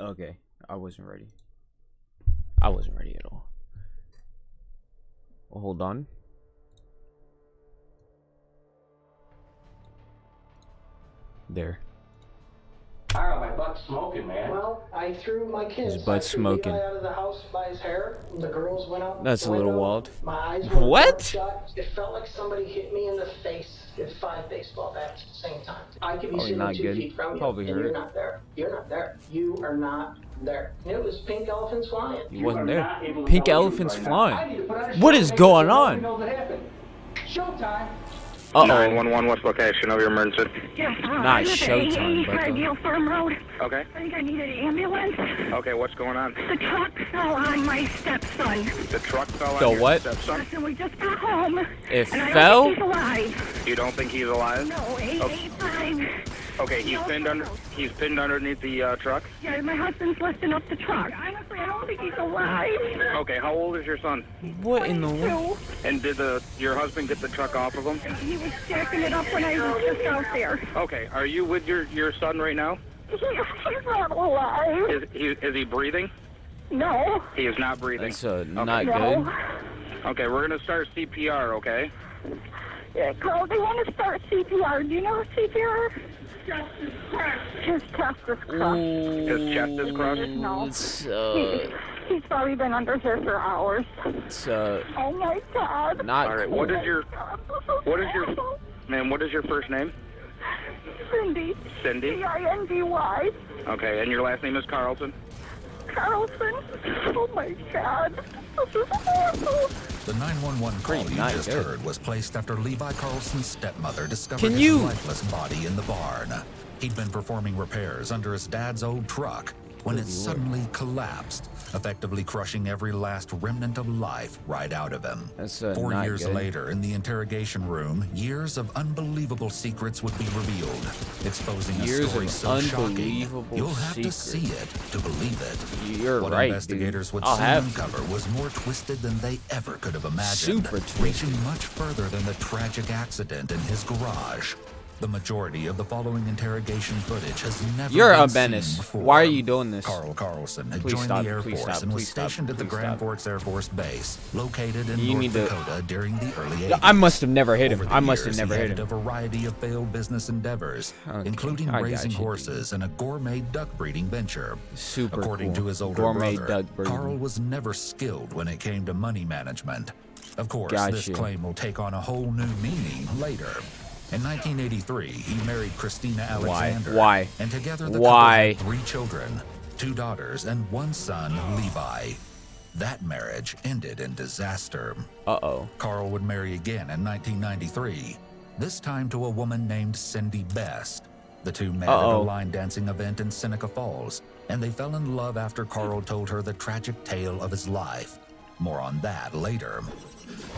Okay, I wasn't ready. I wasn't ready at all. Well, hold on. There. My butt's smoking, man. Well, I threw my kids. His butt's smoking. Levi out of the house by his hair. The girls went out. That's a little window. wild. My eyes were What? shut. It felt like somebody hit me in the face with 5 baseball bats at the same time. I could be Probably sitting not 2 good. feet from you, Probably and hurt. you're not there. You're not there. You are not there. And it was pink elephants flying. He wasn't are there. not able to Pink tell the elephants truth right now. I flying. need to put on a What show is to going make sure on? nobody knows what happened. Showtime. Uh-oh. 911, what's location of your emergency? Yes, Not I'm at showtime, 85 but Deal Farm Road. Okay. I think I need an ambulance. Okay, what's going on? The truck fell on my stepson. The truck fell on The your what? stepson? Listen, we just got home. It and I fell? don't think he's alive. You don't think he's alive? No, 885. Okay, he's pinned underneath the truck? Yeah, my husband's lifting up the truck. Honestly, I don't think he's alive. Okay, how old is your son? What in the world? 22. And did your husband get the truck off of him? He was jacking it up when I was just out there. Okay, are you with your son right now? He's not alive. Is he breathing? No. He is not breathing. That's not No. good. Okay, we're going to start CPR, okay? Yeah, Carl, they want to start CPR. Do you know CPR? His chest is crushed. His chest is crushed? No. It's, He's probably been under here for hours. it's, Oh my God. not All right, cool. what is your first name? Cindy. Cindy? Cindy. Okay, and your last name is Carlson? Carlson. Oh my God. This is horrible. The 911 call Pretty you not just good. heard was placed after Levi Carlson's stepmother discovered Can his you- lifeless body in the barn. He'd been performing repairs under his dad's old truck when it suddenly collapsed, effectively crushing every last remnant of life right out of him. That's, 4 not years good. later, in the interrogation room, years of unbelievable secrets would be revealed, exposing Years a story of so shocking, unbelievable you'll have to secrets. see it to believe it. You're What right, investigators dude. would I'll soon have uncover was more twisted than they ever could have imagined, Super twisted. reaching much further than the tragic accident in his garage. The majority of the following interrogation footage has never You're been a seen menace. before. Why are you doing this? Carl Carlson had Please joined stop, the Air please Force stop, and was please stop, stationed at the please Grand stop. Forks Air Force Base, located in You North need to- Dakota during the early 80s. I must have never hit him. Over the I must have years, never he hit headed him. a variety of failed business endeavors, Okay, including I got raising you, dude. horses and a gourmet duck breeding venture. Super According cool. to his older Gourmet brother, duck breeding. Carl was never skilled when it came to money management. Of course, Got this you. claim will take on a whole new meaning later. In 1983, he married Christina Alexander. Why? And together the Why? couple had 3 children, 2 daughters and 1 son, Levi. That marriage ended in disaster. Uh-oh. Carl would marry again in 1993, this time to a woman named Cindy Best. The two met at a Uh-oh. line dancing event in Seneca Falls, and they fell in love after Carl told her the tragic tale of his life. More on that later.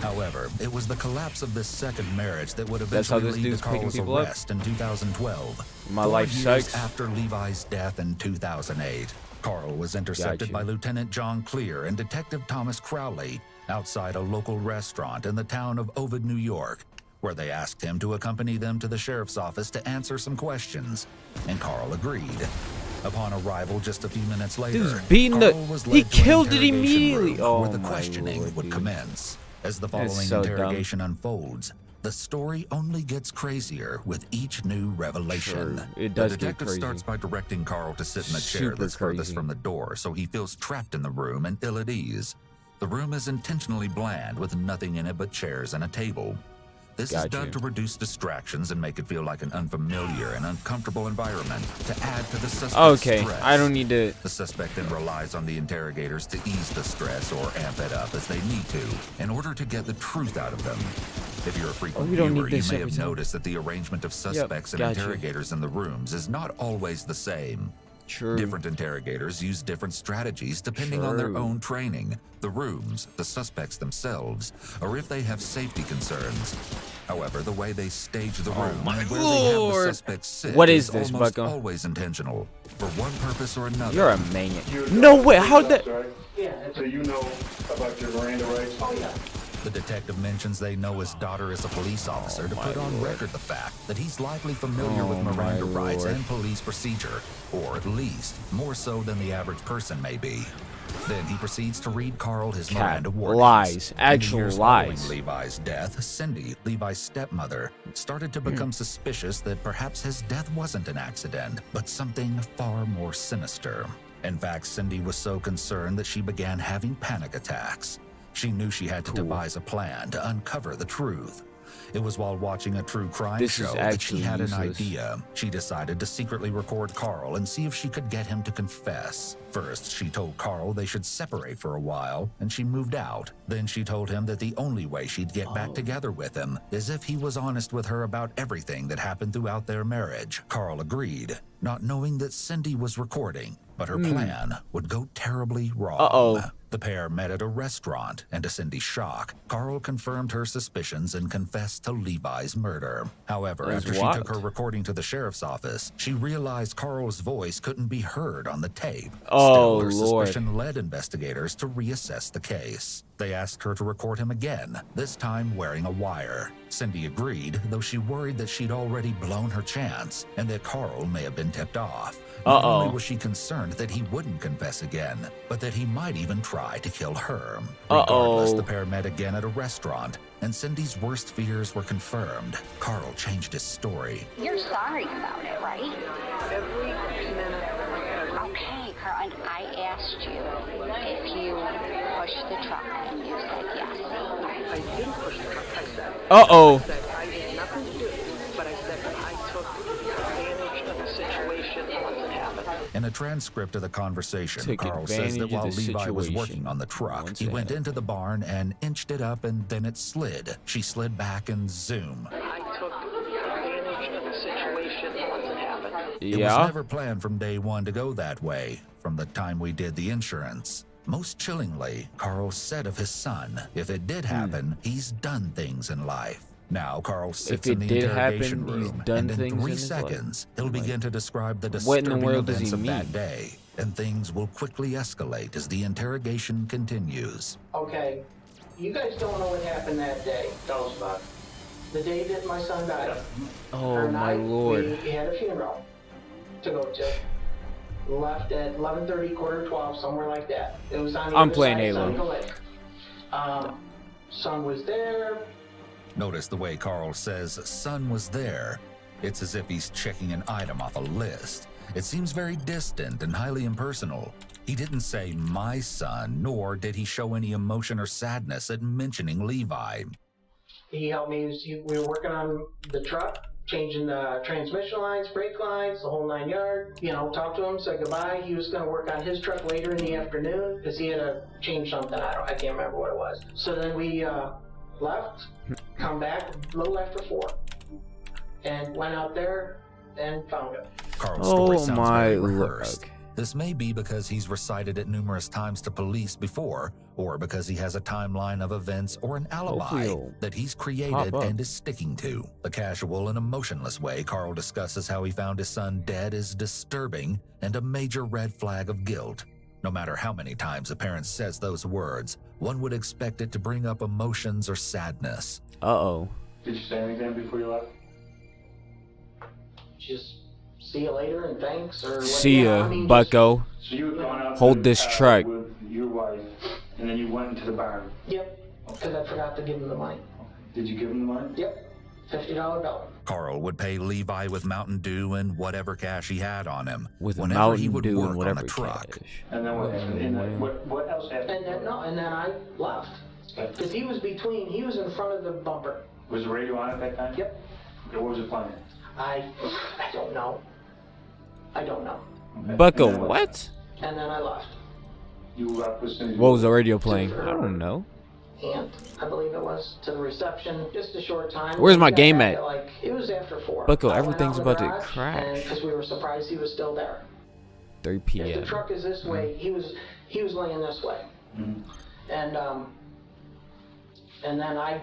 However, it was the collapse of this second marriage that would That's how eventually this lead to dude's picking Carl's people up? arrest in 2012. My 4 life years sucks. after Levi's death in 2008, Carl was intercepted you. by Lieutenant John Clear and Detective Thomas Crowley outside a local restaurant in the town of Ovid, New York, where they asked him to accompany them to the sheriff's office to answer some questions, and Carl agreed. Upon arrival just a few minutes later, Dude's beating the- Carl was he led to an killed it interrogation immediately. room Oh where the my questioning Lord, would dude. commence. As the That's following so dumb. interrogation unfolds, the story only gets crazier with each new revelation. Sure, it does The get detective crazy. starts by directing Carl to sit in the chair Super that's furthest crazy. from the door, so he feels trapped in the room and ill at ease. The room is intentionally bland with nothing in it but chairs and a table. This is Got done you. to reduce distractions and make it feel like an unfamiliar and uncomfortable environment to add to the suspect's Okay, stress. I don't need to... The suspect then relies on the interrogators to ease the stress or amp it up as they need to in order to get the truth out of them. If you're a frequent we don't viewer, need you this may every have time. noticed that the arrangement of suspects and got you. interrogators in the rooms is not always the same. True. Different interrogators use different strategies depending on their True. own training, the rooms, the suspects themselves, or if they have safety concerns. However, the way they stage the room my and where they have the Lord. suspects sit What is this, almost Bucko? always intentional, for one purpose or another. You're a maniac. No way, how'd that... Yeah, So you know about your Miranda rights? oh yeah. The detective mentions they know his daughter is a police officer to put on record the fact that he's likely familiar with Miranda rights and police procedure, or at least more so than the average person may be. Then he proceeds to read Carl his Miranda warnings. Lies. In the Actual years lies. following Levi's death, Cindy, Levi's stepmother, started to become suspicious that perhaps his death wasn't an accident, but something far more sinister. In fact, Cindy was so concerned that she began having panic attacks. She knew she had to devise a plan to uncover the truth. It was while watching a true crime show that she had an idea. She decided to secretly record Carl and see if she could get him to confess. First, she told Carl they should separate for a while, and she moved out. Then she told him that the only way she'd get back together with him is if he was honest with her about everything that happened throughout their marriage. Carl agreed, not knowing that Cindy was recording, but her plan would go terribly wrong. The pair met at a restaurant, and to Cindy's shock, Carl confirmed her suspicions and confessed to Levi's murder. However, after she took her recording to the sheriff's office, she realized Carl's voice couldn't be heard on the tape. Still, her suspicion led investigators to reassess the case. They asked her to record him again, this time wearing a wire. Cindy agreed, though she worried that she'd already blown her chance and that Carl may have been tipped off. Not only was she concerned that he wouldn't confess again, but that he might even try to kill her. Regardless, the pair met again at a restaurant, and Cindy's worst fears were confirmed. Carl changed his story. You're sorry about it, right? Every minute. Okay, Carl, and I asked you if you pushed the truck, and you said yes. I didn't push the truck, I said. Uh-oh. I said I did nothing to do it, but I said I took advantage of the situation once it happened. In a transcript of the conversation, Carl says that while Levi was working on the truck, he went into the barn and inched it up, and then it slid. She slid back and zoom. I took advantage of the situation once it happened. It was never planned from day one to go that way, from the time we did the insurance. Most chillingly, Carl said of his son, if it did happen, he's done things in life. Now, Carl sits in the interrogation room, and in 3 seconds, he'll begin to describe the disturbing events of that day, and things will quickly escalate as the interrogation continues. Okay, you guys don't know what happened that day. Tell us about it. The day that my son died. Oh my lord. We had a funeral to go to. Left at 11:30, 11:45, somewhere like that. It was on the I'm other playing side of Halo. Seneca Lake. Son was there. Notice the way Carl says son was there. It's as if he's checking an item off a list. It seems very distant and highly impersonal. He didn't say my son, nor did he show any emotion or sadness at mentioning Levi. He helped me. We were working on the truck, changing the transmission lines, brake lines, the whole 9 yards. You know, talked to him, said goodbye. He was going to work on his truck later in the afternoon because he had to change something. I can't remember what it was. So then we left, come back a little after 4, and went out there and found him. Carl's story sounds very rehearsed. This may be because he's recited it numerous times to police before, or because he has a timeline of events or an alibi that he's created and is sticking to. The casual and emotionless way Carl discusses how he found his son dead is disturbing and a major red flag of guilt. No matter how many times a parent says those words, one would expect it to bring up emotions or sadness. Did you say anything before you left? Just see you later and thanks, or see ya, bucko. So you had gone out Hold this truck with your wife, and then you went into the barn. Yep, because I forgot to give him the money. Did you give him the money? Yep, $50 bill. Carl would pay Levi with Mountain Dew and whatever cash he had on him whenever Mountain he would Dew work and whatever on the truck. And then what happened? And then what else happened? And then I left. Because he was in front of the bumper. Was the radio on at that time? Yep. Okay, what was it playing? I don't know. Okay. Bucko, what? And then I left. You left with Cindy. What was the radio playing? I don't know. And I believe it was to the reception, just a short time. Where's my game at? It was after 4. Bucko, I went everything's out in the about to garage, crash. because we were surprised he was still there. 3 If p.m. the truck is this way, he was laying this way. Mm-hmm. And then I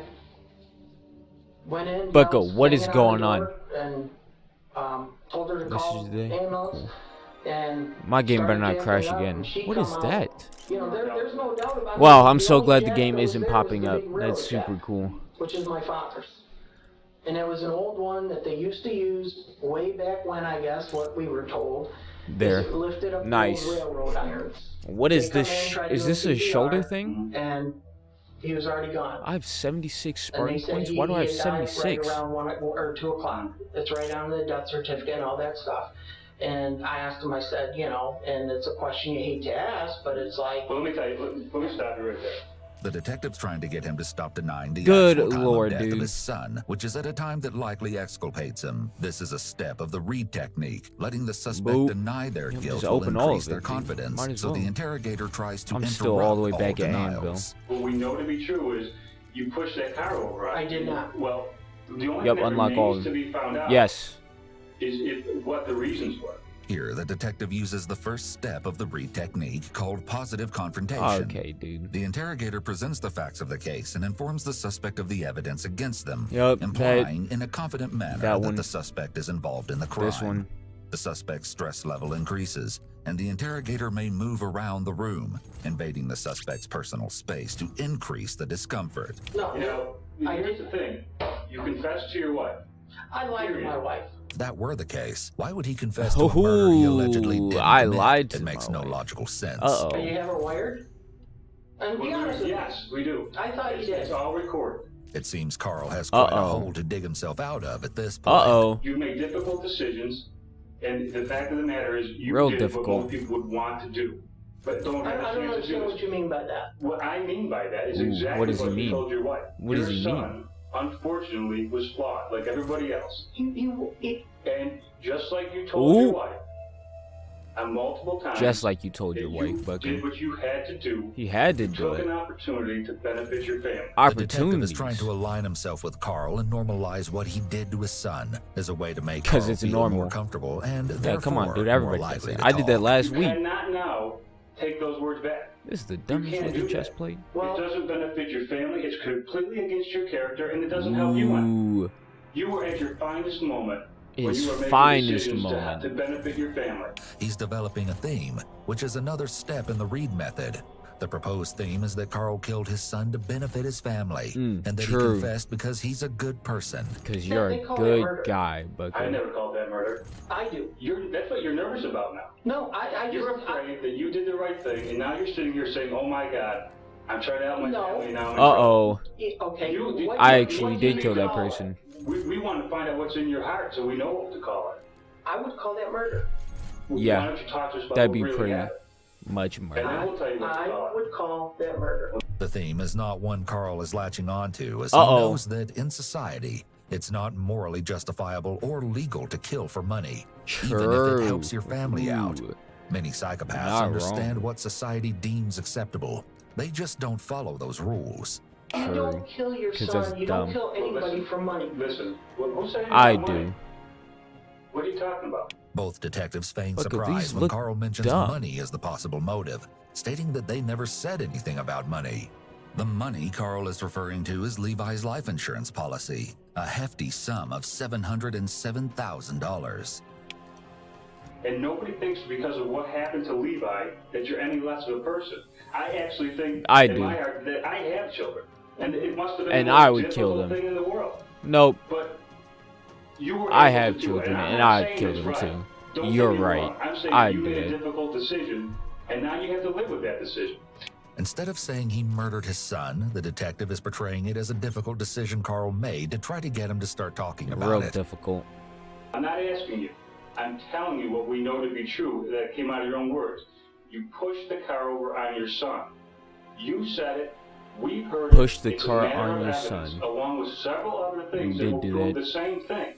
went in. Bucko, what is going on? And told her to Message call today? ambulance. And My game better started not crash jamming up, again. and she What come is out. that? You know, there's no doubt about it. Wow, I'm The so only glad the jack game that was isn't there was popping the up. big railroad That's super jack, cool. which is my father's. And it was an old one that they used to use way back when, I guess, what we were told. There. Is it lifted up Nice. those railroad irons. What is They come this? in, try to Is do this a CPR, shoulder thing? And he was already gone. I have 76 And they Spartan said points. he Why do I have had died 76? right around 1 or 2 o'clock. It's right on the death certificate and all that stuff. And I asked him, I said, you know, and it's a question you hate to ask, but it's like, Well, let me tell you, let me stop you right there. The detective's trying to get him to stop denying the Good actual time lord, of death dude. of his son, which is at a time that likely exculpates him. This is a step of the Reed technique, letting the suspect Boop. deny their Yep, guilt just will open all increase of their it, dude. confidence. Might as So well. the interrogator tries to I'm interrupt still all the way all back at Anvil. denials. What we know to be true is you pushed that car over, right? I did not. Well, the only Yep, thing that unlock all remains of to them. be found out Yes. is what the reasons were. Here, the detective uses the first step of the Reed technique called positive confrontation. Okay, dude. The interrogator presents the facts of the case and informs the suspect of the evidence against them, Yup, implying in a confident manner that that one. the suspect is involved in the crime. This one. The suspect's stress level increases, and the interrogator may move around the room, invading the suspect's personal space to increase the discomfort. no, You know, I here's did. the thing. You confessed to your wife. I lied to my wife. If that were the case, why would he confess to a murder he allegedly Ooh, didn't I commit? lied to It makes my no wife. logical sense. Uh-oh. Do you have her wired? And be honest with me. Yes, we do. I thought you It's did. all recorded. It seems Carl has quite a Uh-oh. hole to dig himself out of at this point. Uh-oh. You made difficult decisions, and the fact of the matter is you Real did difficult. what most people would want to do, but don't I have a don't chance to do understand what it. you mean by that. What I mean by that is Ooh, exactly what does he you mean? told your wife. What does he Your mean? son, unfortunately, was flawed, like everybody else. And just like you told Ooh. your wife, on multiple times, Just like you told that your you wife, Bucky. did what you had to do. He had to You do took an it. opportunity to benefit your family. The detective Opportunities. is trying to align himself with Carl and normalize what he did to his son as a way to make 'Cause Carl it's feel normal. more comfortable and Yeah, come on, therefore dude. more Everybody does likely that. to I did that talk. last You week. cannot now take those words back. This is the dumbest can't fucking do chest that. plate. Well- It doesn't benefit your family. It's completely against your character, and it doesn't help you out. Ooh. You were at your finest moment when His you were making finest decisions moment. to benefit your family. He's developing a theme, which is another step in the Reed method. The proposed theme is that Carl killed his son to benefit his family, and that true. he confessed because he's a good person. Because you're They a call it good murder. guy, I Bucky. never called that murder. I do. That's what you're nervous about now. No, I You're just. afraid that you did the right thing, and now you're sitting here saying, "Oh my God, I'm trying to help my No. family now." I'm in trouble." Uh-oh. Okay. what I you- actually what you did kill that call it? person. We want to find out what's in your heart, so we know what to call it. I would call that murder. Yeah, Why don't you talk to us about that'd what be really pretty happened? much And murder. then we'll tell you what to I call it. would call that murder. The theme is not one Carl is latching onto, as he Uh-oh. knows that in society, it's not morally justifiable or legal to kill for money, even if True. it helps your family out. Ooh. Many psychopaths Not understand wrong. what society deems acceptable. They just don't follow those rules. You True. don't kill your 'Cause son. that's You dumb. don't kill anybody for money. Listen, who's saying I about money? do. What are you talking about? Both detectives feign Look, surprise these when look Carl mentions dumb. money as the possible motive, stating that they never said anything about money. The money Carl is referring to is Levi's life insurance policy, a hefty sum of $707,000. And nobody thinks because of what happened to Levi that you're any less of a person. I actually think I in do. my heart that I have children. And it must have been And the I most would kill difficult them. thing in the world. Nope. But you were I able have to do it. children, I'm and not I'd saying kill it's them right. too. Don't You're get me right. wrong. I'm saying I you made a did. difficult decision, and now you have to live with that decision. Instead of saying he murdered his son, the detective is portraying it as a difficult decision Carl made to try to get him to start talking about Real it. difficult. I'm not asking you. I'm telling you what we know to be true that came out of your own words. You pushed the car over on your son. You said it. We heard Pushed it. the It's a car matter on of your evidence, son. along with several other things You that will did do prove that. the same thing.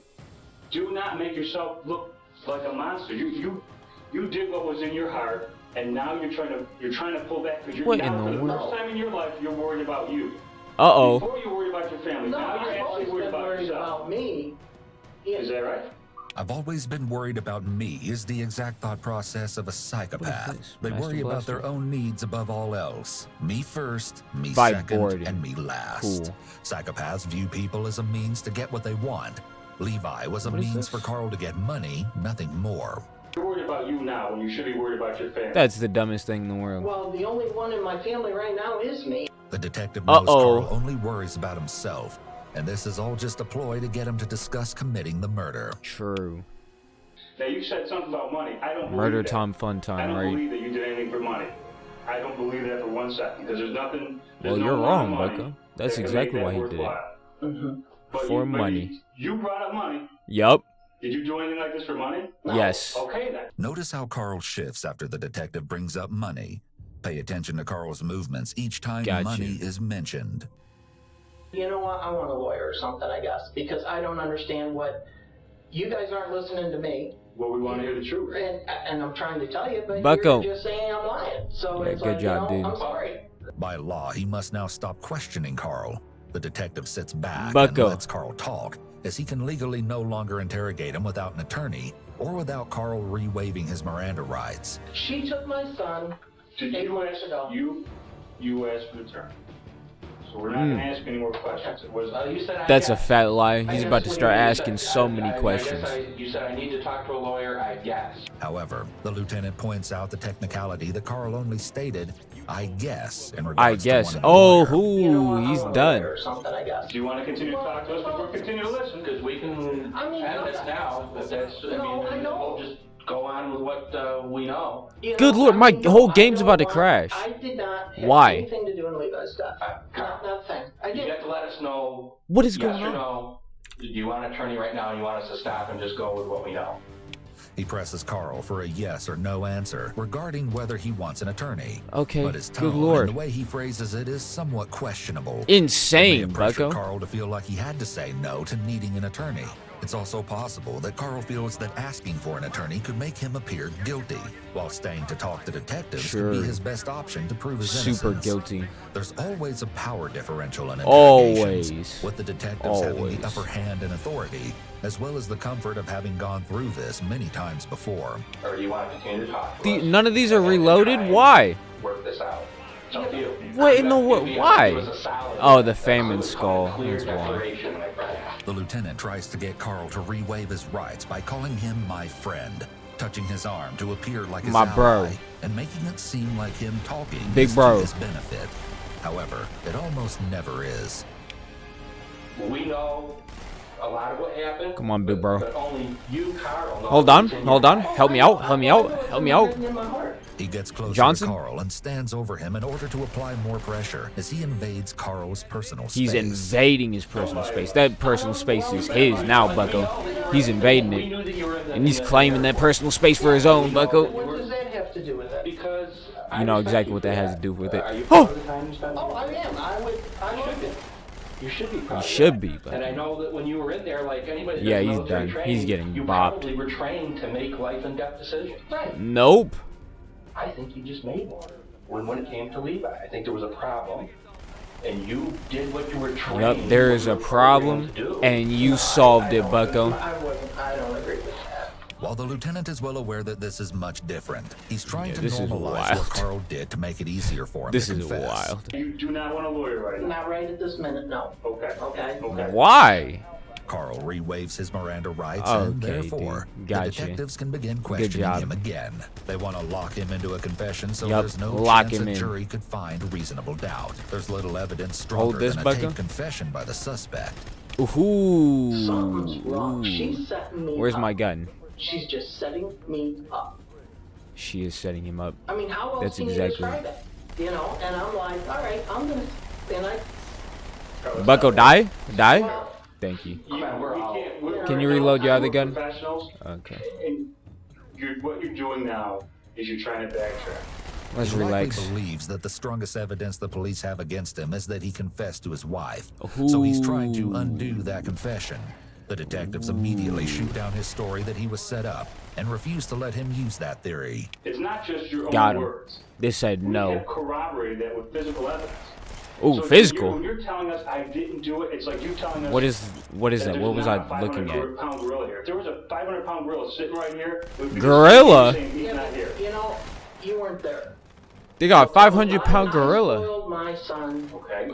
Do not make yourself look like a monster. You did what was in your heart, and now you're trying to pull back because you're What now in for the the world? first time in your life you're worried about you. Uh-oh. Before you worried about your family. No, now you're I've always actually worried been about worried yourself. about me. Is that right? I've always been worried about me is the exact thought process of a psychopath. this? They Master worry about Blaster? their own needs above all else. Me first, me Vibe second, board. and me last. Cool. Psychopaths view people as a means to get what they want. Levi was a What is means this? for Carl to get money, nothing more. You're worried about you now when you should be worried about your family. That's the dumbest thing in the world. Well, the only one in my family right now is me. The detective knows Uh-oh. Carl only worries about himself, and this is all just a ploy to get him to discuss committing the murder. True. Now, you said something about money. I don't believe Murder that. time, fun I time, don't right? believe that you did anything for money. I don't believe that for 1 second, because there's nothing. Well, no you're amount of wrong, money Bucko. That's that can exactly make why that he did it. worthwhile. Mm-hmm. But For but money. You brought up money. Yup. Did you do anything like this for money? Yes. Okay, then. Notice how Carl shifts after the detective brings up money. Pay attention to Carl's movements each time Gotcha. money is mentioned. You know what? I want a lawyer or something, I guess, because I don't understand what. You guys aren't listening to me, Well, we want to hear the truth. and I'm trying to tell you, but Bucko. you're just saying I'm lying. So Yeah, it's good like, job, you know, dude. I'm sorry. By law, he must now stop questioning Carl. The detective sits back Bucko. and lets Carl talk, as he can legally no longer interrogate him without an attorney, or without Carl re-waiving his Miranda rights. She took my son. Did 8 you months ask? ago. You asked for the attorney. So we're not going to ask any more questions. It was. You said That's a guess. fat lie. I He's guess about to when start you asking said- so many I guess questions. you said I need to talk to a lawyer, I guess. However, the lieutenant points out the technicality that Carl only stated, I guess, in I regards guess. to wanting a Oh, lawyer. You know what, he's I'm a done. lawyer or something, I guess. Do you want to continue to talk to us before we continue to listen? Because we can I mean, end this now, but that's, I No, I mean, know. we'll just go on with what we know. You Good know, lord, my I mean, whole I game's don't about to want- crash. I did not have Why? anything to do in Levi's stuff. Not nothing. I You did. have to let us know. What is yes going or on? no. Do you want an attorney right now? And you want us to stop and just go with what we know? He presses Carl for a yes or no answer regarding whether he wants an attorney. Okay, But his good tone lord. and the way he phrases it is somewhat questionable. Insane, It may have pressured Bucko. Carl to feel like he had to say no to needing an attorney. It's also possible that Carl feels that asking for an attorney could make him appear guilty, while staying to talk to detectives could be Sure. his best option to prove his Super innocence. guilty. There's always a power differential in Always. interrogations, with the detectives having Always. the upper hand and authority, as well as the comfort of having gone through this many times before. Or do you want to continue to talk to us? None of these are and reloaded? try and Why? Work this out. It's up to you. What in the If you why? give us a solid- Oh, the a famine skull. clear That's why. declaration, my friend. The lieutenant tries to get Carl to re-waive his rights by calling him my friend, touching his arm to appear like his My ally, bro. and making it seem like him talking Big is bro. to his benefit. However, it almost never is. We know a lot of what happened. Come on, big bro. But only you, Carl, know Hold on, what's in hold your on. head. Help me out, help me out, help me out. Written in my heart. He gets closer Johnson? to Carl and stands over him in order to apply more pressure as he invades Carl's personal He's space. invading his personal space. That personal space is his now, Bucko. He's invading We it. knew that you were in the- And he's claiming that personal space for his own, Bucko. What does that have to do with it? Because You know exactly what that has to do with it. Are you Oh! proud of the time you spent? Oh, I am. I would be. You should be proud. You of should that. be, And I Bucko. know that when you were in there, like anybody. Yeah, that's he's military done. training, He's getting you bopped. probably were trained to make life and death decisions. Right. Nope. I think you just made one. When it came to Levi, I think there was a problem, and you did what you were trained. Yep, there is a problem, to do. and you solved it, Bucko. I don't agree with that. While the lieutenant is well aware that this is much different, he's trying Yeah, to this is normalize wild. what Carl did to make it easier for him This to is confess. wild. You do not want a lawyer right now. Not right at this minute, no. Okay. Okay. Okay. Why? Carl re-waives his Miranda rights, Okay, and therefore, dude. the Gotcha. detectives can begin questioning job. him again. They want to lock him into a confession, so Yup, there's no lock chance him a in. jury could find reasonable doubt. There's little evidence stronger Hold this, than a Bucko. taped confession by the suspect. Something's wrong. Ooh. She's setting me Where's up. my gun? She's just setting me up. She is setting him up. I mean, how else That's can you exactly- describe it? You know, and I'm like, all right, I'm gonna, and I, Bucko, die? Die? well, Thank you. Come on, we're all- Can you reload your other gun? Professionals, Okay. and what you're doing now is you're trying to backtrack. Let's He likely relax. believes that the strongest evidence the police have against him is that he confessed to his wife. So he's trying to undo that confession. The detectives immediately shoot down his story that he was set up and refuse to let him use that theory. It's not just your Got own him. words. They said We no. have corroborated that with physical evidence. Ooh, So physical. When you're telling us I didn't do it, it's like you telling us. What is that? there's What was not I a looking at? 500-pound gorilla here. If there was a 500-pound gorilla sitting right here, it would be Gorilla? saying he's yeah, not here. you know, you weren't there. They got a 500-pound I gorilla. spoiled my son, Okay.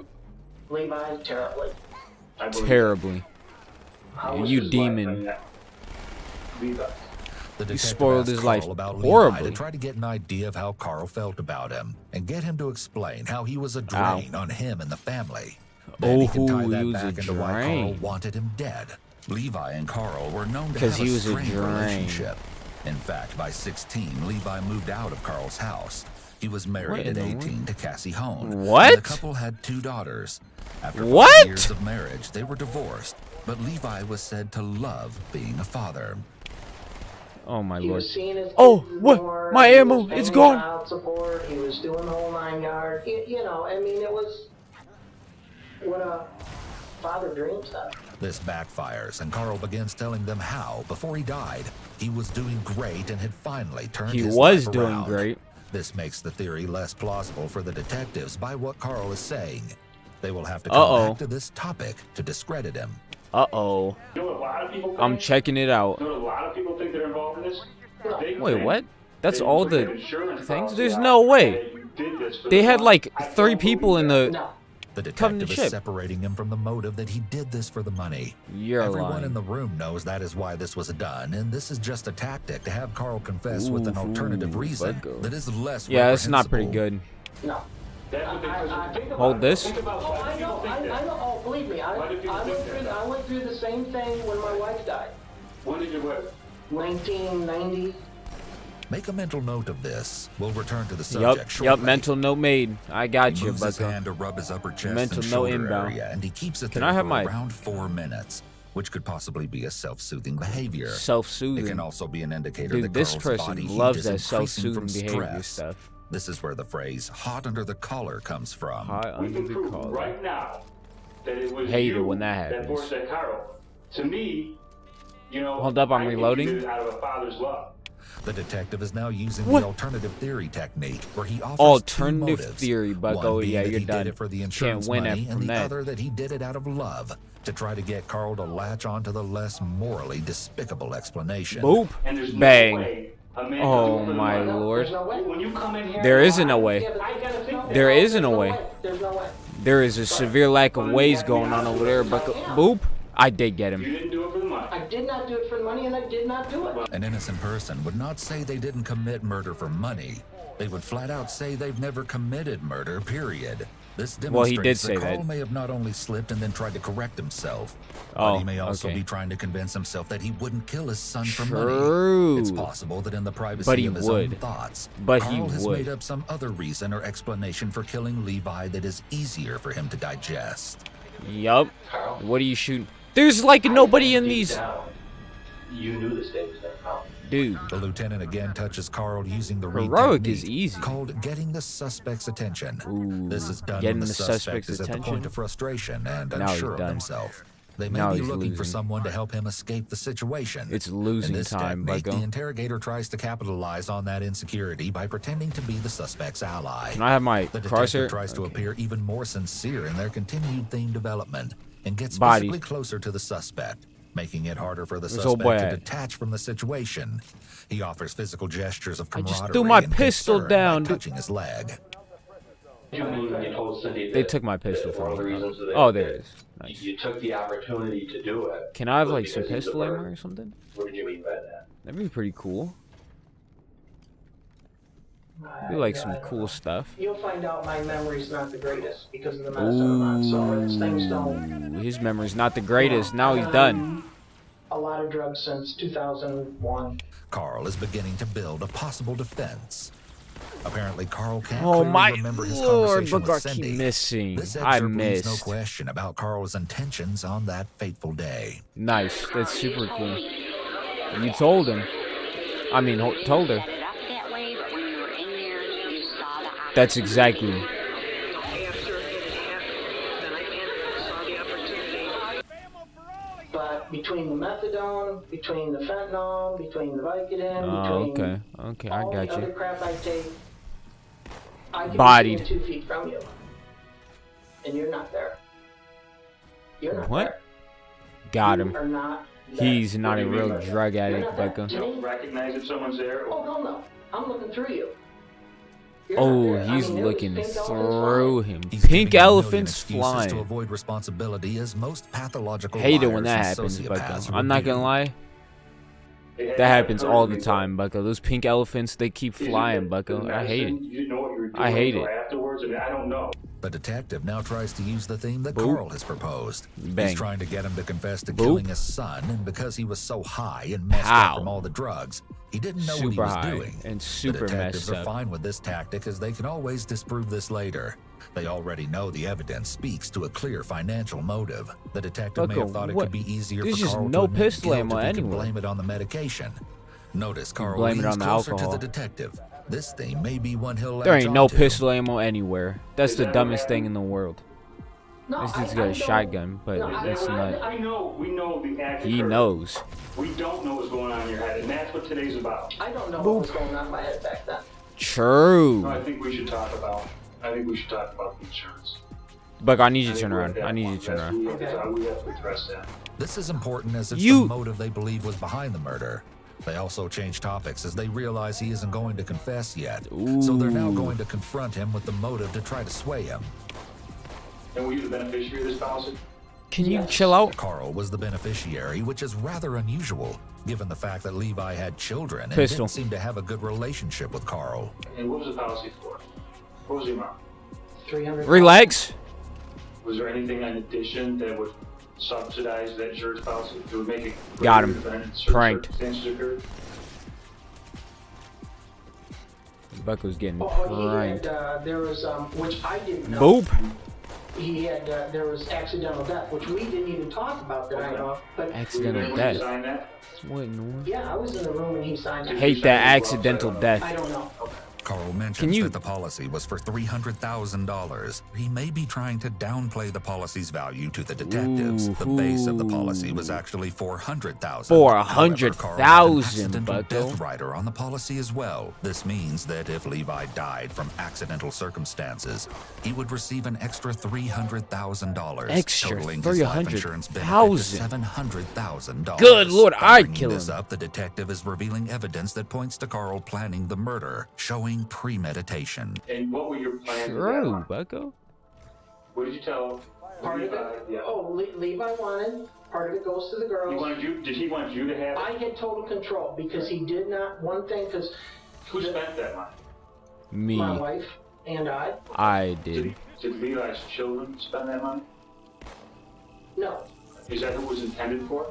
Levi, terribly. I believe Terribly. How You was his life demon. in that? Levi. The He detective spoiled asked his Carl life about Levi horribly. to try to get an idea of how Carl felt about him and get him to explain how he was a drain on him and the family. Then he could tie Oh, that he was a back into why Carl drain. wanted him dead. Levi and Carl were known to 'Cause have he a was a strained drain. relationship. In fact, by 16, Levi moved out of Carl's house. He was married What at in the 18 to Cassie Hone. What? And the couple had 2 daughters. After 5 What? years of marriage, they were divorced. But Levi was said to love being a father. Oh my He lord. was seeing his Oh, kids what? more, My he ammo, was paying it's gone. Child support. He was doing the whole 9 yard. You know, I mean, it was what a father dreams of. This backfires, and Carl begins telling them how, before he died, he was doing great and had finally turned He his was life doing around. great. This makes the theory less plausible for the detectives by what Carl is saying. They will have to come Uh-oh. back to this topic to discredit him. Uh-oh. You know what a lot of people think? I'm checking it out. You know what a lot of people think they're involved in this? They Wait, think what? That's that you all took an the insurance things? policy There's out no and way. that you did this for They the had money. like I 3 don't people in believe the... No. The Come to detective ship. is separating him from the motive that he did this for the money. You're Everyone lying. in the room knows that is why this was done, and this is just a tactic to have Carl confess with an Ooh, alternative reason Bucko. that is less Yeah, it's not pretty reprehensible. good. No. That's what they think about Hold it. this. Think about Oh, why I do people know. think I that? know. Oh, believe me, Why do people think that? I went through the same thing when my wife died. When did you quit? 1990. Make a mental note of this. We'll return to the Yup, subject shortly. mental note made. I got He you, moves his Bucko. hand to rub his upper chest Mental and note shoulder inbound. area, and he keeps it Can there I have for my- around 4 minutes, which could possibly be a self-soothing behavior. It Self-soothing. can also be an indicator Dude, that this Carl's person body heat loves is that increasing self-soothing from behavior stress. stuff. This is where the phrase "hot under the collar" comes from. High We under can the prove collar. right now that it was Hate it you when that happens. forced that Carl. To me, you know, Hold up, I'm I think you reloading. did it out of a father's love. The detective is now using What? the alternative theory technique, where he offers Alternative 2 motives. theory, Bucko. One being Yeah, that you're he done. did it for the Can't insurance win money, it and from the that. other that he did it out of love, to try to get Carl to latch onto the less morally despicable explanation. Boop. And there's Bang. no way a man Oh can do it for the my money. lord. There's no way. When you come in here, There isn't a way. Yeah, but I gotta think There that. isn't a There's no way. There's no way. There is a severe lack of ways going on over there, Bucko. Boop. I did get You him. didn't do it for the money. I did not do it for the money, and I did not do it. An innocent person would not say they didn't commit murder for money. They would flat out say they've never committed murder, period. This Well, he demonstrates did say Carl that. may have not only slipped and then tried to correct himself, Oh, but he may also okay. be trying to convince himself that he wouldn't kill his son for money. True. It's possible that in the privacy But he of his own would. thoughts, But he Carl has would. made up some other reason or explanation for killing Levi that is easier for him to digest. Yup. Carl, What are you shooting? There's like nobody in deep these. down, you knew this day was gonna come. Dude. The lieutenant again touches Carl using the read Heroic technique is easy. called getting the suspect's attention. Ooh, This is done getting when the the suspect suspect's is at the attention? point of frustration and Now he's unsure of done. himself. They may Now be he's looking for losing. someone to help him escape the situation. It's losing In this time, technique, Bucko. the interrogator tries to capitalize on that insecurity by pretending to be the suspect's ally. Can I have my The crosshair? detective tries to Okay. appear even more sincere in their continued theme development and gets Body. physically closer to the suspect, making it harder for the Where's old suspect boy to at? detach from the situation. He offers physical gestures of I just camaraderie threw my and pistol concern down, by dude. touching his leg. You mean when you told Cindy They that- took my pistol that one of from the me. reasons that Oh, there it is. you- Nice. You took the opportunity to do it. Can I have was like some because he's a pistol ammo bird. or something? What did you mean by that? That'd be pretty cool. Be like some cool stuff. You'll find out my memory's not the greatest because of the medicine I'm on. So it's things don't. Ooh, his memory's not the greatest. Now he's done. A lot of drugs since 2001. Carl is beginning to build a possible defense. Apparently, Carl can't Oh clearly my remember his lord, conversation but I with Cindy. keep missing. This I excerpt leaves no missed. question about Carl's intentions on that fateful day. Nice. That's super cool. You told him. I mean, told her. That's exactly. But between the methadone, between the fentanyl, between the Vicodin, Oh, between okay. Okay, I all got the other you. crap I take, I could Bodied. be 2 feet from you, and you're not there. You're not What? there. Got You him. are not there. He's not What do a you mean real by that? drug You're addict, not there. Bucko. To You me, don't recognize if someone's there? oh hell no, I'm looking through you. You're not Oh, there. I he's mean, there was looking pink elephants through flying. him. He's Pink giving a million elephants excuses flying. to avoid responsibility as most pathological Hate it when liars that and happens, sociopaths Bucko. would I'm not do. gonna lie. That happens all the time, Bucko. Those pink elephants, they keep flying, Bucko. I hate it. You didn't know what you were doing I hate it. afterwards. I mean, I don't know. The detective now tries to use the theme that Boop. Carl has proposed. Bang. He's trying to get him to confess to Boop. killing his son, and because he was so high and messed Pow. up from all the drugs, he didn't know what he Super was high doing. and The super detectives messed are up. fine with this tactic as they can always disprove this later. They already know the evidence speaks to a clear financial motive. The detective may Bucko, have thought it what? could be easier There's for just Carl no to admit pistol guilt ammo if he could anywhere. blame it on the medication. Notice Carl blame it leans on the closer alcohol. to the detective. This thing may be one he'll There latch ain't no onto. pistol ammo anywhere. That's Is the that dumbest what thing in the world. No, This dude's I got a don't- shotgun, but No, I- it's We not. know the act. He occurred. knows. We don't know what's going on in your head, and that's what today's about. I don't know what was going on in my head back then. No, True. I think we should talk about. I think we should talk about the insurance. Buck, I need you I to think turn we're around. at that I need you point. to turn That's- around. We have to address that. This is important as it's You- the motive they believe was behind the murder. They also change topics as they realize he isn't going to confess yet. So they're now Ooh. going to confront him with the motive to try to sway him. And were you the beneficiary of this policy? Can you chill out? Carl was the beneficiary, which is rather unusual, given the fact that Levi had children and Pistol. didn't seem to have a good relationship with Carl. And what was the policy for? What was the amount? 300. Relax. Was there anything in addition that would subsidize that insurance policy? That would make it Got him. greater than certain Pranked. circumstances occurred? Buck was getting Oh, he pranked. had, there was, which I didn't know. Boop. He had, there was accidental death, which we didn't even talk about that I know of. But Accidental Did you death. sign that? What in the world? yeah, I was in the room when he signed it. Hate that accidental I death. don't know. Carl mentions Can you- that the policy was for $300,000. He may be trying to downplay the policy's value to the detectives. The base of the policy was actually $400,000. However, Carl had an 400,000, accidental Bucko. death rider on the policy as well. This means that if Levi died from accidental circumstances, he would receive an extra $300,000, Extra totaling his life insurance benefit to $300,000. $700,000. Good Lord, I'd Bringing kill this him. up, the detective is revealing evidence that points to Carl planning the murder, showing premeditation. And what were your plans? at that True, point? Bucko. What did you tell Part of Levi? it, Yeah. oh, Levi wanted, part of it goes to the He girls. wanted you. Did he want you to have? I it? had total control because he did not, one thing, because Who spent that money? Me. my wife and I did. Did Levi's children spend that money? no. Is that who it was intended for?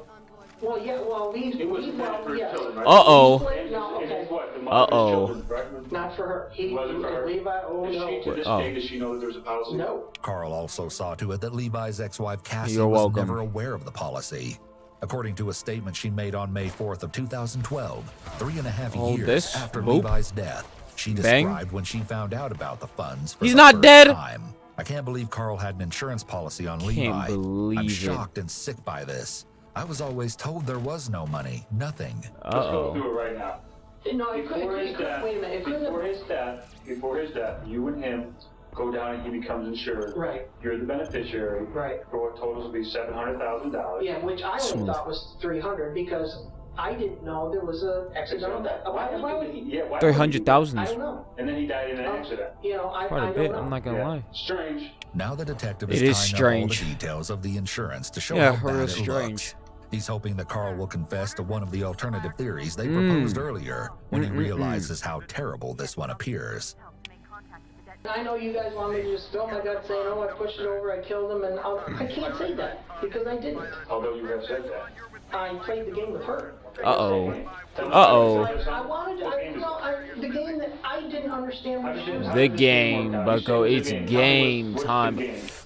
Well, yeah, well, It was intended for his yes. children, right? Uh-oh. And, No, and okay. what? The mother of his Uh-oh. children, right? Not for her. He, Was it for her? Levi, oh Does she, no. to this Oh. day, does she know that there's a policy? No. Carl also saw to it that Levi's ex-wife Cassie You're was welcome. never aware of the policy. According to a statement she made on May 4th of 2012, 3.5 Hold years this. after Boop. Levi's death, she Bang. described when she found out about the funds for He's the not first dead. time. I can't believe Carl had an insurance policy on Levi. Can't believe I'm it. shocked and sick by this. I was always told there was no money, nothing. Let's go Uh-oh. through it right now. No, it couldn't, Before his death, wait a minute, it couldn't before his death, you and him go down and he becomes insured. Right, You're the beneficiary. right. For what totals will be $700,000. Yeah, which I only Smooth. thought was 300 because I didn't know there was a accidental death. Why would he? Yeah, why would he? 300,000 I is don't know. And then he died in an accident. You know, I quite a don't bit. know. I'm not gonna Yeah. lie. Strange. Now the detective It is is tying strange. up all the details of the insurance to show Yeah, how bad real it strange. looks. He's hoping that Carl will confess to one of the alternative theories they Mm. proposed earlier when he Mm-mm-mm. realizes how terrible this one appears. I know you guys want me to just fill my gut saying, oh, I pushed it over, I killed him, and I can't say that because I didn't. Although you have said that. I played the game with her. Uh-oh. Tell me Uh-oh. about I wanted to, the game that I didn't understand what she was The game, Bucko. It's game time.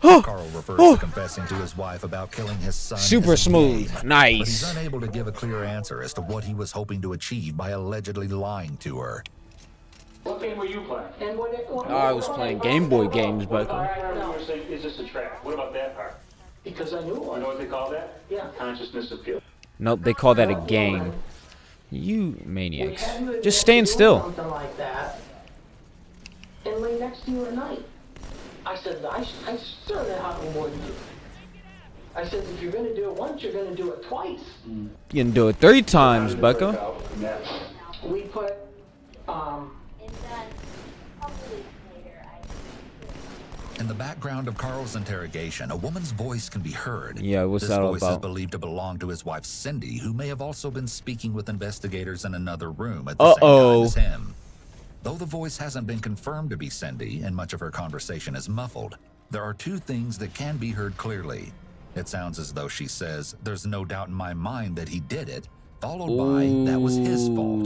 Carl refers to confessing to his wife about killing his son. Super as a smooth. game, But Nice. he's unable to give a clear answer as to what he was hoping to achieve by allegedly lying to her. What game were you playing? And what I was playing Game Boy games, All Bucko. right, I remember you were saying, is this a trap? What about that part? Because I knew it You know was. what they call that? Yeah. Consciousness appeal. Nope, they call that a game. You We maniacs. had to Just stand do still. Something like that, and lay next to you at night. I said, I certainly haven't more than you. I said, if you're going to do it once, you're going to do it twice. You can do it 3 times, Bucko. We put, In In the background of Carl's interrogation, a woman's voice can be heard. Yeah, what's this that all voice is about? believed to belong to his wife Cindy, who may have also been speaking with investigators in another room at the same time as him. Though the voice hasn't been confirmed to be Cindy, and much of her conversation is muffled, there are two things that can be heard clearly. It sounds as though she says, "There's no doubt in my mind that he did it," followed by, "That was his fault."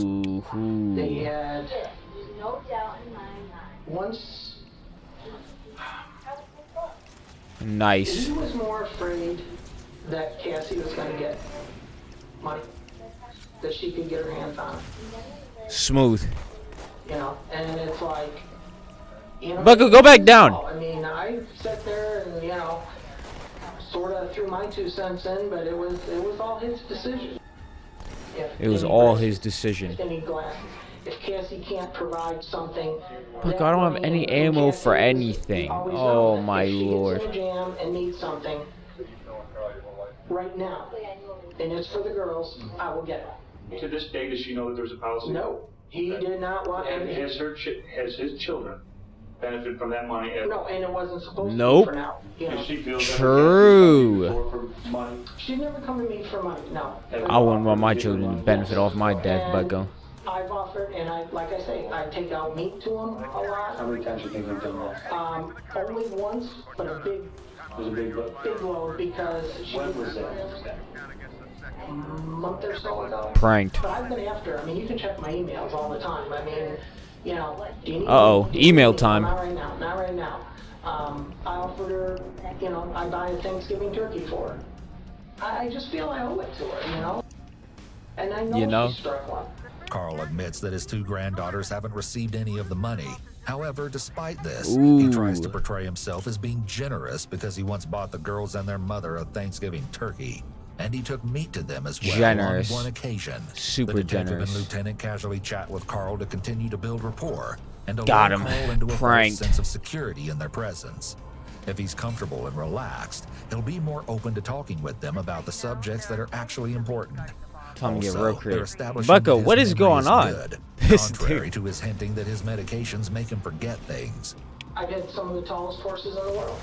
They had No doubt in my mind. once. Nice. He was more afraid that Cassie was going to get money, that she could get her hands on it, Smooth. you know. And it's like, you know, Bucko, go back down. I mean, I sat there and, you know, sort of threw my 2 cents in, but it was all his decision. It was all his decision. If they need glasses. If Cassie can't provide something, Look, I don't have any ammo for anything. Oh my lord. If she gets in a jam and needs something right now, and it's for the girls, I will get it. To this day, does she know that there's a policy? No, he did not want. And has his children benefit from that money? No, and it wasn't supposed Nope. to be for now. You know, Does she feel that True. for money? she never come to me for money. No. I wouldn't want my children to benefit off my death, Bucko. I've offered, and like I say, I take out meat to them a lot. How many times do you think we've done that? Only once, but a big, It was a big look. big load because she When was was that? a month or so ago. Pranked. But I've been after. I mean, you can check my emails all the time. I mean, you know, do you need Uh-oh, do you email need- time. Not right now. Not right now. I offered her, you know, I buy a Thanksgiving turkey for her. I just feel I owe it to her, you know. And I know, You know? she struck one. Carl admits that his 2 granddaughters haven't received any of the money. However, despite this, he tries to portray himself as being generous because he once bought the girls and their mother a Thanksgiving turkey. And he took meat to them as well Generous. on one occasion. Super the detective generous. and lieutenant casually chat with Carl to continue to build rapport and to Got lure him. Carl into a false Pranked. sense of security in their presence. If he's comfortable and relaxed, he'll be more open to talking with them about the subjects that are actually important. Time to get Also, real they're creative. establishing Bucko, that his what is memory going on? good, This contrary dude. to his hinting that his medications make him forget things. I've had some of the tallest horses in the world.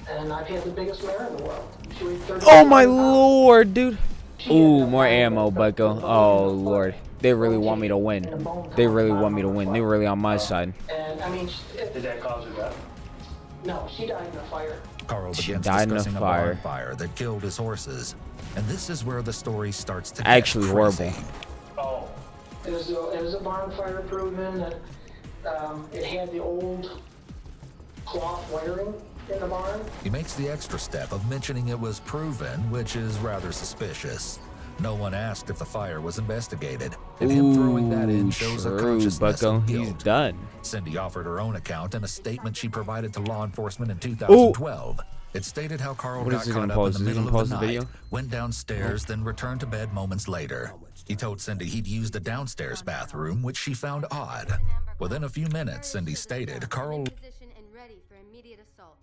And I've had the biggest mare in the world. She weighed 30 Oh my pounds. lord, dude. She had Ooh, the more bone- ammo, the Bucko. bone Oh in the lord. foot. They really want me to And the win. bone They top really bottom want me to of the win. foot. They're really on my side. And I mean, Did that cause her death? no, she died in a fire. Carl She begins died in a discussing fire. barn fire that killed his horses. And this is where the story starts to get Actually crazy. horrible. Oh. It was a barn fire proven that it had the old cloth wiring in the barn. He makes the extra step of mentioning it was proven, which is rather suspicious. No one asked if the fire was investigated, and him throwing that in Ooh, shows a true, consciousness Bucko. of He's guilt. done. Cindy offered her own account in a statement she provided to law enforcement in 2012. It stated how Carl What got is he caught gonna up in pause? the Is he middle gonna of the pause the night, video? went downstairs, then returned to bed moments later. He told Cindy he'd used a downstairs bathroom, which she found odd. Within a few minutes, Cindy stated Carl Position and ready for immediate assault.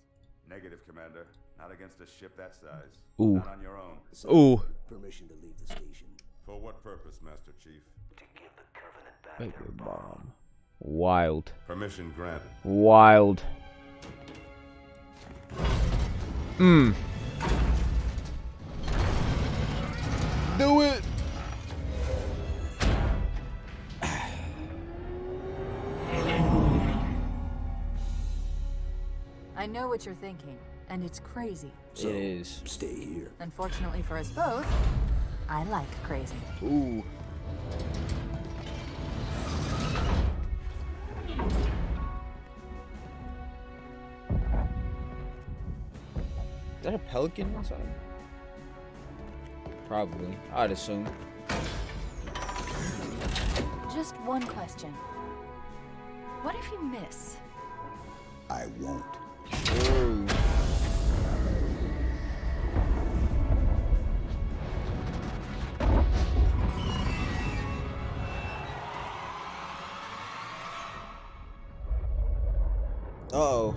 Negative, Commander. Not against a ship that size. Ooh. Not on your own. Ooh. Permission to leave the station. For what purpose, Master Chief? To give the Covenant back Baker their bomb. Wild. Permission granted. Wild. Do it. I know what you're thinking, and it's crazy. So, It is. stay here. Unfortunately for us both, I like crazy. Ooh. Is that a pelican inside? Probably. I'd assume. Just one question. What if you miss? I won't. Ooh. Uh-oh.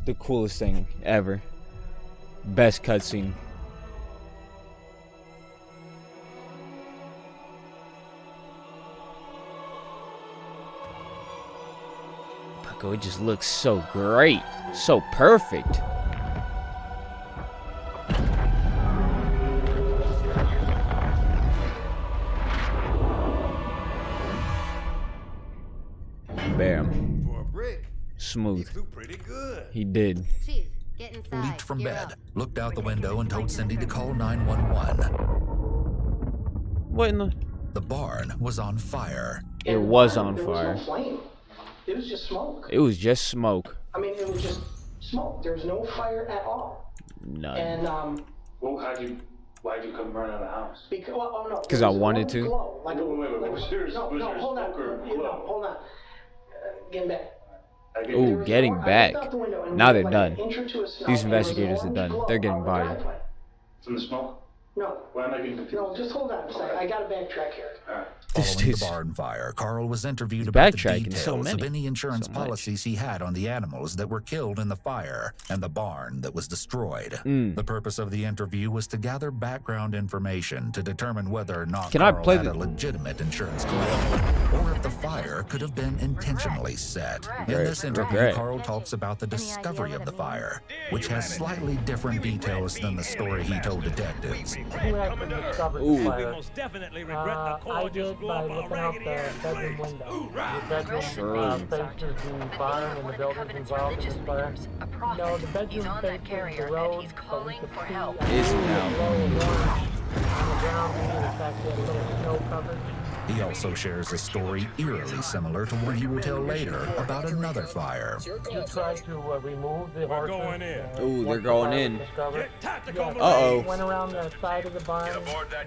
the coolest thing ever. Best cutscene. Bucko, it just looks so great. So perfect. Bam. For a brick, Smooth. flew pretty good. He did. Chief, get inside. Leaped from Gear bed, up. looked out the window, and told Cindy to call 911. What in the... The barn was on fire. It was on There fire. was no flame. It was just smoke. It was just smoke. I mean, it was just smoke. There was no fire at all. None. And Well, why'd you come running out of the house? because well, oh no. 'Cause there I was wanted one to? Glow, like Wait, was there no, hold on. smoke or No, glow? hold on. Getting back. Ooh, There was getting more- I back. looked out the window and Now we they're had, done. like, an inch or two of snow, These and there was investigators are orange done. glow They're getting out the bodied. driveway. From the smoke? No, Why am I getting confused? no, just hold on a second. I got to backtrack here. All right. This Following the dude's... barn fire, Carl was interviewed He's about the backtracking so details of many. any insurance So much. policies he had on the animals that were killed in the fire and the barn that was destroyed. Mm. The purpose of the interview was to gather background information to determine whether or not Can I Carl play had the- a legitimate insurance claim, or if the fire could have been intentionally set. In this interview, Regret. Carl talks about the discovery of the fire, which has slightly different details than the story he told detectives. Who actually discovered Ooh. the fire? definitely I did by looking out the bedroom window. The bedroom faces the barn and the buildings involved in this fire. No, the bedroom faces the road, but we could see Is a now. row of orange on the ground due to the fact that a little snow covered. He also shares a story eerily similar to one he will tell later about another fire. You tried to remove the horses. going in. Ooh, they're once the going fire in. was discovered. Tactical Yeah, Uh-oh. Went around the side of the barn.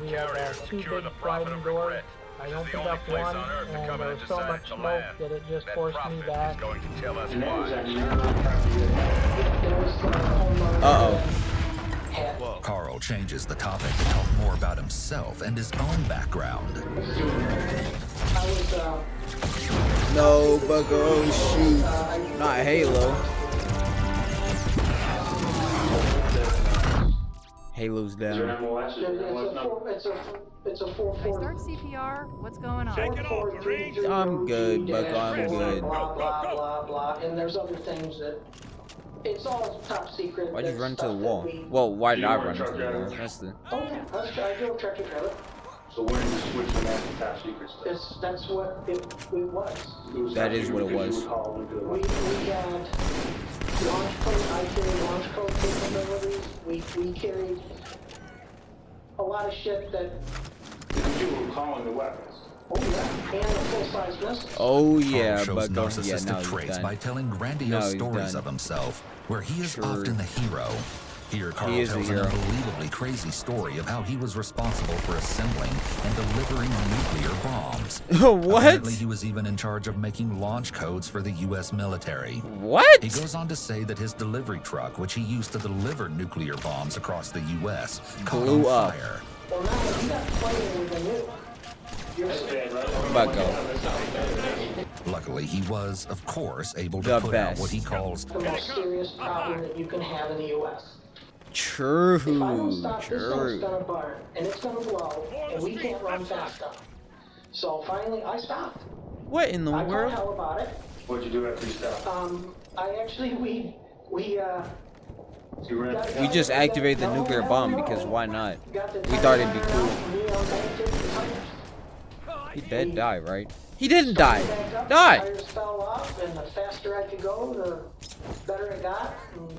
We had two big sliding doors. I opened up one, and there was so much smoke that it just forced me back. And that was actually There was a homeowner Uh-oh. that had Carl changes the topic to talk more about himself and his own background. I was No, Bucko. Oh, shoot. Not Halo. Halo's Is there down. an MOS? Is there an MOS number? it's a 4-4. Start CPR. What's going on? Shake it off, Marine. I'm good, Bucko. I'm good. Blah, blah, blah, blah. And there's other things that, it's all top secret. Why'd you That's run into the stuff that wall? we- Well, why did You I weren't run into truck the wall? driver? That's the... Oh, yeah, I drove tractor trailer. So when did you switch from that to top secret stuff? That's what it was. It was That top is what it secret because was. you were called into the We had launch code, I carried launch code capabilities. We carried a lot of shit that, Because you were calling the weapons. oh yeah, and a full-size missile. Oh, yeah, Carl shows Bucko. Yeah, narcissistic now he's traits by done. telling Now grandiose he's stories done. of himself, where he is Sure. often the hero. Here, Carl is the tells an hero. unbelievably crazy story of how he was responsible for assembling and delivering nuclear bombs. What? Apparently, he was even in charge of making launch codes for the U.S. military. What? He goes on to say that his delivery truck, which he used to deliver nuclear bombs across the U.S., caught Blew on up. fire. Well, now you got playing with the new. Bucko. Luckily, he was, of course, able to The put best. out what he calls The most serious problem that you can have in the U.S. True. If I don't stop, this thing's True. gonna burn, and it's gonna blow, and we can't run fast enough. So finally, I stopped. What in the I called world? hell about it. What'd you do after you stopped? I actually, we You ran. We just activated the nuclear bomb because why not? got the We thought it'd be tire cool. out, you know, banked it, the tires. He did die, right? He didn't die. Backed up, Die. The tires fell off, and the faster I could go, the better it got. And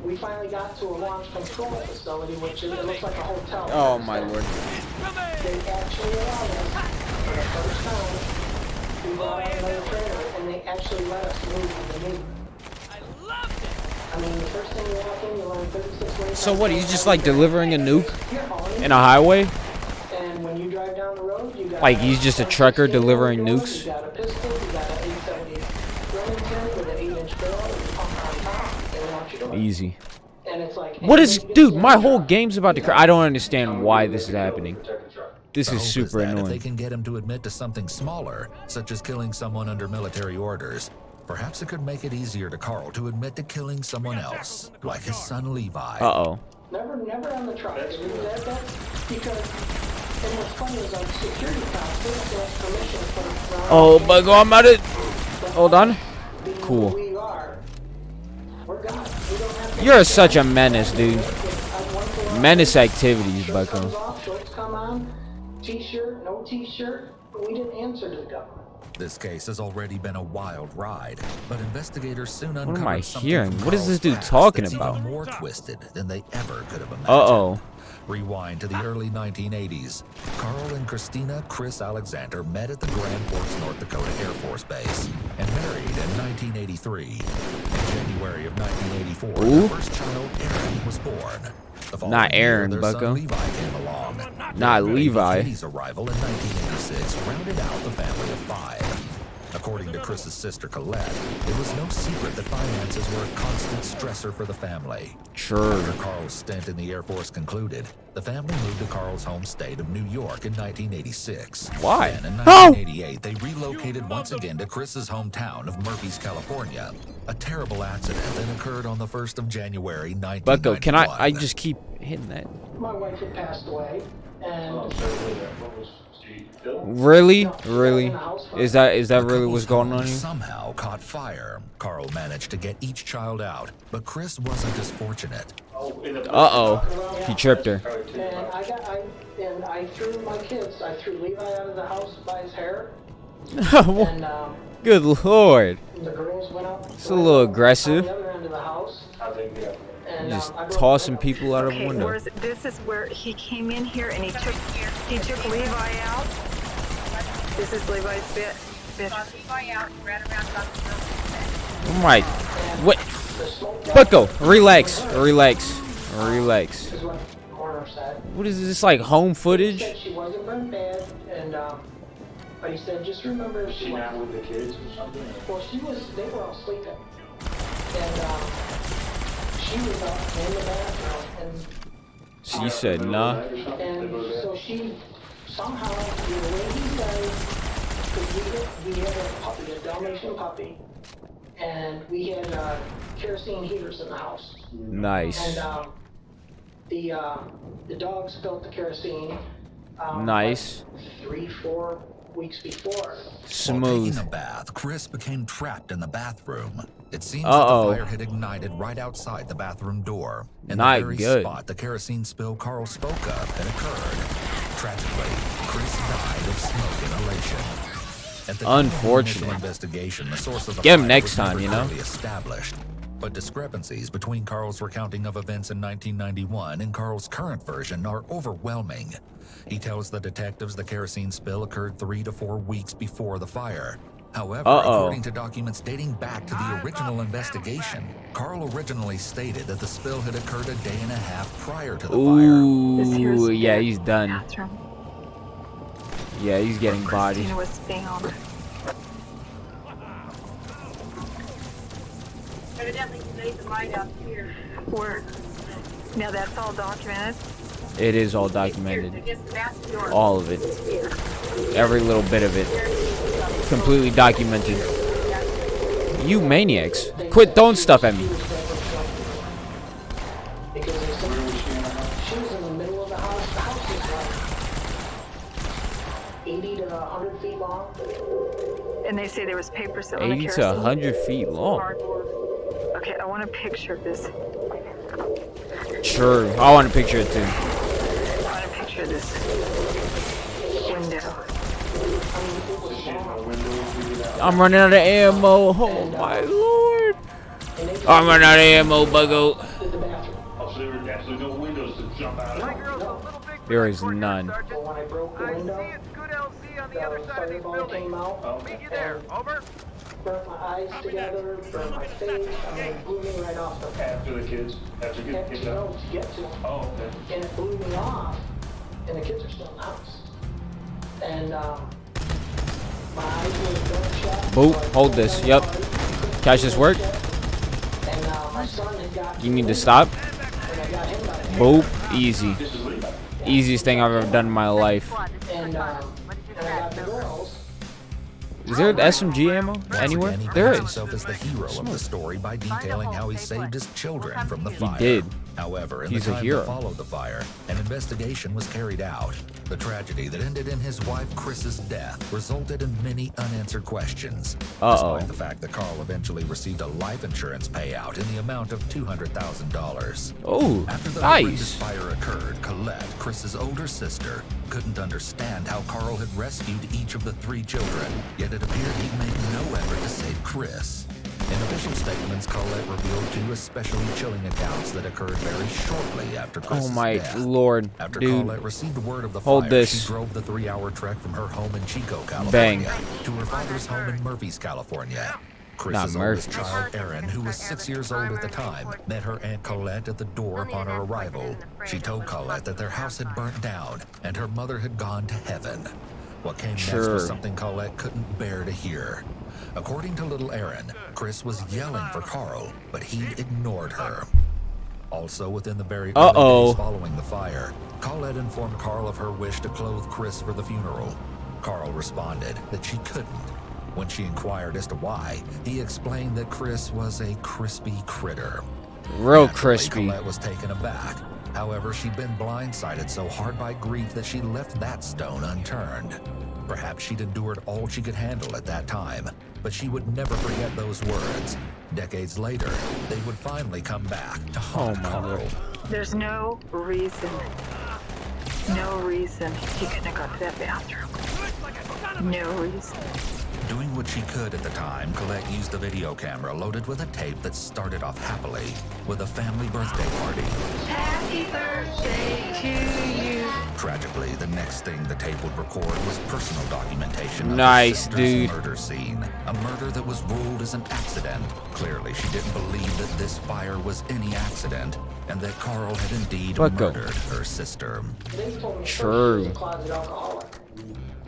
we finally got to a launch control facility, which is, it looks like a hotel. Oh my lord. They actually allowed us, for the first time, we brought out another trailer, and they actually let us move the knee. I mean, the first thing you walk in, you learn 36 lanes. So what? He's just like delivering a nuke You're hauling in a highway? And when you drive down the road, you got Like he's just a trucker delivering nukes? You got a pistol, you got an 870 Remington with an 8-inch barrel, and you pump on top, and what you doing. Easy. And it's like, What is, dude? My whole game's about to crash. I don't understand why this is happening. This The is hope super that if they annoying. can get him to admit to something smaller, such as killing someone under military orders, Perhaps it could make it easier to Carl to admit to killing someone else, like his son Levi. Uh-oh. Never on the truck. Did you read that? Because, and what's funny is on security cops, they have to ask permission for Oh, Bucko, I'm at it. Hold on. Cool. who we are. We're God. We don't have to You're such a menace, dude. Menace activities, Shorts Bucko. comes off, shorts come on, t-shirt, no t-shirt. We didn't answer to the government. This case has already been a wild ride, but investigators soon am uncovered I something hearing? from What is Carl's this dude past talking that's about? even more twisted than they ever could have imagined. Uh-oh. Rewind to the early 1980s. Carl and Christina Chris Alexander met at the Grand Forks, North Dakota Air Force Base and married in 1983. In January of 1984, Ooh. their first child, Aaron, was born. The following Not Aaron, year, their Bucko. son Levi came along. Not Baby Levi. Katie's arrival in 1986 rounded out the family of 5. According to Chris's sister Colette, it was no secret that finances were a constant stressor for the family. Sure. After Carl's stint in the Air Force concluded, the family moved to Carl's home state of New York in 1986. Why? Then in Oh! 1988, they relocated once again to Chris's hometown of Murphys, California. A terrible accident that occurred on the 1st of January, 1991. Bucko, can I just keep hitting that? My wife had passed away, and Really? Really? Is that really what's going on here? Somehow caught fire. Carl managed to get each child out, but Chris wasn't as fortunate. Uh-oh. He tripped her. And I threw my kids. I threw Levi out of the house by his hair. And Good lord. the girls went up. It's a little aggressive. On the other end of the house. And, Just I broke tossing the window. people out of a Okay, window. this is where he came in here and he took Levi out. This is Levi's bit. Oh my. What? Bucko, relax. Relax. Relax. This is what the coroner said. What is this, like home footage? He said she wasn't burned bad, and but he said just remember if she Not was. with the kids or something? Well, they were all sleeping, and she was up in the bathroom, and She said nah. And so she somehow, the way he says, because we had a puppy, a Dalmatian puppy, and we had kerosene heaters in the house. Nice. And the dog spilled the kerosene. Nice. Like 3-4 weeks before. While Smooth. taking a bath, Chris became trapped in the bathroom. It seems Uh-oh. that the fire had ignited right outside the bathroom door. In Not the very good. spot the kerosene spill Carl spoke of had occurred. Tragically, Chris died of smoke inhalation. At the time of the Unfortunate. initial investigation, the source of the Get him fire next was time, never you know? clearly established. But discrepancies between Carl's recounting of events in 1991 and Carl's current version are overwhelming. He tells the detectives the kerosene spill occurred 3 to 4 weeks before the fire. However, according to documents dating back to the original investigation, Carl originally stated that the spill had occurred a day and a half prior to the Ooh, yeah, he's done. Bathroom. Yeah, he's getting bodied. Christina was staying on it. Evidently, you laid the light out here. Where? Now that's all documented. It is all documented. Against the bathroom door. All of it. Every little bit of it. Completely documented. You maniacs. Quit throwing stuff at me. Because they said she was in the middle of the house. The house is like 80 to 100 feet long. And they say there was paper on the 80 to kerosene. 100 feet long. Cardboard. Okay, I want a picture of this. Sure. I want a picture of it too. I want a picture of this window. I'm running out of ammo. Oh my lord. I'm running out of ammo, Buggo. Oh, so there were absolutely no windows to jump out of. There is none. But when I broke the window, the fireball came out. Meet you there. Over. Burnt my eyes together, burnt my face. I mean, it blew me right off the After the kids? After getting kicked out? to get to them. Oh, okay. And it blew me off. And the kids are still in the house. And my eyes were burnt shut. Boop. Hold this. Yep. Catch this work. And my son had got You need to stop. and I got him by the hair. Boop. Easy. Easiest thing I've ever done in my life. And I got the girls. Is there SMG ammo Once anywhere? again, he There paints is. himself as the hero of the story by detailing how he saved his children from the fire. did. However, in He's the a time hero. that followed the fire, an investigation was carried out. The tragedy that ended in his wife Chris's death resulted in many unanswered questions. Uh-oh. Despite the fact that Carl eventually received a life insurance payout in the amount of $200,000. Oh, After the horrendous nice. fire occurred, Colette, Chris's older sister, couldn't understand how Carl had rescued each of the 3 children, yet it appeared he'd made no effort to save Chris. In official statements, Colette revealed 2 especially chilling accounts that occurred very shortly after Chris's Oh my death. lord, After dude. Colette received word of the Hold fire, this. she drove the 3-hour trek from her home in Chico, California, Bang. to her father's home in Murphy's, California. Chris's Not oldest Murphy's. child, Erin, who was 6 years old at the time, met her Aunt Colette at the door upon her arrival. She told Colette that their house had burnt down and her mother had gone to heaven. What came next Sure. was something Colette couldn't bear to hear. According to little Erin, Chris was yelling for Carl, but he'd ignored her. Also, within the very early days following the fire, Colette informed Carl of her wish to clothe Chris for the funeral. Carl responded that she couldn't. When she inquired as to why, he explained that Chris was a crispy critter. Real Naturally, crispy. Colette was taken aback. However, she'd been blindsided so hard by grief that she left that stone unturned. Perhaps she'd endured all she could handle at that time, but she would never forget those words. Decades later, they would finally come back to haunt Carl. There's no reason he couldn't have got to that bathroom. No reason. Doing what she could at the time, Colette used a video camera loaded with a tape that started off happily with a family birthday party. Happy birthday to you. Tragically, the next thing the tape would record was personal documentation of Nice, her sister's dude. murder scene. A murder that was ruled as an accident. Clearly, she didn't believe that this fire was any accident and that Carl had indeed Bucko. murdered her sister. They told me True. she was a closet alcoholic.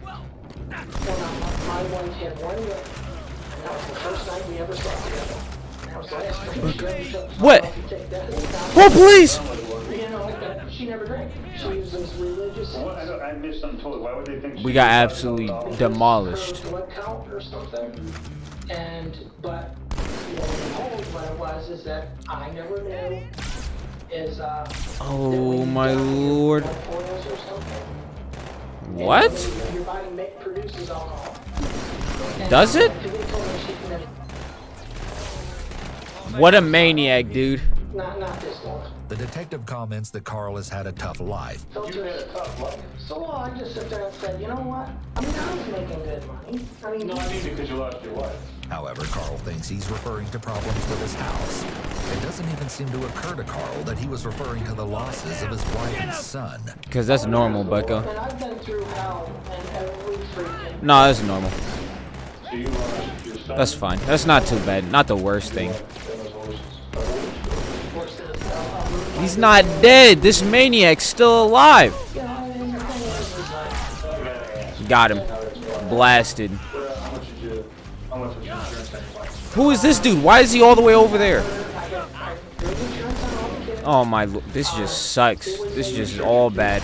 Well, my wife had one year, and that was the first night we ever slept together. That was the last time. What? Oh, please! You know, but she never drank. She was this religious. I missed something totally. Why would they think We got absolutely demolished. Her blood count or something. But you know, behold, what it was is that I never knew is Oh my lord. oils or something. What? And your body produces alcohol. And Does it? they told me she can- What a maniac, dude. Not this one. The detective comments that Carl has had a tough life. You had a tough life. So I just sit there and said, you know what? I mean, I was making good money. I mean, No, I mean because you lost your wife. However, Carl thinks he's referring to problems with his house. It doesn't even seem to occur to Carl that he was referring to the losses of his wife and son. Because that's normal, Bucko. and I've been through hell and every freaking. No, that's normal. So you lost your son. That's fine. That's not too bad. Not the worst thing. He's not dead. This maniac's still alive. Got him. Blasted. How much was your insurance tank? Who is this dude? Why is he all the way over there? Oh my, this just sucks. This just is all bad.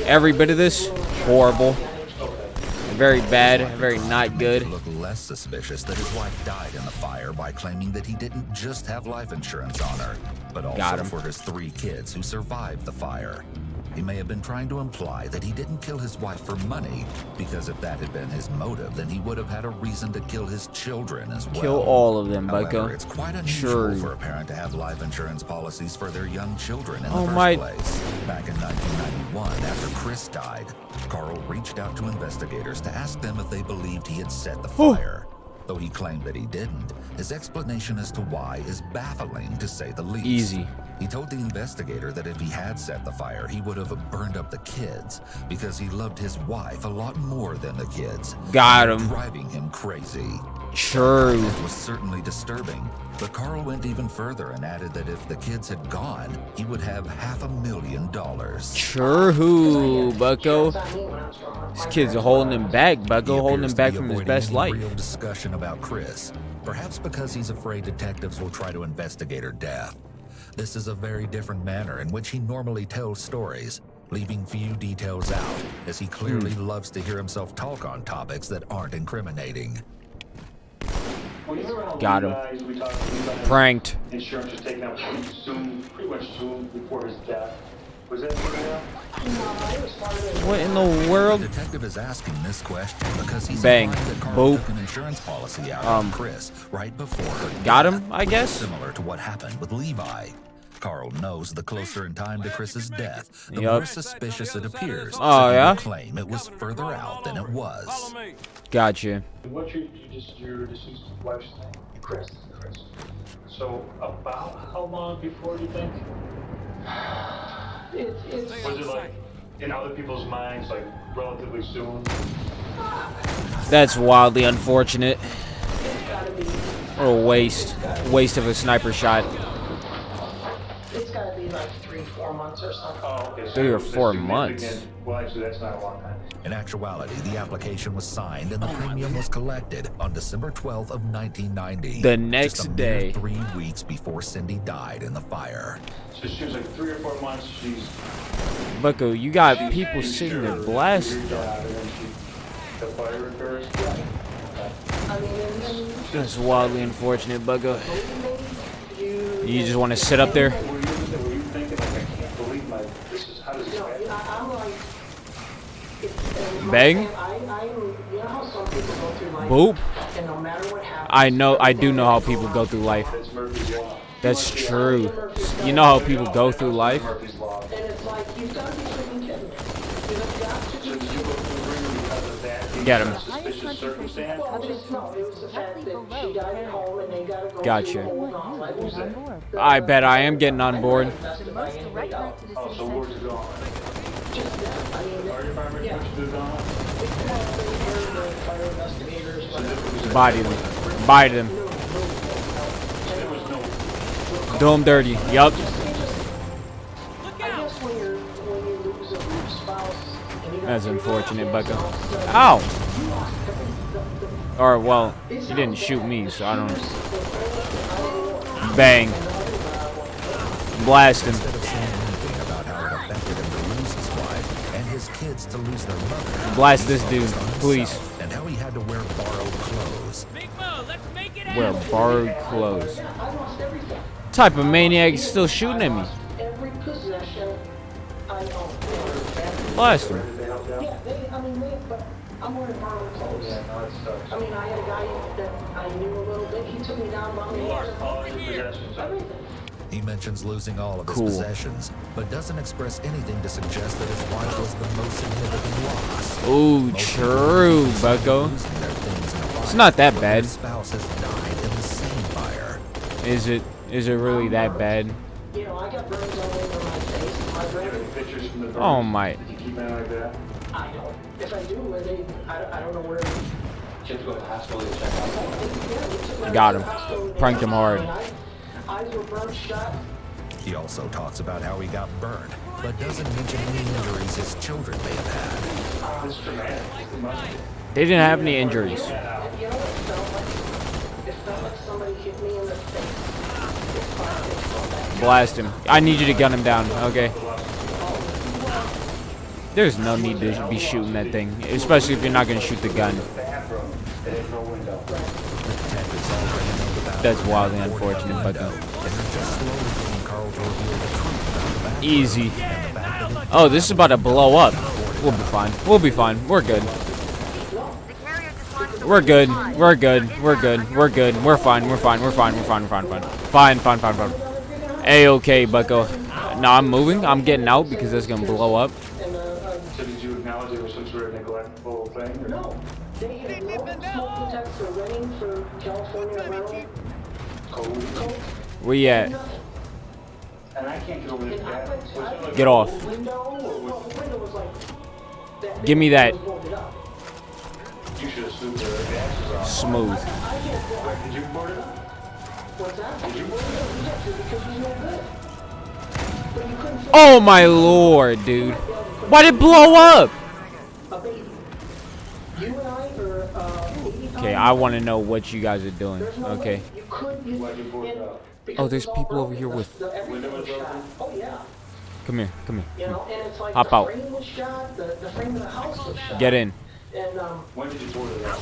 Every bit of this, horrible. Very bad, very not good. It looked less suspicious that his wife died in the fire by claiming that he didn't just have life insurance on her, but Got also him. for his 3 kids who survived the fire. He may have been trying to imply that he didn't kill his wife for money, because if that had been his motive, then he would have had a reason to kill his children as well. Kill all of them, However, Bucko. it's quite unusual Sure. for a parent to have life insurance policies for their young children in Oh the first my- place. Back in 1991, after Chris died, Carl reached out to investigators to ask them if they believed he had set the fire. Though he claimed that he didn't, his explanation as to why is baffling, to say the least. Easy. He told the investigator that if he had set the fire, he would have burned up the kids because he loved his wife a lot more than the kids. Got him. Driving him crazy. True. It was certainly disturbing, but Carl went even further and added that if the kids had gone, he would have $500,000. True, Bucko. This kid's holding him back, Bucko. Holding him appears to back be from his avoiding best any life. real discussion about Chris, perhaps because he's afraid detectives will try to investigate her death. This is a very different manner in which he normally tells stories. leaving few details out, as he clearly loves to hear himself talk on topics that aren't incriminating. Got him. We talked to Levi. Pranked. Insurance was taken out pretty much soon before his death. Was that real? What in the world? The detective is asking this question because he's Bang. implying that Carl Boop. took an insurance policy out on Chris right before her Got death, him, I guess? similar to what happened with Levi. Carl knows the closer in time to Chris's death, the Yup. more suspicious it appears. Oh, so he yeah? would claim it was further out than it was. Gotcha. What's your deceased wife's name? Chris. So about how long before do you think? Was it like in other people's minds, like relatively soon? That's wildly unfortunate. What a waste. Waste of a sniper shot. It's gotta be like 3-4 months or something. Oh, okay. 3 or 4 months. Well, actually, that's not a long time. In actuality, the application was signed and the premium was collected on December 12th of 1990. The next just a mere day. 3 weeks before Cindy died in the fire. So she was like 3 or 4 months. She's Bucko, you got people sitting there blasted. and then the fire occurs. That's wildly unfortunate, Bucko. You just want to sit up there? Were you thinking like, I can't believe this is how does this happen? I'm like, Bang. you know how some people go through life, Boop. and no matter what happens, I do know how people go through life. That's Murphy's Law. That's true. You know how people go through life? Murphy's Law. and it's like, you've got to be freaking kidding me. You've got to So did you go through the ringer because of that? being Get him. a Suspicious circumstance? Well, just, no, it was the fact that she died at home and they got to go Gotcha. through the whole long life. Who's on board? I bet I am getting on board. The most direct route to the Oh, city so where's center. it going? Just them. I mean, Fire department yeah. pushed it on? Fire investigators, whatever. Body them. Body them. There was no. Do them dirty. Yup. I guess when you lose a spouse and you got That's 3 unfortunate, kids, Bucko. so Ow! you lost the- Or, well, he didn't shoot me, so I don't know. Bang. Blast him. Instead of saying anything about how it affected him to lose his wife and his kids to lose their mother, Blast this dude, focused on please. himself and how he had to wear borrowed clothes. Wear borrowed clothes. Type of maniac is still shooting at me? Every possession I own. Blast him. Yeah, but I'm wearing borrowed clothes. I mean, I had a guy that I knew a little bit. He took me down, bought me All your possessions. everything. He mentions losing all of his Cool. possessions, but doesn't express anything to suggest that his wife was the most significant loss. Ooh, Most people true, accuse him of Bucko. losing their things in a fire, It's not that where bad. His spouse has died in the same fire. Is it really that bad? You know, I got burns all over my face. My brain. Pictures from the burn. Oh my. Did you keep it like that? I don't. If I do, I don't know where. You have to go to the hospital to check out. Got him. Pranked him hard. Eyes were burned shut. He also talks about how he got burned, but doesn't mention any injuries his children may have had. It's traumatic. It must be. They didn't have any injuries. You know what it felt like? It felt like somebody hit me in the face. Blast him. I need you to gun him down, okay? There's no need to be shooting that thing, especially if you're not going to shoot the gun. Bathroom. It had no window. The detectives already know the bathroom That's wildly had a unfortunate, window, Bucko. and they're just slowly getting Carl to reveal the truth about the bathroom Easy. and the fact that it Oh, this is about to blow up. We'll be fine. We'll be fine. We're good. We're good. We're good. We're good. We're good. We're fine. We're fine. We're fine. We're fine. We're fine. We're fine. Fine. Fine. Fine. Fine. A-okay, Bucko. No, I'm moving. I'm getting out because that's gonna blow up. So did you acknowledge there was some sort of neglectful thing? Or? No, they had no smoke detector running for California Railroad. Code? Where you at? And I can't get over this bathroom. Was it like Get off. The window was like that. Give me that. You should have assumed their gas is off. Smooth. Did you board it up? What's that? Did you board it up? Yes, because he's no good. But you couldn't Oh my lord, dude. Why'd it blow up? a baby. You and I are 80 Okay, I want to know what you guys are doing. Okay. You could use Why'd you board it up? Oh, there's people over here with... everything was shot. Oh yeah. Come here. Come here. You know, and it's like Hop the out. frame was shot, the frame of the house was shot. Get in. And When did you order that?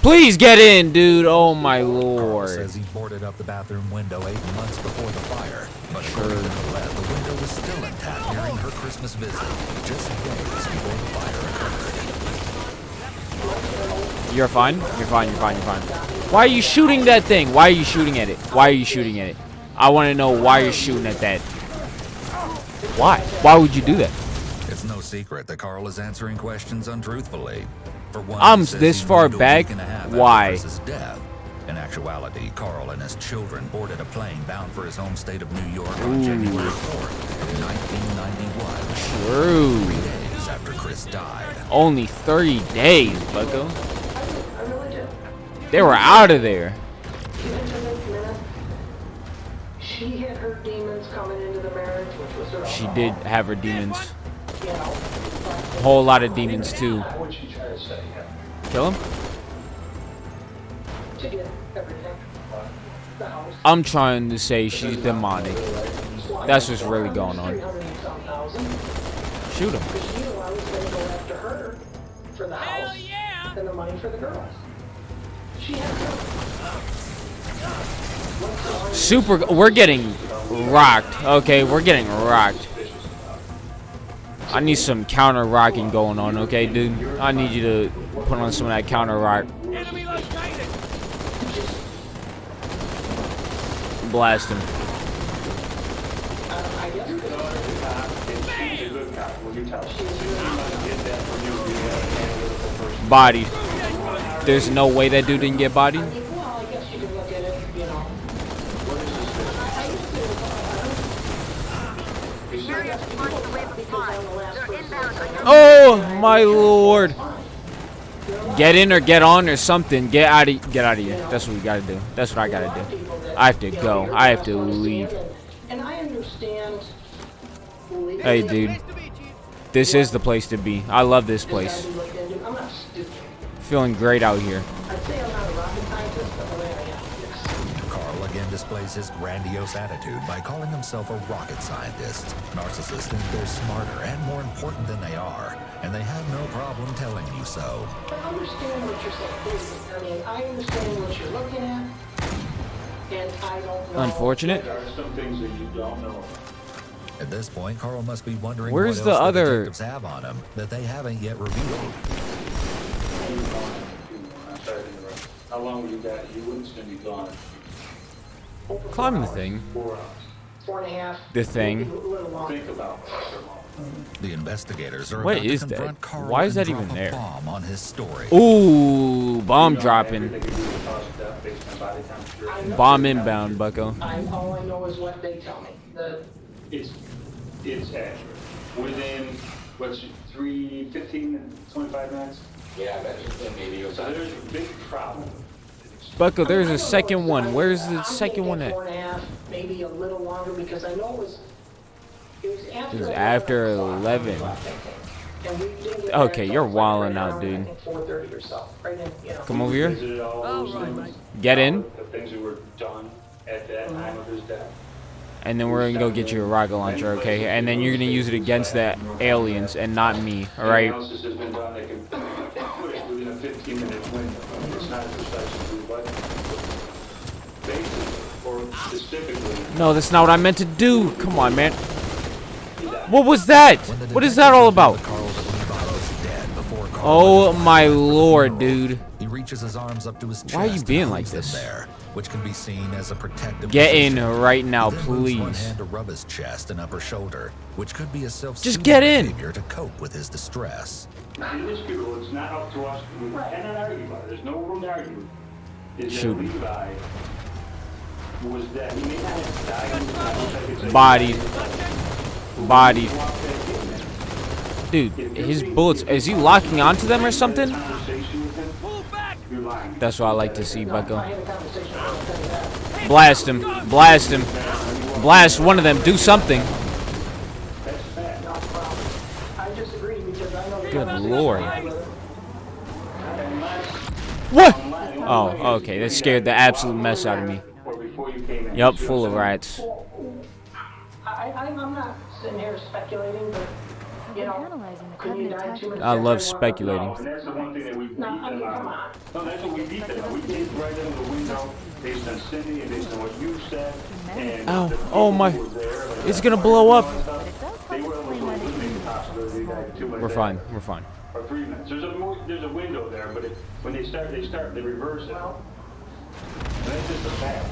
Please get in, dude. Oh my Carl lord. says he boarded up the bathroom window 8 months before the fire, but according to Colette, the window was still intact during her Christmas visit, just days before the fire occurred. You're fine. You're fine. You're fine. You're fine. Why are you shooting that thing? Why are you shooting at it? Why are you shooting at it? I want to know why you're shooting at that. Why? Why would you do that? It's no secret that Carl is answering questions untruthfully. For one, I'm he says this he far moved a back. week and a half after Why? Chris's death. In actuality, Carl and his children boarded a plane bound for his home state of New York on January 4th of 1991. True. 3 days after Chris died. Only 30 days, bucko. I really did. They were out of there. She had her demons coming into the marriage, which was her She alcohol, did have her demons. you know. A whole lot of demons too. What would she try to say? Kill him? To get everything. The house. I'm trying to say she's demonic. That's what's really going on. Shoot him. Because she knew I was going to go after her for the house and the money for the girls. She had Super. We're getting rocked. Okay, we're getting rocked. I need some counter rocking going on, okay, dude? I need you to put on some of that counter rock. Blast him. Bodied. There's no way that dude didn't get bodied. well, I guess you can look at it, you know. Oh my lord! Get in or get on or something. Get out of here. That's what we gotta do. That's what I gotta do. I have to go. I have to leave. And I understand. Hey, dude. This is the place to be. I love this place. I'm not stupid. Feeling great out here. I'd say I'm not a rocket scientist, but the way I am, yes. Carl again displays his grandiose attitude by calling himself a rocket scientist. Narcissists think they're smarter and more important than they are, and they have no problem telling you so. I understand what you're saying. I mean, I understand what you're looking at, and I don't know. Unfortunate. There are some things that you don't know. At this point, Carl must be wondering Where's what the else other- detectives have on him that they haven't yet revealed. I'm sorry to interrupt. How long were you got? You wouldn't still be gone. Climb the thing. 4 hours. 4.5. The thing. A little longer. Think about it. The investigators are What about is to that? confront Carl Why is and that even drop a there? bomb on his story. Ooh, bomb dropping. Everything you do is cause death based on body temperature. Bomb inbound, bucko. All I know is what they tell me. It's accurate. Within, what's 3:15, 25 minutes? Yeah, I bet maybe. So there's a big problem. Bucko, there's a second one. Where's the second one at? 4.5, maybe a little longer because I know it was after. It was after 11. And we didn't get Okay, back you're till wilding right out, around, dude. I think 4:30 or so. Right in, you know. Come over here. Visited all those things. Get in. The things that were done at that time of his death. And then we're gonna go get you a rocket launcher, okay? And then you're gonna use it against the aliens and not me, alright? Analysis has been done. They can put it within a 15-minute window. It's not precisely, but basically, or specifically. No, that's not what I meant to do. Come on, man. What was that? What is that all about? Oh my lord, dude. He reaches his arms up to his chest. Why are you being and like holds them this? there, which can be seen as a protective Get in position. right now, He then moves one please. hand to rub his chest and upper shoulder, which could be a Just get in. behavior to cope with his distress. Indisputable, it's not up to us. We cannot argue about it. There's no room to argue. Is Shoot that him. Levi was dead. He may not have died. It's like Bodied. Bodied. Dude, his bullets, is he locking onto them or something? That's what I like to see, bucko. Blast him. Blast him. Blast one of them. Do something. I disagree because I know. Good lord. What? Oh, okay. That scared the absolute mess out of me. Yup, full of rats. I'm not sitting here there speculating, but, you know, Analyzing the couldn't you covenant die too much? I love speculating. No, and that's the one thing that we beat No, I mean, them come on. on. No, that's what we beat them on. We did right under the window based on Cindy and based on what you said. And Ow. the people Oh my. who were there, like It's that gonna fire blow up. and stuff, It does They help were able explain to why they eliminate the came. possibility that 2 minutes We're fine. We're fine. or 3 minutes. There's a window there, but when they start, they reverse it. Well, And that's just a fact.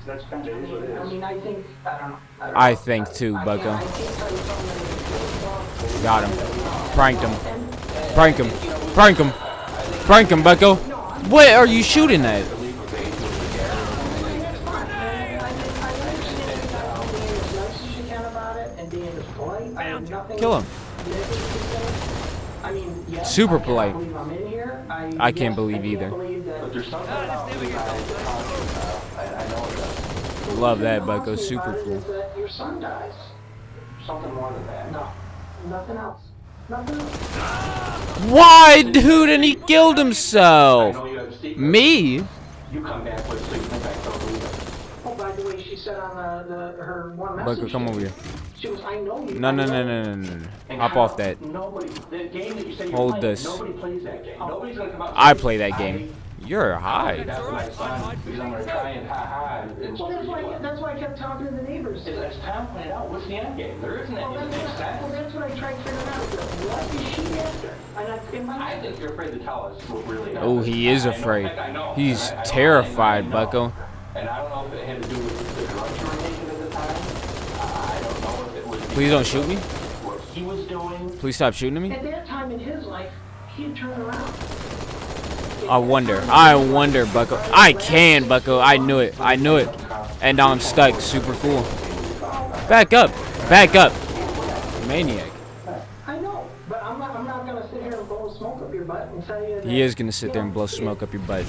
That's kind of what it I is. mean, I think, I don't know. I think too, I Bucko. can't tell you something. Got him. Pranked him. Prank him. Prank him. Prank him, Bucko. What are you shooting at? Kill him. I mean, yes, Super I can't polite. believe I'm in here. I can't yes, believe can't either. believe that- But there's something about Levi that causes I know it does. Love that, The Bucko. thing Super about it cool. is that your son dies. Something more than that. No, nothing else. Nothing else. Why, dude? And he killed I himself. know you have a secret. Me? You come back with so you think I told Levi. Oh, by the way, she said on her one message. Bucko, come over here. She was, I know you. No, I no, know no, you." no, no, no. And Hop Kyle, off that. Nobody, the game that you say you're Hold playing, this. nobody plays that game. Nobody's gonna come out. and I say, play that game. You're high. That's my son, because I'm gonna try and ha-ha and Well, that's why I kept talking to the neighbors. As Tom pointed out, what's the end game? There isn't any Well, that makes sense. that's what I tried to figure out. What is she after? And in my I think you're afraid to tell us what really happened. Oh, he is I know, afraid. heck, I know. He's I know, terrified, I know. Bucko. And I don't know if it had to do with the drugs you were taking at the time. I don't know if it was Please don't shoot me. what he was doing. Please stop shooting at me. At that time in his life, he'd turn around. I wonder, Bucko. I can, Bucko. I knew it. I knew it. And now I'm stuck. Super cool. Back up. Back up. Maniac. I know, but I'm not gonna sit here and blow smoke up your butt and tell you that. He is gonna sit there and blow smoke up your butt.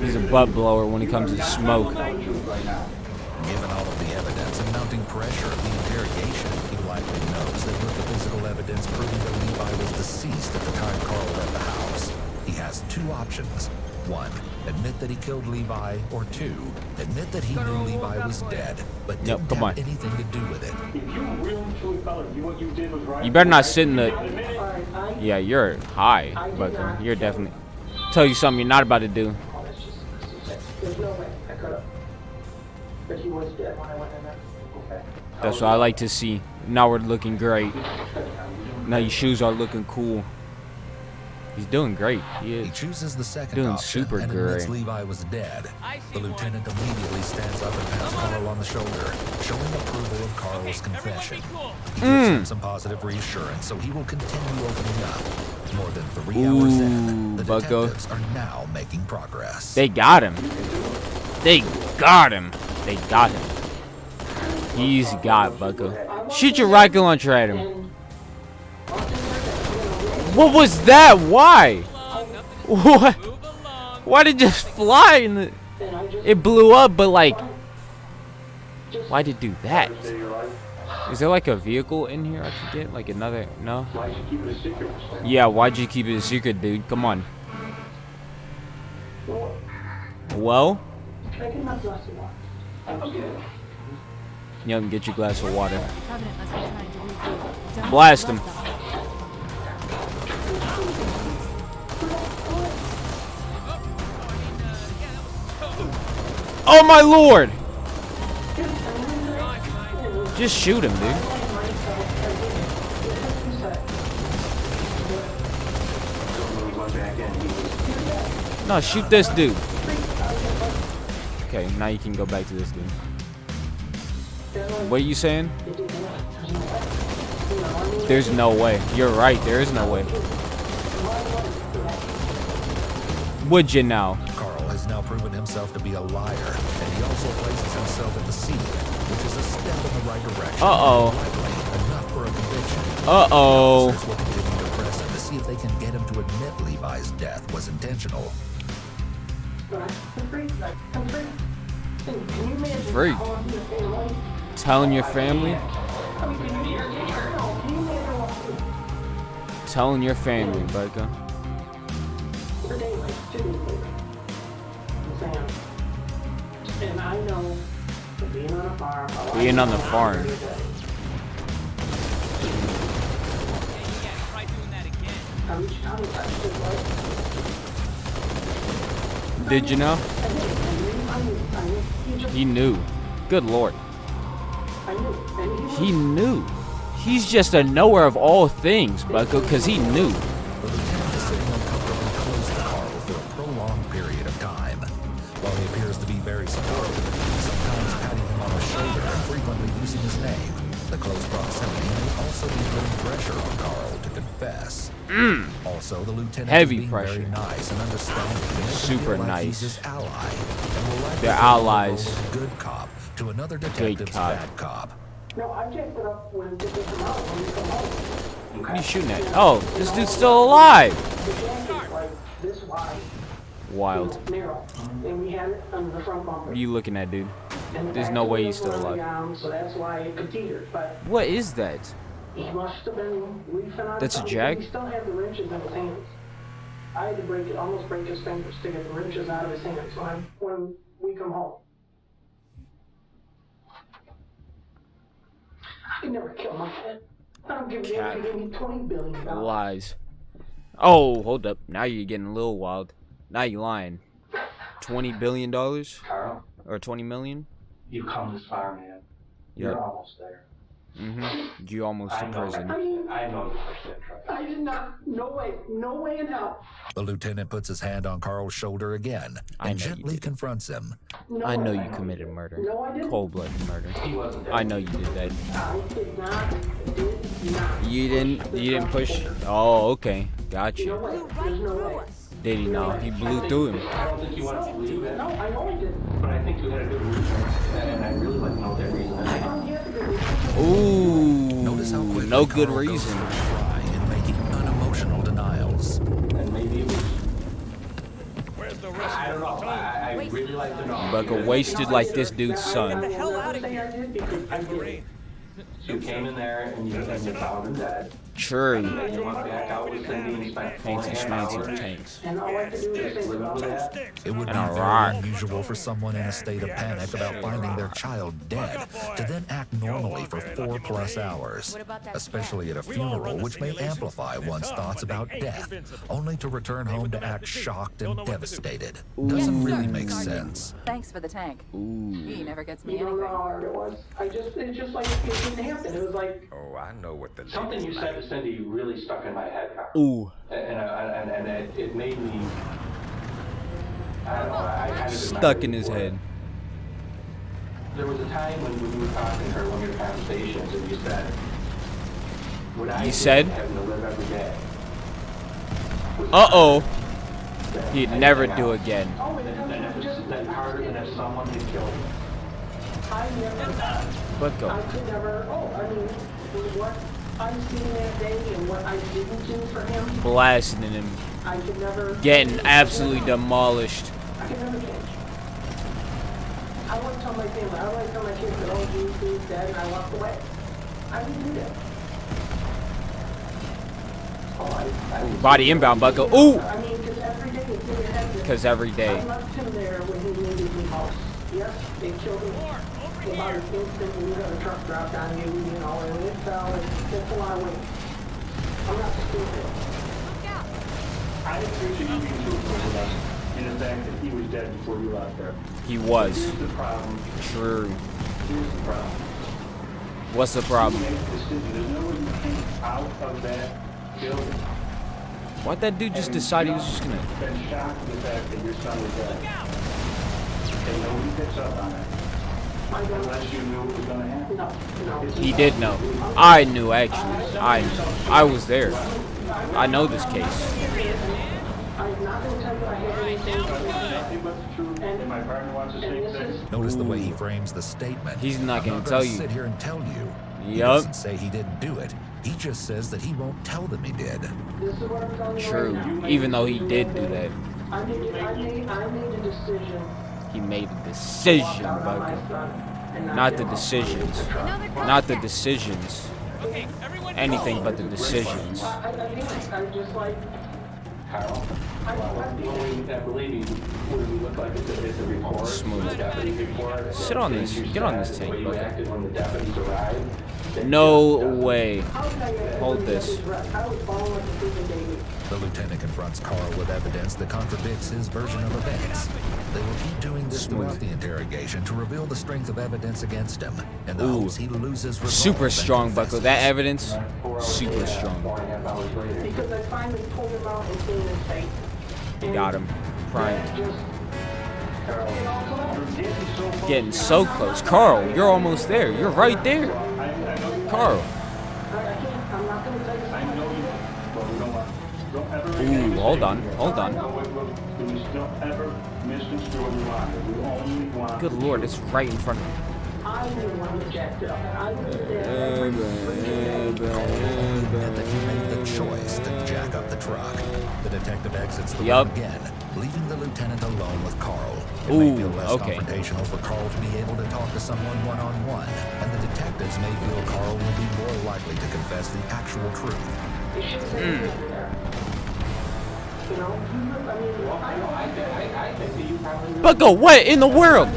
He's a butt blower when it comes to smoke. Given all of the evidence and mounting pressure of the interrogation, he likely knows that with the physical evidence proving that Levi was deceased at the time Carl left the house, he has 2 options. 1, admit that he killed Levi, or 2, admit that he knew Levi was dead, but didn't come on. have anything to do with it. If you really truly felt it, what you did was right. You better not sit in the. I Yeah, you're high, Bucko. You're definitely. Tell you something you're not about to do. There's no way I could have. But he was dead when I went in there. Okay. That's what I like to see. Now we're looking great. Now your shoes are looking cool. He's doing great. He He is. chooses the second Doing option super and admits great. Levi was dead. The lieutenant immediately stands up and pats Carl on the shoulder, showing approval of Carl's confession. He gives him some positive reassurance, so he will continue opening up. More than 3 hours in, the Bucko. detectives are now making progress. They got him. They got him. They got him. He's got Bucko. Shoot your rocket launcher at him. What was that? Why? What? Why did it just fly in the? It blew up, but like, why did it do that? Is there like a vehicle in here I could get? Like another? No. Why'd you keep it a secret? Yeah, why'd you keep it a secret, dude? Come on. Well, I can have a glass of water. Okay. yeah, get your glass of water. Covenant must be trying to regroup. Don't Blast him. interrupt them. Oh my lord! Just shoot him, dude. No, shoot this dude. Okay, now you can go back to this dude. What are you saying? There's no way. You're right, there is no way. Would you now? Carl has now proven himself to be a liar, and he also places himself at the scene, which is a step in the right direction. Uh-oh. Likely enough for a conviction. Uh-oh. Officers will continue to press him to see if they can get him to admit Levi's death was intentional. Free. Telling your family? Telling your family, Bucko. And I know that being on a farm. Being on the farm. Did you know? He knew. Good lord. He knew. He's just a knower of all things, Bucko, because he knew. The lieutenant is sitting uncomfortably close to Carl for a prolonged period of time. While he appears to be very supportive, sometimes patting him on the shoulder and frequently using his name, the close proximity may also be putting pressure on Carl to confess. Also, the lieutenant Heavy is being pressure. very nice and understanding. to make him Super feel like nice. He's his ally. And will likely They're turn the allies. role of good cop to another detective's cop. bad cop. No, I checked it up when to get them out when we come home. What are you shooting at? Oh, this dude's still alive. The jack is like this wide, Wild. narrow, and we had it under the front bumper. What are you looking at, dude? And the There's back no way wheels he's still were alive. down, so that's why it could teeter. But What is that? he must have been leafing on That's a something. jag? He still had the wrenches in his hands. I had to break it, almost break his fingers to get the wrenches out of his hands when we come home. I could never kill my kid. I don't give a damn if you give me $20 billion. Lies. Oh, hold up. Now you're getting a little wild. Now you're lying. $20 billion? Carl, Or 20 million? you've come this far, man. You're Yep. almost there. You almost I in know. prison. I know you pushed that truck. I did not. No way in hell. The lieutenant puts his hand on Carl's shoulder again I and know you gently did. confronts him. No I know way. you committed murder. No, I didn't. Cold-blooded murder. He wasn't there. I know you did that. I did not. Did not. You didn't push? Oh, okay. No Gotcha. way. There's no way. Did he now? He blew through him. I don't think you want to believe it, No, I know I didn't. but I think you had a good reason, and I'd really like to know that reason. I don't have a good reason. Ooh. Notice how quickly No good Carl goes reason. for a try in making unemotional denials. And maybe it was. I don't know. I really like to know. Bucko wasted like this dude's son. the hell out of here. I did because I did. You came in there and you found him dead. True. And you went back out with Cindy and spent Fancy 4.5 schmancy hours. tanks. And all I could do was think about Remember that. that? It would be And a very rock. unusual for someone in a state of panic about finding their child dead to then act normally for 4+ hours, especially at a funeral, which may amplify one's thoughts about death, only to return home to act shocked and devastated. Doesn't really make sense. Thanks for the tank. He never gets me You don't know anywhere. how hard it was. It's just like it didn't happen. It was like Oh, I know what the Something you said to Cindy really stuck in my head, Carl. Ooh. And it made me. I don't know. I kind of Stuck in his head. There was a time when you were talking to her, one of your conversations, and you said, "What I You did said? having to live every day was Uh-oh. than He'd anything never do else. again. That's harder than if someone had killed me." I never. Bucko. I could never. I mean, what I'm seeing that day and what I didn't do for him, Blasting him. I could never. Getting absolutely demolished. I could never change. I want to tell my family. I want to tell my kids that oh, he's dead, and I walked away. I didn't do that. Oh, Body inbound, Bucko. Ooh. I mean, because every day it's in your head. Because every I day. left him there when he needed me most. Yes, they killed him. About an instant when you got a truck dropped on you, and it fell, and it's a lot of weight. I'm not stupid. I appreciate you being truthful with us in the fact that he was dead before you left there. He was. Here's the problem. True. Here's the problem. What's the problem? You make a decision. There's no way you came out of that building. Why'd that dude just decide he was just gonna... Been shocked at the fact that your son was dead. And nobody picks up on it. Unless you knew it was going to happen. No. He did know. I knew, actually. I was there. I know this case. I'm not going to tell you I have anything. Nothing but the truth. And my partner wants the same thing. Notice the way he frames the statement. He's not I'm gonna not tell gonna you. sit here and tell you. He Yup. doesn't say he didn't do it. He just says that he won't tell them he did. This is what I'm telling you True. right now. Even though he did do that. I made a decision. He made a decision, Bucko. Not the decisions. Not the decisions. Anything but the decisions. I just like, Carl? I believe he, what did he look like? It's a report. Smooth. The deputy report. Sit on this. Get on this tank, When you buddy. acted when the deputies arrived. No way. Hold this. The lieutenant confronts Carl with evidence that contradicts his version of events. They will keep doing this throughout the interrogation to reveal the strength of evidence against him, and the hopes he loses resolve. Super strong, Bucko. That evidence, super strong. Because I finally pulled him out and seen his face. You got him. Prime. Just Getting so close. Carl, you're almost there. You're right there. Carl. I'm not gonna tell you. I know you, but we don't ever. Ooh, hold on. Hold on. Please don't ever misconstrue what we want. We only want. Good lord, it's right in front of me. I didn't want to jack up. I was That he made the choice to jack up the truck. The detective exits the Yup. room again, leaving the lieutenant alone with Carl. It Ooh, may feel less okay. confrontational for Carl to be able to talk to someone one-on-one, and the detectives may feel Carl will be more likely to confess the actual truth. You know, I think that you probably. Bucko, what in the world?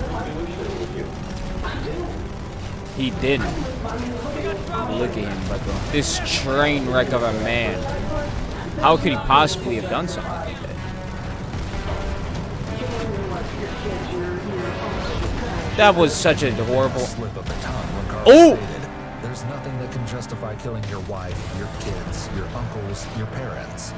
He didn't. Look at him, Bucko. This train wreck of a man. How could he possibly have done something like that? That was such a horrible. Slip of the tongue when Carl Oh! stated, "There's nothing that can justify killing your wife, your kids, your uncles, your parents."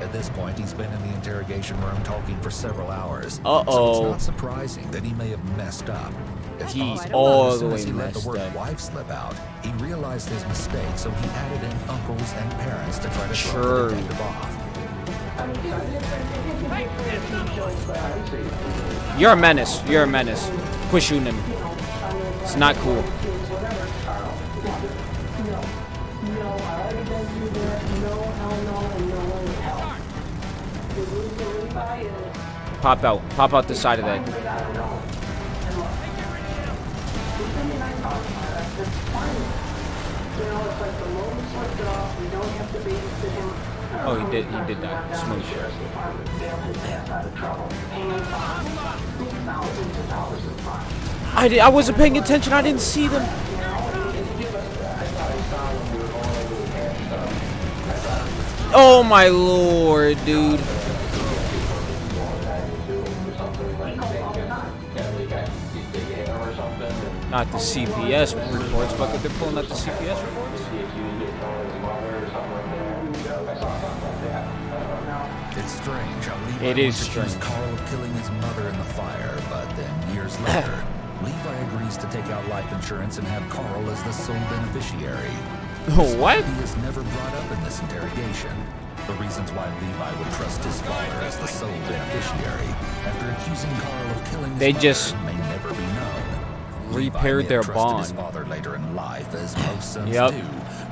At this point, he's been in the interrogation room talking for several hours. So it's Uh-oh. not surprising that he may have messed up. It's He's possible all as soon the as way he let the messed word up. wife slip out, he realized his mistake, so he added in uncles and parents to try to throw Sure. the detective off. You're a menace. You're a menace. Quit shooting him. It's not cool. Pop out. Pop out the side of that. Oh, he did that. Smooth. I wasn't paying attention. I didn't see them. Oh my lord, dude. Not the CPS reports, but they're pulling out the CPS reports. It's strange how Levi It is once accused strange. Carl of killing his mother in the fire, but then years later, Levi agrees to take out life insurance and have Carl as the sole beneficiary. What? He is never brought up in this interrogation. The reasons why Levi would trust his father as the sole beneficiary after accusing Carl of killing his They mother just may never be known. repaired Levi their may have trusted his bond. father later in life, as most sons Yep. do,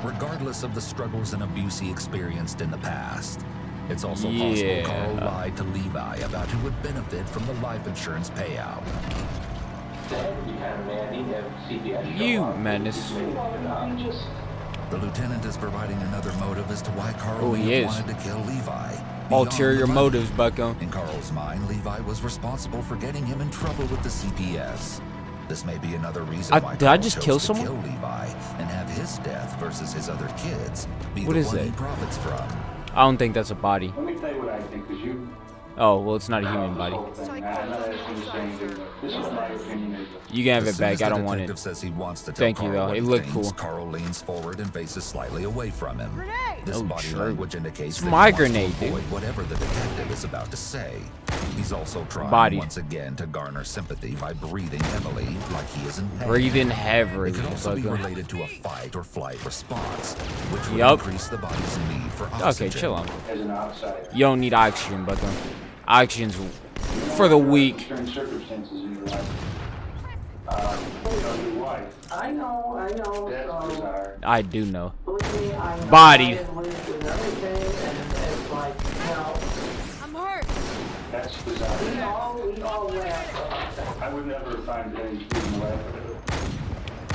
regardless of the struggles and abuse he experienced in the past. It's also possible Carl lied to Levi about who would benefit from the life insurance payout. You menace. The lieutenant is providing another motive as to why Carl Oh, may he have is. wanted to kill Levi. Ulterior Beyond the money. motives, Bucko. In Carl's mind, Levi was responsible for getting him in trouble with the CPS. This may be another reason why did I Carl just chose kill to someone? kill Levi and have his death versus his other kids be What the is one he that? profits from. I don't think that's a body. Let me tell you what I think, because you. Oh, well, it's not a human body. I'm not asking you to say anything. This is my opinion. You can have As it soon as back. I the don't want detective it. says he wants to tell Thank you, Carl though. what It he looked thinks, cool. Carl leans forward and faces slightly away from him. This Oh, body sure. language indicates It's that my he wants grenade, to dude. avoid whatever the detective is about to say. He's also trying Bodied. once again to garner sympathy by breathing heavily like he is in pain. Breathing heavily, It could also be Bucko. related to a fight or flight response, which would Yup. increase the body's need for oxygen. Okay, chill out. As an outsider. You don't need oxygen, Bucko. Oxygen's for the weak. Certain circumstances in your life. Your wife. I know. That's bizarre. I do know. Believe me, I know. Bodied. I lived with everything, and it's like, you know, I'm hurt. That's bizarre. we all laugh about that. I would never find any reason to laugh at it.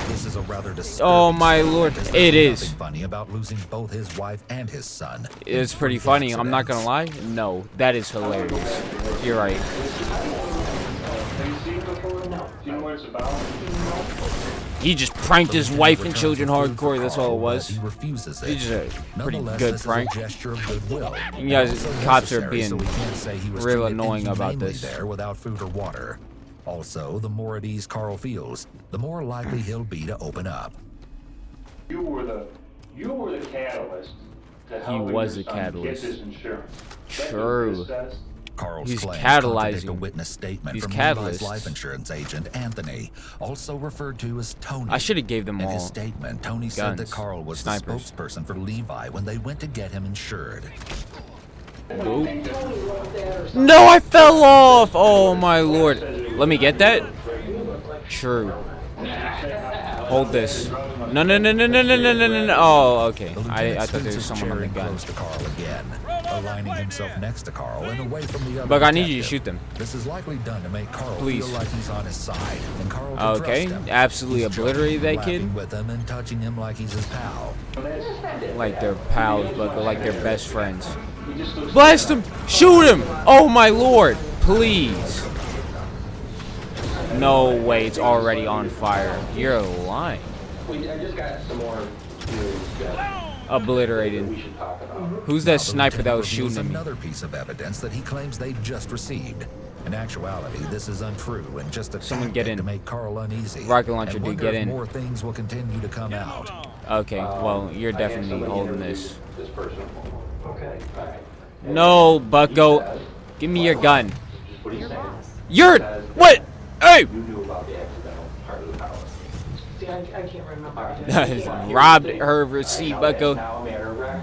The This is a rather Oh disturbing my story, lord, because it there's is. nothing funny about losing both his wife and his son. It's pretty funny. I'm not gonna lie. No, that is hilarious. You're right. Have you seen it before? No. Do you know what it's about? He just pranked his wife and children hardcore. That's all it was. He refuses it. He's just a pretty Nonetheless, good this prank. is a gesture of goodwill. You guys, Also cops are necessary, being so we can't say he was real treated annoying about inhumanely this. there without food or water. Also, the more at ease Carl feels, the more likely he'll be to open up. You were the catalyst to helping was your the son catalyst. get this insurance. That's what True. this says. Carl's He's claims contradict a catalyzing. witness statement These from Levi's catalysts. life insurance agent Anthony, also referred to as Tony. I should have gave them In all his statement, Tony said that guns, Carl was snipers. the spokesperson for Levi when they went to get him insured. No, I fell off. Oh my lord. Let me get that. True. Hold this. No, no, no, no, no, no, no, no, no, no. Oh, okay. The I lieutenant thought there scoots was his someone on chair the in gun. close to Carl again, aligning himself next to Carl and away from the other Buck, I need you to detective. shoot them. This is likely done to make Carl Please. feel like he's on his side, and Carl can Okay, trust him. absolutely He's obliterated that laughing kid. with him and touching him like he's his pal. Like they're pals, but they're like they're best friends. Blast him! Shoot him! Oh my lord! Please. No way, it's already on fire. You're lying. I just got some more news that Obliterated. we should talk about. Who's Now, that the sniper that was lieutenant shooting at me? reveals another piece of evidence that he claims they just received. In actuality, this is untrue and just a Someone tactic get in. to make Carl uneasy. Rocket launcher, and dude, wonder get if in. more things will continue to come out. Okay, well, you're I had definitely somebody holding interview this. This person. Okay. All right. No, Bucko. Give me your gun. You're... What? Hey! You knew about the accidental part of the power. See, I can't remember. Robbed her receipt, Bucko.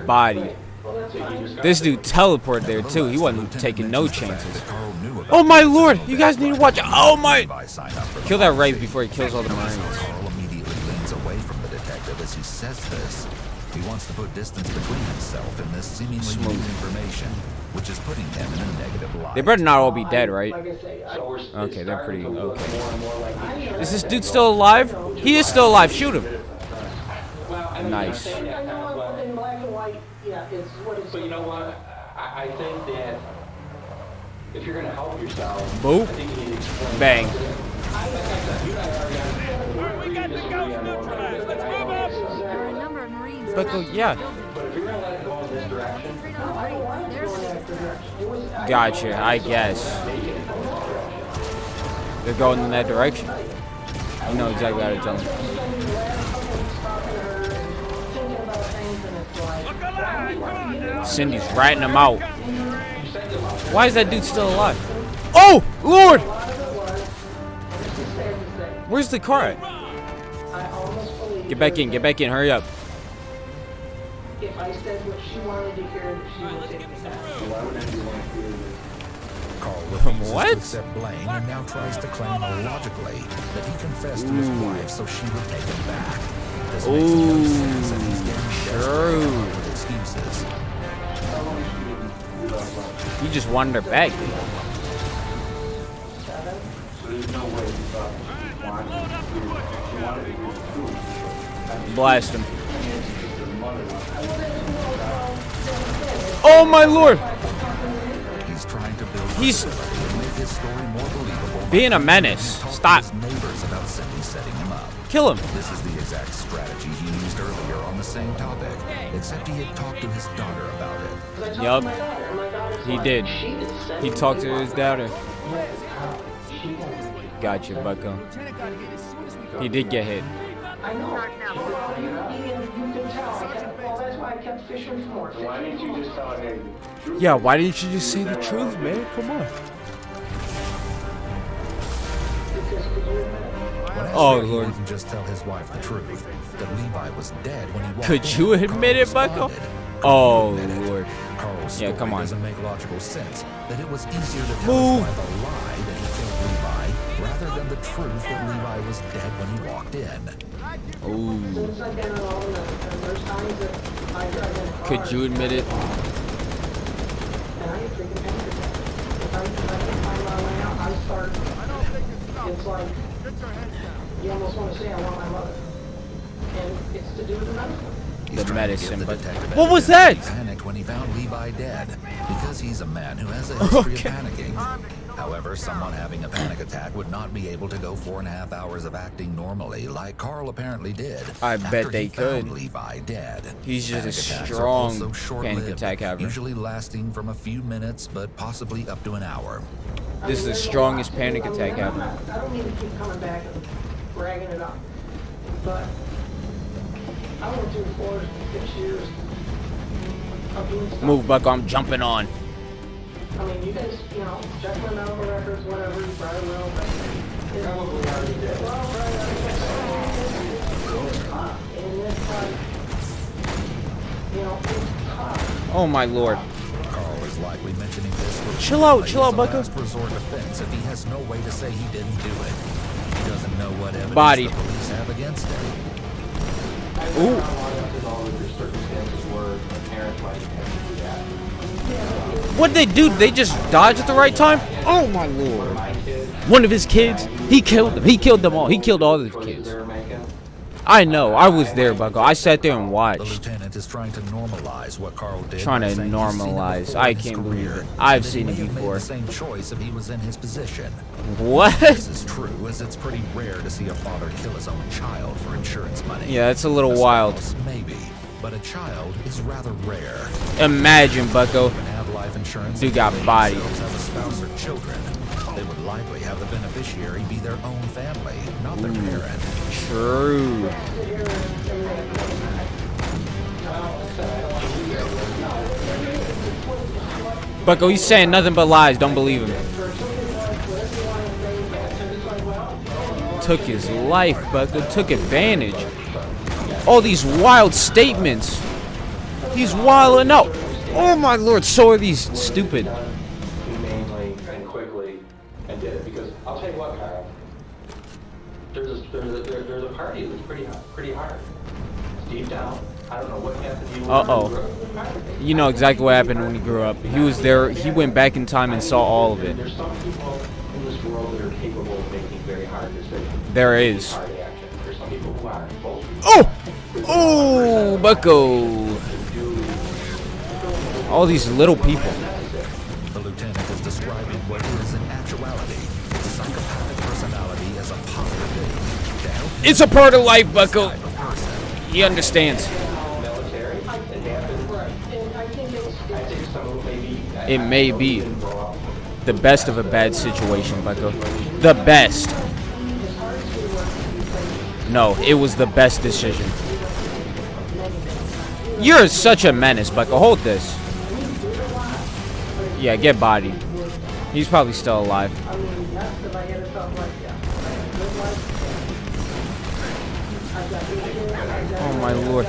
Body. This dude teleported there too. He wasn't taking no chances. Oh my lord! You guys need to watch out. Oh my! Kill that Wraith before he kills all the Marines. Carl immediately leans away from the detective as he says this. He wants to put distance between himself and this seemingly new information, which is putting him in a negative light. They better not all be dead, right? Like I say, Okay, they're pretty okay. More and more like Is this dude still alive? He is still alive. Shoot him. Nice. I know in black and white, yeah, it's what it's. But you know what? I think that if you're going to help yourself, Boop. I think you need to explain. Bang. We got the ghost neutralized. Let's move up. There are a number of Marines. Bucko, yeah. But if you're going to let it go in this direction, I don't want it to go in that direction. It was, Gotcha, I guess. They're going in that direction. You know exactly how to tell them. Cindy's ratting him out. Why is that dude still alive? Oh, Lord! Where's the car at? Get back in, hurry up. If I said what she wanted to hear, she would take me back. Carl refuses What? to accept blame and now tries to claim illogically that he confessed to his wife so she would take him back. This makes no sense, and he's getting desperate to come up with excuses. He just wanted her back. So there's no way you thought she wanted to hear the truth. Blast him. Oh my lord! He's trying to build He's credibility and make his story more believable. being a menace. Talk to Stop. his neighbors about Cindy setting him up. Kill him. This is the exact strategy he used earlier on the same topic, except he had talked to his daughter about it. Yup. He did. He talked to his daughter. Gotcha, Bucko. He did get hit. I know. You can tell. Well, that's why I kept fishing for more. Why didn't you just tell her, hey, the truth? Yeah, why didn't you just say the truth, man? Come on. When asked Oh, why he Lord. didn't just tell his wife the truth, that Levi was dead when he walked Could in, you admit Carl it, Bucko? responded. Oh, Admit it. Lord. Carl's Yeah, story come on. doesn't make logical sense. That it was easier to tell Move. his wife a lie that he killed Levi, rather than the truth that Levi was dead when he walked in. Ooh. Since I've been alone, there's times that I drive in a car. Could you admit it? And I get freaking angry. If I can't find my way out, I start. It's like you almost want to say I want my mother. And it's to do with the medical. He's The trying to give medicine, the but detective what was evidence that? He panicked when he found Levi dead because he's a man who has a history Okay. of panicking. However, someone having a panic attack would not be able to go 4.5 hours of acting normally, like Carl apparently did. I after bet he they could. found Levi dead. He's just a Panic attacks are strong also panic short-lived, attack haver. usually lasting from a few minutes, but possibly up to an hour. This is the strongest panic attack ever. I don't mean to keep coming back and bragging it up, but I went through 4 to 6 years of doing stuff. Move, Bucko. I'm jumping on. I mean, you guys, you know, check my medical records, whatever, you probably will, but you probably already did. Well, it's tough, and it's like, you know, it's tough. Oh my lord. Carl is likely mentioning this for Chill out, as chill out, a Bucko. last resort defense if he has no way to say he didn't do it. He doesn't know what evidence Body. the police have against him. Ooh. What'd they do? They just dodge at the right time? Oh my lord. One of his kids, he killed them. He killed them all. He killed all his kids. I know. I was there, Bucko. I sat there and The watched. lieutenant is trying to normalize what Carl did. Trying by to saying he's seen it normalize. before I in his can't believe career, it. I've and that seen he it may have made before. the same choice if he was in his position. What? This is true, as it's pretty rare to see a father kill his own child for insurance money. Yeah, it's a little A wild. spouse, maybe, but a child is rather rare. Imagine, Bucko. Even have life insurance. Dude got if they body. themselves have a spouse or children. They would likely have the beneficiary be their own family, not their parent. True. Bucko, he's saying nothing but lies. Don't believe him. Took his life, Bucko. Took advantage. All these wild statements. He's wilding out. Oh my lord, so are these stupid. Humanely and quickly and did it because I'll tell you what, Kyle. There's a party that's pretty hard. Deep down, I don't know what happened to you. Uh-oh. You know exactly what happened when he grew up. He was there. He went back in time and saw all of it. There's some people in this world that are capable of making very hard decisions. There is. Hard action. There's some people who aren't. Oh! Oh, Bucko. All these little people. The lieutenant is describing what is in actuality psychopathic personality as a positive thing to help It's a part of life, Bucko. He understands. military. It happened. I think some maybe. It may be the best of a bad situation, Bucko. The best. No, it was the best decision. You're such a menace, Bucko. Hold this. Yeah, get bodied. He's probably still alive. Oh my lord.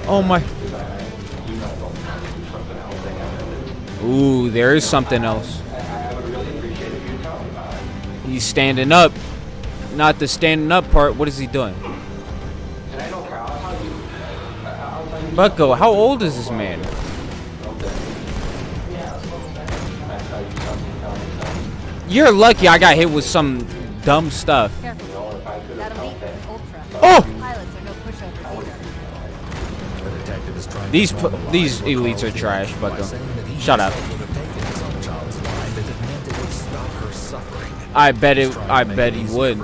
Oh my. Ooh, there is something else. He's standing up. Not the standing up part. What is he doing? Bucko, how old is this man? You're lucky I got hit with some dumb stuff. Oh! These elites are trash, Bucko. Shut up. I bet he would.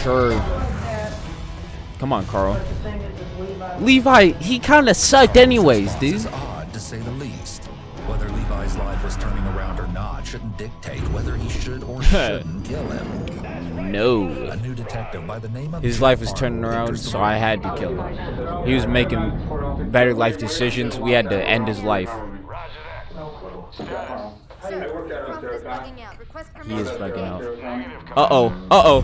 True. Come on, Carl. Levi, he kind of sucked anyways, dude. It's odd to say the least. Whether Levi's life was turning around or not shouldn't dictate whether he should or shouldn't kill him. No. A new detective by the name of His life was turning around, so I had to kill him. He was making better life decisions. We had to end his life. He is bugging out. Uh-oh. Uh-oh.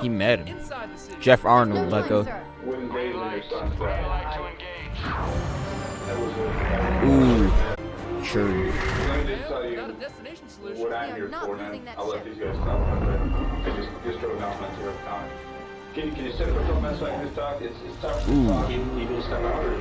He met him. Jeff Arnold, Bucko. Ooh. Sure. Let me just tell you what I'm here for, and then I'll let these guys talk about it. I just drove down on zero time. Can you sit for a couple minutes so I can just talk? It's tough to talk. You just step out or...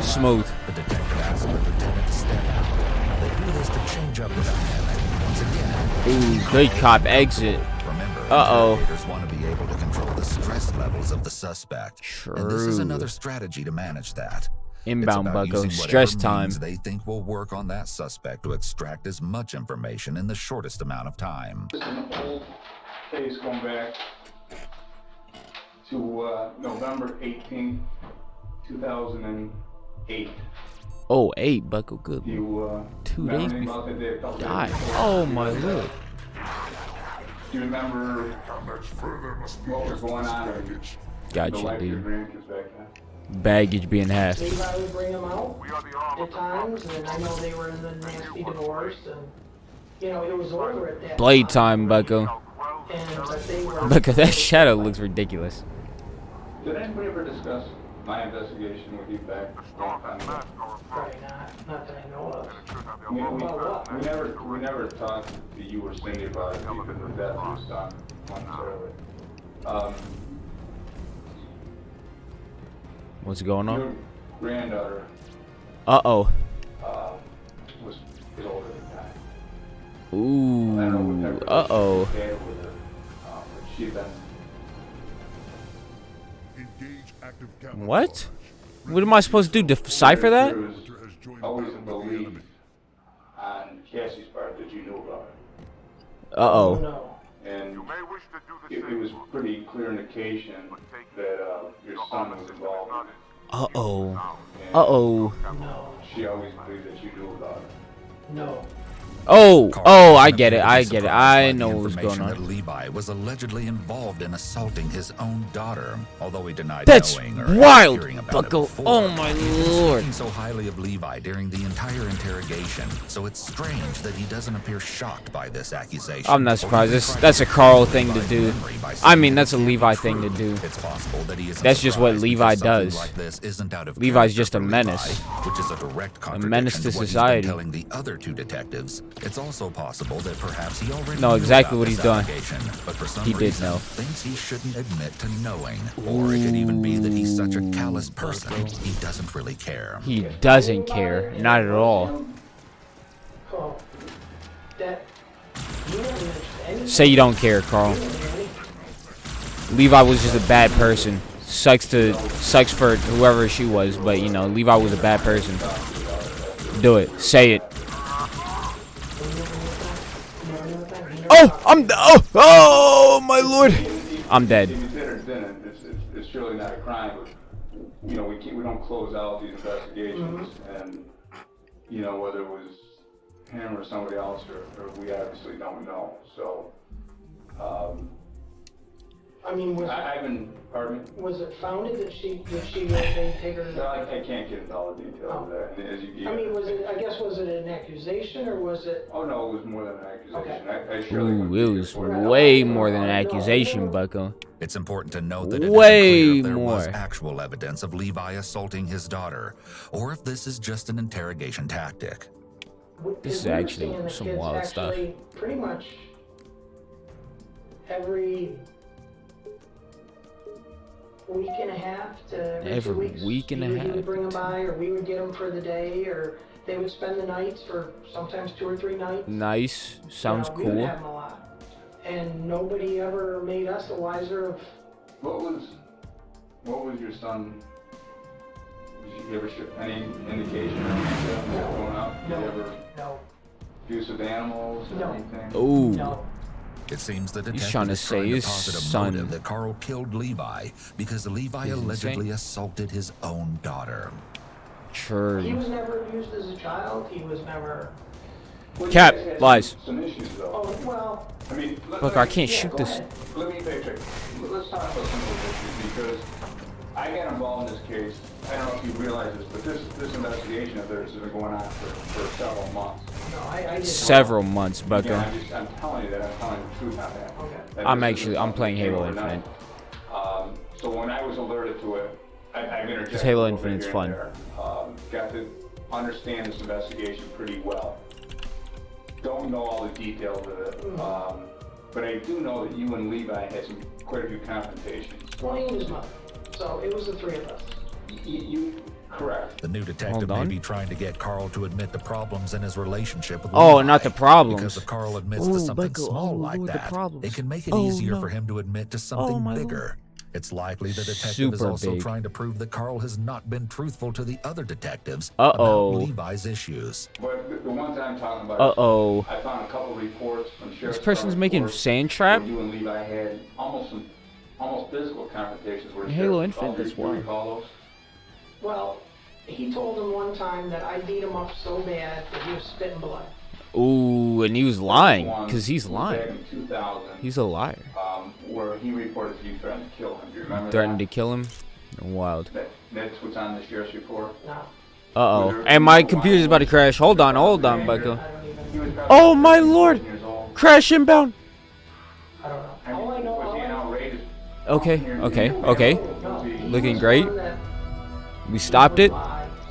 Smooth. The detective asked the lieutenant to step out. They do this to change up the dynamic. Once again, Ooh, good cop exit. remember, Uh-oh. interrogators want to be able to control the stress levels of the suspect. And this is True. another strategy to manage that. Inbound, It's about bucko. using Stress whatever time. means they think will work on that suspect to extract as much information in the shortest amount of time. This is an old case going back to November 18th, 2008. Oh, 8, bucko. Good. You, 2 remember days anything before about that day? A couple days died. before? Oh my lord. Do you remember what was going on? Or the Gotcha, life of your dude. grandkids back then? Baggage being half. Levi would bring them out at times, and I know they were in the nasty divorce, and you know it was over at that Blade time, bucko. but they were. Bucko, that shadow looks ridiculous. Did anybody ever discuss my investigation with you back a long time ago? Probably not that I know of. We never talked to you or Cindy about it because of the death of your son, momentarily. What's going on? Your granddaughter Uh-oh. is older than that. Ooh. Uh-oh. She'd been What? What am I supposed to do? Decipher that? There was always a belief on Cassie's part that you knew about it. Uh-oh. No. And it was pretty clear indication that your son was involved. Uh-oh. And Uh-oh. No. She always believed that you knew about it. No. Oh, I get it. I get it. I know what was going That on. Levi was allegedly involved in assaulting his own daughter, although he denied That's knowing or wild, hearing about bucko. it before. Oh my lord. Speaking so highly of Levi during the entire interrogation, so it's strange that he doesn't appear shocked by this accusation. I'm not surprised. That's a Carl thing to do. I mean, that's a Levi thing to do. It's possible that he isn't That's just what surprised Levi because something does. like this isn't out of Levi's character just a for menace. Levi, which is a direct menace contradiction to what he's been society. telling the other two detectives. It's also possible that perhaps he already know knew exactly about what this he's doing. allegation, but for some He did reason know. thinks he shouldn't admit to knowing. Or it could even be that he's such a callous person, he doesn't really care. He doesn't care. Not at all. Oh. That. You didn't mention anything. Say you don't care, Carl. Levi was just a bad person. Sucks for whoever she was, but you know, Levi was a bad person. Do it. Say it. Oh my lord. I'm dead. If you did or didn't, it's surely not a crime. But, you know, we don't close out these investigations, and you know whether it was him or somebody else, or we obviously don't know. So, I mean, I've been. Pardon me. was it founded that they take her? No, I can't get into all the details of that. And as you, I mean, was it an accusation or was it? Oh no, it was more than an accusation. Okay. I surely Ooh, wouldn't it be was here for it. way more than an accusation, bucko. It's important to note that it Way isn't clear if there was more. actual evidence of Levi assaulting his daughter, or if this is just an interrogation tactic. This is we actually understand the some kids wild stuff. actually Pretty much every week and a half to every 2 weeks. Week and a He half. would bring them by, or we would get them for the day, or they would spend the nights for sometimes 2 or 3 nights. Nice. Sounds We would cool. have them a lot, and nobody ever made us the wiser of. What was your son? Did you ever show any indication of anything going up? Did you ever No. use of animals or No. anything? Ooh. No. It seems the detective trying to is say trying to his posit a son- motive that Carl killed Levi because Levi He's allegedly insane. assaulted his own daughter. He True. was never abused as a child. He was never. Well, you Cap, guys had lies. Some issues though. Oh well. I mean, Look, I can't shoot go this. ahead. Let me backtrack. Let's talk about some of those issues because I got involved in this case. I don't know if you realize this, but this investigation of theirs has been going on for several months. No, I didn't. Several months, Again, bucko. I'm telling you that. I'm telling you the truth on that. Okay. That I'm this actually- isn't I'm playing something that Halo came overnight. Infinite. So when I I was alerted to it, I've interjected Halo a little bit Infinite's here fun. and there. Got the understand this investigation pretty well. Don't know all the details of it, but I do know that you and Levi had quite a few confrontations. Well, he and his mother. So it was the three of us. Correct. The new detective may be trying to get Carl to admit the problems in his relationship with Oh, Levi. not the problems. Because if Carl admits to something small like that, it can make it easier for him to admit to something bigger. It's likely the detective is also trying to prove that Carl has not been truthful to the other detectives about Levi's issues. But the ones I'm talking about, I found a couple reports from Sheriff's This person's making sand trap? You and Levi had almost physical confrontations. Where Halo Infinite, that's why. Well, he told him one time that I beat him up so bad that he was spitting blood. Ooh, and he was lying, because he's Back lying. in 2000, He's a liar. where he reported you threatened to kill him. Do you remember Threatened that? to kill him? Wild. That's what's on the sheriff's report? No. Uh-oh. And my computer's about to crash. Hold on, Bucko. Oh, my lord! Crash inbound! I don't know. All I know, Okay. Looking great. We stopped it.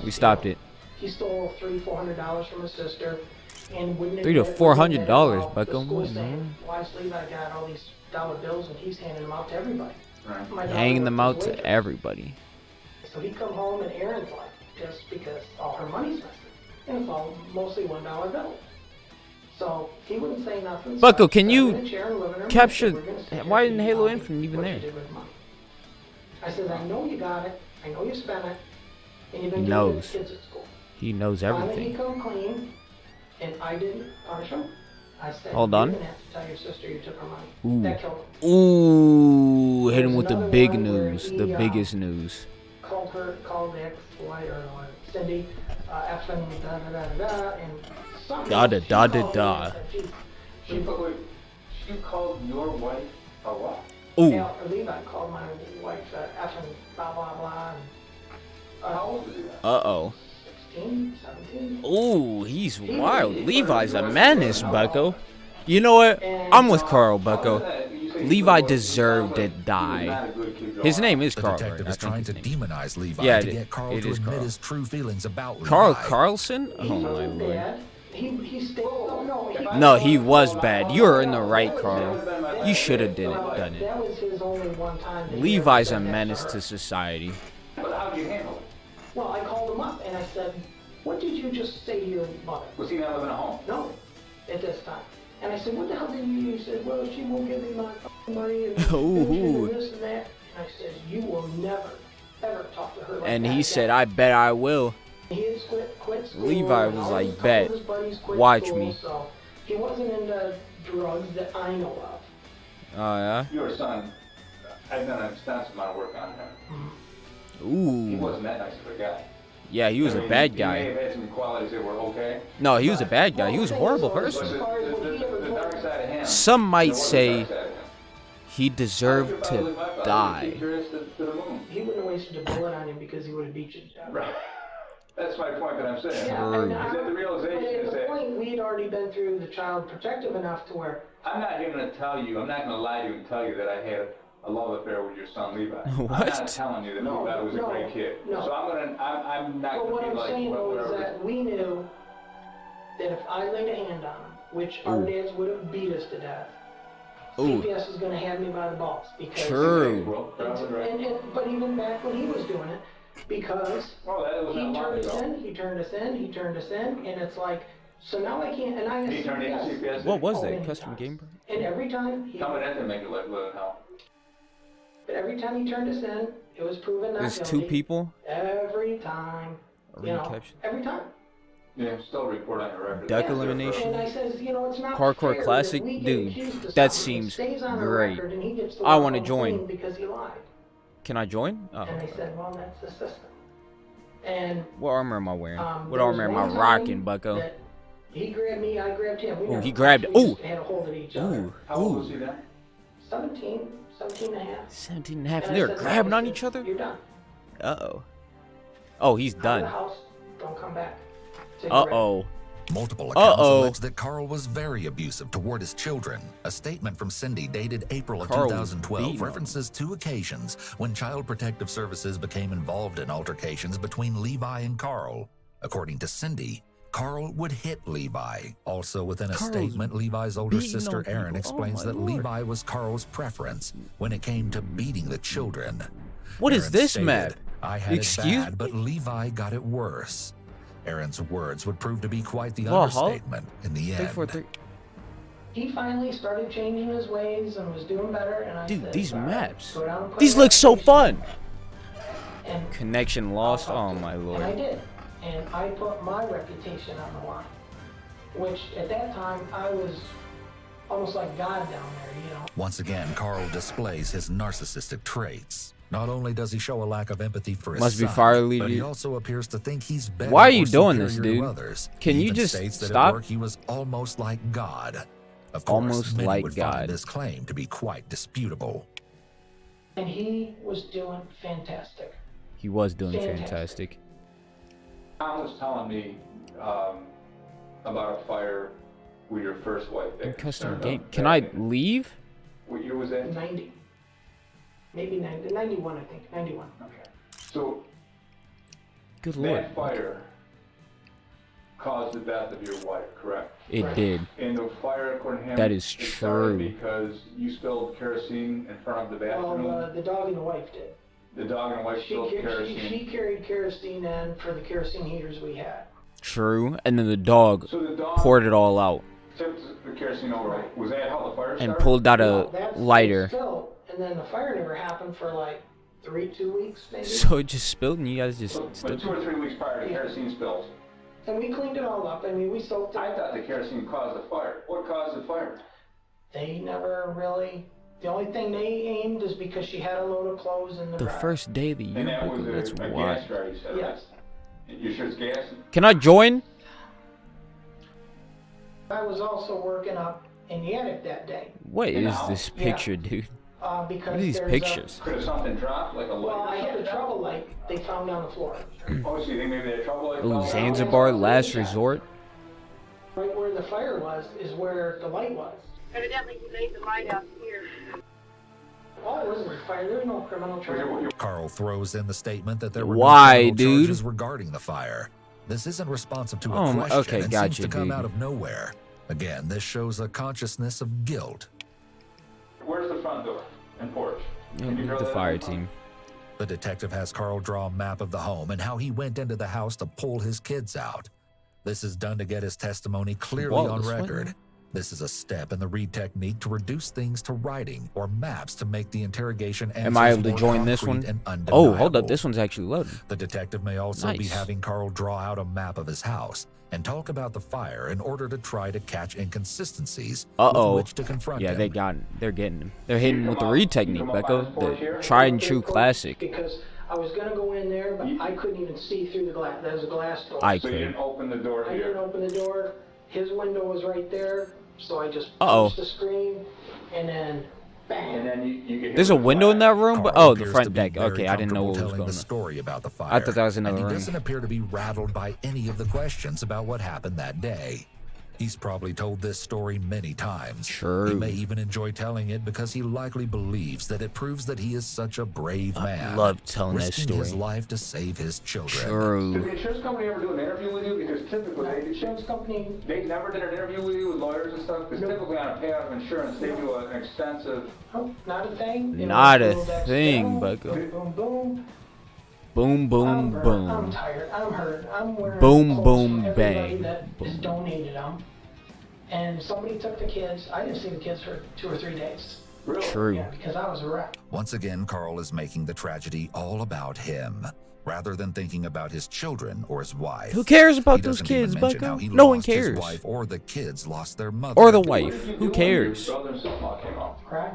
We stopped it. he stole $300-400 from his sister and wouldn't $300 to $400, Bucko. Why's Levi got all these dollar bills and he's handing them out to everybody? Right. Hanging them out to everybody. So he come home and Aaron's like, just because all her money's missing. And it's all mostly $1 bills. So he wouldn't say nothing. Bucko, So can I you went in a chair in the living room and capture... said, "We're gonna sit Why here isn't and Halo tell me Infinite even what there? you did with the money." I said, I know you got it. I know you spent it. And you've been He giving it to knows. kids at school. He knows Finally, he everything. come clean, and I didn't punish him. I said, Hold on. You didn't have to tell your sister you took her money. Ooh. That killed him. Ooh, hit him There's with the another big one where news. he, The biggest news. Called the ex-wife, or Cindy, effing da-da-da-da-da, and something Da-da-da-da-da. She called your wife a what? Ooh. Yeah, Levi called my wife effing blah, blah, blah. And, How old was he then? Uh-oh. 16, 17. Ooh, he's wild. Levi's a menace, Bucko. You know what? I'm with Carl, Bucko. Levi deserved to die. His name is The Carl. detective right? is trying to demonize Levi Yeah, to get Carl it to is admit Carl. his true feelings about Levi. Carl Carlson? Oh my lord. Bad. He stayed. No, he was bad. You're in the right, Carl. You should have done it. That was his only one time. that he Levi's ever a said that menace her. to society. But how did you handle it? Well, I called him up and I said, what did you just say to your mother? Was he not living at home? No, at this time. And I said, what the hell did you do? He said, well, she won't give me my money and Ooh. this and that. And I said, you will never, ever talk to her like And that he again." said, I bet I will. He had quit school. Levi and was all like, his- "Bet. couple of his buddies quit Watch school, me." So he wasn't into drugs that I know of. Oh, yeah? Your son, I've done an extensive amount of work on him. He Ooh. wasn't that nice of a guy. Yeah, he was I a mean, bad He may guy. have had some qualities that were okay. No, he was a bad guy. He was a horrible But person. the dark side of him. Some might there was a say dark side of him. he deserved to die. To the moon. He wouldn't have wasted a bullet on him because he would have beat you to death. Right. That's my point that I'm saying. Yeah, True. and Is that the realization but at is the that point, we had already been through the child protective enough to where I'm not here to tell you, I'm not going to lie to you and tell you that I had a love affair with your son Levi. I'm What? not telling you that No, Levi was a no, great kid. no. So I'm not But going what to be I'm like, saying though is whatever. that we knew that if I laid a hand on him, which our dads would have beat us to death, Ooh. CPS is going to have me by the balls because. True. Well, probably right. But even back when he was doing it, because Well, that was he not long turned us ago. in, he turned us in, he turned us in, and it's like, so now I can't, and I asked He turned into CPS. What was Oh, that? many Custom times. game? And every time he, Tell me that didn't make your life live in hell. but every time he turned us in, it was proven not There's guilty. two people. Every time. You know, Recapture. every time. Yeah, still report on your record. Duck Yeah, elimination. And I says, you know, it's not Hardcore fair classic? that we get Dude, accused of that something, it seems stays on our great. record, and he gets to I walk wanna home join. clean because he lied. Can I join? Oh. And they said, well, that's the system. And What armor am I wearing? What there was armor am I one time rocking, Bucko? that he grabbed me, I grabbed him. We Ooh, never he grabbed- fought, we ooh. just had a hold of each other. Ooh. How old was Ooh. he then? 17 and a half. 17 and a half. And And I they were said, no, grabbing I on said, each other? You're done. Uh-oh. Oh, he's Out of done. the house, don't come back. Take a break. Uh-oh. Multiple accounts Uh-oh. allege that Carl was very abusive toward his children. A statement from Cindy dated April of Carl was 2012 beating him. references two occasions when Child Protective Services became involved in altercations between Levi and Carl. According to Cindy, Carl would hit Levi. Also within a Carl's statement, Levi's older beating sister on Erin people. explains Oh my that Lord. Levi was Carl's preference when it came to beating the children. What is Erin this stated, map? I had Excuse it bad, but Levi got it worse. Erin's words would prove to be quite the Well, huh? understatement in the end. 343. He finally started changing his ways and was doing better, and I Dude, said, these "All right, maps. go down and play These look so PlayStation." fun. And Connection lost. Oh my And I lord. did. And I put my reputation on the line. Which, at that time, I was almost like God down there, you know. Once again, Carl displays his narcissistic traits. Not only does he show a lack of empathy for his Must be son, fire lead but he you. also appears to think he's better. Why are you or doing this, superior to dude? others. Can He you even just states that stop? At work he was almost like God. Of course, Almost many like would God. find this claim to be quite disputable. And he was doing fantastic. He was doing Fantastic. fantastic. Tom was telling me about a fire with your first wife. In that custom concerned game. us. Can I leave? What year was that? 90. Maybe 90, 91, I think. 91. Okay. So Good lord. that fire caused the death of your wife, correct? It Right. did. And the fire, according to him, That is it started true. because you spilled kerosene in front of the Well, bathroom. the dog and the wife did. The dog and the wife She, spilled she kerosene. carried kerosene in for the kerosene heaters we had. True. And then the dog So the dog poured it all out tipped the kerosene over. Was that how the fire started? and pulled out No, a that's lighter. Spilled, and then the fire never happened for like 2 weeks maybe. So it just spilled and you guys just But stood 2 or 3 weeks prior, the kerosene spills. And we cleaned it all up. I mean, we soaked it. I thought the kerosene caused the fire. What caused the fire? They never really. The only thing they aimed is because she had a load of clothes in the the dryer. first day of the And that year. was That's a gas wild. dryer, you said, Yes. right? You sure it's gas? Can I join? I was also working up in the attic that day. What In the is house? this Yeah. picture, dude? Because What are these there's pictures? Could have something dropped, like a light? Well, or I had a something? trouble light they found on the floor. Oh, so you think maybe they had trouble light? Ooh, fell down? Zanzibar, last resort. Right where the fire was is where the light was. Evidently, you laid the light out here. Oh, it wasn't a fire. There was no criminal charge. Carl throws in the statement that there were Why, no criminal dude? charges regarding the fire. This isn't responsive to a Oh, question okay, and gotcha, seems to come dude. out of nowhere. Again, this shows a consciousness of guilt. Where's the front door and porch? Can you draw The that fire on? team. The detective has Carl draw a map of the home and how he went into the house to pull his kids out. This is done to get his testimony clearly Whoa, on this one? record. This is a step in the Reed technique to reduce things to writing or maps to make the interrogation answers Am I able to more join this concrete one? and Oh, hold undeniable. up. This one's actually loaded. The detective may also be Nice. having Carl draw out a map of his house and talk about the fire in order to try to catch inconsistencies Uh-oh. with which to confront Yeah, him. they're getting him. They're hitting him with the Reed technique, Becco. The tried and true classic. Because I was gonna go in there, but I couldn't even see through the glass. There was a glass door. I So you didn't could. open the door I didn't here. open the door. His window was right there, so I just Uh-oh. pushed the screen, and then bang. And then you get hit There's a with window in fire. that room? But Carl oh, the appears front to be deck. very Okay, I didn't know what was comfortable telling going the on. story about the fire. I thought that was another and he room. doesn't appear to be rattled by any of the questions about what happened that day. He's probably told this story many times. True. He may even enjoy telling it because he likely believes that it proves that he is such a brave man. love telling that risking his story. life to save his children. Did True. the insurance company ever do an interview with you? Because typically The insurance company, they never did an interview with you with lawyers and stuff. Because typically on a payout of insurance, they do an extensive. oh, not a thing. It Not was a Rolodex thing, down, Becco. Boom, boom, boom. Boom, I'm boom, burnt. I'm boom. tired. I'm hurt. I'm wearing Boom, clothes boom, from everybody bang. that has donated them. And somebody took the kids. I didn't see the kids for 2 or 3 days. Really? True. Yeah, because I was a wreck. Once again, Carl is making the tragedy all about him, rather than thinking about his children or his wife. Who cares He about those doesn't even kids, mention how he Becco? No one lost his cares. wife or the kids lost their mother. Or the What wife. did you do Who when cares? your brother and sister-in-law came out? Right?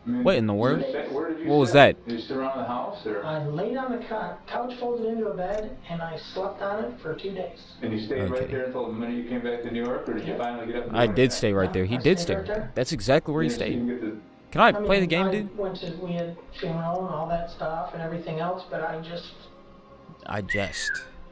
I mean, What in the world? Where did you What was sit? that? Did you sit around the house, or I laid on the couch folded into a bed, and I slept on it for 2 days. and you stayed Okay. right there until the minute you came back to New York, or did you finally get up? and I go did back? stay right there. He I did stayed stay right right there. there. That's exactly where he You stayed. didn't get to- Can I mean, play the game, dude? We had funeral and all that stuff and everything else, but I just, I just.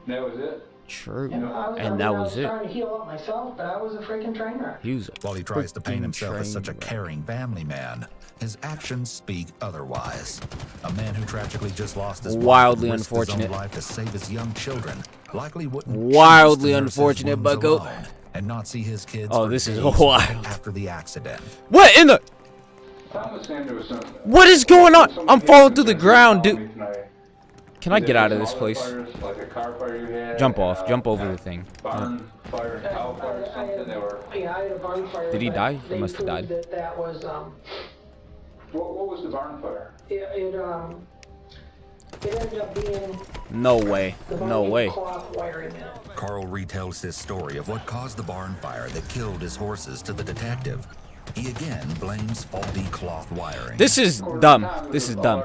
That was it. True. You know, And that was it. trying to heal up myself, but I was a freaking train wreck. He was While he tries to paint freaking himself as such a train wreck. caring family man, his actions speak otherwise. A man who tragically just lost his Wildly wife and risked unfortunate. his own life to save his young children likely wouldn't Wildly choose to nurse his unfortunate, wounds Bucko. alone and not see his kids Oh, for this is days wild. after the accident. What in the? Tom was saying there was some. What is going on? some I'm hidden falling through the things ground, that dude. me tonight. Can I There get out of was this some place? other fires, like a car fire you had, Jump off. Jump over a the thing. Barn fire, cow fire, something. They were. Yeah, I had a barn fire. Did he but die? He they must have proved died. That was What was the barn fire? it ended up being No way. the barn No had way. cloth wiring in it. Carl retells his story of what caused the barn fire that killed his horses to the detective. He again blames faulty cloth wiring. This is dumb. This is dumb.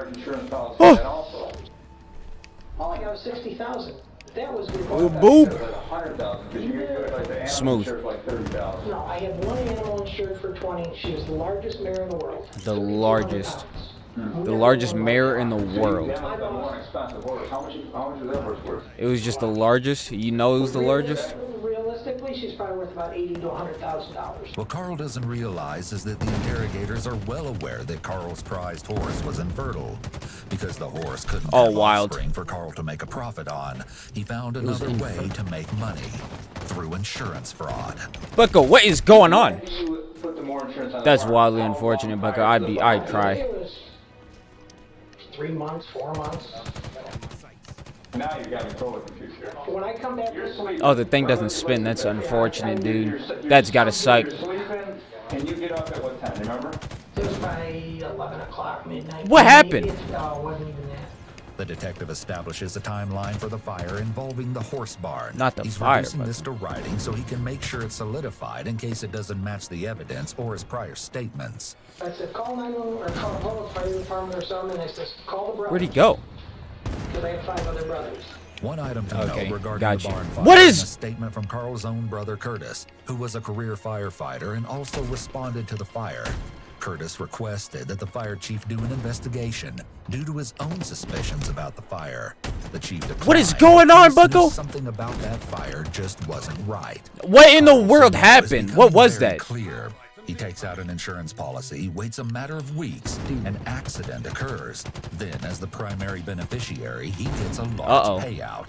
All I got was 60,000. That was Oh, boob. Like 100,000. Because you get like the animal Smooth. insurance like 30,000. No, I had one animal insured for 20. She was the largest mare in the world. The largest. The largest mare in the world. Yeah, the more expensive horse. How much is that horse worth? It was just the largest. You know it was the largest? Realistically, she's probably worth about $80,000 to $100,000. What Carl doesn't realize is that the interrogators are well aware that Carl's prized horse was infertile. Because the horse couldn't Oh, have wild. offspring for Carl to make a profit on, he found another way to make money through insurance fraud. Bucko, what is going on? You put the more insurance on the That's barn. wildly How unfortunate, long Bucko. prior to the I'd barn? cry. It was 3 months, 4 months. Now you got me totally confused here. When I come back You're this sleeping. Oh, the thing doesn't spin. That's unfortunate, dude. That's gotta suck. You're sleeping, and you get up at what time? Remember? it was by 11 o'clock, midnight. What happened? It wasn't even that. The detective establishes a timeline for the fire involving the horse barn. Not the He's fire, reducing but- this to writing so he can make sure it's solidified in case it doesn't match the evidence or his prior statements. I said, call 911 or call the fire department or something. And I said, call the brothers. Where'd he go? Because I had 5 other brothers. One item to Okay, know regarding gotcha. the barn fire What is is- a statement from Carl's own brother Curtis, who was a career firefighter and also responded to the fire. Curtis requested that the fire chief do an investigation due to his own suspicions about the fire. The chief declined. What is going on, Curtis knew Bucko? Something about that fire just wasn't right. What in the world Somehow happened? it's What was becoming that? very Clear. He takes out an insurance policy, waits a matter of weeks, an accident occurs. Then, as the primary beneficiary, he gets a large payout.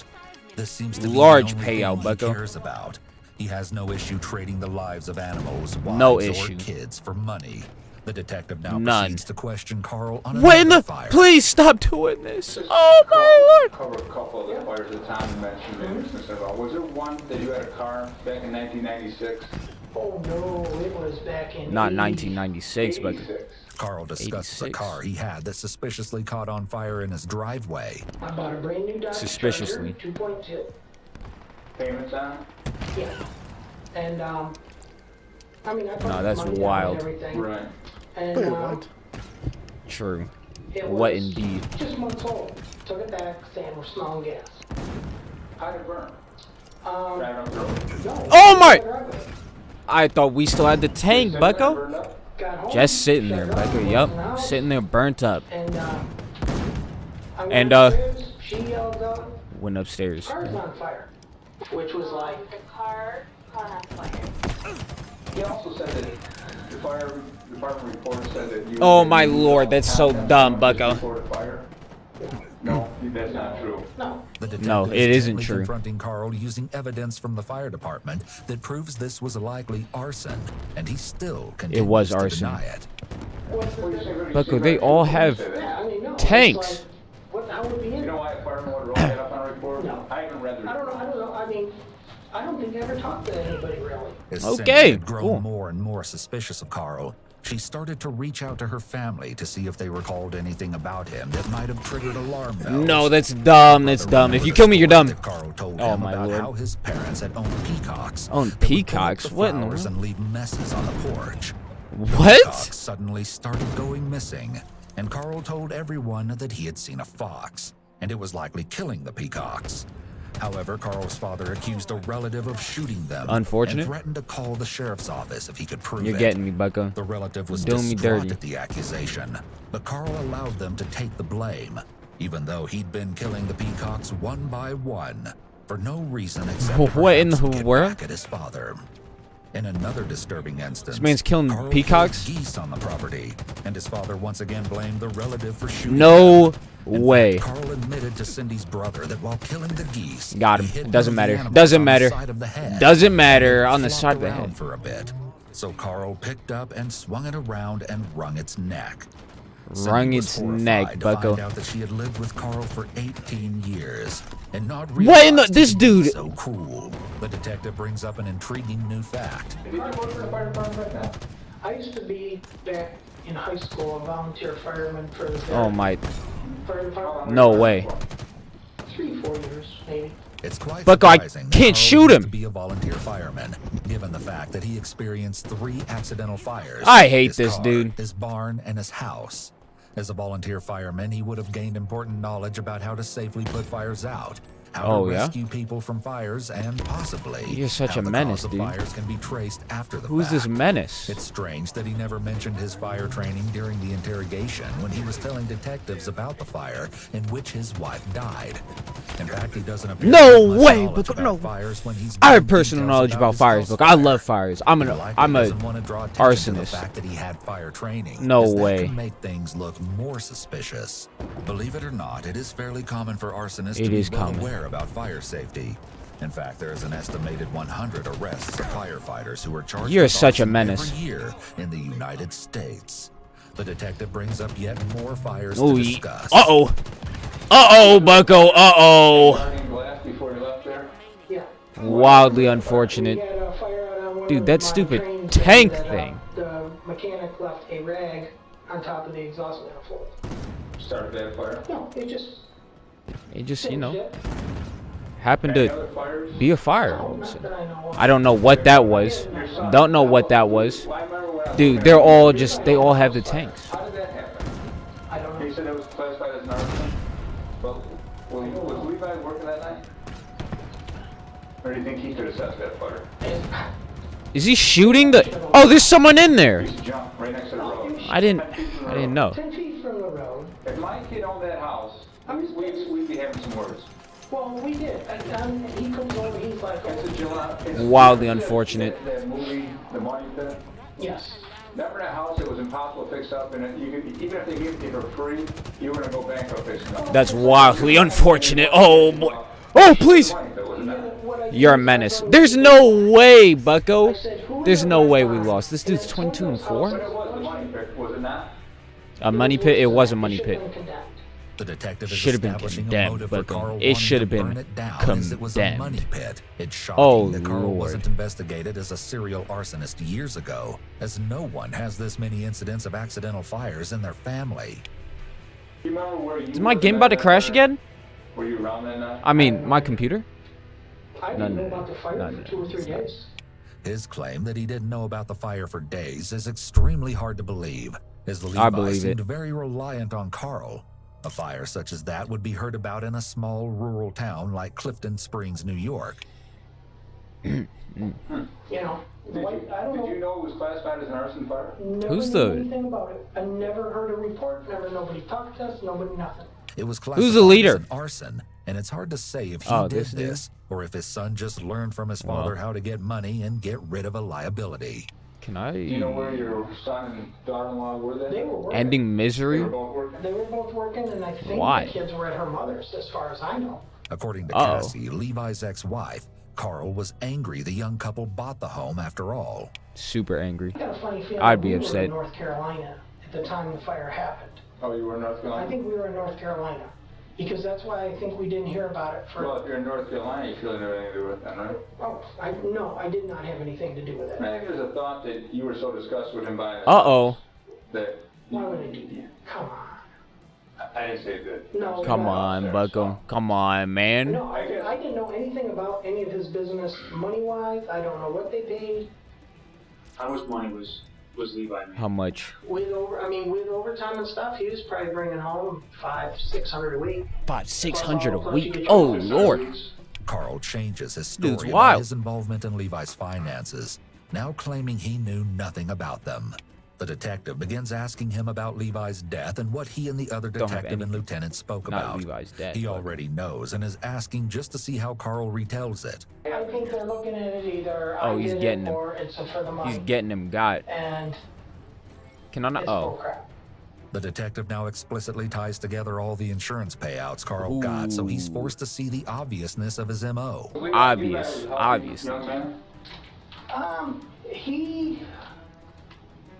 This seems to be Large the only payout, thing Bucko. he cares about. He has no issue trading the lives of animals, wives, No or issue. kids for money. The detective now None. proceeds to question Carl on What in another the? fire. Please stop doing this. Oh my lord. Cover a couple of the fires that Tom mentioned in instance about. Was there one that you had a car back in 1996? Oh, no, it was back in Not 80 1996, but 86. Carl discusses a 86. car he had that suspiciously caught on fire in his driveway. I bought a brand new Dodge Suspiciously. Charger, 2.2. Payments on it? Yeah. And, I mean, I put No, that's money down wild. and everything. Right. And, True. it What was indeed? Just months old. Took it back, saying we're smelling gas. How'd it burn? Um, Driving up the road? no. Oh my- Driveway. I thought we still had the tank, Burned Bucko. up? Got home, Just sitting there, shut it off, Bucko. went Yup. in the house, Sitting there burnt up. And, I went And, upstairs, she yelled out, Went upstairs. car's on fire. Which was like, The car caught on fire. He also said that the fire department report said that you... Oh my lord, that's so dumb, Bucko. Report a fire? No, that's not true. no. The detective No, is it isn't gently true. confronting Carl using evidence from the fire department that proves this was likely arson, and he still continues was to arson. deny it. Bucko, they all have Yeah, I mean, no. tanks. It's like, what, I would be in You know why a fireman would roll that up on a report? No. I haven't read the I report. don't know. I mean, I don't think I ever talked to anybody really. As Okay, Cindy had grown cool. more and more suspicious of Carl, she started to reach out to her family to see if they recalled anything about him that might have triggered alarm bells. No, that's dumb. That's Brother dumb. If remembered you a kill me, you're story dumb. that Carl told Oh, him my about lord. how his parents had owned peacocks. Owned that would pull up peacocks? the What in the flowers world? and leave messes on the porch. What? Peacocks suddenly started going missing, and Carl told everyone that he had seen a fox, and it was likely killing the peacocks. However, Carl's father accused a relative of shooting them. Unfortunate. And threatened to call the sheriff's office if he could prove You're it. getting me, Bucko. The relative was Doing me distraught dirty. at the accusation, but Carl allowed them to take the blame, even though he'd been killing the peacocks one by one. for no reason except What in perhaps the to get world? back at his father. In another disturbing instance, This man's killing Carl peacocks? killed geese on the property, and his father once again blamed the relative for shooting No them. In way. fact, Carl admitted to Cindy's brother that while killing the geese, Got he him. hit It doesn't one of the matter. animals Doesn't on the matter. side of the head, Doesn't matter. and it On the flopped side of the around head. for a bit. So Carl picked up and swung it around and wrung its neck. Cindy Wrung was its horrified neck, to bucko. find out that she had lived with Carl for 18 years and not What in the- realized this he was dude- so cruel. The detective brings up an intriguing new fact. Did you work for the fire department right now? I used to be back in high school a volunteer fireman for the Oh my. fire department. No way. 3-4 years, maybe. It's quite Bucko, I surprising that can't Carl shoot used him. to be a volunteer fireman, given the fact that he experienced 3 accidental fires. I hate his this car, dude. His barn, and his house. As a volunteer fireman, he would have gained important knowledge about how to safely put fires out, how Oh, to yeah? rescue people from fires, and possibly You're such how a the menace, cause of dude. fires can be traced after the Who's fact. this menace? It's strange that he never mentioned his fire training during the interrogation when he was telling detectives about the fire in which his wife died. In fact, he doesn't appear No to have much way, knowledge Bucko, about no. fires when he's I have given personal details knowledge about his fires, house Bucko. I fire. love fires. I'm He a likely doesn't want to draw attention to the arsonist. fact that he had fire training. No as that way. can make things look more suspicious. Believe it or not, it is fairly common for arsonists It to be is well common. aware about fire safety. In fact, there is an estimated 100 arrests of firefighters who are charged You're with such a arson menace. every year in the United States. The detective brings up yet more fires Ooh, to discuss. uh-oh. Uh-oh, Bucko. Uh-oh. Burning glass before you left there? Yeah. Wildly We unfortunate. had a fire out on one Dude, of that my stupid trains tank that, thing. The mechanic left a rag on top of the exhaust manifold. Started that fire? No, it just It just, you know, finished it. happened Any to other fires? be a fire. No, not that I know of. I don't know what that was. Don't know what that was. Well, I remember when I was Dude, looking they're at all the just, they all have the tanks. How did that happen? I don't know. He said it was classified as an arson? Well, was Levi working that night? Or do you think he could assess that fire? Is he shooting the... Oh, there's someone in there. He used to jump right next to the road. I didn't 10 feet from the know. road. 10 feet from the road. If my kid owned that house, we'd be having some words. Well, we did. And he comes over, he's like, It's a July. it's- Wildly unfortunate. That movie, The Money Pit. yes. Remember that house that was impossible to fix up, and you could, even if they gave it to you for free, you were gonna go bankrupt fixing it up. That's wildly unfortunate. Oh, boy. Oh, please. You're a menace. There's no way, Bucko. There's no way we lost. This dude's 22 and But 4. it was the money pit, was it not? A money pit? It was a money pit. The detective is Should have been establishing a condemned, motive for but Carl it wanting should have to been burn it down as it was a condemned. money pit. It's shocking Oh, that Carl Lord. wasn't investigated as a serial arsonist years ago, as no one has this many incidents of accidental fires in their family. You remember where you Is my were game that about to night, crash or again? Were you around that night? I mean, my computer? I None. didn't know about the fire None. for 2 or 3 days. His claim that he didn't know about the fire for days is extremely hard to believe, as Levi I believe seemed it. very reliant on Carl. A fire such as that would be heard about in a small rural town like Clifton Springs, New York. You know, like, I don't Did know. you know it was classified as an arson fire? Never Who's knew the- anything about it. I never heard a report. Never nobody talked to us. Nobody nothing. It was classified Who's the leader? as an arson, and it's hard to say if he Oh, did this dude? this or if his son just learned from his father how to get money and get rid of a liability. Can I... Do you know where your son and daughter-in-law were then? They were working. Ending They misery? were both working? They were both working, and I think Why? the kids were at her mother's, as far as I know. According to Uh-oh. Cassie, Levi's ex-wife, Carl was angry the young couple bought the home after all. Super angry. I got a funny feeling I'd be we were upset. in North Carolina at the time the fire happened. Oh, you were in North Carolina? I think we were in North Carolina. Because that's why I think we didn't hear about it for... Well, if you're in North Carolina, you feel it had anything to do with it then, right? Oh, no, I did not have anything to do with it. Maybe there's a thought that you were so disgusted with him buying it. Uh-oh. That... Why would I do that? Come on. I didn't say that. No. Come no. on, Bucko. Come on, man. No, I didn't know anything about any of his business money-wise. I don't know what they paid. How much money was Levi making? How much? With overtime and stuff, he was probably bringing home $500-600 a week. About 600 a Plus week. you get Oh, your Lord. Carl changes his Dude's story wild. about his involvement in Levi's finances, now claiming he knew nothing about them. The detective begins asking him about Levi's death and what he and the other Don't have detective and any- lieutenant spoke not about. Levi's death, He but- already knows and is asking just to see how Carl retells it. I think they're looking at it either Oh, I he's did getting it him. or it's for the money. He's getting him got. And Can I not? it's Oh. bullcrap. The detective now explicitly ties together all the insurance payouts Carl got, so he's Ooh. forced to see the obviousness of his MO. Obvious. Obvious. Young man?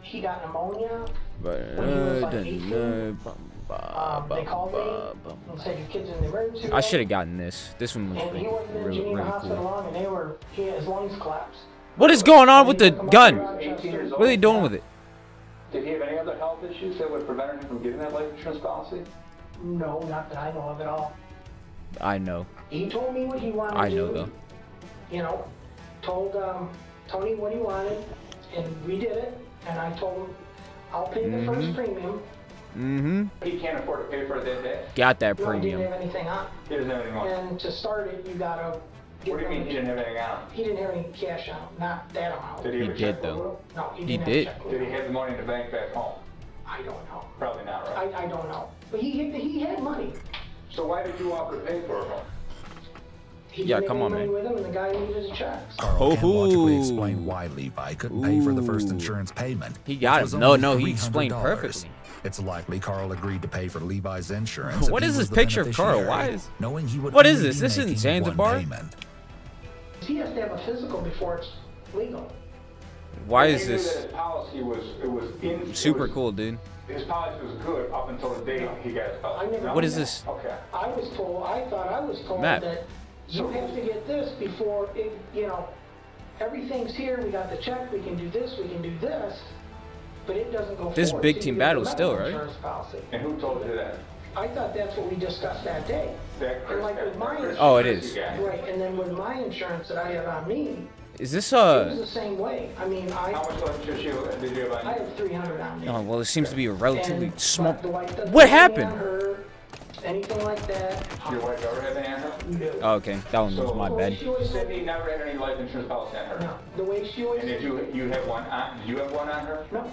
He got pneumonia. But, When he was like 18, they called me and said your kid's in the emergency I room. should have gotten this. This one was And he wasn't in really, Geneva really Hospital cool. long, and his lungs collapsed. What is going on with the gun? 18 years What are they old. doing with it? Did he have any other health issues that would prevent him from getting that life insurance policy? No, not that I know of at all. I know. He told me what he wanted I to know do. though. You know, told Tony what he wanted, and we did it. And I told him, I'll pay the first premium. Mm-hmm. He can't afford to pay for it that day. Got that No, he didn't premium. have anything on. He doesn't have any money. And to start it, you gotta get What do you mean he didn't have anything on? He didn't have any cash on him, not that amount. Did he He have a did checkbook though. with him? No, he He didn't did. have a check. Did he have the money in the bank back home? I don't know. Probably not, right? I don't know. But he had money. So why did you offer to pay for it? He Yeah, didn't come have on, any money man. with him, and the guy needed his checks. Carl can logically Ooh. explain why Levi couldn't pay for the first Ooh. insurance payment. He got which was him. No, only no, he explained $300. perfectly. It's likely Carl agreed to pay for Levi's insurance. What if is he this was the picture of Carl? Why beneficiary, is- knowing he would What is only this? be This isn't making Zanzibar? one payment. He has to have a physical before it's legal. Why He is knew that this his policy was super cool, dude? His policy was good up until the day he got his policy. I never. What is this? Okay. I thought I was told Matt. that you have to get this before it, everything's here, we got the check, we can do this, but it doesn't go This forward. big So team you get battle the still, medical right? insurance policy. And who told you that? I thought that's what we discussed that day. And like with my insurance, Oh, it is. right, and then with my insurance that I have on me, Is this it was the same way. I mean, How much life insurance did you have on I you? have 300 on me. Oh, well, it seems to be a relatively And, small. but the wife doesn't What have any happened? on her, anything like that. Your wife ever had any on her? No. Oh, okay, that one was my bad. She always Cindy never had any life insurance policy on her. No, the way she always. And did you have one on? Did you have one on her? No,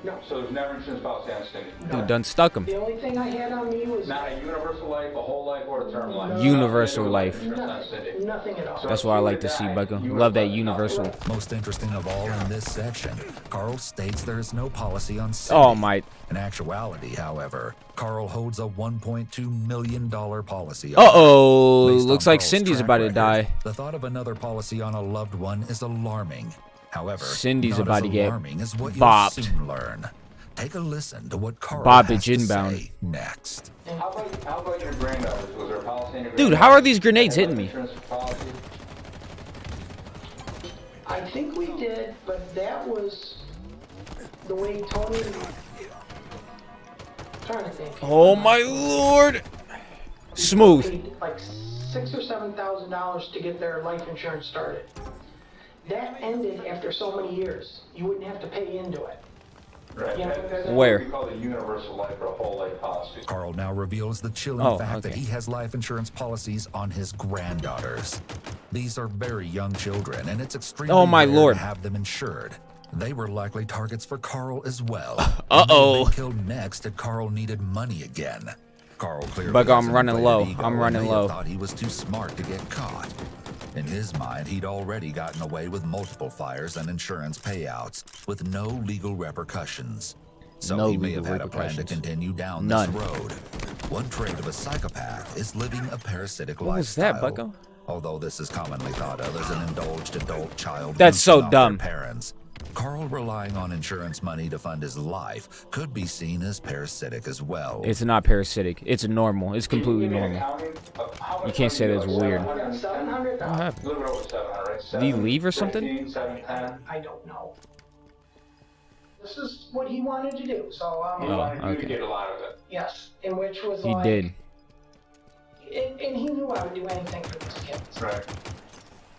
no. So there's never insurance policy on Cindy. Dude done stuck him. The only thing I had on me was Not a universal life, a whole life, or a term life. Universal life. Insurance on Cindy. nothing at all. That's what I like to see, Bucko. Love that universal. Most interesting of all in this section, Carl states there is no policy on Cindy. Oh my. In actuality, however, Carl holds a $1.2 million policy. Uh-oh. Based on Looks like Carl's Cindy's track about to record, die. The thought of another policy on a loved one is alarming. However, Cindy's not about as to get alarming as what bopped. you'll soon learn. Take a listen to what Carl Boppage has to inbound. say next. How about your granddaughters? Was there a policy on your Dude, how are these grenades hitting me? Insurance policy? I think we did, but that was the way Tony. Trying to think. Oh my lord. Smooth. Paid like $6,000 or $7,000 to get their life insurance started. That ended after so many years. You wouldn't have to pay into it. Right. Yeah. That's Where? what we call a universal life or a whole life policy. Carl now reveals the chilling Oh, fact that okay. he has life insurance policies on his granddaughters. These are very young children, and it's extremely Oh, my rare lord. to have them insured. They were likely targets for Carl as well. Uh-oh. When they killed next that Carl needed money again. Carl clearly Bucko, I'm has an running inflated low. ego I'm and running may have low. thought he was too smart to get caught. In his mind, he'd already gotten away with multiple fires and insurance payouts with no legal repercussions. So No he may legal have had a plan to repercussions. continue down None. this road. One trait of a psychopath is living a parasitic What was lifestyle. that, Bucko? Although this is commonly thought of as an indulged adult child. That's so goofing off their dumb. Parents. Carl relying on insurance money to fund his life could be seen as parasitic as well. It's not parasitic. It's normal. It's completely normal. You can't say that's weird. 700. What happened? A little bit over 700, right? Did he leave or something? 710. I don't know. This is what he wanted to do, so He Oh, wanted you to okay. get a lot of it. yes, in which was He like, did. And he knew I would do anything for these kids. Right.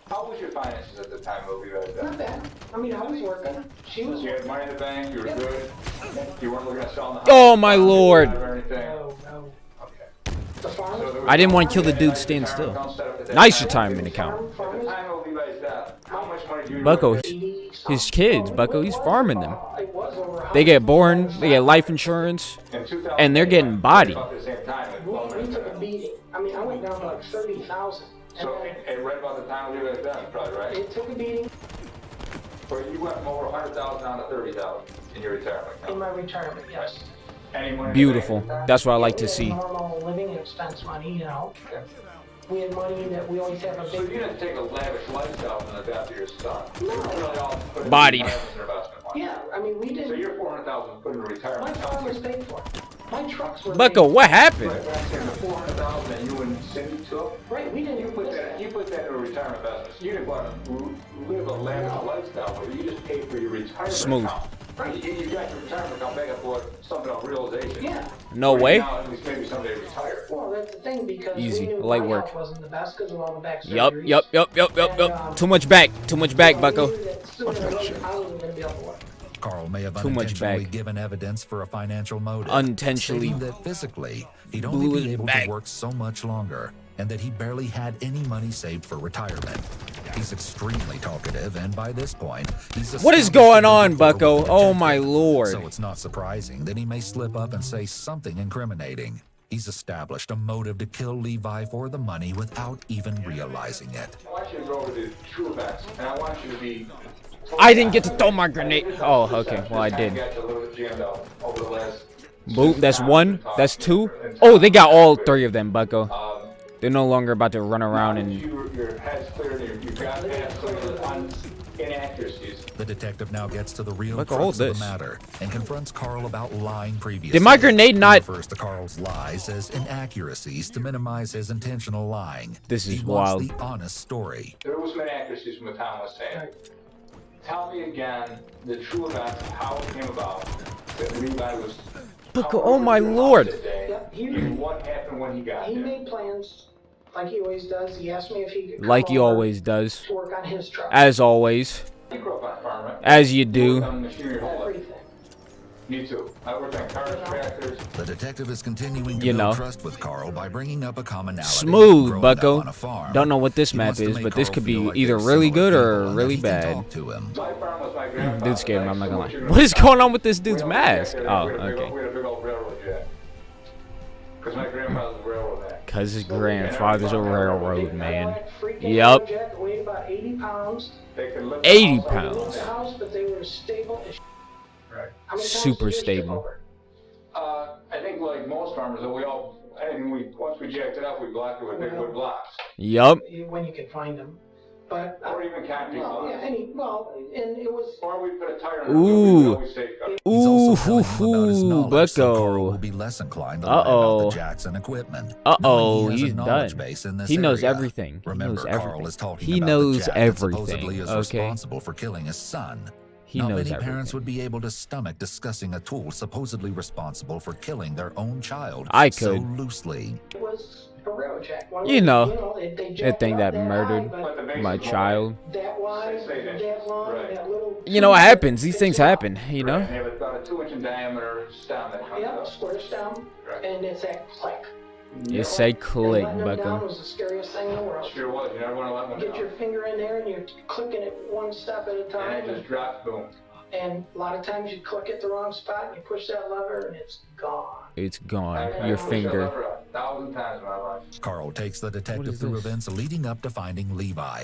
How was your finances at the time of you guys? Not bad. I mean, I was working. She was You had money in the bank, you were Yep. good, you weren't looking at selling the house. Oh my lord. Or anything. No. Okay. The farm. So there was I didn't want to no kill the money dude in staying retirement still. account set up at that Nice time. retirement account. At the time of Levi's death, how much money do you Bucko. have? 80 His kids, Bucko. He's farming them. It was over They get born, they get life insurance, and they're getting bodied. About the same time. We took a beating. I mean, I went down to like 30,000. So, and right about the time we were done, probably, right? It took a beating Or you went from over 100,000 down to 30,000 in your retirement in account. my retirement, yes. Any money in the Beautiful. bank? That's what I like We to had see. normal living expense money, you know. We had money that we always have a So you big. didn't take a lavish lifestyle and adapt to your son. You really all put in Bodied. retirement and investment money. Yeah, I mean, we So didn't. your 400,000 put in a My retirement farm was account. paid for. My trucks were. Bucko, paid what happened? Right, but I'm saying the 400,000 that you and Cindy took, for. Right, we didn't. you put that in a retirement investment. You didn't want to live a lavish lifestyle with it. You just paid for your retirement Smooth. account. Right, you got your retirement account back up for something of realization. Yeah. No Right way. now, at least maybe someday retire. Well, that's the thing because Easy. we knew Light my work. health wasn't the best because of all the back Yup, surgeries. yup. Too much back, Bucko. We knew that sooner or later I wasn't going to be able to work. Carl may have Too much unintentionally back. given evidence for a financial motive, Unintentionally stating that physically he'd blew only his be able back. to work so much longer, and that he barely had any money saved for retirement. He's extremely talkative, and by this point, he's What is established going a on, rapport with Bucko? the Oh my detective. lord. So it's not surprising that he may slip up and say something incriminating. He's established a motive to kill Levi for the money without even realizing it. I want you to go over to true events, and I want you to be. I didn't get to throw my grenade. Oh, okay. Well, I did. Got you a little bit jammed up over the last. Boom. That's one. That's two. Oh, they got all three of them, Bucko. They're no longer about to run around and. Your head's clear, you've got inaccuracies. The detective now gets to the real Bucko, crux hold of the this. matter and confronts Carl about lying previously. Did my grenade He not- refers to Carl's lies as inaccuracies to minimize his intentional lying. This is he wants wild. the honest story. There was some inaccuracies from what Tom was saying. Tell me again the true events, how it came about that Levi was. Bucko, oh my lord. And what happened when he got He there. made plans like he always does. He asked me if he could come Like he over always does. to work on his truck. As always. You grew up on a farm, right? As you You worked do. on machinery your whole life. Everything. Me too. I worked on cars, tractors. The detective is continuing to You build know. trust with Carl by bringing up a commonality. Smooth, Growing up Bucko. on a farm. Don't know what this He map wants to is, make but this Carl could be feel like either they're really similar good or people and really that he can bad. talk to him. My farm was my grandfather's. Dude scared me, I'm not gonna lie. Absolute What is going on with this We dude's don't mask? get there. Oh, We had a big okay. old- We had a big old railroad jack. Because my grandfather was a railroad man. Cause his grandfather's a railroad man. Freaking Yup. Jack weighed about 80 pounds. They could lift 80 the house up. They moved pounds. the house, but they were stable as Right. How many times Super did you ship stable. over? I think like most farmers, we all, and once we jacked it up, we blocked it with big wood blocks. Yup. When you can find them. But, Or even concrete well, blocks. yeah, and it was, Or we put a tire in the Ooh. we always safeguard. He's Ooh, also hoo, telling him about his hoo, knowledge, so Carl will Bucko. be less inclined to lie about Uh-oh. the Jackson equipment. Uh-oh, knowing he has a he's knowledge done. base in this He knows area. everything. He Remember, knows Carl everything. is talking He about knows the Jack that everything, supposedly is okay? responsible for killing his son. He Not knows many everything. parents would be able to stomach discussing a tool supposedly responsible for killing their own child I so could. loosely. it was a railroad jack. One You of know, them, they that jacked thing it that up murdered high, but my child. that wide, Say that. that long, Right. that little. You know what happens? These things happen, you know? And they have about a 2-inch in diameter stem that comes Yeah, up. square stem, Right. and it's that click. You say click, And letting them down Bucko. was the scariest thing in the world. Sure was. You never want to let one Get your down. finger in there and you're clicking it one step at a And time. it just drops, boom. And a lot of times you click it the wrong spot and you push that lever and it's gone. It's gone. I Your pushed that finger. lever 1,000 times in my life. Carl takes the What detective is through this? events leading up to finding Levi.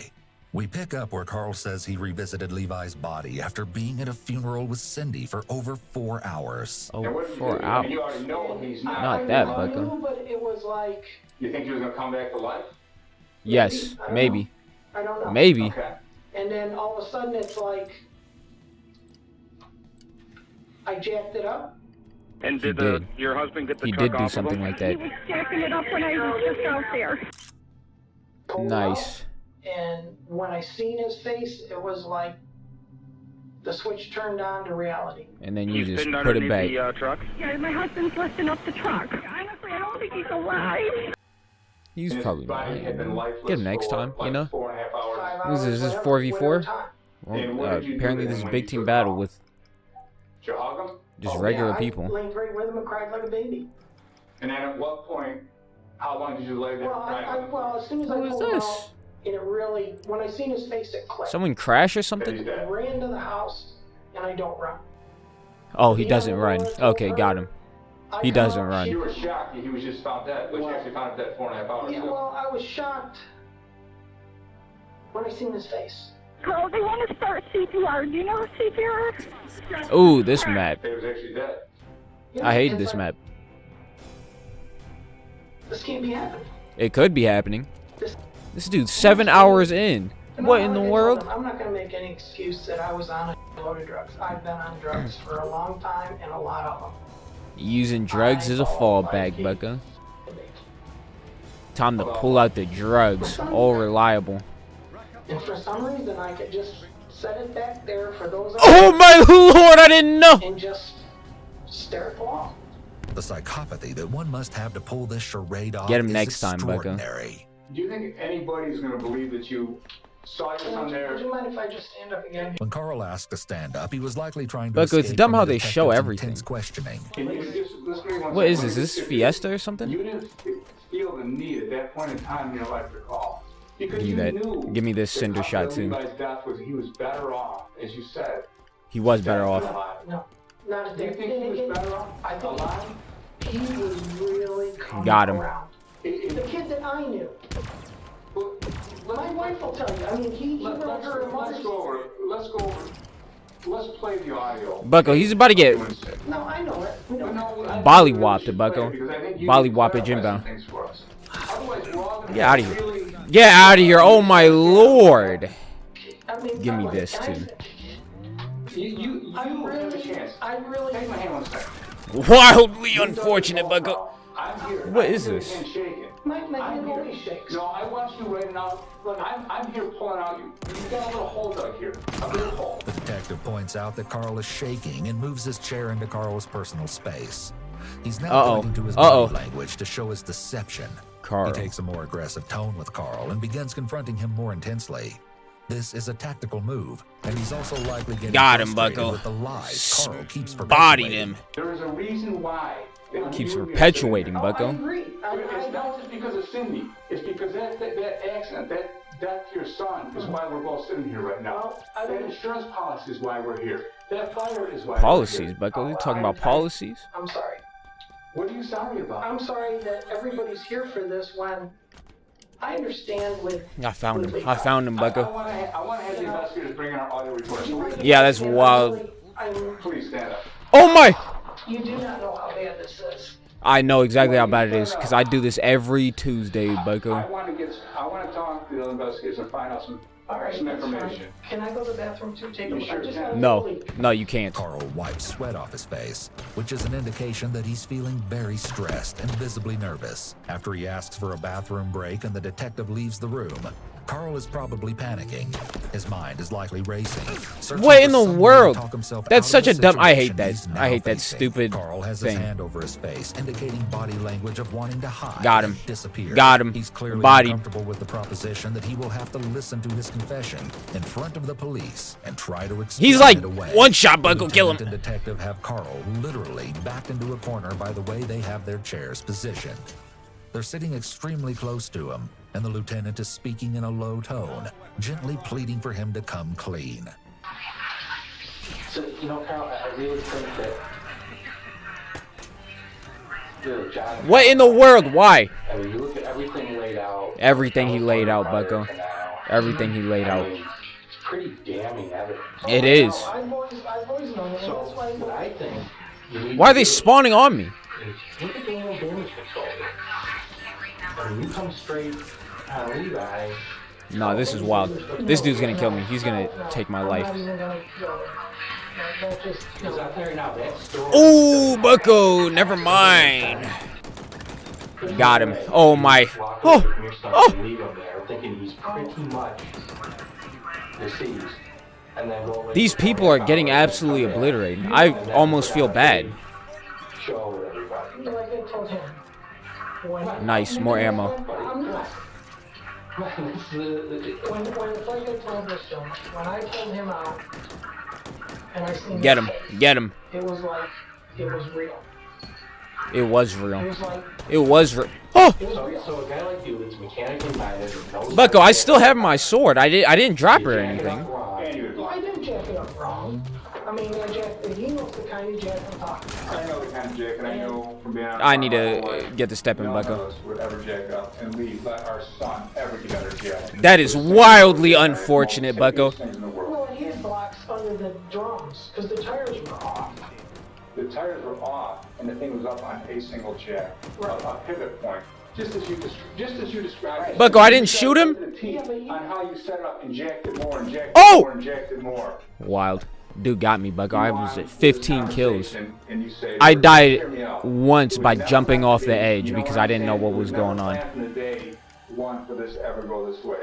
We pick up where Carl says he revisited Levi's body after being at a funeral with Cindy for over 4 hours. Oh, And what did you 4 do? I hours. mean, you already know he's not. Not I that, knew, Bucko. but it was like, You think he was going to come back to life? Yes, I don't maybe. know. I don't know. Maybe. Okay. And then all of a sudden it's like, I jacked it up. And He did, did. your husband get the He truck did do off of something him? like that. He was jacking it up when I was just out there. pulled Nice. out, and when I seen his face, it was like the switch turned on to reality. And then you He's just pinned put it underneath back. the truck. Yeah, my husband's lifting up the truck. Honestly, I don't think he's alive. He's His probably body had been not. lifeless Get him next for, time, you like, know? 4.5 hours. 5 This hours, is this whatever, 4v4? whatever time. Well, And what did you do apparently then this is when big you team took battle off? with Did you hug him? just Oh, regular yeah, people. I laid right with him and cried like a baby. And then at what point, how long did you lay there Well, crying? well, as soon as I Who is pulled him this? out, And it really, when I seen his face, it clicked. Someone crash or something? I ran to the house, and I don't run. Oh, he doesn't run. Okay, got him. He doesn't You run. were shocked that he was just found dead, but you actually found him dead 4.5 hours Yeah, ago. well, I was shocked when I seen his face. Carl, they want to start CPR. Do you know CPR? Ooh, this map. He was actually dead. I hate this map. This can't be happening. It could be happening. This dude's 7 hours in. What in the world? I'm not going to make any excuse that I was on a load of drugs. I've been on drugs for a long time, and a lot of them. Using drugs is a fallback, Bucko. Time to pull out the drugs. All reliable. And for some reason, I could just set it back there for those. Oh my lord, I didn't know! And just stare at the wall. The psychopathy that one must have to pull this charade off Get him is next time, Bucko. extraordinary. Do you think anybody's going to believe that you saw your son there? Would you mind if I just stand up again? When Carl asked to stand up, he was likely trying to Bucko, it's escape dumb from how the they show detective's everything. intense questioning. Can you just listen to me one What is second? this? Is this Fiesta or something? You didn't feel the need at that point in time in your life to call. Because Give you me that. knew Give me this that cinder shot too. Levi's death was, he was better off, as you said. He was better off. No, not at Do you that. think he was better off? I think alive? he was really coming Got him. around. The kid that I knew. My wife will tell you. I mean, he wrote her a Let's go over it. Let's play the audio. Bucko, he's about to get No, I know it. We don't bollywopped, Bucko. Bollywoppage inbound. Get out of here. Get out of here. Oh my lord. Give me this too. You have a chance. I really. Take my hand 1 second. Wildly unfortunate, Bucko. I'm here. What is this? My I'm hand here. always shakes. No, I watched you right now. Look, I'm here pulling out you. You've got a little hole dug here. A little hole. The detective points out that Carl is shaking and moves his chair into Carl's personal space. He's now pointing to his body language to show his deception. Carl. He takes a more aggressive tone with Carl and begins confronting him more intensely. This is a tactical move, and he's also likely getting Got him, frustrated Bucko. with the lies Carl keeps Bodied perpetuating. him. There is a reason why. Keeps perpetuating, I Bucko. agree. It's not just because of Cindy. It's because that accident, that death to your son is why we're both sitting here right now. That insurance policy is why we're here. That fire is why Policies, we're here. Bucko. You talking about policies? I'm sorry. What are you sorry about? I'm sorry that everybody's here for this when I understand with. I found him. I found him, I Bucko. want to have the investigators bring in our audio recording. Yeah, that's wild. Please stand up. Oh my! You do not know how bad this is. I know exactly how bad it is because I do this every Tuesday, Bucko. I want to talk to the investigators and find out some information. Can I go to the bathroom too? Take a look. I just gotta No, leave. no, you can't. Carl wipes sweat off his face, which is an indication that he's feeling very stressed and visibly nervous. After he asks for a bathroom break and the detective leaves the room, Carl is probably panicking. His mind is likely racing. searching What for in the some way to world? talk himself That's out such of a the dumb. I hate situation that. he's now I hate that facing. stupid Carl has thing. his hand over his face, indicating body language of wanting to hide. Got him. and disappear. Got him. He's clearly Bodied. uncomfortable with the proposition that he will have to listen to his confession in front of the police and try to explain He's like, it away. one shot, The Bucko, kill him. lieutenant and detective have Carl literally backed into a corner by the way they have their chairs positioned. They're sitting extremely close to him, and the lieutenant is speaking in a low tone, gently pleading for him to come clean. So, Carl, I really think that the job. What in the world? Why? I mean, you look at everything laid out. Everything he laid out, Bucko. Everything he laid out. It's pretty damning evidence. It is. I've always known it. So, That's why what I think you need Why are to they do spawning on me? is look at Daniel damage control. I mean, you come straight out of Levi. No, this is wild. This dude's gonna kill me. He's gonna take my I'm life. not even gonna go there. That just, He's out there now. That story. Ooh, Bucko. Never mind. Got him. Oh my. Oh. Oh. Leave him there, thinking he's pretty much deceased. And then go away. These people are getting absolutely obliterated. I almost feel bad. Show everybody. like I told him. Nice, more ammo. I'm not. When it's like I told this gentleman, when I pulled him out, and I seen Get his him. face, Get him. it was like, it was real. It was real. It was like, It was real. Oh, it was So, real. so a guy like you that's mechanically minded, knows Bucko, I still have my sword. I didn't drop it or anything. And you No, I didn't jack it up wrong. I mean, he knows the kind of jack I'm talking about. I know the kind of jack, and I know from being on I need farm all my to life, get the step in, none of Bucko. us would ever jack up and leave, let our son ever get under jack. That is wildly unfortunate, Bucko. Well, he had blocks under the drums because the tires were off. The tires were off, and the thing was up on a single jack, a pivot point, just as you described it. Bucko, I didn't shoot him? On how you set it up and jacked it more and jacked it Oh! more and jacked it more. Wild. Dude got me, Bucko. I was at 15 kills. And you say, I hear died me out. once It was by never jumping meant off to the be. edge You know because what I I'm didn't know saying? what It was never going on. planned from the day one for this to ever go this way.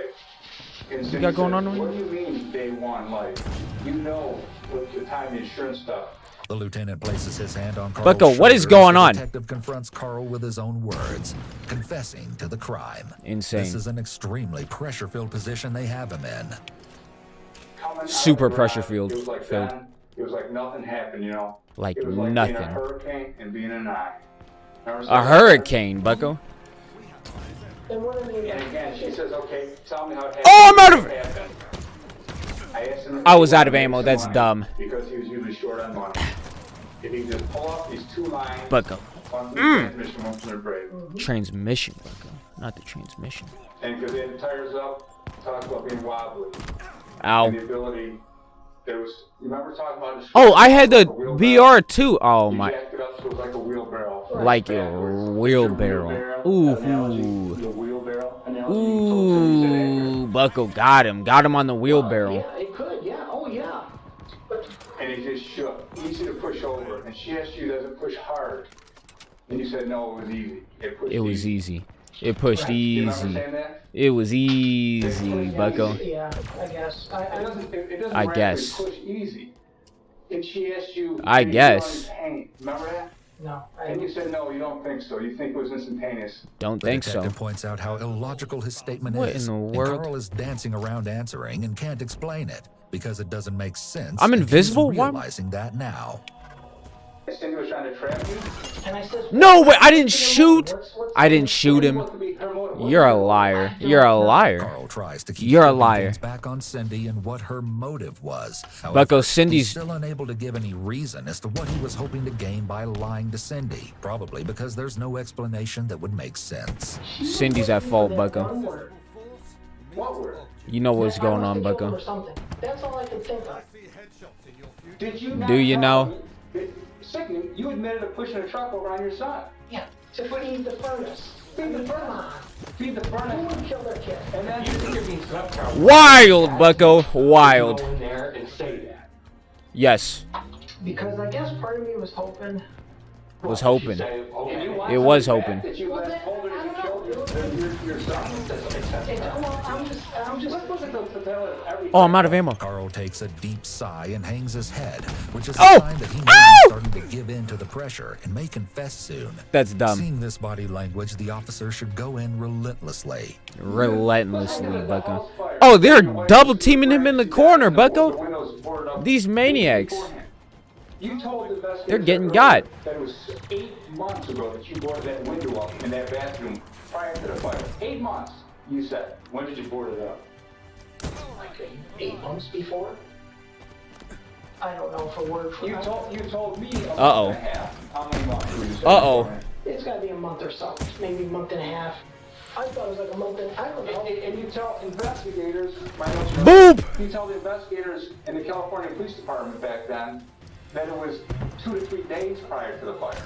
And so You got he going said, on over What do you mean day one? Like, you know, with the time the insurance stuff. The lieutenant places his hand on Carl's Bucko, what is shoulder going as the on? detective confronts Carl with his own words, confessing to the crime. Insane. This is an extremely pressure-filled position they have him in. Coming out Super of the pressure garage, filled- It was like filled. then, it was like nothing happened, you know. Like It was like nothing. being a hurricane and being an eye. Remember A saying that? hurricane, Bucko. And one of the And again, she says, okay, tell me how it happened. Oh, I'm out of- What happened? I asked him if I he was out wanted of to make ammo, some that's money, dumb. Because he was usually short on money. If he just pull off these two lines, Bucko. one from the transmission, one from the brake. Transmission, Bucko. Not the transmission. And because they had the tires up, talk about being wobbly. Ow. And the ability, there was, you remember talking about the Oh, I had the wheelbarrow? BR too. Oh You my. jacked it up so it was like a wheelbarrow. Like a Backwards. wheelbarrow. Analogy, Ooh. the wheelbarrow analogy. So he said Ooh. Bucko got him. Got him on the wheelbarrow. Yeah, it could, yeah. Oh, yeah. But and he just shook. Easy to push over. And she asked you, does it push hard? And you said, no, it was easy. It was easy. It pushed You remember easy. saying that? It was easy, Bucko. yeah, I guess. It doesn't I matter guess. if it push easy. And she asked you, I "Did you feel guess. any pain?" Remember that? No. And you said, no, you don't think so. You think it was instantaneous. Don't The think so. detective points out how illogical his statement What is. in the and world? Carl is dancing around answering and can't explain it because it doesn't make sense. I'm and he's invisible? Why- realizing that now. Cindy was trying to trap you. And I said, No way! I didn't shoot. I didn't shoot him. What could be her motive? You're a liar. You're a liar. Carl tries to keep You're a flipping liar. things back on Cindy and what her motive was. However, Bucko, Cindy's- he's still unable to give any reason as to what he was hoping to gain by lying to Cindy. Probably because there's no explanation that would make sense. Cindy's at fault, Bucko. One word. What word? You know what's I going must on, have killed him Bucko. or something. That's all I could think of. Did you not Do you tell know? me that- Sickening, you admitted to pushing a truck over on your son. Yeah, to feed the furnace. Feed the furnace. Feed the Who furnace. would kill their kid? And then You think you're being swept, Carl? Wild, Bucko. Wild. Go in there and say that. Yes. Because I guess part of me was hoping. Was hoping. Say, okay, you want It was the fact hoping. That you left told her you killed your son. Well, I'm just. What was it to tell her everything? Oh, I'm out of ammo. Carl takes a deep sigh and hangs his head, which is a Oh! sign that he may Ow! be starting to give in to the pressure and may confess soon. That's dumb. Seeing this body language, the officer should go in relentlessly. Relentlessly, Bucko. Oh, they're double teaming him in the corner, Bucko. The windows boarded up These maniacs. beforehand. You told the investigators They're getting that got. That it was 8 months ago that you boarded that window up in that bathroom prior to the fire. 8 months, you said. When did you board it up? Like 8 months before. I don't know for word for You told me a month Uh-oh. and a half. How many months were you saying? Uh-oh. It's got to be a month or so, maybe a month and a half. I thought it was like a month and I don't know. And you tell investigators, my notes are- Boop! You tell the investigators in the California Police Department back then that it was 2 to 3 days prior to the fire.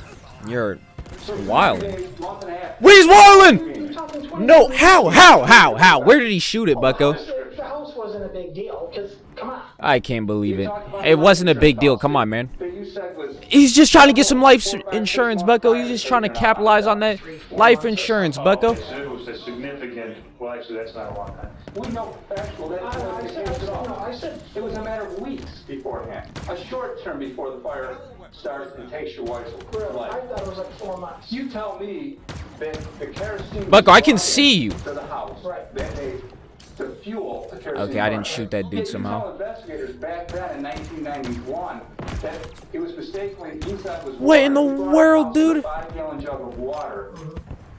You're So 2 to 3 wild. days, month and a half. He's wildin'! You're talking 20 No, how? Where did he shoot it, Bucko? The house wasn't a big deal, because, come on. I can't believe it. It wasn't a big deal. Come on, man. That you said was He's just trying to get some life insurance, Bucko. He's just trying to capitalize on that life insurance, Bucko. It was a significant, well, actually, that's not a long time. we know factual. That's what the case at all. I said, It was a matter of weeks beforehand. A short term before the fire starts and takes your wife's really, I life. thought it was like 4 months. You tell me that the kerosene. Bucko, I can was see you. To the house Right. that day to fuel the kerosene. Okay, I didn't burner. shoot that dude You somehow. tell investigators back then in 1991 that it was mistakenly inside was What in the water. We brought world, out dude? A 5-gallon jug of water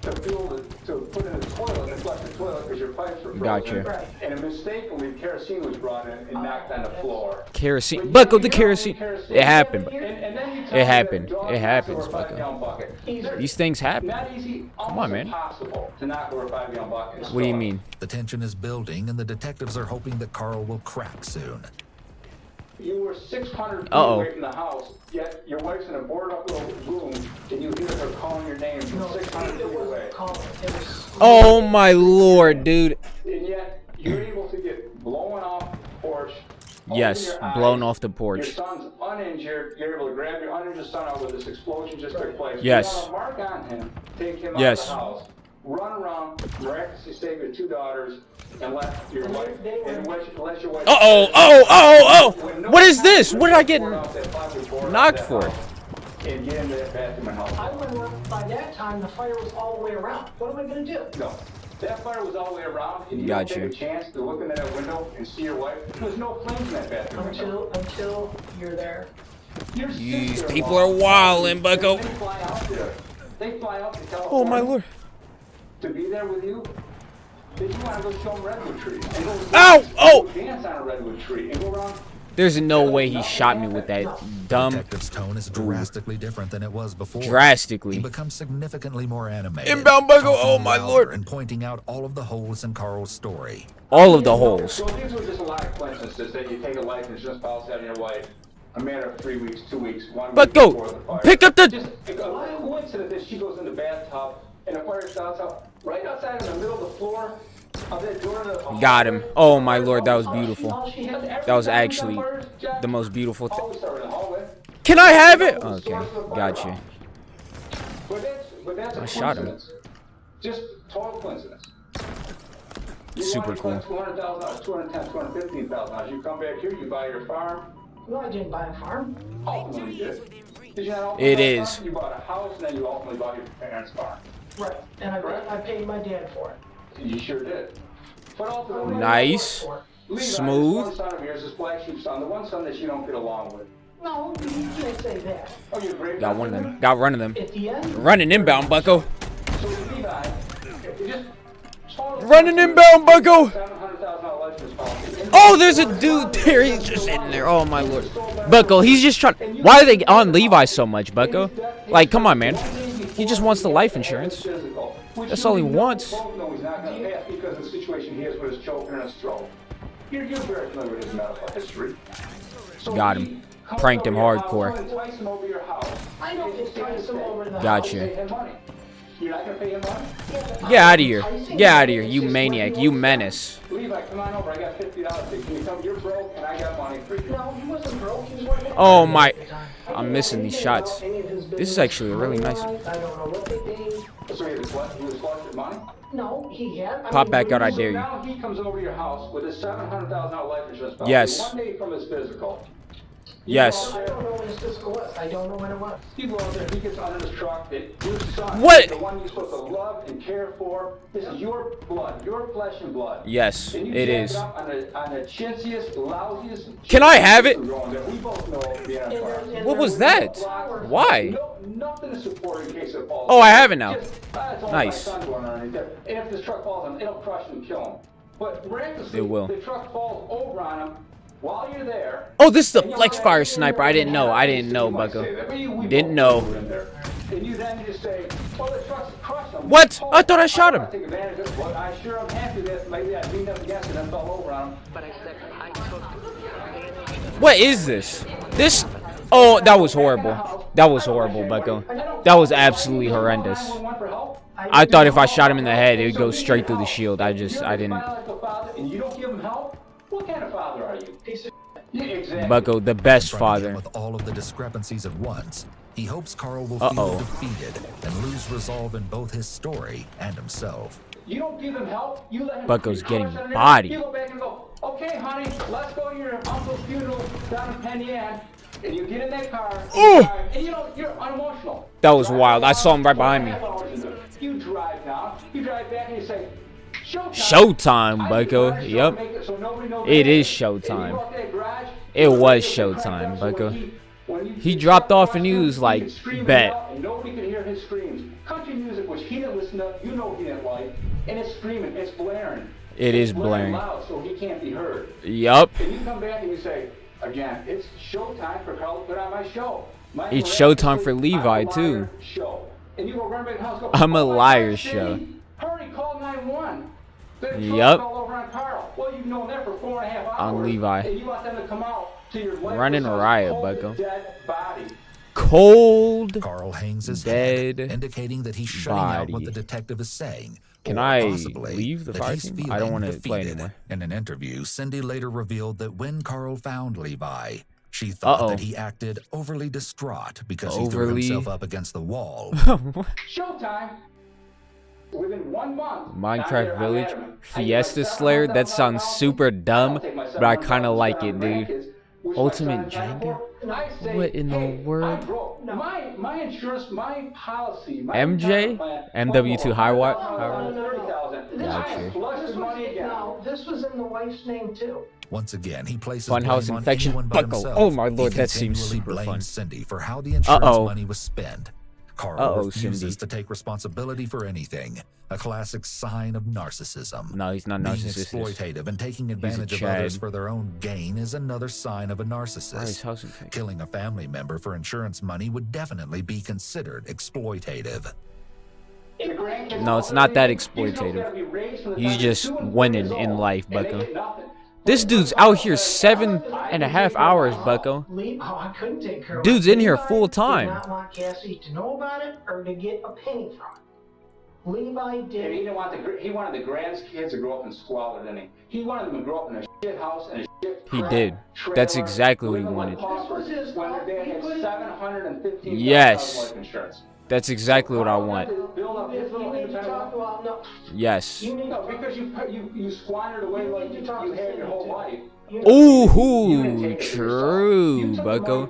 to fuel to put in the toilet, to flush the toilet because your pipes were frozen. Gotcha. And mistakenly kerosene was brought in and knocked on the floor. Kerosene. Bucko, the kerosene. It happened. And then you tell It me happened. that dog It happens, knocks over a Bucko. 5-gallon bucket. These things happen. Not easy, Come on, man. impossible to knock over a 5-gallon bucket. What do you mean? The tension is building, and the detectives are hoping that Carl will crack soon. You were 600 feet Uh-oh. away from the house, yet your wife's in a boarded up little room, and you hear her calling your name from 600 feet away. Oh my lord, dude. And yet, you're able to get blown off the porch. Yes, open your blown eyes. off the Your porch. son's uninjured. You're able to grab your uninjured son out where this explosion just took place. Yes. You want to mark on him, take him Yes. out of the house, run around, miraculously save your 2 daughters, and let your wife, and let your wife. What is this? What did I get knocked for? And get into that bathroom and help. I remember by that time the fire was all the way around. What am I gonna do? No. That fire was all the way around, and you Got don't you. take a chance to look into that window and see your wife. There was no flames in that bathroom window. Until you're there. Your These sister people are wildin', Bucko. They fly out there. They fly out to California. Oh my lord. To be there with you. Did you want to go show them redwood trees? And go Ow! Oh! Dance on a redwood tree and go around. There's no way he shot me with that dumb. Detective's tone is drastically different than it was before. He Drastically. becomes significantly more animated. Inbound Bucko, talking oh my louder lord. And pointing out all of the holes in Carl's story. All of the holes. So these were just a lot of coincidences that you take a life insurance policy out of your wife. A matter of 3 weeks, 2 weeks, 1 week Bucko, before the fire. pick up the. Just a coincidence that she goes in the bathtub and the fire starts up right outside in the middle of the floor of that door to the Got him. Oh my lord, that was beautiful. That was actually the most beautiful thing. Always start in the hallway. Can I have it? Okay, gotcha. But that's a I shot him. coincidence. Just total coincidence. You Super wanted to cool. collect $200,000, $210,000, $215,000. You come back here, you buy your farm. No, I didn't buy a farm. Ultimately, you did. Did you not ultimately It buy a is. farm? You bought a house, and then you ultimately bought your parents' farm. Right. And I paid my dad for it. You sure did. But ultimately, Nice. Levi, Smooth. This one son of yours, this black sheep son, the one son that you don't get along with. No, you can't say that. Oh, you're great. Got one of them. Got one of them. At the end, Running inbound, Bucko. So Levi, you just Running inbound, Bucko. $700,000 life insurance policy. Oh, there's a dude there. He's just sitting there. Oh my lord. Bucko, he's just trying. Why are they on Levi so much, Bucko? Like, come on, man. He just wants the life insurance. That's all he wants. Both know he's not going to pass because of the situation he has with his choking and his stroke. You're very familiar with his medical history. So Got him. Pranked him hardcore. Entice him over your house. I don't entice him over the Gotcha. Pay him money. You're not going to pay him money? Get out of here. Get out of here, you maniac. You menace. Levi, come on over. I got $50. Can you come? You're broke and I got money for you. No, he wasn't broke. He was working. Oh my. I'm missing these shots. This is actually a really nice. I don't know what they paid. So he was flush with money? No, he had. Pop back out, I dare you. Now he comes over to your house with his $700,000 life insurance policy. Yes. 1 day from his physical. Yes. I don't know when his physical was. I don't know when it was. You go out there, he gets under his truck. Your son, What? the one you're supposed to love and care for. This is your blood, your flesh and blood. Yes, And you it jack is. up on the chintziest, lousiest. Can I have it? We both know being a farm. What was that? Why? No, nothing to support in case it falls. Oh, I have it now. Just, it's only Nice. my son going underneath there. And if this truck falls on him, it'll crush him and kill him. But miraculously, It will. the truck falls over on him while you're there. Oh, this is the flex fire sniper. I didn't know. I didn't know, Bucko. Didn't know. And you then just say, "Oh, the truck's crushed him." What? I thought I shot him. I take advantage of it. Well, I sure am happy that maybe I leaned up against it and fell over on him. What is this? This. Oh, that was horrible. That was horrible, Bucko. That was absolutely horrendous. I thought if I shot him in the head, it would go straight through the shield. I didn't. And you don't give him help? What kind of father are you? Yeah, exactly. Bucko, the best Confronting him father. with all of the discrepancies at once, he hopes Carl will Uh-oh. feel defeated and lose resolve in both his story and himself. You don't give him help. You let him. Bucko's be getting crushed under there. bodied. You go back and go, "Okay, honey, let's go to your uncle's funeral down in Penn Yan." And you get in that car. Ooh. And you know you're unemotional. That was wild. I saw him right behind me. You drive down. You drive back and you say, Showtime, Bucko. Yep. It is showtime. It was showtime, Bucko. He dropped off and he was like, bet. Nobody could hear his screams. Country music, which he didn't listen to, you know he didn't like, and it's screaming, it's blaring. It is It's blaring. loud, so he can't be heard. Yup. And you come back and you say, again, it's showtime for Carl to put on my show. It's showtime for Levi, too. Show. And you go run back in the house, go, I'm a "Oh my liar God, show." Cindy, hurry, call 911. Then Yup. all over on Carl. Well, you've known that for 4.5 hours. On Levi. And you want them to come out to your Running lifeless, riot, cold, Bucko. dead body. Cold. Carl hangs his dead head, indicating that he's shutting out what body. the detective is saying. Can or I possibly leave the that fire he's team? I don't feeling want to play defeated. anymore. In an interview, Cindy later revealed that when Carl found Levi, she thought that he acted overly distraught because he threw himself up against the wall. Showtime. Within 1 month. Minecraft Village. Fiesta Slayer? That sounds super dumb, but I kind of like it, dude. Ultimate Jenga? What in the world? My insurance, my policy, my MJ? MW2 High Watt? No, this was in the wife's name too. Once again, he places Funhouse blame on Infection anyone but Bucko. himself. Oh my lord, He that seems continually super blames fun. Cindy for how the insurance Uh-oh. money was spent. Carl Uh-oh, refuses Cindy. to take responsibility for anything. A classic sign of narcissism. No, he's not Being narcissistic. exploitative and taking He's a advantage of others Chad. for their own gain is another sign of a Why is narcissist. house infected? Killing a family member for insurance money would definitely be considered exploitative. No, it's not that exploitative. He's just winning in life, Bucko. This dude's out here 7.5 hours, Bucko. I couldn't take care of Dude's it. in here Levi full time. Did not want Cassie to know about it or to get a penny from it. Levi And he did. didn't want he wanted the grandkids to grow up in squalor, didn't he? He wanted them to grow up in a shit house and a shit He crap did. trailer, That's exactly what he living wanted. like paupers This was his when fault. their dad He had put it- $715,000 Yes. life insurance. That's exactly what I want. Build up his little You need to independent talk about no. Yes. You need No, because you squandered away like you had your whole life. Ooh, true, Bucko.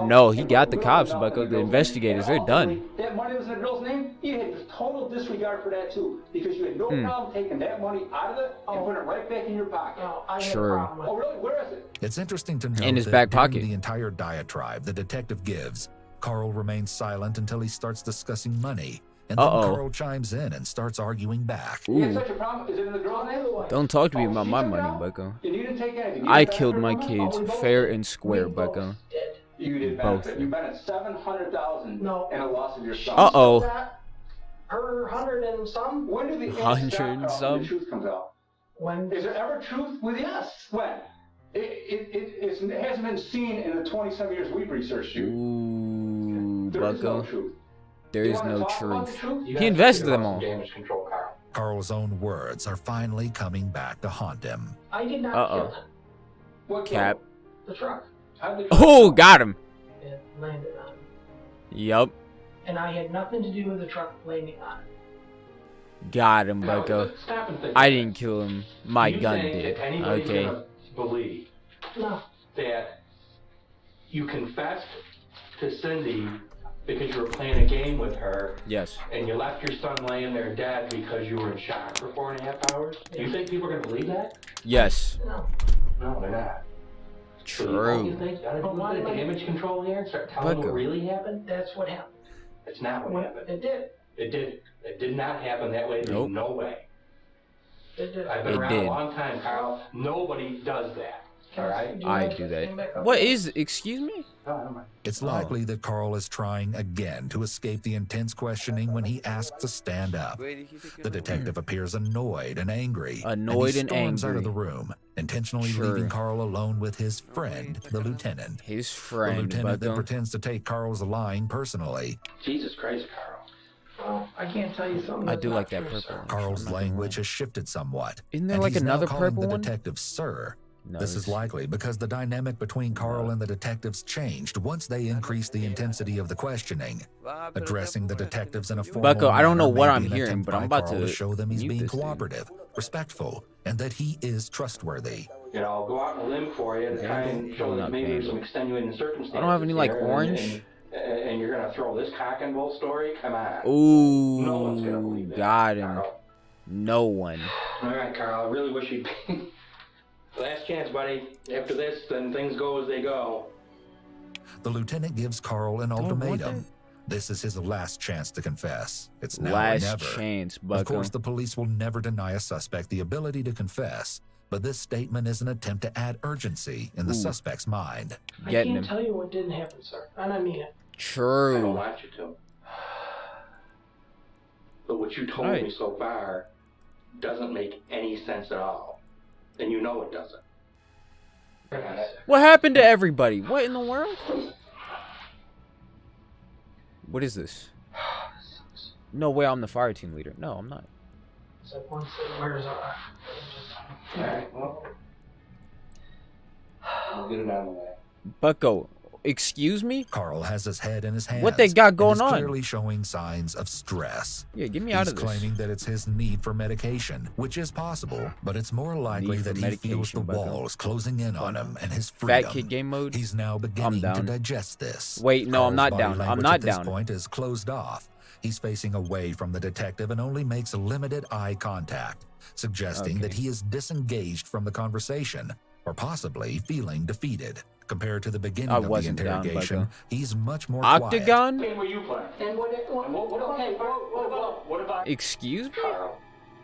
No, he got the cops, Bucko. The investigators, they're done. That money was in the girl's name. You had total disregard for that too, because you had no problem taking that money out of it and putting it right back in your pocket. No, I had a True. problem with Oh, really? Where is it? It's interesting to note In his that back during pocket. the entire diatribe the detective gives, Carl remains silent until he starts discussing money. And then Uh-oh. Carl chimes in and starts arguing back. You had Ooh, such a problem? Is it in the girl's name? don't talk to me about she my took it money, out? Bucko. And you didn't take anything? You I didn't killed benefit my from it? kids Oh, we both fair did. and square, We both Bucko. did. You did Both. benefit. You benefit $700,000 No. in a loss of your son. Uh-oh. That, her 100 and some. When do the ends 100 stop, and Carl, some? when the truth comes out? When Is there ever truth with you? Yes. When? It hasn't been seen in the 27 years we've researched you. Ooh, There is no Bucko. truth. There You is wanna no talk about the truth. truth? You He guys invested should them do all. some damage control, Carl. Carl's own words are finally coming back to haunt him. I did not Uh-oh. kill him. What Cap. The truck. How did Oh, got him. It landed on him. Yup. And I had nothing to do with the truck landing on it. Got him, Now, Bucko. stop and think. I didn't kill him. My You gun think did. that anybody's Okay. gonna believe No. that you confessed to Cindy because you were playing a game with her Yes. and you left your son laying there dead because you were in shock for 4.5 hours? Do you think people are going to believe that? Yes. No. No, they're not. So you True. think you gotta But do why a bit am of I- damage control here and start telling Bucko. what really happened? That's what happened. It's not what happened. It did. It did not happen that way. There's Nope. no way. It did. I've been It around did. a long time, Carl. Nobody does that. All right? I do that. What is, excuse me? No, I don't mind. It's likely that Carl is trying again to escape the intense questioning when he asks to stand up. The detective appears annoyed and angry. Annoyed he and storms out of angry. the room, intentionally Sure. leaving Carl alone with his friend, the lieutenant. His The friend, lieutenant then Bucko. pretends to take Carl's lying personally. Jesus Christ, Carl. Well, I can't tell you something. I that's do not like that true, purple sir. one. Carl's I'm not gonna language lie. has shifted somewhat. Isn't there and like he's now another calling purple the one? detective sir. No, This is it's- likely because the dynamic between Carl and the detectives changed once they increased the intensity of the questioning. Addressing the detectives in a formal Bucko, I don't know manner what may I'm be an hearing, attempt but I'm by about Carl to show them he's mute being this dude. cooperative, respectful, and that he is trustworthy. You know, I'll go out on a limb for you to try and show that maybe there's some extenuating circumstances. I don't have any, like, here, and- orange. And you're gonna throw this cock and bull story? Come on. Ooh, No one's gonna believe that. got him. Carl. No one. All right, Carl, I really wish you'd last chance, buddy. After this, then things go as they go. The lieutenant gives Carl an ultimatum. This is his last chance to confess. It's now or Last never. chance, Of bucko. course, the police will never deny a suspect the ability to confess, but this statement is an attempt to add urgency in the suspect's mind. I Getting can't him. tell you what didn't happen, sir. And I mean it. I don't True. want you to. But what you told Right. me so far doesn't make any sense at all. And you know it doesn't. What happened to everybody? What in the world? What is this? No way, I'm the fire team leader. No, I'm not. It's like once it wears off. All right, well, I'll get it out of the way. Bucko, excuse me? Carl has his head in his hands. What they got going and is on? clearly showing signs of stress. Yeah, get me out of this. He's claiming that it's his need for medication, which is possible, but it's more likely Need for that he feels the medication, bucko. walls closing in on him and his Fat freedom. kid game mode? He's now beginning to down. digest this. Wait, no, I'm Carl's not body down. I'm language not at this down. point is closed off. He's facing away from the detective and only makes limited eye contact, suggesting that he is disengaged from the conversation, or possibly feeling defeated. Compared to the beginning I of the wasn't down, interrogation, bucko. he's much more quiet. Octagon? What game were you playing? And what Okay, what about... Excuse me? Carl.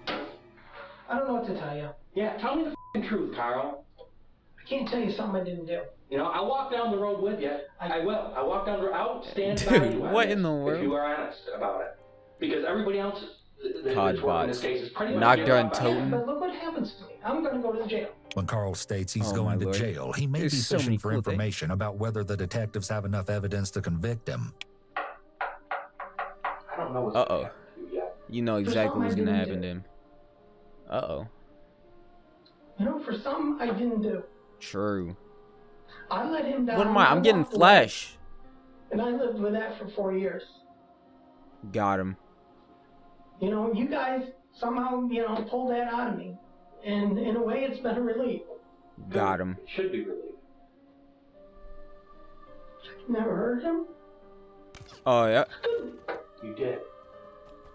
I don't know what to tell you. Yeah, tell me the f***ing truth, Carl. I can't tell you something I didn't do. You know, I'll walk down the road with you. I will. I'll walk down the road. I'll stand by Dude, you. on what this, in the If world? you are honest about it. Because everybody else that's Todd working in this Bots. case is pretty much Knocked giving her up and on it. toting. But look what happens to me. I'm going to go to jail. When Carl states he's Oh, going my to Lord. jail, he may There's be so many fishing for cool things. information about whether the detectives have enough evidence to convict him. I don't know what's Uh-oh. going to happen to you yet. You know For exactly something what's I gonna didn't happen do. to him. Uh-oh. You know, for something I didn't do. True. I let him down. What am I? I'm getting walked away, flesh. And I lived with that for 4 years. Got him. You know, you guys somehow, pulled that out of me. And in a way, it's been a relief. Got him. It should be relief. Never heard him? Oh, yeah. You did.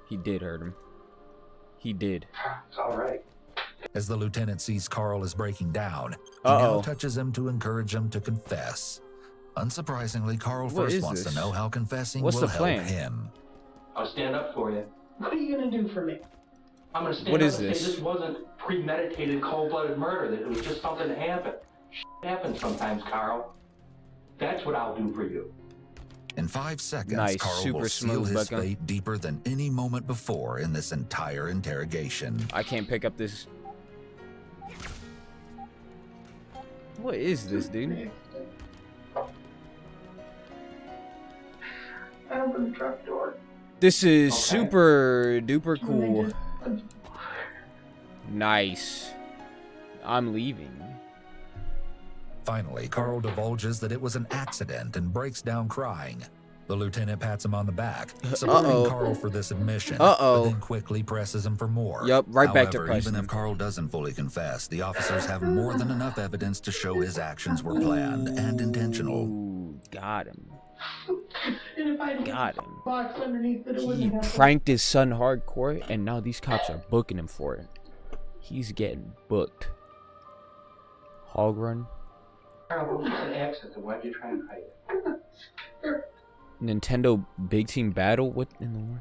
He did hurt him. He did. It's all right. As the lieutenant sees Carl is breaking down, he now Uh-oh. touches him to encourage him to confess. Unsurprisingly, Carl What first is wants this? to know how confessing What's will the plan? help him. I'll stand up for you. What are you going to do for me? I'm going to stand What up is and this? say this wasn't premeditated, cold-blooded murder, that it was just something that happened. Shit happens sometimes, Carl. That's what I'll do for you. In 5 seconds, Nice, Carl super will seal smooth, his Bucko. fate deeper than any moment before in this entire interrogation. I can't pick up this. What is this, dude? I opened the truck door. This is Okay. super duper And I cool. just- Nice. I'm leaving. Finally, Carl divulges that it was an accident and breaks down crying. The lieutenant pats him on the back, supporting Uh-oh. Carl for this admission, Uh-oh. but then quickly presses him for more. Yup, right back to However, pressing even him. if Carl doesn't fully confess, the officers have more than enough evidence to show his actions were planned and intentional. Ooh, got him. And if I Got him. box underneath it, it He wouldn't happen. pranked his son hardcore, and now these cops are booking him for it. He's getting booked. Hog run. Carl, what was an accident? Why'd you try and hide it? Nintendo Big Team Battle. What in the world?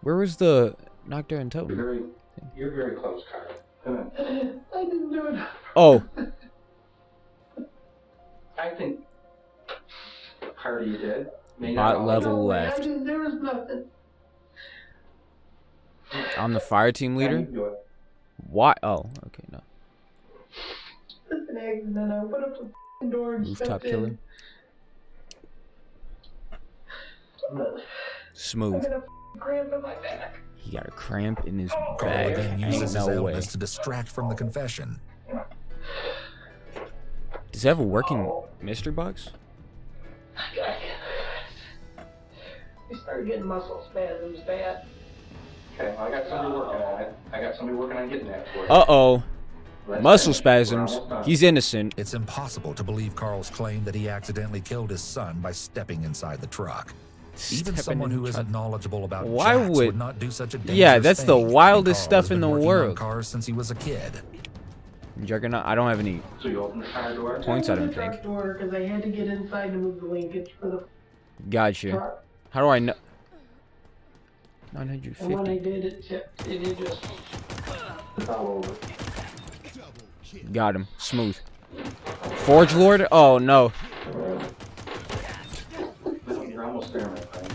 Where was the Nocturne and Totem? You're very close, Carl. Come on. I didn't do it. Oh, I think part of you did. May not bot all. level No, left. there was nothing. I'm the fire team Yeah, leader. you do it. Why? Oh, okay, no. It's an accident. I opened up the f***ing door and Rooftop stepped killer. in. I Smooth. got a f***ing cramp in my back. He got a cramp in his Carl back. again Ain't uses his no way. illness to distract from the confession. Does it have a working mystery box? I started getting muscle spasms bad. Okay, well, I got somebody working on it. I got somebody working on getting that for you. Uh-oh. Let's Muscle finish. We're spasms. almost done. He's innocent. It's impossible to believe Carl's claim that he accidentally killed his son by stepping inside the truck. Even Stepping someone in who the isn't trunk. knowledgeable about Why jacks would- not do such a dangerous Yeah, that's the thing. wildest Carl has stuff in been the working on world. cars since he was a kid. Juggernaut. I don't have any So you open the car door? points. I don't think. Because I had to get inside to move the linkage for the Gotcha. truck. How do I know? And when I 950. did it, it just fell over. Got him. Smooth. Forge Lord? Oh no. You're almost there, my friend.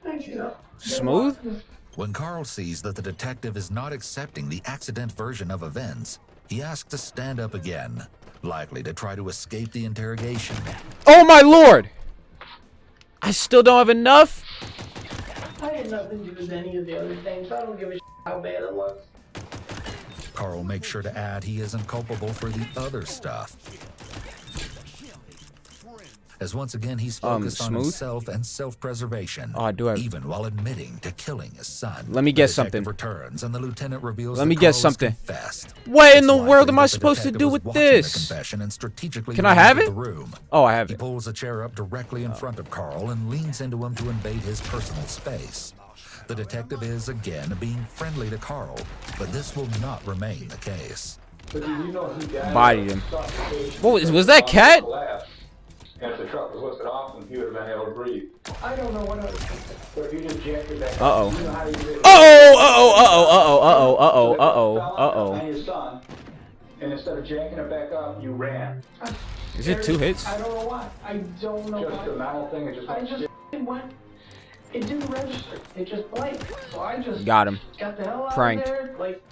Thank you. Smooth? When Carl sees that the detective is not accepting the accident version of events, he asks to stand up again, likely to try to escape the interrogation. Oh my lord! I still don't have enough? I had nothing to do with any of the other things. So I don't give a shit how bad it was. Carl makes sure to add he isn't culpable for the other stuff. As once again he's focused on Smooth? himself and self-preservation, Oh, I do have... even while admitting to killing his son. Let me guess The detective something. returns and the lieutenant reveals Let me that guess Carl has something. confessed. What in the It's world likely am I that the supposed to detective do was with watching the this? confession and strategically Can I have re-entered it? the room. Oh, I have He it. pulls a chair up directly in front of Carl and leans into him to invade his personal space. The detective is again being friendly to Carl, but this will not remain the case. But did you know he died? Bodied him. Suffocation. What was that cat? Collapsed. And if the truck was lifted off him, he would have been able to breathe. I don't know what I was thinking. But if you just jacked it back Uh-oh. up, you know how you did it. Uh-oh. And your son, and instead of jacking it back up, you ran. Is it 2 hits? I don't know why. I don't know Just a why. mental thing, it just I went just went. It didn't register. It just blanked. So I just Got him. got the hell out Pranked. of there, like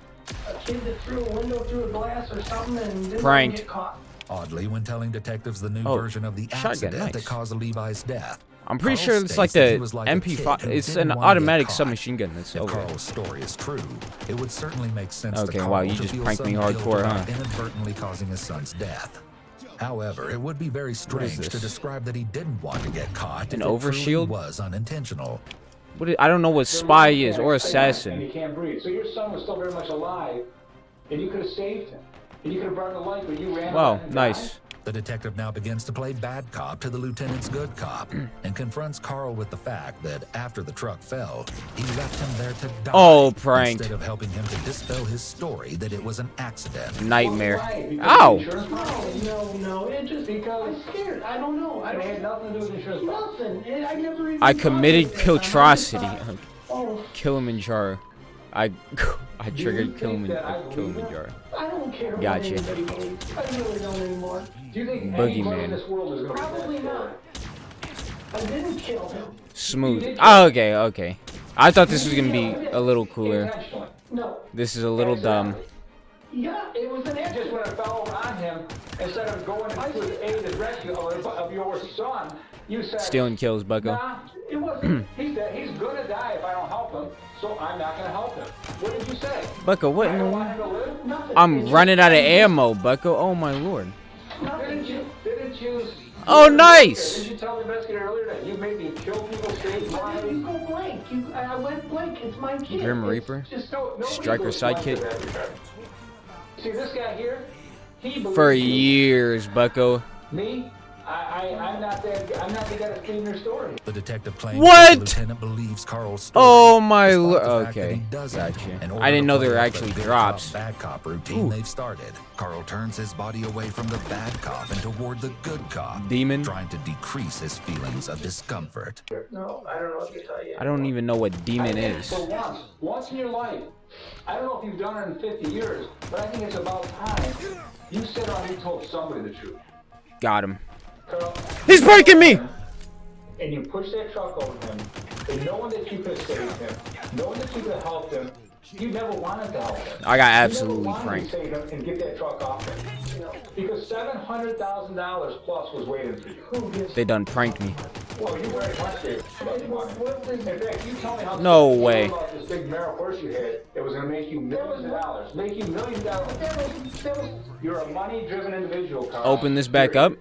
a kid that threw a window through a glass or something and didn't Pranked. get caught. Oddly, when telling detectives the new Oh, version of the shotgun, accident nice. that caused Levi's death, I'm pretty Carl sure it's states like that he the was like a MP5. kid who It's didn't an want to get automatic caught. submachine gun. That's If over. Carl's story is true, it would certainly make sense Okay, to Carl wow, you to just feel pranked me some guilt hardcore, about huh? inadvertently causing his son's death. However, it would be very strange to this? describe that he didn't want to get caught An if it truly overshield? was unintentional. I don't know what spy is or And assassin. he can't breathe. So your son was still very much alive, and you could have saved him. And you could have brought him to life, but you ran. Wow, away and nice. died. The detective now begins to play bad cop to the lieutenant's good cop and confronts Carl with the fact that after the truck fell, he left him there to die Oh, pranked. instead of helping him to dispel his story that it was an accident. Nightmare. Why? Because Ow! the insurance company- No. It just Because- I'm scared. I don't know. I It don't had nothing to do with the insurance company. nothing. I never even. I thought committed of this. I'm Kiltrosity. not- Oh, Kilimanjaro. I triggered you think that I believe Kilimanjaro. I don't care what Gotcha. anybody believes. I really don't anymore. Do you think Boogeyman. anybody in this world is going to Probably not. I didn't kill him. Smooth. Oh, okay. I thought this was gonna be a little cooler. Intentionally. No. This is a little dumb. Yeah, it was an Just accident. when it fell over on him, instead of going to his aid and rescue of your son, you said, Stealing kills, Bucko. nah, it wasn't. He's dead. He's going to die if I don't help him, so I'm not going to help him. What did you say? Bucko, what I in the don't world? want him to live? Nothing. I'm running out of ammo, Bucko. Oh my lord. Didn't you? Oh, nice. Didn't you tell the investigator earlier that you made me kill people, save I lives? didn't go blank. I went blank. It's my kid. Grim It's Reaper? Just Nobody Striker goes blank sidekick? in that regard. See, this guy here, he believes For you. years, Bucko. Me? I'm not the guy that's feeding your story. The detective claims What? that the lieutenant believes Carl's story. Oh my despite lord. the fact that Okay. he doesn't. Gotcha. In order I didn't to know play there were off the actually good drops. cop, bad cop routine Ooh. they've started. Carl turns his body away from the bad cop and toward the good cop, Demon? trying to decrease his feelings of discomfort. No, I don't know what to tell you. I don't even know what demon I think is. For once in your life, I don't know if you've done it in 50 years, but I think it's about time you sit down and you told somebody the truth. Got him. Carl, He's breaking me! and you push that truck over him, and knowing that you could have saved him, knowing that you could have helped him, you never wanted to help him. I got You absolutely never wanted pranked. to save him and get that truck off him. Because $700,000 plus was waiting for you. Who gives They done pranked me. Well, you very much did. In fact, you tell me how No you feel way. about this big Merrill horse you had. It was going to make you millions of dollars. Make you millions of dollars. You're a money-driven individual, Carl. Open this back up.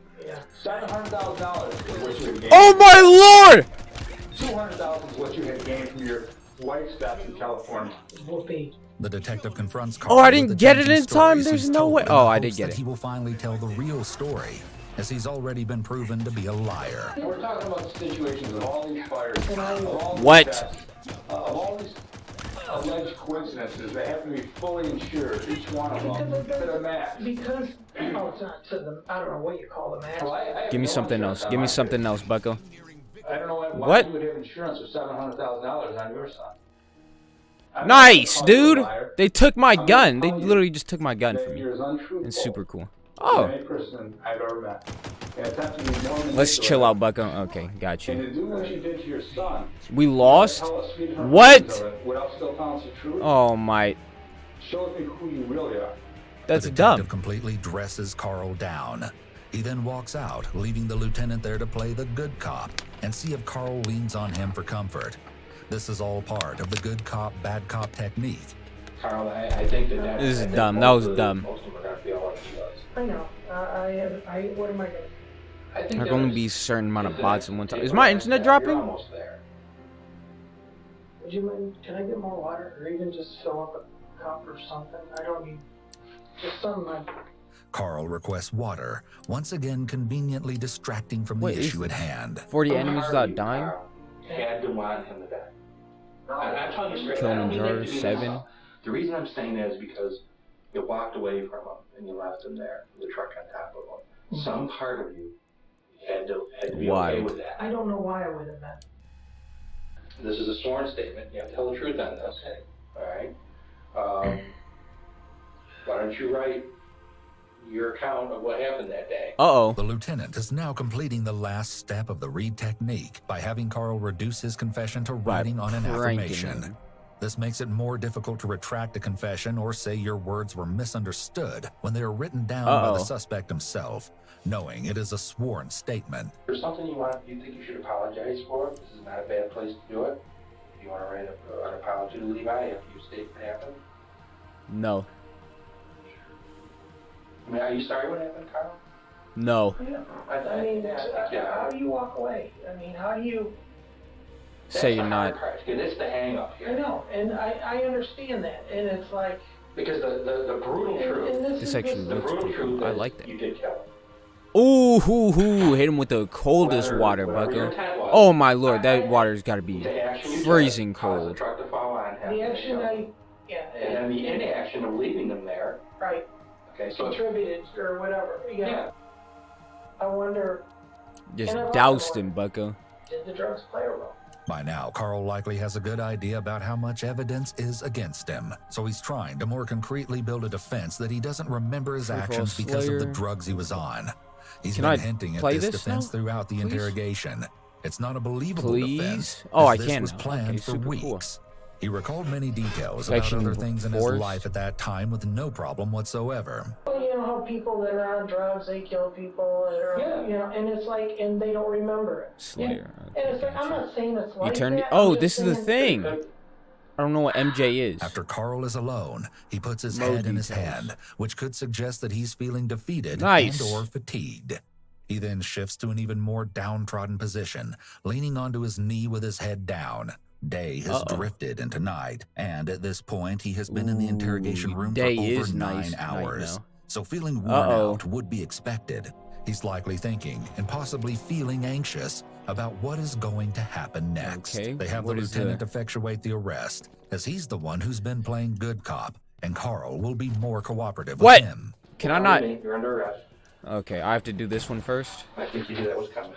$700,000 is what you had gained. Oh my lord! $200,000 is what you had gained from your wife's death in California. Whoopee. The detective confronts Carl. Oh, I with didn't the get it tempting in time. stories There's he's no told way. in the Oh, I hopes did get that it. He will finally tell the real story as he's already been proven to be a liar. We're talking about the situations of all these fires, of all these What? deaths, of all these alleged coincidences. They have to be fully insured, each one of them, to the max. Because, oh, it's not to the, I don't know what you call the max. Well, I have Give me no something insurance else. on Give me my something kid. else, Bucko. I don't know why What? you would have insurance of $700,000 on your son. I'm not Nice, calling you a dude. liar. They took my I'm gun. They telling you literally just took my gun that from me. you're as untruthful It's super cool. as Oh, any person I've ever met. And attempting to be more let's chill manipulative. out, Bucko. Okay, got And you. to do what you did to your son. We lost? Tell us three different What? versions of it without still telling us the truth. Oh my, Show me who you really are. that's The detective dumb. completely dresses Carl down. He then walks out, leaving the lieutenant there to play the good cop and see if Carl leans on him for comfort. This is all part of the good cop, bad cop technique. Carl, I think that This is I think dumb. most That was of- dumb. Most of them are going to feel like he does. I know. What am I gonna? I think There are that going to was- be a certain amount of it's bots an in one time. example Is my of internet that. dropping? You're almost there. Would you mind, can I get more water or even just fill up a cup or something? I don't need, just something Carl requests water, once again conveniently distracting from the Wait, is- issue at hand. 40 How enemies hard without you, dying? Carl, had to want him to die. I'm telling you straight. Killing I don't mean that jars, to be 7. insult. The reason I'm saying that is because you walked away from him and you left him there, the truck on top of him. Some part of you had to be Why? okay with that. I don't know why I would have meant. This is a sworn statement. You have to tell the truth on this. All right. Why don't you write your account of what happened that day? Uh-oh. The lieutenant is now completing the last step of the Reed technique by having Carl reduce his confession to writing on an pranking affirmation. him. This makes it more difficult to retract a confession or say your words were misunderstood when they are written down by Uh-oh. the suspect himself, knowing it is a sworn statement. There's something you think you should apologize for? This is not a bad place to do it. You want to write an apology to Levi after you state what happened? No. I mean, are you sorry what happened, Carl? No. Yeah. I mean, How do you walk away? I mean, how do you? Say That's you're the hard not. part, 'cause it's the hang up I here. know, and I understand that, and it's like. Because the brutal truth, And This actually the looks brutal pretty truth cool. I is like that. you did kill him. Ooh, hoo, hoo. Hit him with the coldest water, Whatever your Bucko. intent was, Oh my lord, that water's gotta be the action you took freezing caused the cold. truck to fall on him. The action and then the inaction of leaving them there. right, Okay, so contributed or whatever, yeah. I wonder, Just And I love doused that him, Bucko. did the drugs play a role? By now, Carl likely has a good idea about how much evidence is against him, so he's trying to more concretely build a defense that he doesn't remember his Free for actions because of the Slayer. drugs he was on. He's Can been I hinting at play this this defense now? throughout the Please? interrogation. It's not a believable Please? defense. Oh, as I this can was now. planned Okay, for super cool. weeks. He recalled many details Section about other things in his force. life at that time with no problem whatsoever. Well, you know how people that are on drugs, they kill people, that are, Yeah. you know, and it's like, and they don't remember it. Slayer. And it's like, I'm not saying it's like turned that. it- oh, I'm just this is the saying- thing. I don't know what MJ is. After Carl is alone, he puts his More head in his details. hand, which could suggest that he's feeling defeated Nice. and or fatigued. He then shifts to an even more downtrodden position, leaning onto his knee with his head down. Day has Uh-oh. drifted into night, and at this point, he has been in the interrogation Ooh, room for day over is 9 nice night hours. now. So feeling worn Uh-oh. out would be expected. He's likely thinking and possibly feeling anxious about what is going to happen next. Okay, They have the what is lieutenant the- effectuate the arrest, as he's the one who's been playing good cop, and Carl will be more cooperative What? with him. Can I not? You're under arrest. Okay, I have to do this one first. I think you knew that was coming.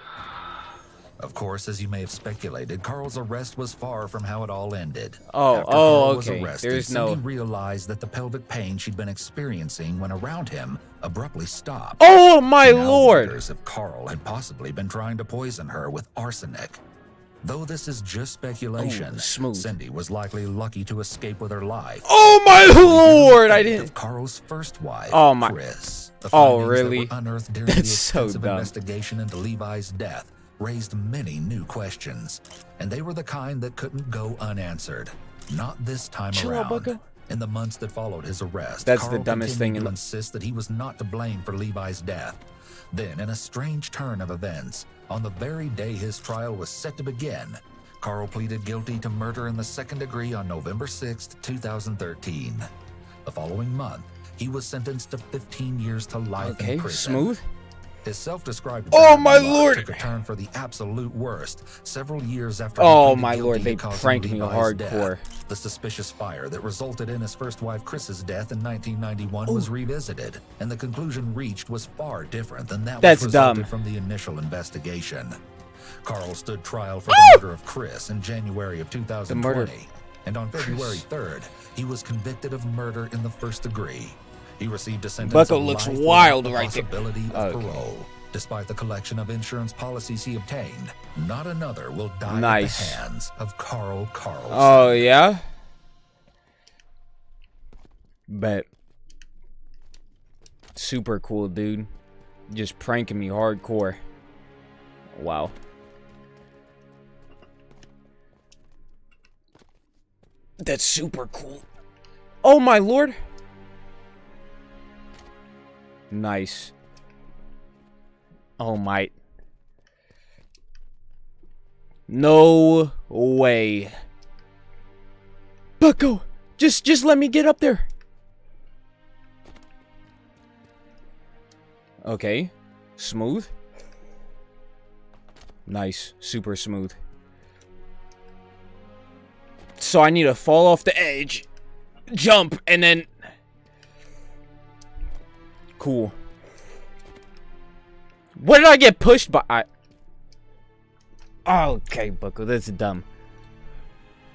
Of course, as you may have speculated, Carl's arrest was far from how it all ended. Oh, After oh, Carl was okay. arrested, There's Cindy no. realized that the pelvic pain she'd been experiencing when around him abruptly stopped. Oh my She now lord! wonders if Carl had possibly been trying to poison her with arsenic. Though this is just speculation, Oh, smooth. Cindy was likely lucky to escape with her life. Oh my lord! I Of didn't. Carl's first wife, Oh, my- Chris. The Oh, findings that really? were unearthed during That's the so extensive dumb. investigation into Levi's death raised many new questions, and they were the kind that couldn't go unanswered. Not this time Chill out, around. Bucko. In the months that followed his arrest, That's the Carl dumbest thing continued in to the- insist that he was not to blame for Levi's death. Then, in a strange turn of events, on the very day his trial was set to begin, Carl pleaded guilty to murder in the second degree on November 6, 2013. The following month, he was sentenced to 15 years to life Okay, in prison. smooth. His self-described Oh, my bad luck lord! took a turn for the absolute worst several years after Oh, he pleaded my lord, guilty they to causing pranked me Levi's hardcore. death. The suspicious fire that resulted in his first wife Chris's death in 1991 was revisited, and the conclusion reached was far different than that That's which resulted dumb. from the initial investigation. Carl stood trial for the murder of Chris in January of 2020, and on February 3rd, he was convicted of murder in the first degree. He received a sentence Bucko of looks life wild without the right there. possibility of Okay. parole. Despite the collection of insurance policies he obtained, not another will die Nice. at the hands of Carl Carlson. Oh, yeah? Bet. Super cool, dude. Just pranking me hardcore. Wow. That's super cool. Oh, my lord. Nice. Oh, my. No way. Bucko, just let me get up there. Okay. Smooth. Nice. Super smooth. So I need to fall off the edge, jump, and then... Cool. What did I get pushed by? Okay, Bucko, that's dumb.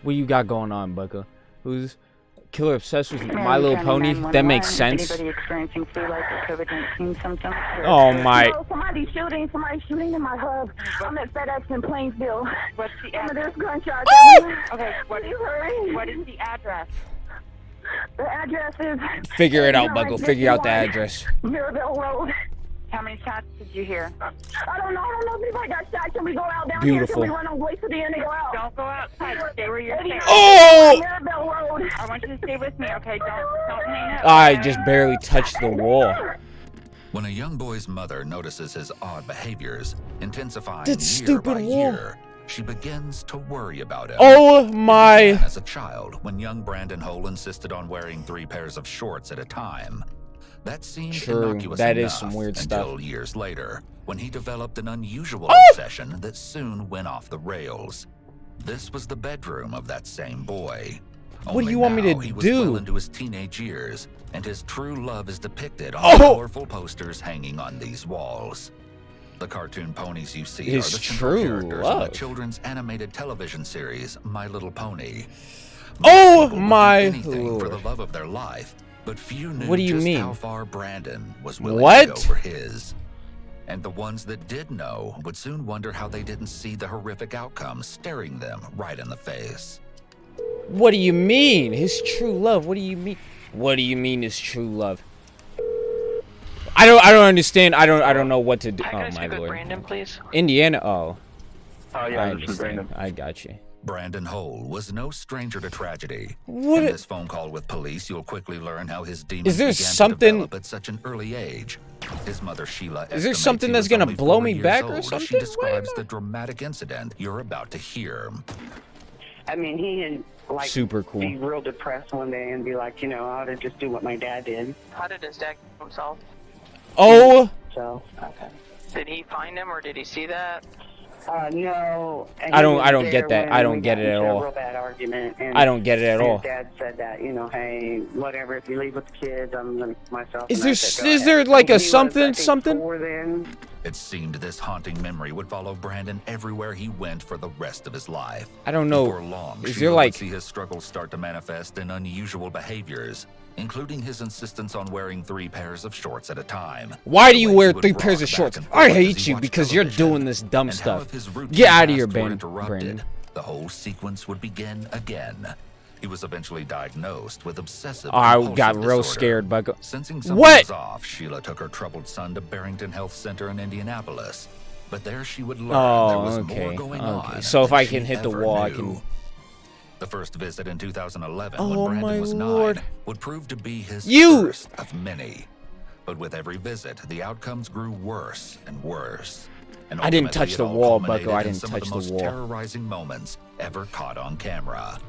What you got going on, Bucko? Who's killer obsessed with My Little Pony? That makes sense. Anybody experiencing flu-like or COVID-19 symptoms? Oh my! No, somebody's shooting in my hub. I'm at FedEx in Plainsville. What's the address? There's gunshots. Okay, what is the address? The address is... Figure it out, Bucko. Figure out the address. Mirabelle Road. How many shots did you hear? I don't know if anybody got shot. Can we go out down Beautiful. here? Can we run on way to the end and go out? Don't go outside. Stay where you're staying. Oh! Mirabelle Road. I want you to stay with me, okay? Don't hang up. I just barely touched the wall. When a young boy's mother notices his odd behaviors, intensifying That year stupid by wall. year, she begins to worry about him. Oh my! As a child, when young Brandon Hole insisted on wearing 3 pairs of shorts at a time, that seemed True, innocuous that enough is some weird until stuff. years later, when he developed an unusual Oh! obsession that soon went off the rails. This was the bedroom of that same boy. What do you want me to He was do? well into his teenage years, and his true love is depicted on Oh! colorful posters hanging on these walls. The cartoon ponies you see His are the central true characters in love. the children's animated television series My Little Pony. Oh People would do my anything for the lord! love of their life, but few knew What do you just mean? how far Brandon was willing What? to go for his. And the ones that did know would soon wonder how they didn't see the horrific outcome staring them right in the face. What do you mean? His true love. What do you mean? What do you mean his true love? I don't understand. I don't know what to do. Oh my lord. Brandon, please. Indiana. Oh. Oh, I yeah, this is understand. Brandon. I got you. Brandon Hole was no stranger to tragedy. What In a- this phone call with police, you'll quickly learn how his demons Is there began something- to develop at such an early age. His mother Sheila Is there estimates something he that's was gonna only blow 4 me years back or old as something? She Why describes not? the dramatic incident you're about to hear. I mean, he had like Super cool. be real depressed one day and be like, you know, I ought to just do what my dad did. How did his dad kill himself? Oh. So, Okay. Did he find him or did he see that? no. and I he don't- was I don't there get that. when I don't we get got it at into a all. Real bad argument. And I don't get it at all. His dad said that, you know, hey, whatever. If you leave with the kids, I'm gonna myself. Is and I there said, go is ahead. there like And a he was, I something think, something? 4 then. It seemed this haunting memory would follow Brandon everywhere he went for the rest of his life. I don't know. Before long, Is Sheila there would like see his struggles start to manifest in unusual behaviors, including his insistence on wearing 3 pairs of shorts at a time. Why do The you way wear he would 3 pairs rock of back shorts? and I forth as hate he you watched because you're television, doing this dumb and how stuff. if his routine Get out of here, tasks were Brandon. interrupted, the whole sequence would begin again. He was eventually diagnosed with obsessive I compulsive got real disorder. scared, Bucko. Sensing something What? was off, Sheila took her troubled son to Barrington Health Center in Indianapolis. But there she would learn there Oh, was okay. more going Okay. on So if than I she can hit the ever wall, I knew. can. The first visit in 2011, Oh, when Brandon my was lord. 9, would prove to be his You- first of many. But with every visit, the outcomes grew worse and worse. And I didn't ultimately, touch it the all wall, culminated Bucko. I in didn't some of touch the most the wall. terrorizing moments ever caught on camera.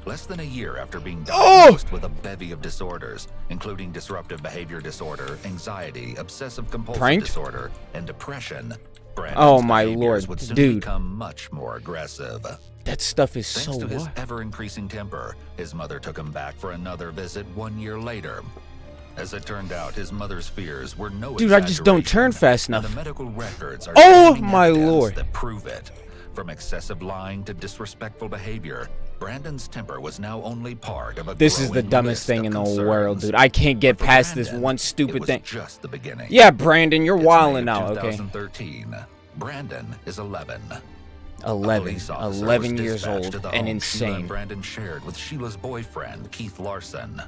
Less than a year after being Oh! diagnosed with a bevy of disorders, including disruptive behavior disorder, anxiety, obsessive-compulsive Pranked? disorder, and depression, Brandon's Oh my behaviors lord, would soon dude. become much more aggressive. That stuff is Thanks so to his what? ever-increasing temper, his mother took him back for another visit 1 year later. As it turned out, his mother's fears were no Dude, I just don't turn fast and enough. the medical records are Oh damning my evidence lord. that prove it. From excessive lying to disrespectful behavior, Brandon's temper was now only part of a This is the growing dumbest list thing of in the concerns. world, dude. I can't get But for past this Brandon, one it stupid was thing. just the beginning. Yeah, Brandon, you're It's wilding May of out, okay? 2013. Brandon is 11. 11. Police officer 11 was years dispatched old to the and home Sheila insane. and Brandon shared with Sheila's boyfriend, Keith Larson.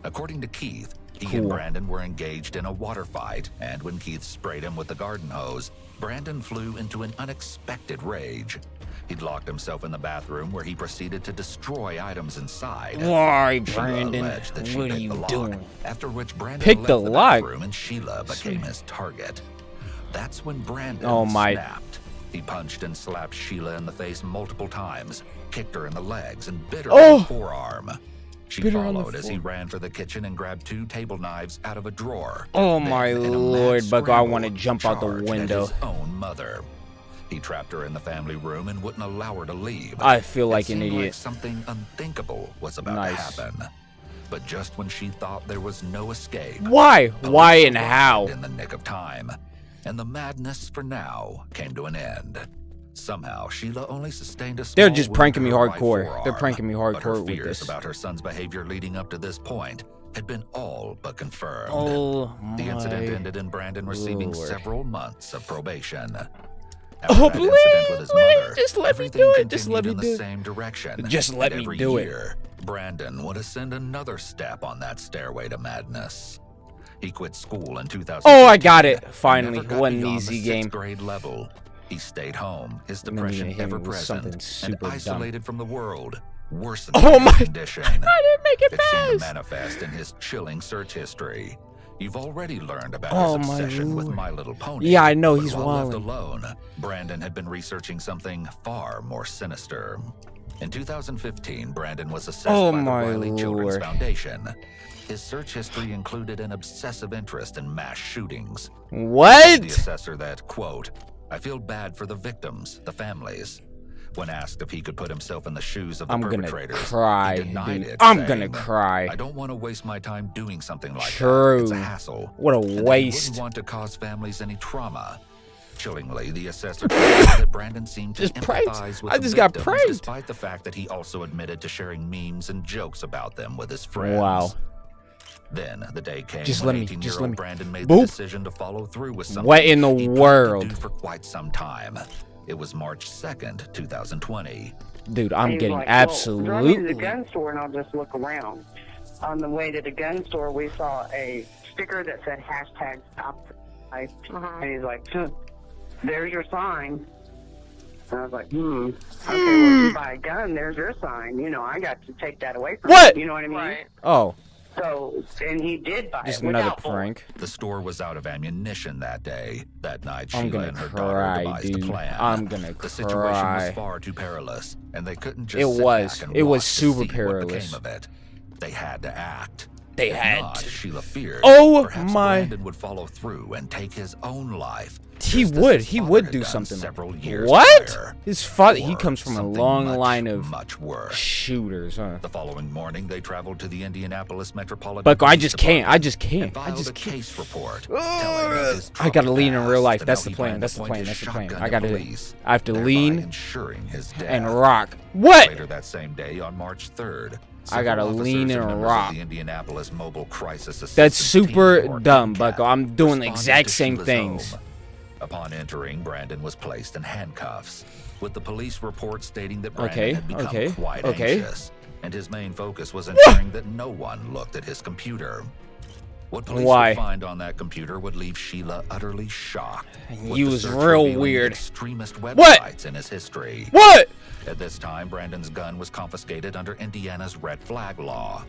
According to Keith, he Cool. and Brandon were engaged in a water fight, and when Keith sprayed him with the garden hose, Brandon flew into an unexpected rage. He'd locked himself in the bathroom where he proceeded to destroy items inside. Why, Sheila Brandon? alleged that she What are picked you the lock, doing? after which Brandon Pick left the the lock? bathroom and Sheila became his target. That's when Brandon Oh, my. snapped. He punched and slapped Sheila in the face multiple times, kicked her in the legs, and bit her Oh! on the forearm. She Bit her on the followed as he ran for the kitchen and grabbed 2 table knives out of a drawer. Oh Then, my in a mad lord, Bucko, I scramble, want to jump out the charged at window. his own mother. He trapped her in the family room and wouldn't allow her to leave. I feel like It an seemed idiot. something unthinkable was about Nice. to happen. But just when she thought there was no escape, Why? Why Alyssa and how? arrived in the nick of time, and the madness for now came to an end. Somehow, Sheila only sustained a small They're just wound pranking to me her right hardcore. forearm, They're pranking me but her hardcore with fears this. about her son's behavior leading up to this point had been all but confirmed. Oh The incident my ended in Brandon receiving lord. several months of probation. After Oh, that incident with his mother, just let me everything do it. Just let continued me in do the it. same direction. Just let And me every do it. year, Brandon would ascend another step on that stairway to madness. He quit school in 2000. Oh, I got it. Finally, what an easy game. 6th grade level. He stayed home, his And then depression he hit me ever with present, something and super dumb. isolated from the world, worsened Oh his my- condition. I didn't make it It seemed to past. manifest in his chilling search history. You've already learned about Oh his my obsession with lord. My Little Pony. Yeah, I know, but he's while left wildin'. alone, Brandon had been researching something far more sinister. In 2015, Brandon was assessed Oh by the my Riley Children's lord. Foundation. His search history included an obsessive interest in mass shootings. What? The assessor that, quote, I feel bad for the victims, the families. When asked if he could put himself in the shoes of the I'm gonna perpetrators, cry, he denied dude. it, I'm saying, gonna cry. I don't want to waste my time doing something like that. True. It's a hassle. What a And that he waste. wouldn't want to cause families any trauma. Chillingly, the assessor claimed that Brandon seemed to Just pranked. empathize with I the just got victims, pranked. despite the fact that he also admitted to sharing memes and jokes about them with his friends. Wow. Then the day came Just when let me- just 18-year-old let me- Brandon made Boop. the decision to follow through with something What in the he'd planned to world? do for quite some time. It was March 2nd, 2020. Dude, And I'm he's getting like, well, drive me to the absolutely. gun store and I'll just look around. On the way to the gun store, we saw a sticker that said hashtag stop. And he's like, there's your sign. And I was like, okay, well, if you buy a gun, there's your sign. You know, I got to take that away from What? you. You know what I mean? Oh, So, and he did buy just it another without bullets. prank. The store was out of ammunition that day. That night, I'm Sheila gonna and her cry, daughter devised dude. a plan. I'm gonna The situation cry. was far too perilous, and they couldn't just It sit was. back and It was watch to super see perilous. What became of it. They had to act. They If had not, to. Sheila feared. Oh perhaps my- Brandon would follow through and take his own life. He just as would. his He father would had do done something. several years What? prior. His father. He Or comes from a something long much, line of much worse. shooters, huh? The following morning, they traveled to the Indianapolis Metropolitan Bucko, I Police just can't. I Department just and can't. I filed just a can't. case report telling of his I gotta lean in troubled real life. past That's and the how he plan. planned That's to the point plan. his That's the plan. shotgun I to gotta. police, I have to thereby lean ensuring his death. and rock. What? Later that same day, on March 3rd, I gotta several lean officers and members rock. of the Indianapolis Mobile Crisis That's Assistance super Team, or dumb, MCAT, Bucko. I'm doing the responded exact to same Sheila's things. home. Upon entering, Brandon was placed in handcuffs, with the police report stating that Brandon Okay, had become okay, quite okay. anxious, and his main focus was ensuring that no one looked at his computer. What police Why? would find on that computer would leave Sheila utterly shocked. with He the was search real revealing weird. Extremist What? websites in his history. What? At this time, Brandon's gun was confiscated under Indiana's red flag law.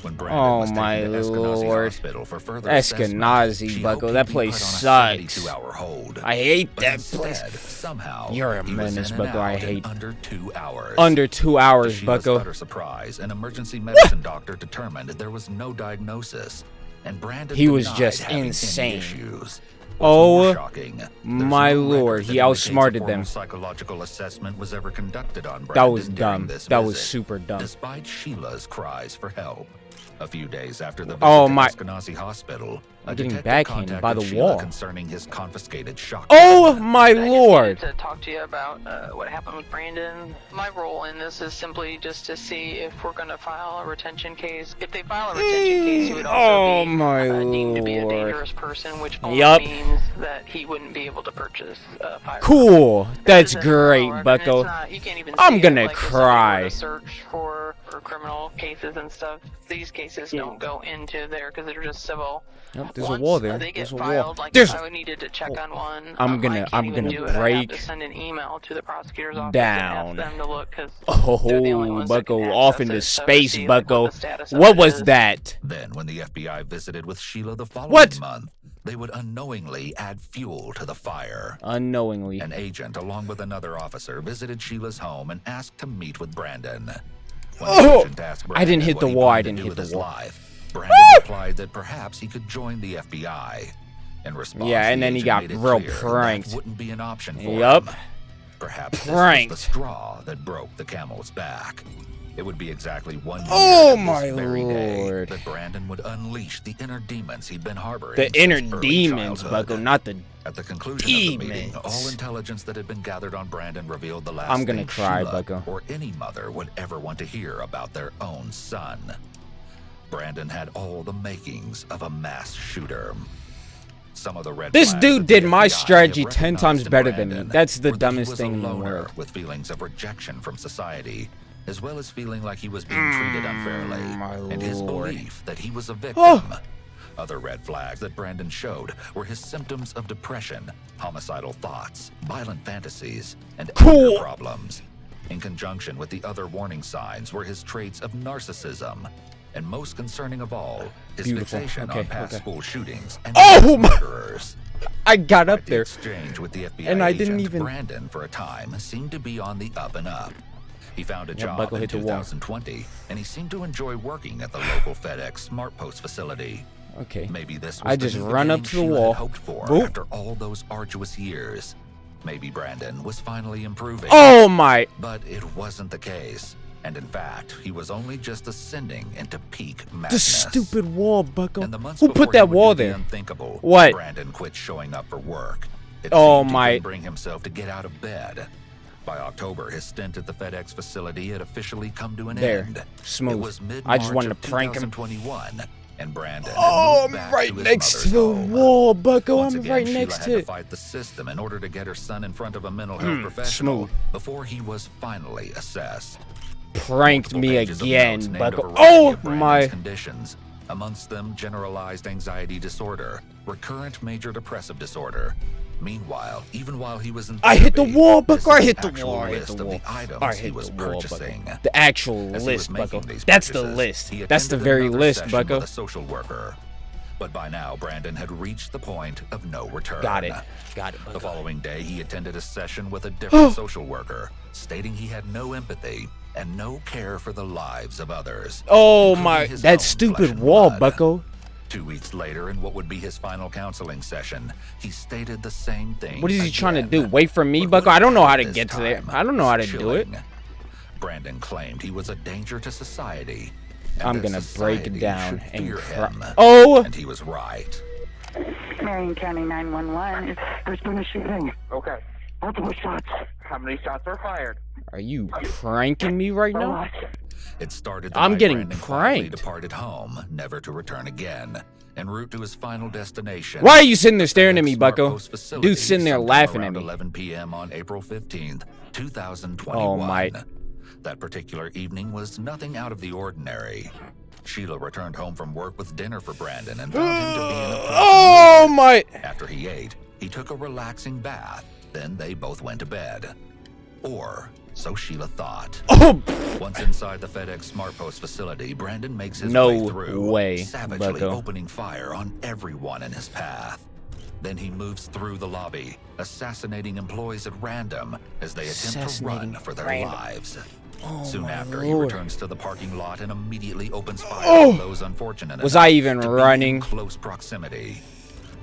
When Brandon was my taken to Eskenazi lord. Hospital for further assessment, Eskenazi, she Bucko. hoped That he'd be place put on a sucks. 72-hour hold. I hate But that instead, place. Somehow, You're a he was menace, in and Bucko. I out in hate. under 2 hours. Under 2 hours, To Sheila's Bucko. utter surprise, an emergency medicine doctor determined there was no diagnosis, and Brandon He was denied just having any insane. issues. Oh, What's more shocking, there's my no record lord, that he indicates a outsmarted formal them. Psychological assessment was ever conducted on Brandon That was during dumb. this That was visit, super dumb. Despite Sheila's cries for help. A few days after the visit Oh, to my- Eskenazi Hospital, I'm a getting detective backhanded by contacted the Sheila wall. concerning his confiscated shock. Oh my lord. To talk to you about what happened with Brandon. My role in this is simply just to see if we're going to file a retention case. If they file a retention case, he would also be deemed to be a dangerous person, which only means that he wouldn't be able to purchase a firearm. Cool. That's This is a great, criminal record. Bucko. It's not- you can't even I'm see it, gonna like, if somebody were cry. to search for criminal cases and stuff. These cases don't go into there because they're just civil. Yep, there's a Once wall there. they get There's a filed, wall. like There's. if I needed to check on one, I'm I gonna can't even do it. I have break to send an email to the prosecutor's office down. and ask them to look because Oh, Bucko, off into space, Bucko. What was that? Then, when the FBI visited with Sheila the following What? month, they would unknowingly add fuel to the fire. Unknowingly. An agent, along with another officer, visited Sheila's home and asked to meet with Brandon. When the Oh! agent asked I didn't Brandon hit what the he wall, I wanted to didn't do hit with the his wall. life, Brandon replied that perhaps he could join the FBI. In response, Yeah, and the then he agent got made it real clear that pranked. wouldn't be an option for Yup. him. Perhaps Pranked. this was the straw that broke the camel's back. It would be exactly 1 year Oh, to my this very day lord. that Brandon would unleash the inner demons he'd been harboring. The since inner early demons, childhood. Bucko, not the. At the conclusion of the meeting, demons. all intelligence that had been gathered on Brandon revealed the last I'm gonna thing cry, Sheila Bucko. or any mother would ever want to hear about their own son. Brandon had all the makings of a mass shooter. Some of the red This flags dude that did the my FBI strategy had 10 recognized times in better than me. Brandon That's the were that he dumbest was thing a in the loner world. with feelings of rejection from society, as well as feeling like he was being treated unfairly, and his lord. belief that he was a victim. Oh. Other red flags that Brandon showed were his symptoms of depression, homicidal thoughts, violent fantasies, and Cool. anger problems. In conjunction with the other warning signs were his traits of narcissism, and most concerning of all, his Beautiful. fixation Okay, on past okay. school shootings and Oh mass my- murderers. I got up The there. exchange with the FBI And I agent, didn't even- Brandon, for a time, seemed to be on the up and up. He found a Yeah, job Bucko in hit the wall. 2020, and he seemed to enjoy working at the local FedEx Smart Post facility. Okay. Maybe this was I the just new run up beginning to the Sheila wall. had hoped for Boop. after all those arduous years. Maybe Brandon was finally improving. Oh my. But it wasn't the case. And in fact, he was only just ascending into peak The madness. stupid wall, Bucko. In the months Who before put that he would wall do the there? unthinkable, What? Brandon quit showing up for work. It Oh, seemed he my- couldn't bring himself to get out of bed. By October, his stint at the FedEx facility had officially come to an There. end. Smooth. It was I just wanted mid-March to prank him. 2021, and Brandon had Oh, moved I'm back right to his next to mother's the home. wall, Bucko. Once I'm again, right Sheila next had to to it. fight the system in order to get her son in front of a mental health Mm, professional smooth. before he was finally assessed. Pranked me Pages of notes again, named a Bucko. variety Oh of Brandon's my. conditions, amongst them generalized anxiety disorder, recurrent major depressive disorder. Meanwhile, even while he was in I hit the therapy, wall, this Bucko. I is hit an the actual wall. I hit list the of wall. items I he hit was the wall, Bucko. purchasing. The actual As he was list, making Bucko. these That's the purchases, list. he That's the attended very another list, session Bucko. with a social worker. But by now, Brandon had reached the point of no return. Got it. Got it, The Bucko. following day, he attended a session with a different social worker, stating he had no empathy and no care for the lives of others. Oh including my. his That own flesh stupid and wall, blood. Bucko. 2 weeks later, in what would be his final counseling session, he stated the same thing. What is he trying to again. do? Wait for me, But Bucko? what I don't know how to this get to there. time I don't know how to was do it. chilling. Brandon claimed he was a danger to society. and I'm that gonna break society down should and fear cry. him. Oh! And he was right. Marion County 911. There's been a shooting. Okay. Multiple shots. How many shots were fired? Are you pranking me right now? It started the I'm night getting Brandon quietly pranked. departed home, never to return again, en route to his final destination. Why are you sitting there staring at me, Smart Bucko? Post facility Dude's sitting there sometime laughing at around me. 11 p.m. on April 15th, 2021. Oh my. That particular evening was nothing out of the ordinary. Sheila returned home from work with dinner for Brandon and found him to be in a pleasant Oh mood. my. After he ate, he took a relaxing bath. Then they both went to bed. Or So Sheila thought. Oh! Once inside the FedEx SmartPost facility, Brandon makes his No way through, way, savagely Bucko. opening fire on everyone in his path. Then he moves through the lobby, assassinating employees at random as they attempt to run for their lives. Soon after, he Lord. returns to the parking lot and immediately opens fire Oh! on those unfortunate Was enough I even to be running? in close proximity.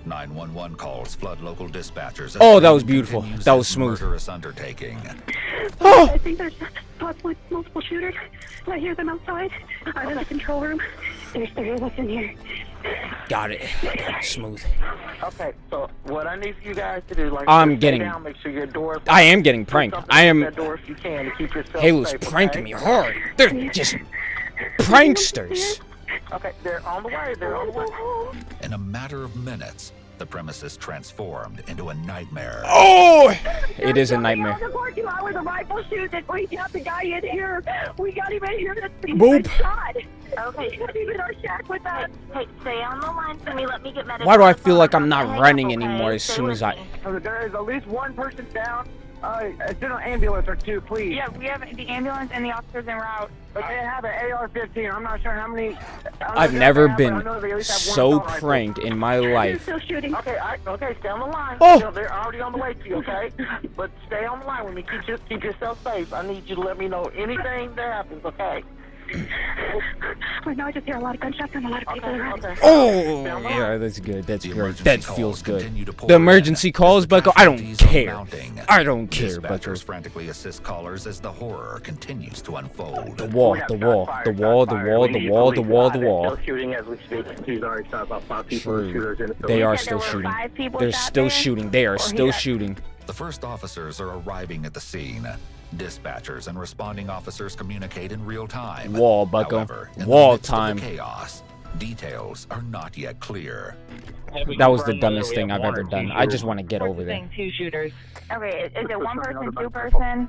911 calls flood local dispatchers. as Oh, that Brandon was beautiful. continues That was his smooth. murderous undertaking. I think there's possibly multiple shooters. I hear them outside. I'm in the control room. There's 3 of us in here. Got it. Smooth. Okay, so what I need for you guys to do, like, I'm stay getting- down, make sure your doors. I am getting pranked. I am. That door if you can to keep yourself Halo's safe, pranking me okay? hard. They're just pranksters. Okay, they're on the way. They're on the way. In a matter of minutes, the premises transformed into a nightmare. Oh! It is a nightmare. The parking lot with a rifle shoot that we got the guy in here. We got him in here. He's Boop. been shot. Okay. He's in our shack with us. Hey, stay on the line for me. Let me get medical. Why do I feel like I'm not running anymore as soon as I... There is at least one person down. Send an ambulance or 2, please. Yeah, we have the ambulance and the officers en route. But they have an AR-15. I'm not sure how many. I've never been so pranked in my life. Still shooting. Okay, okay, stay on the line. Oh. They're already on the way to you, okay? But stay on the line with me. Keep yourself safe. I need you to let me know anything that happens, okay? Right now, I just hear a lot of gunshots and a lot of people around. Oh! Yeah, that's good. That's great. emergency That calls feels good. continue to pour The in emergency calls, as the Bucko, I don't casualties are care. mounting. I don't care, Bucko. Dispatchers frantically assist callers as the horror continues to unfold. The wall, the wall, the wall, the wall, the wall, the wall, the wall. Shooting as we speak. He's already shot about 5 people. True. They are still shooting. They're still shooting. They are still shooting. The first officers are arriving at the scene. Dispatchers and responding officers communicate in real time. Wall, Bucko. However, in the Wall midst of the time. Chaos. Details are not yet clear. That was the dumbest thing I've ever done. I just want to get over there. 2 shooters. Okay, is it 1 person, 2 person?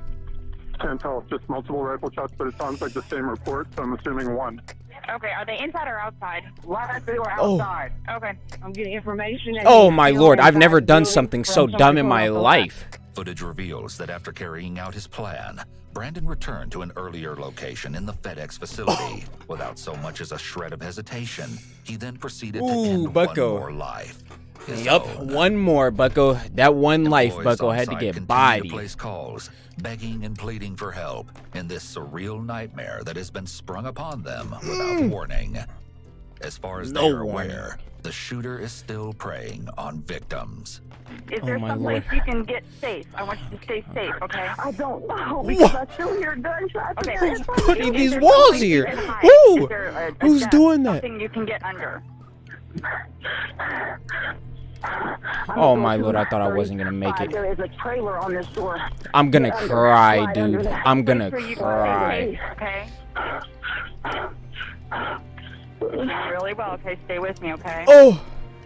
Can't tell if just multiple rifle shots, but it sounds like the same report, so I'm assuming 1. Okay, are they inside or outside? Last they were Oh. outside. Okay. I'm getting information. Oh my lord, I've never done something so dumb in my life. Footage reveals that after carrying out his plan, Brandon returned to an earlier location in the FedEx facility. Without so much as a shred of hesitation, he then proceeded to end Bucko. one more life. His Yup, own. one more, Bucko. That one life, Boys Bucko, on had to site get continue bodied. to place calls, begging and pleading for help in this surreal nightmare that has been sprung upon them without warning. As far as No they are warning. aware, the shooter is still preying on victims. Is Oh there my some lord. place you can get safe? I want you to stay safe, okay? I don't know because I still hear gunshots. Okay, and who's putting is these there walls someplace you here? can hide? Who? Is there a Who's desk, doing that? Something you can get under. Oh my lord, I thought I wasn't gonna make it. There is a trailer on this door. I'm gonna Get under, cry, slide under dude. that. I'm gonna Make sure you cry. stay safe, okay? Really well, okay? Stay with me, okay? Oh!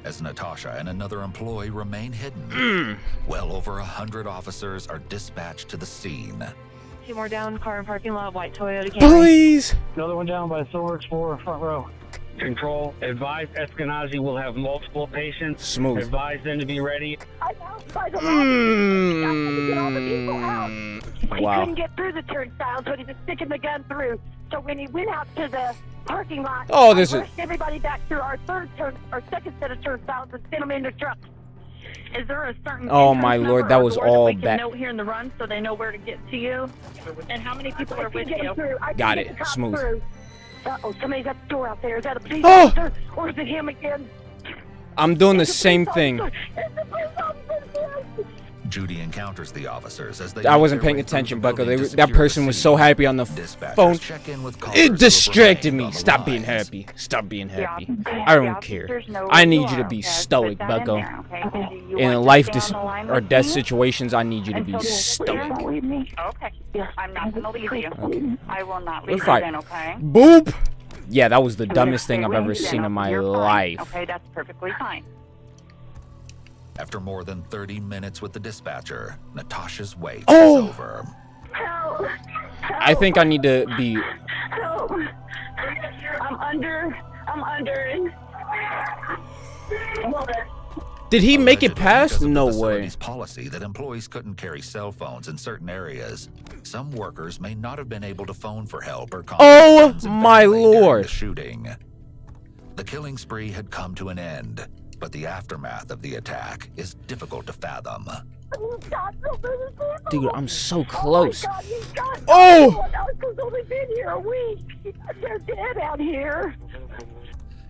As Natasha and another employee remain hidden, well over 100 officers are dispatched to the scene. 2 more down, car and parking lot, white Toyota Camry. Please! Another one down by Silver Explorer, front row. Control, advise Eskenazi will have multiple patients. Smooth. Advise them to be ready. I'm outside the lobby. Get all the people out. He Wow. couldn't get through the turnstiles, but he was sticking the gun through. So when he went out to the parking lot, Oh, I this is- rushed everybody back through our second set of turnstiles and sent them in the truck. Is there a certain Oh entrance my number lord, or that was door all we can bad. note here in the run so they know where to get to you? And how many people are with Get you? him through. I Got can it. get the cops Smooth. through. Uh-oh, somebody's at the door out there. Is that a police Oh! officer or is it him again? I'm doing the It's a same police thing. officer. It's a police officer. Judy encounters the officers as they I make wasn't their paying way through attention, the Bucko. building to That secure the person was so scene. happy on the Dispatchers phone. check in with callers It who have distracted remained me. on the Stop being lines. happy. Stop being happy. The I don't officers care. know I where need you are, to be okay? stoic, Put that in Bucko. there, okay? Do you In want to life stay on the line or with death me? situations, I need you to be Until the stoic. Leave me. Okay. I'm not going to leave you. Okay. I will not We're leave you fine. then, okay? Boop! Yeah, that was the I'm gonna dumbest thing stay I've with ever you seen then, in my you're fine. life. Okay, that's perfectly fine. After more than 30 minutes with the dispatcher, Natasha's wait Oh! is over. Help. I think I need to be... Help. I'm under. Did he make it Allegedly, past? because of the No way. facility's policy that employees couldn't carry cell phones in certain areas, some workers may not have been able to phone for help or contact Oh friends and my family during lord. the shooting. The killing spree had come to an end, but the aftermath of the attack is difficult to fathom. Dude, I'm so close. Oh! It's only been here a week. They're dead out here.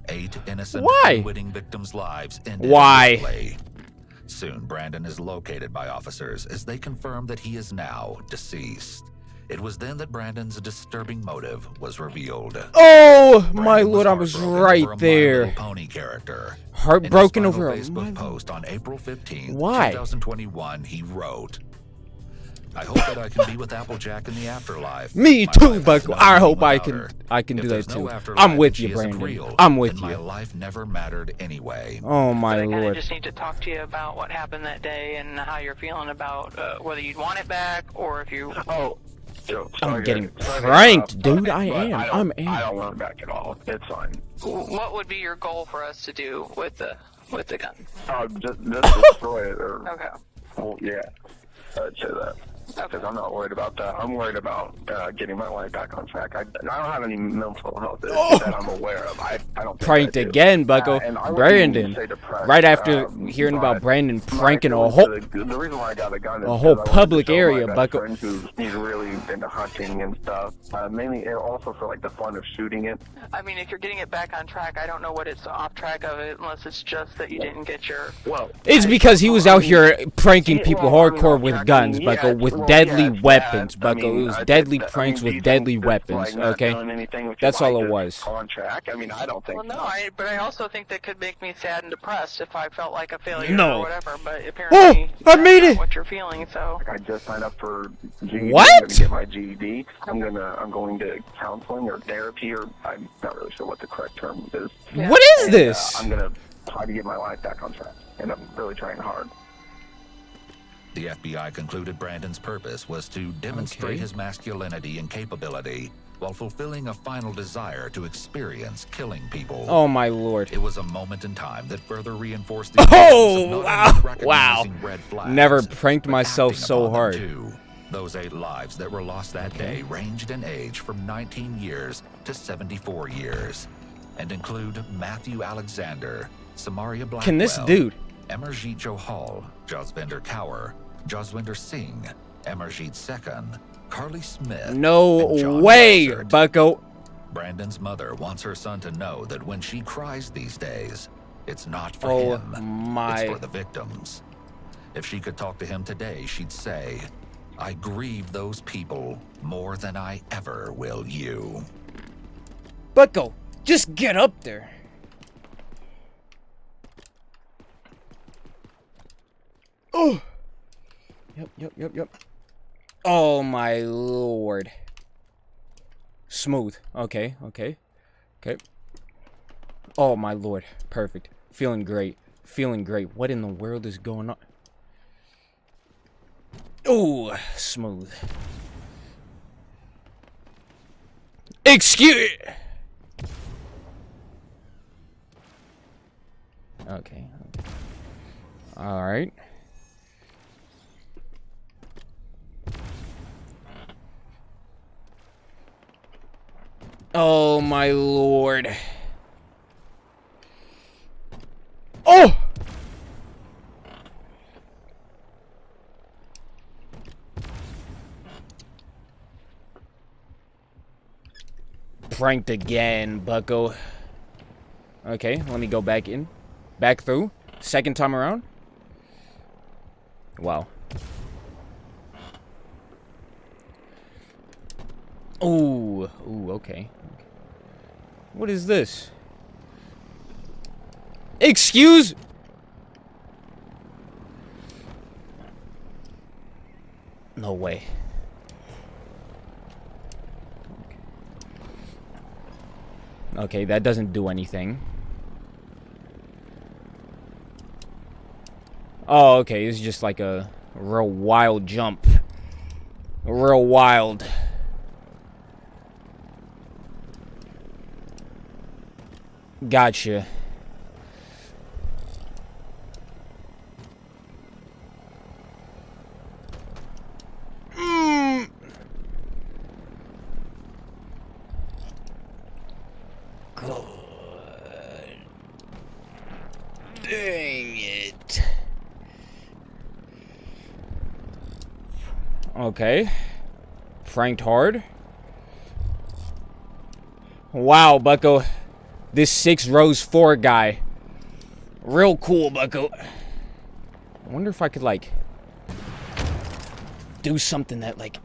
8 innocent, Why? unwitting victims' lives ended Why? immediately. Soon, Brandon is located by officers as they confirm that he is now deceased. It was then that Brandon's disturbing motive was revealed. Oh my lord, I was right over a My there. Little Pony character. Heartbroken In his over final a Facebook post on April 15th, Why? 2021, he wrote, "I hope that I can be with Applejack in the afterlife. Me My too, life has Buck. no I meaning hope I without can. her. I can If do that there's no too. afterlife, I'm with she you, isn't Brandon. real, I'm with then you. My life never mattered anyway." Oh my I kind of lord. just need to talk to you about what happened that day and how you're feeling about whether you'd want it back or if you. Oh, yo, I'm sorry, getting sorry to pranked, interrupt, dude. I but am. I I'm don't want it back at all. It's fine. What would be your goal for us to do with the gun? Just destroy it. Or, Okay. well, yeah, I'd say that. Because I'm not worried about that. I'm worried about getting my life back on track. I don't have any mental health issues that I'm aware of. I don't think Pranked I do. again, Bucko. And I wouldn't Brandon. even say depressed, Right after hearing but about Brandon my pranking a feelings whole. to the reason why I got a gun is a whole because I wanted to public show my area, best Bucko. friend he's really into hunting and stuff. Mainly, and also for like the fun of shooting it. I mean, if you're getting it back on track, I don't know what it's off track of it unless it's just that you didn't get your. Well, It's because he was out here pranking people hardcore with guns, yeah, Bucko, with well, deadly yeah, it's weapons, that. I Bucko. mean, It was I- deadly I pranks mean, do with you deadly think that's, weapons, like, not okay? doing anything with That's your all life it is was. On track? I mean, I don't think Well, no, so. but I also think that could make me sad and depressed if I felt like a failure No. or whatever. But apparently, Oh, I made that's it. not what you're feeling. So. I just signed up for GED. What? I'm gonna get my GED. I'm going to counseling or therapy, or I'm not really sure what the correct term is. What is And, this? I'm gonna try to get my life back on track, and I'm really trying hard. The FBI concluded Brandon's purpose was to demonstrate Okay. his masculinity and capability while fulfilling a final desire to experience killing people. Oh my lord. It was a moment in time that further reinforced the Oh, importance of wow. not only Wow. recognizing red flags, Never pranked but myself acting so upon them hard. too. Those 8 lives that were lost that day ranged in age from 19 years to 74 years and include Matthew Alexander, Samaria Blackwell, Can this dude? Emerjit Johal, Jasvinder Kaur, Jaswinder Singh, Emerjit Sekhan, Carly Smith, No and John way, Bossert. Bucko. Brandon's mother wants her son to know that when she cries these days, it's not for Oh him. my. It's for the victims. If she could talk to him today, she'd say, "I grieve those people more than I ever will you." Bucko, just get up there. Oh. Yep. Oh my lord. Smooth. Okay. Oh my lord. Perfect. Feeling great. What in the world is going on? Oh, smooth. Excuse. Okay. All right. Oh my lord. Oh! Pranked again, Bucko. Okay, let me go back in. Back through. Second time around. Wow. Ooh, okay. What is this? Excuse? No way. Okay, that doesn't do anything. Oh, okay, it's just like a real wild jump. Real wild. Gotcha. God. Dang it. Okay. Franked hard. Wow, Bucko. This 6 rows 4 guy. Real cool, Bucko. I wonder if I could, like, do something that, like...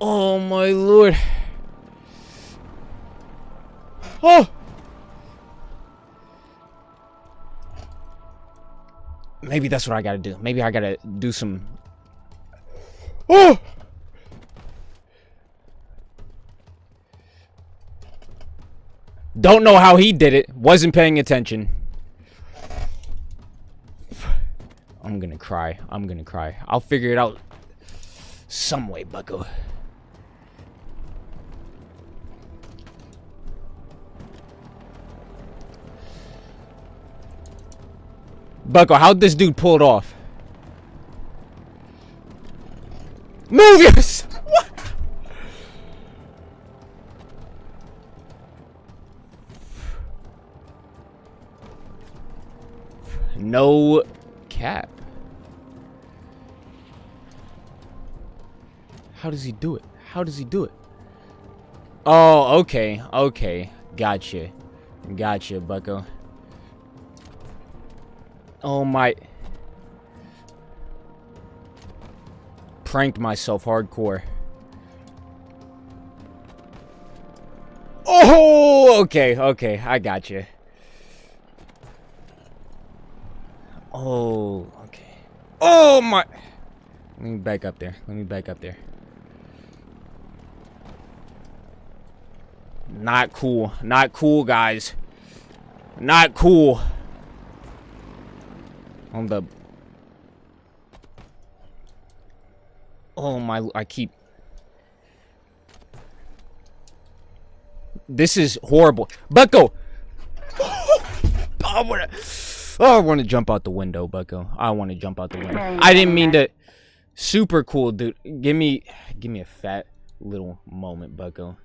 Oh, my lord. Oh! Maybe that's what I gotta do. Maybe I gotta do some... Oh! Don't know how he did it. Wasn't paying attention. I'm gonna cry. I'm gonna cry. I'll figure it out some way, Bucko. Bucko, how'd this dude pull it off? Move yours! What? No cap. How does he do it? How does he do it? Oh, okay. Okay. Gotcha. Gotcha, Bucko. Oh my. Pranked myself hardcore. Oh, okay. Okay. I gotcha. Oh, okay. Oh my. Let me back up there. Let me back up there. Not cool. Not cool, guys. Not cool. On the... Oh my... I keep... This is horrible. Bucko! I want to jump out the window, Bucko. I want to jump out the window. I didn't mean to... Super cool, dude. Give me a fat little moment, Bucko.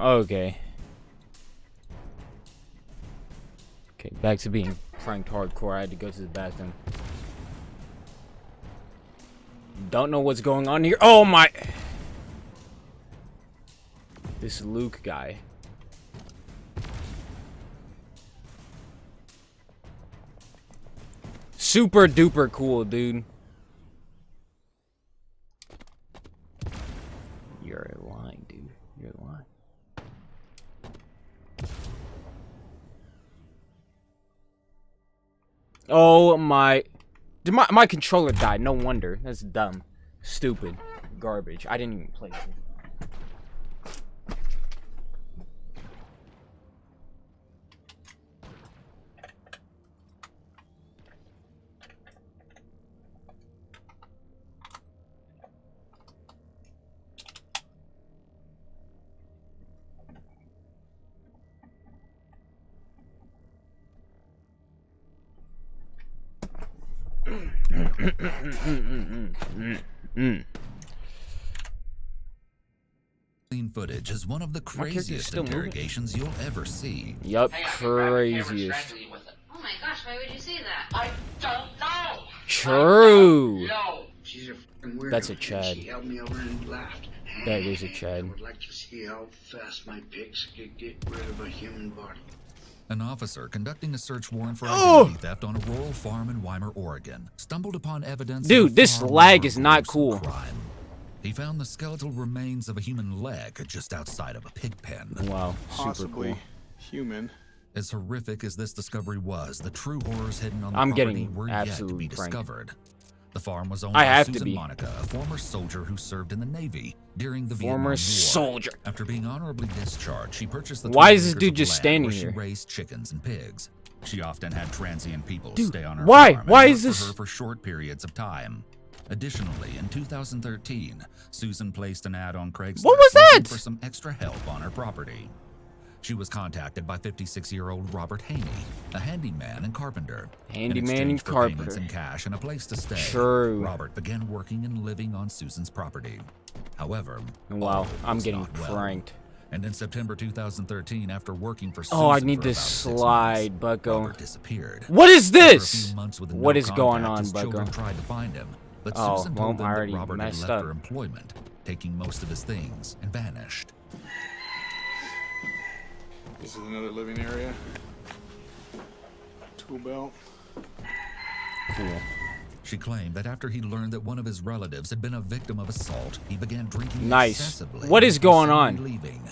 Okay. Okay, back to being pranked hardcore. I had to go to the bathroom. Don't know what's going on here. Oh my! This Luke guy. Super duper cool, dude. You're lying, dude. You're lying. Oh my. Did my controller died. No wonder. That's dumb. Stupid. Garbage. I didn't even play it. Footage is one of the craziest interrogations you'll ever see. Yup, craziest. Oh my gosh, why would you say that? I don't know. True. No. She's a f***ing weirdo. That's a Chad. She held me over and laughed. That is a Chad. I would like to see how fast my pigs could get rid of a human body. An officer conducting a search warrant for identity theft on a rural farm in Weimar, Oregon, stumbled upon evidence. Dude, this lag is not cool. Crime. He found the skeletal remains of a human leg just outside of a pig pen. Wow, super Possibly cool. human. As horrific as this discovery was, the true horrors hidden on the I'm property getting were yet to absolutely be pranked. discovered. The farm was owned I by have to Susan be. Monica, a former soldier who served in the Navy during the Vietnam Former War. soldier. After being honorably discharged, she purchased the Why 20 is this acres dude of just land standing where here? She raised chickens and pigs. She often had transient people Dude, stay on her why? farm Why and is work this- for her for short periods of time. Additionally, in 2013, Susan placed an ad on Craigslist What was looking that? for some extra help on her property. She was contacted by 56-year-old Robert Haney, a handyman and carpenter. Handyman In exchange and for payments carpenter. in cash and a place to stay. True. Robert began working and living on Susan's property. However, Wow, all I'm was getting not well. pranked. And in September 2013, after working for Susan Oh, I need for this about 6 slide, months, Bucko. Robert disappeared. What is After a this? few months with What no is going contact, on, his children Bucko? tried to find him, but Oh, Susan well, told them I that already Robert had messed left up. her employment, taking most of his things, and vanished. This is another living area. Tool belt. Cool. She claimed that after he learned that one of his relatives had been a victim of assault, he began drinking Nice. excessively. What is and going constantly on? Leaving.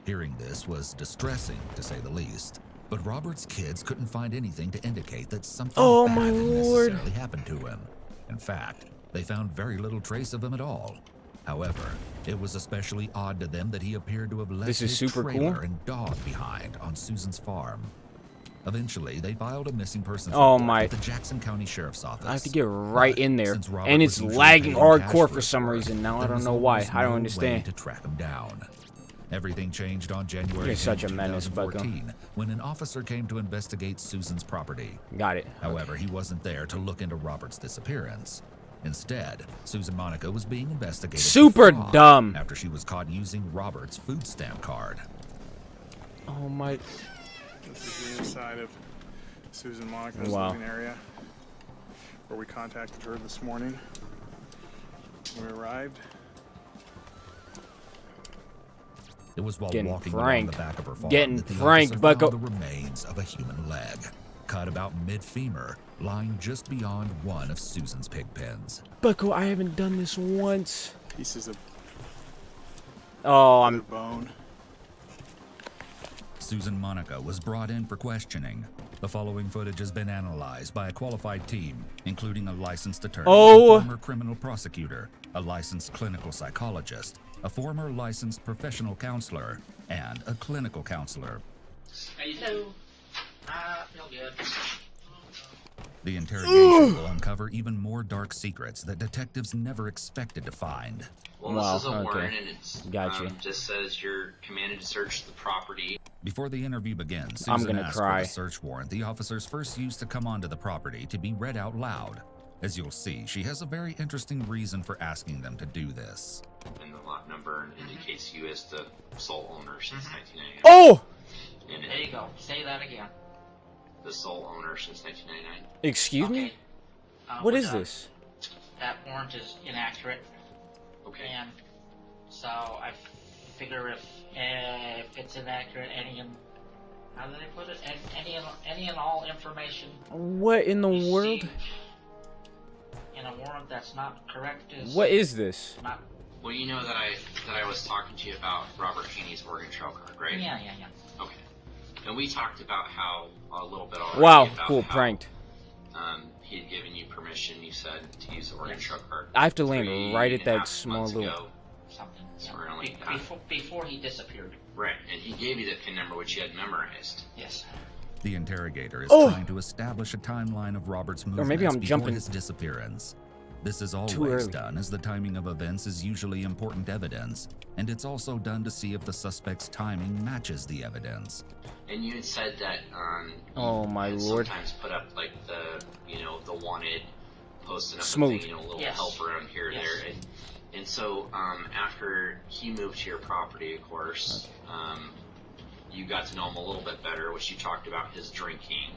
Hearing this was distressing, to say the least. But Robert's kids couldn't find anything to indicate that something Oh, bad my had Lord. necessarily happened to him. In fact, they found very little trace of him at all. However, it was especially odd to them that he appeared to have left This is his super trailer cool. and dog behind on Susan's farm. Eventually, they filed a missing persons Oh, report my. with the Jackson County Sheriff's Office. I have to get right But in there, since Robert and was it's usually lagging paid cash hardcore for his some work, reason. Now I there don't was know why. almost I don't no way understand. to track him down. Everything changed on January You're 10th, such a menace, Bucko. 2014, when an officer came to investigate Susan's property. Got it. However, he wasn't there to look into Robert's disappearance. Instead, Susan Monica was being investigated for Super fraud dumb. after she was caught using Robert's food stamp card. Oh my. This is the inside of Susan Monica's Wow. living area, where we contacted her this morning. We arrived. It was while Getting walking along pranked. the back of her farm Getting that the pranked, officer Bucko. found the remains of a human leg, cut about mid-femur, lying just beyond one of Susan's pig pens. Bucko, I haven't done this once. Pieces of Oh, I'm. bone. Susan Monica was brought in for questioning. The following footage has been analyzed by a qualified team, including a licensed attorney, Oh. a former criminal prosecutor, a licensed clinical psychologist, a former licensed professional counselor, and a clinical counselor. Hello. Feel good. The interrogation will uncover even more dark secrets that detectives never expected to find. Well, Wow, this is a okay. warrant, and it's Gotcha. just says you're commanded to search the property. Before the interview begins, I'm Susan gonna asked cry. for the search warrant the officers first used to come onto the property to be read out loud. As you'll see, she has a very interesting reason for asking them to do this. And the lot number indicates you as the sole owner since 1999. Oh! And There you go. Say that again. the sole owner since 1999. Excuse me? What is this? That warrant is inaccurate. Okay. And so I figure if it's inaccurate, how do they put it? Any and all information What in the world? in a warrant that's not correct is What is this? not. Well, you know that I was talking to you about Robert Haney's Oregon Trail card, right? Yeah. Okay. And we talked about how a little bit already. Wow, about cool, how, pranked. He had given you permission, you said, to use the Oregon Trail card. I have to land 3.5 right at that small months little. ago, Something. somewhere like that. Before he disappeared. Right, and he gave you the PIN number, which you had memorized. Yes. The interrogator is Oh! trying to establish a timeline of Robert's movements maybe I'm before jumping his disappearance. This is too always early. done as the timing of events is usually important evidence, and it's also done to see if the suspect's timing matches the evidence. And you had said that Oh my you lord. sometimes put up like the wanted posting up Smooth. a thing, a little help around here and there. And so after he moved to your property, of course, you got to know him a little bit better, which you talked about his drinking.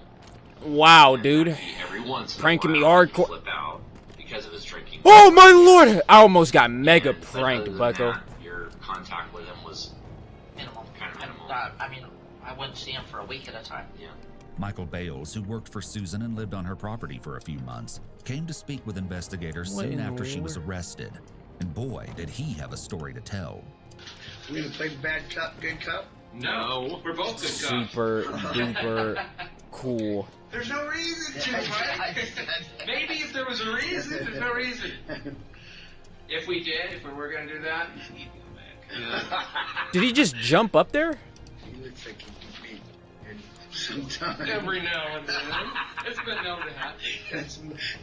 Wow, dude. Every once in Pranking a me while, he'd hardcore. flip out because of his drinking. Oh my lord! I almost got mega pranked, Bucko. Your contact with him was Minimal. kind of minimal. I mean, I wouldn't see him for a week at a time. Yeah. Michael Bales, who worked for Susan and lived on her property for a few months, came to speak with investigators What soon in after the she was Lord? arrested. And boy, did he have a story to tell. We gonna play bad cop, good cop? No, we're both good cops. Super duper cool. There's no reason to, right? Maybe if there was a reason, there's no reason. If we were gonna do that. Did he just jump up there? He looks like he could be in sometime. Every now and then. It's been known to happen. That's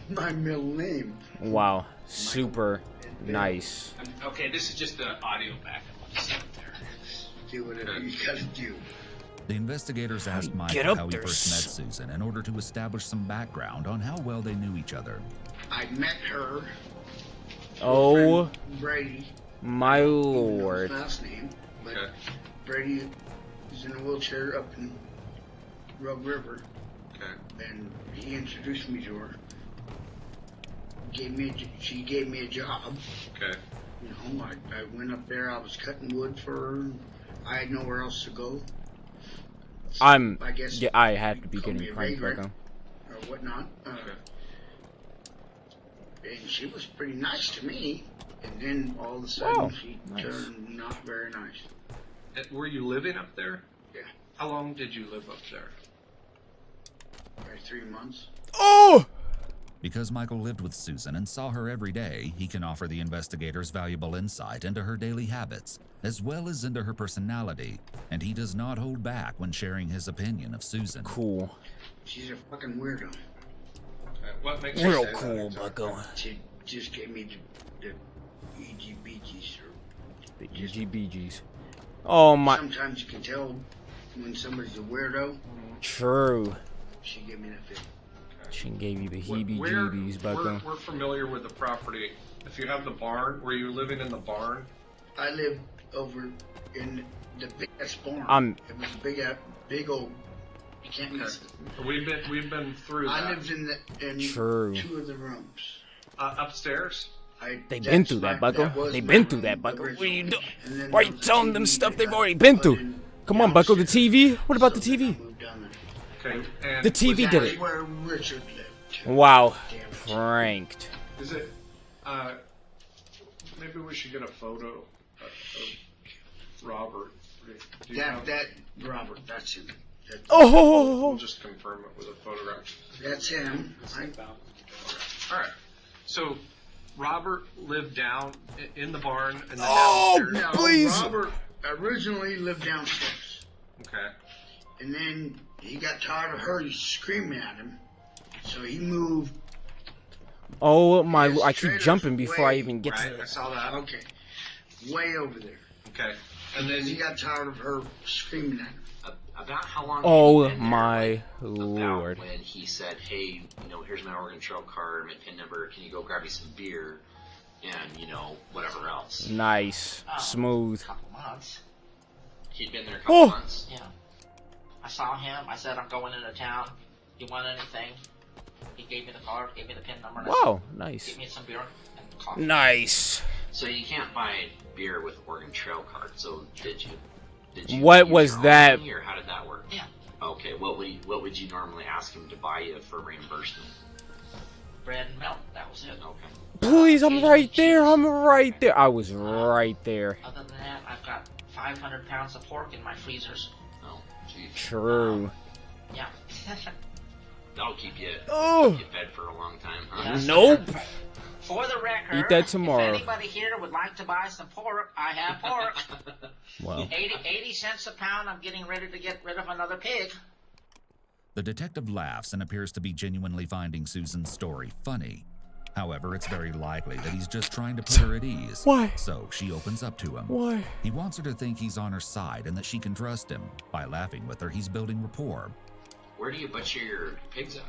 my middle name. Wow, super nice. Okay, this is just the audio backup. Just sit there. Do whatever you gotta do. The investigators asked get Michael up how he there, first met Susan in order to establish some background on how well they knew each other. I met her. Oh Brady. my lord. His last name, but Brady is in a wheelchair up in Rug River. Okay. And he introduced me to her. She gave me a job. Okay. You know, I went up there. I was cutting wood for her. I had nowhere else to go. So I guess yeah, I had to be call me getting a pranked, vagrant Bucko. or whatnot. And she was pretty nice to me. And then all of a sudden, she turned not very nice. Were you living up there? Yeah. How long did you live up there? Probably 3 months. Oh! Because Michael lived with Susan and saw her every day, he can offer the investigators valuable insight into her daily habits, as well as into her personality, and he does not hold back when sharing his opinion of Susan. Cool. She's a fucking weirdo. What makes Real you say cool, that? Bucko. She just gave me the EGBGs. The EGBGs. Oh my. Sometimes you can tell when somebody's a weirdo. True. She gave me that feeling. She gave you the heebie-jeebies, Bucko. We're familiar with the property. If you have the barn, were you living in the barn? I lived over in the biggest barn. It was a big old. You can't miss it. We've been through that. I lived in True. 2 of the rooms. Upstairs. They've been through that, Bucko. They've been through that, Bucko. What are you doing? Why are you telling them stuff they've already been through? Come on, Bucko. The TV? What about the TV? Okay. And The TV did it. Where Richard lived. Wow. Pranked. Is it? Maybe we should get a photo of Robert. Do you have- That Robert, that's him. Oh! We'll just confirm it with a photograph. That's him. All right. So Robert lived down in the barn and then Oh, downstairs. please. Robert originally lived downstairs. Okay. And then he got tired of her screaming at him. So he moved. Oh my! I keep jumping before I even get to I saw that. Okay. Way over there. Okay. And then he got tired of her screaming at him. About how long? Oh had he been there, my like, lord! When he said, "Hey, here's my Oregon Trail card, my PIN number. Can you go grab me some beer, and whatever else?" Nice, smooth. Couple months. He'd been there a couple months. Yeah. I saw him. I said, I'm going into town. You want anything? He gave me the card, gave me the PIN number. And I Wow, said, nice. Give me some beer and coffee. Nice. So you can't buy beer with Oregon Trail card. So did you? What use was your own that? money, or how did that work? Yeah. Okay. What would you normally ask him to buy you for reimbursement? Bread and milk. That was it. Okay. Please, I'm right there. I'm right there. I was right there. Other than that, I've got 500 pounds of pork in my freezers. Oh, geez. True. Yeah. That'll keep you fed for a long time, huh? Yes. Nope. For the record, Eat that tomorrow. if anybody here would like to buy some pork, I have pork. Wow. 80 cents a pound. I'm getting ready to get rid of another pig. The detective laughs and appears to be genuinely finding Susan's story funny. However, it's very likely that he's just trying to put her at ease. Why? So she opens up to him. Why? He wants her to think he's on her side and that she can trust him. By laughing with her, he's building rapport. Where do you butcher your pigs at?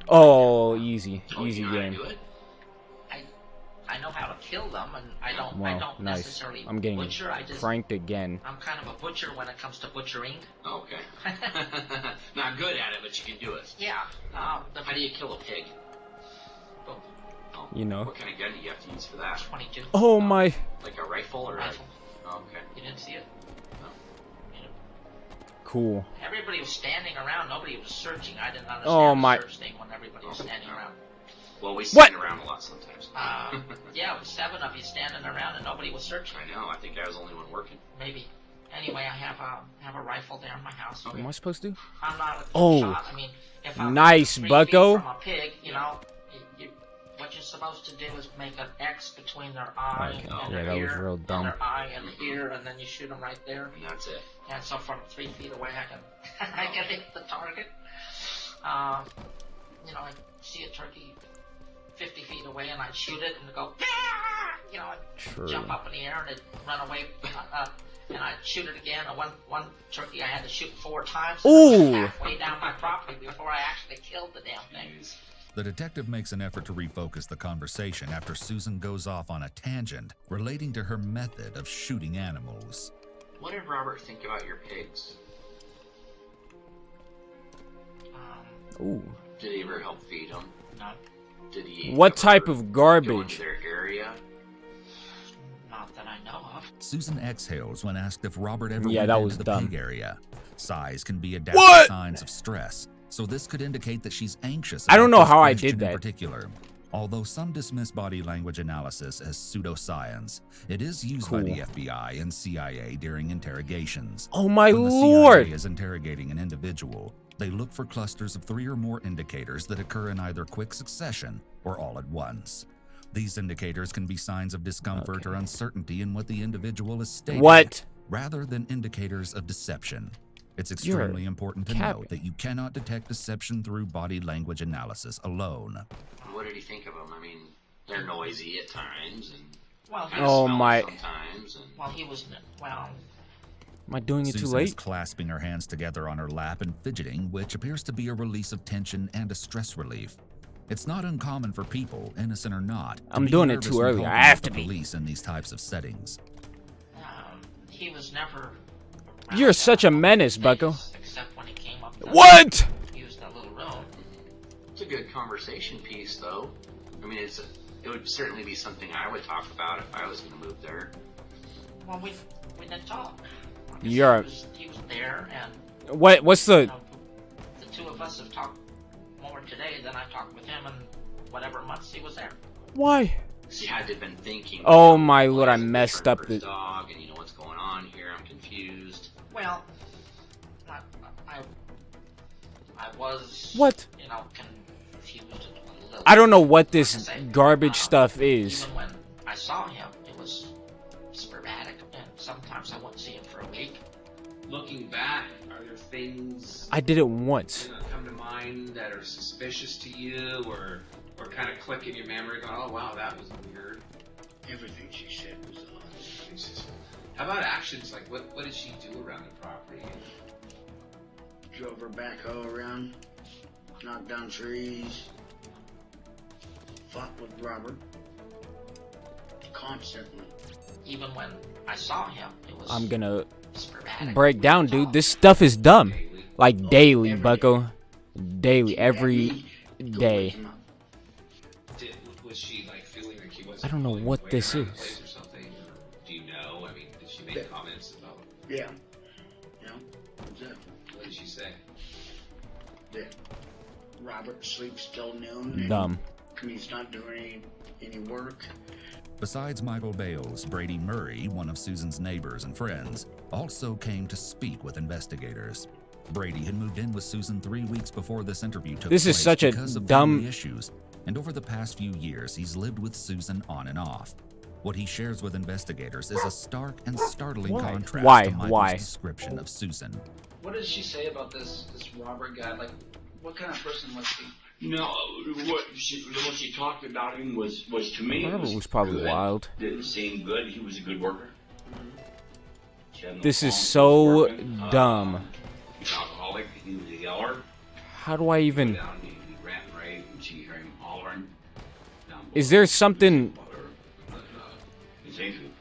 Oh, easy Oh, easy you know how to game. do it? I know how to kill them, and I don't Wow, nice. necessarily I'm getting butcher. I just pranked again. I'm kind of a butcher when it comes to butchering. Okay. Not good at it, but you can do it. Yeah. How do you kill a pig? Oh, You know. What kind of gun do you have to use for that? 22. Oh my. Like a rifle or Rifle. Oh, okay. You didn't see it? Cool. Everybody was standing around. Nobody was searching. I didn't understand Oh the my. search thing when everybody was standing around. Well, we What? stand around a lot sometimes. Yeah, it was 7 of you standing around and nobody was searching. I know. I think I was the only one working. Maybe. Anyway, I have a rifle there in my house. What am I supposed to do? I'm not a Oh, shot. I mean, if I'm nice, 3 feet bucko. from a pig, you know, what you're supposed to do is make an X between their eye Okay. and Yeah, their that was ear, real dumb. and their eye and ear, and then you shoot them right there. And that's it. And so from 3 feet away, I can hit the target. You know, I see a turkey 50 feet away, and I'd shoot it, and it'd go, you know, I'd jump up in the air, and it'd run away, and I'd shoot it again. And one turkey I had to shoot 4 times. Ooh. Halfway down my property before I actually killed the damn thing. The detective makes an effort to refocus the conversation after Susan goes off on a tangent relating to her method of shooting animals. What did Robert think about your pigs? Ooh. Did he ever help feed them? No. Did he? What type of go into garbage? their area? Not that I know of. Susan exhales when asked if Robert ever Yeah, went that into was the dumb. pig area. Sighs can be adaptive What? signs of stress, so this could indicate that she's anxious. I don't about know this how I question did that. In particular, although some dismiss body language analysis as pseudoscience, it is used by the FBI and CIA during interrogations. Oh my when the lord. CIA is interrogating an individual, they look for clusters of 3 or more indicators that occur in either quick succession or all at once. These indicators can be signs of discomfort or uncertainty in what the individual is stating, What? rather than indicators of deception. It's You're extremely important to capping. note that you cannot detect deception through body language analysis alone. What did he think of them? I mean, they're noisy at times and Well, kind of Oh smelly my. sometimes. And Well, he was, well, Am I doing it too Susan is late? clasping her hands together on her lap and fidgeting, which appears to be a release of tension and a stress relief. It's not uncommon for people, innocent or not, to I'm be doing it nervous too when early. I holding have up to the be. police in these types of settings. he was never You're such a menace, bucko. except when he came up to What? use that little room. it's a good conversation piece, though. I mean, it would certainly be something I would talk about if I was going to move there. Well, we didn't talk. You're. He was there, and What's the? the 2 of us have talked more today than I talked with him in whatever months he was there. Why? He had to have been thinking. Oh my lord! I messed up the. Dog, and you know what's going on here. I'm confused. Well, I was. What? You know, confused a little. I don't know what this garbage stuff is. Even when I saw him, it was sporadic, and sometimes I wouldn't see him for a week. Looking back, are there things I did it once. that come to mind that are suspicious to you, or kind of click in your memory, going, "Oh wow, that was weird." Everything she said was odd. How about actions? Like, what did she do around the property? Drove her backhoe around, knocked down trees, fought with Robert constantly. Even when I saw him, it was. I'm gonna sporadic. break down, dude. This stuff is dumb. Like daily, bucko. Daily, every day. Was she like feeling like he wasn't? I don't know pulling what weight this around the is. place or something? Or do you know? I mean, did she make comments about? Yeah. You know, that's it. What did she say? That Robert sleeps till noon. and Dumb. He's not doing any work. Besides Michael Bales, Brady Murray, one of Susan's neighbors and friends, also came to speak with investigators. Brady had moved in with Susan 3 weeks before this interview took This place is such a because of dumb- family issues, and over the past few years, he's lived with Susan on and off. What he shares with investigators is a stark and startling Why? contrast Why? to Michael's Why? description of Susan. What did she say about this Robert guy? Like, what kind of person was he? No, what she talked about him was to me. Robert was probably good. wild. Didn't seem good. He was a good worker. She had no This is qualms so with working. dumb. He was an alcoholic. He was a yeller. How do I even? Down, he ran and Is there something? It's Adrian.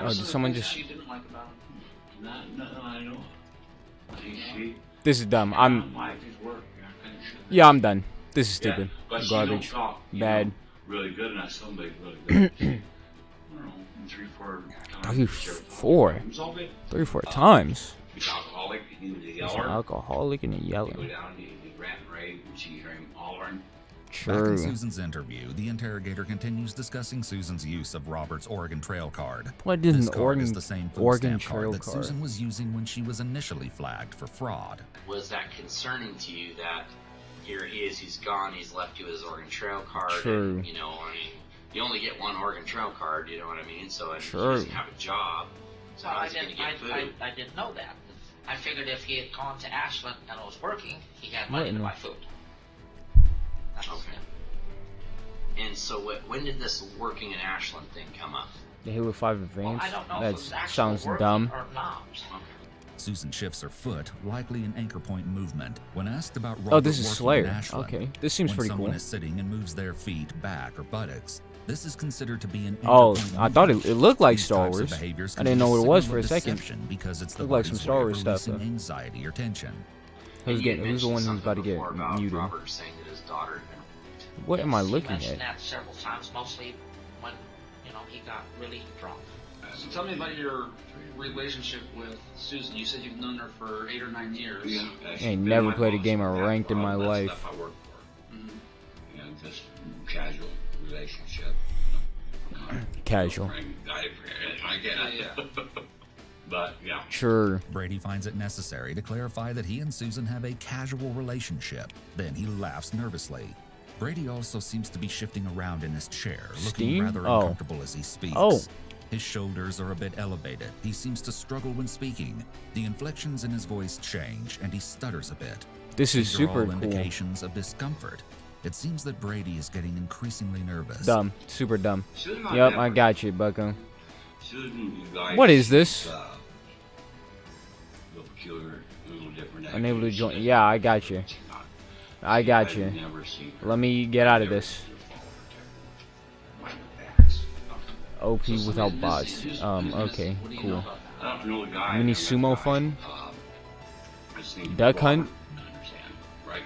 Oh, did someone just? She didn't like about him. Nothing I know. She. This is dumb. I'm. Wife is work. Yeah, I'm done. This is stupid. But she Garbage. don't talk, Bad. Know, really good, and somebody's really good. I don't know, 3-4 times. 3-4. It's all good. 3-4 times. He's alcoholic. He was a He's yeller. an alcoholic and a He yeller. go down, he rant and rave, and she hear him hollering. Back in True. Susan's interview, the interrogator continues discussing Susan's use of Robert's Oregon Trail card. What is This an card is Oregon- the same food Oregon stamp Trail card that card? Susan was using when she was initially flagged for fraud. Was that concerning to you that here he is, he's gone, he's left you his Oregon Trail card? True. And, you know, I mean, you only get one Oregon Trail card, you know what I mean? So and True. he doesn't have a job. So Well, how I is he going didn't. to get food? I didn't know that. I figured if he had gone to Ashland and was working, he had What money in to the- buy food. That's Okay. And so when did this working in Ashland thing come up? The Halo 5 Advance? I don't know if That it was actually sounds working dumb. or not. Susan shifts her foot, likely an anchor point movement. When asked about Robert Oh, this is working Slayer. in Ashland, Okay, this seems when pretty someone cool. is sitting and moves their feet, back, or buttocks, this is considered to be an Oh, anchor point I thought movement. it looked like These Star types of Wars. behaviors I can didn't be know what it a was signal for a of second. deception because it's the Looked like some body's Star way of Wars stuff, releasing though. anxiety or tension. Who's And you getting? Who's the mentioned one who's something about to get before about muted? Robert saying that his daughter had been What am I He looking mentioned at? that several times, mostly when he got really drunk. So tell me about your relationship with Susan. You said you've known her for 8 or 9 years. Yeah, I ain't never played a game of ranked in my life. Stuff I work for. You know, just casual relationship. Casual. I get it. But yeah. Sure. Brady finds it necessary to clarify that he and Susan have a casual relationship. Then he laughs nervously. Brady also seems to be shifting around in his chair, looking Steam? rather Oh. uncomfortable as he speaks. Oh. His shoulders are a bit elevated. He seems to struggle when speaking. The inflections in his voice change, and he stutters a bit. This is These are super all cool. indications of discomfort. It seems that Brady is getting increasingly nervous. Dumb. Super dumb. Susan, I Yep, never- I got you, bucko. Susan, you guys, What is this? a little peculiar, a little different. Unable to join. Yeah, I got you. I got you. Let me get out of this. OP without bots. Okay, cool. I don't know the guy. Mini sumo fun. Duck hunt. Right.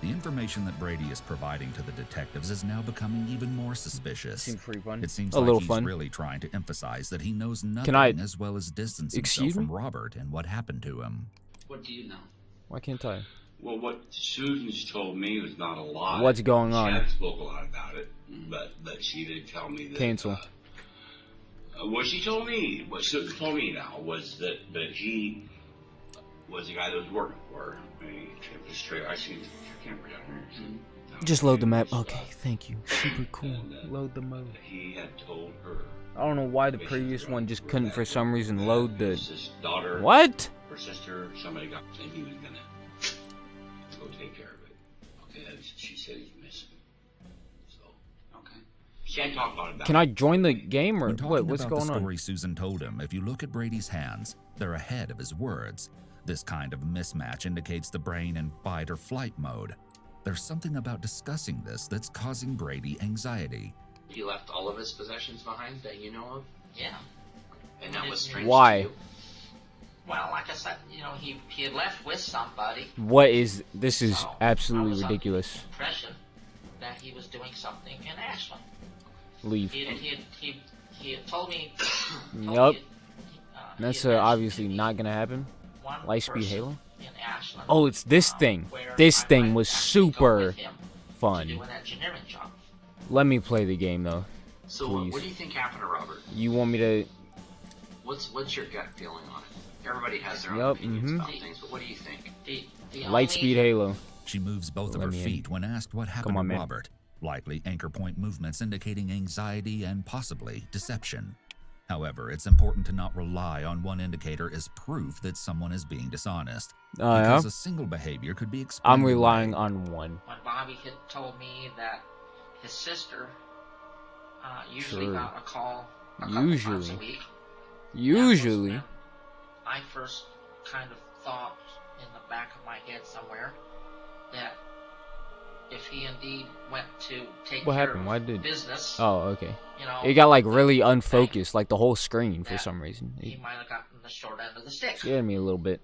The information that Brady is providing to the detectives is now becoming even more suspicious. Seems pretty fun. It seems A like little he's fun. really trying to emphasize that he knows nothing I- as well as distance himself Excuse from me? Robert and what happened to him. What do you know? Why can't I? Well, what Susan's told me was not a lot. What's going on? She had spoke a lot about it, but she did tell me that. Cancel. What she told me, what Susan told me now, was that he was the guy that was working for her. He kept this trailer. I see the camera down here. Just load the map. Okay, thank you. Super cool. Load the map. He had told her. I don't know why the previous one just couldn't for some reason load the. His daughter. What? Her sister. Somebody got, and he was gonna go take care of it. Okay, she said he's missing. So, okay. Can't talk about it. Can I join the game or When talking what? What's about going the on? story Susan told him, if you look at Brady's hands, they're ahead of his words. This kind of mismatch indicates the brain in fight or flight mode. There's something about discussing this that's causing Brady anxiety. He left all of his possessions behind that you know of? Yeah. And that was strange Why? to you? Well, like I said, he had left with somebody. What is this? Is So, I was absolutely under the ridiculous. impression that he was doing something in Ashland. Leave. He had told me. Yup. That's obviously not gonna happen. Lightspeed Halo. In Ashland, Oh, it's this thing. where This I thing might was actually go super with him to fun. do an engineering job. Let me play the game though. So Please. what do you think happened to Robert? You want me to? What's your gut feeling on it? Everybody has their own Yup, opinions mhm. about things, but what do you think? Lightspeed Halo. She moves both of Let her me in. feet when asked what happened Come on, to man. Robert. Likely anchor point movements indicating anxiety and possibly deception. However, it's important to not rely on one indicator as proof that someone is being dishonest. Yeah? Because a single behavior could be explained I'm away. relying on one. When Bobby had told me that his sister usually Sure. got a call a couple times Usually. a week. Usually. I first kind of thought in the back of my head somewhere that if he indeed went to take What care happened? of Why did? business. Oh, okay. You know, It got like really unfocused, like the whole screen for some reason. he might have gotten the short end of the stick. Scared me a little bit.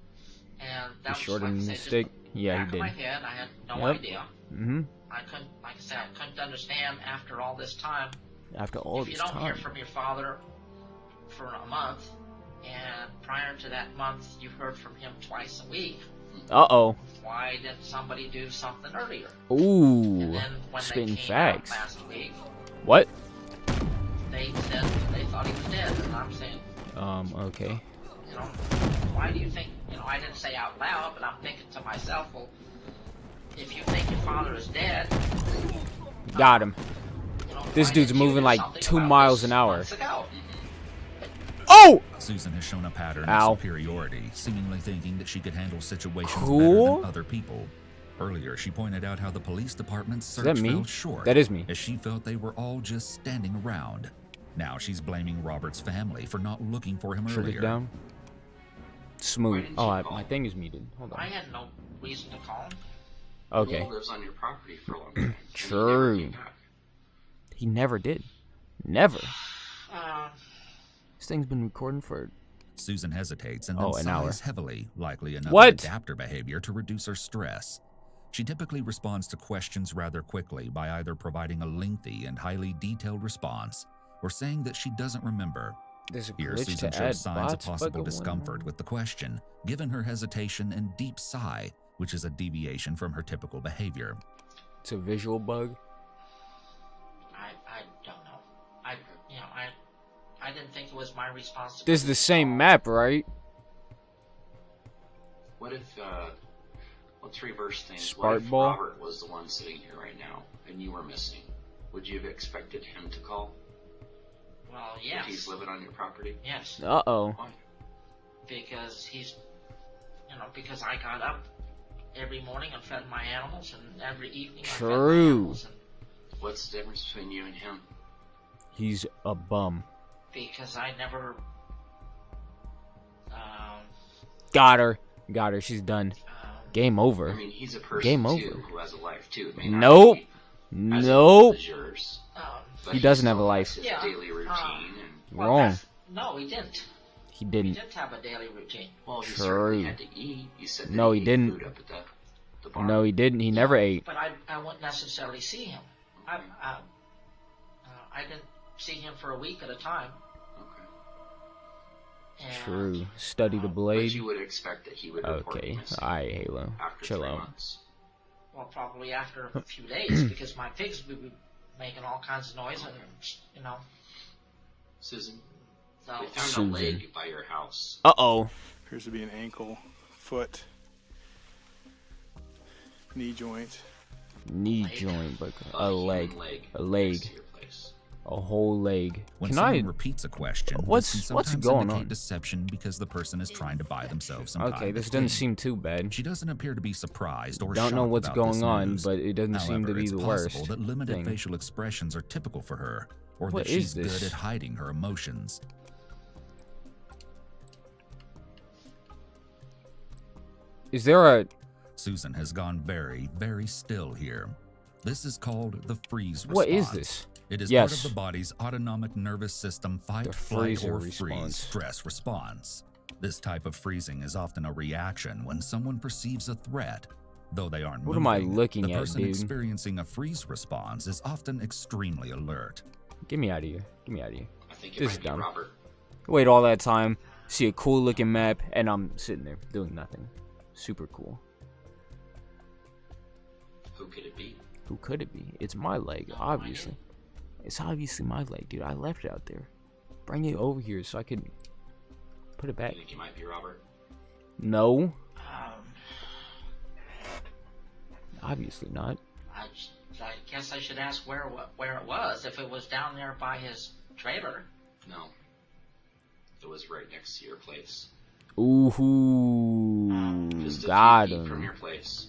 And The that was, short like I end of said, the just stick. Yeah, back he did. of my head, I had no Yep. idea. Mm-hmm. I couldn't, like I said, I couldn't understand after all this time. After all if you this don't hear time. from your father for a month, and prior to that month you heard from him twice a week, Uh-oh. why didn't somebody do something earlier? Ooh. And then when Spitting they came facts. out last week, What? they said they thought he was dead, and I'm saying, Okay. you know, why do you think, you know, I didn't say out loud, but I'm thinking to myself, well, if you think your father is dead, Got him. you know, This why dude's didn't you moving do like something 2 about miles this an hour. months ago? Oh! Susan has shown a pattern Ow. of superiority, seemingly thinking that she could handle situations Cool. better than other people. Earlier, she pointed out how the police department's that search me? fell short. That is me. As she felt they were all just standing around. Now she's blaming Robert's family for not looking for him Shut earlier. it down. Smooth. Oh, my thing is muted. Hold I on. had no reason to call him. Okay. He lives on your property for a long time. True. He never did. Never. This thing's been recording for... Susan hesitates and then an hour. sighs heavily, likely enough What? to adapt her behavior to reduce her stress. She typically responds to questions rather quickly by either providing a lengthy and highly detailed response or saying that she doesn't remember. There's a Here, glitch Susan to shows add signs of bots possible fucking discomfort with the question, given her hesitation and deep sigh, which is a deviation from her typical behavior. It's a visual bug. I don't know. I didn't think it was my responsibility. This is the same map, right? What if, let's reverse things. Spark What if ball? Robert was the one sitting here right now, and you were missing? Would you have expected him to call? Well, yes. If he's living on your property? Yes. Uh-oh. Why? Because he's, you know, because I got up every morning and fed my animals, and every evening I fed my True. animals. And What's the difference between you and him? He's a bum. because I never, Got her. Got her. She's done. Game over. I mean, he's a person Game too over. who has a life too. It may not Nope. be as Nope. involved as yours, but He doesn't have a still life. has his Yeah, daily routine and well, Wrong. no, he didn't. He He didn't. didn't have a daily routine. well, he True. certainly had to eat. You said that No, he ate didn't. food up at the barn. No, he didn't. He never ate. But I wouldn't necessarily see him. I didn't see him for a week at a time. And, True. Study the But blade. you would expect that he would report Okay. missing Alright, Halo. after Chill 3 out. months. Well, probably after a few days, because my pigs would be making all kinds of noise, and you know. Susan, So we found Susan. a leg by your house. Uh-oh. Appears to be an ankle, foot, knee joint. Knee joint, but a human leg. leg A leg. next to your place. A whole leg. When Can someone I... repeats a question, What's- this can what's sometimes going indicate on? deception because the person is trying to buy themselves some time. Okay, to this doesn't think. seem too bad. She doesn't appear to be surprised or Don't know shocked what's about going this on, news. but it doesn't seem to However, be it's the possible worst that limited thing. facial expressions are typical for her, or What that is she's this? good at hiding her emotions. Is there a... Susan has gone very, very still here. This is called the freeze response. What is this? It is Yes. part of the body's autonomic nervous system fight, The flight, freezer or freeze response. stress response. This type of freezing is often a reaction when someone perceives a threat. Though they aren't What am I moving, looking the at, person dude? experiencing a freeze response is often extremely alert. Get me out of here. Get me out of here. I think it This is might be dumb. Robert. Wait all that time, see a cool looking map, and I'm sitting there doing nothing. Super cool. Who could it be? Who could it be? It's my leg, obviously. It's obviously my leg, dude. I left it out there. Bring it over here so I could put it back. You think it might be Robert? No. Obviously not. I guess I should ask where it was. If it was down there by his trailer. No. It was right next to your place. Ooh, Just a got few feet from your him. place.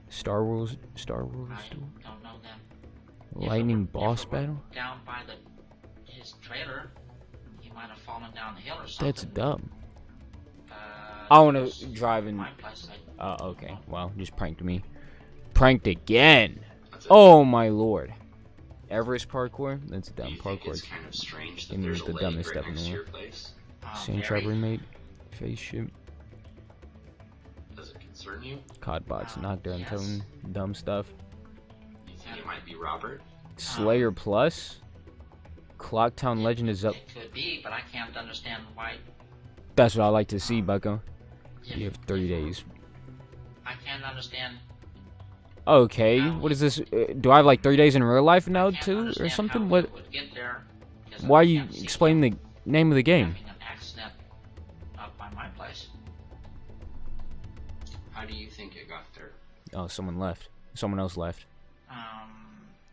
Star Wars. I don't know them. Lightning boss battle. Down by his trailer, he might have fallen down the hill or something. That's dumb. I want to drive in. My place, Okay. Well, just pranked me. Pranked again. Oh my lord. Everest parkour? That's dumb. You think Parkour. it's kind of strange that Give me there's a the lake dumbest right stuff in next the to your world. place? Same trap remade. Face ship. Does it concern you? COD bots, knockdown tone, dumb stuff. You think it might be Robert? Slayer Plus? Clocktown Legend is up. Could be, but I can't understand why. That's what I like to see, Bucko. You have 30 days. I can't understand. Okay, what is this? Do I have like 30 days in real life now too, or something? What? Would get there. Why are you explaining the name of the game? An accident up by my place. How do you think it got there? Oh, someone left. Someone else left.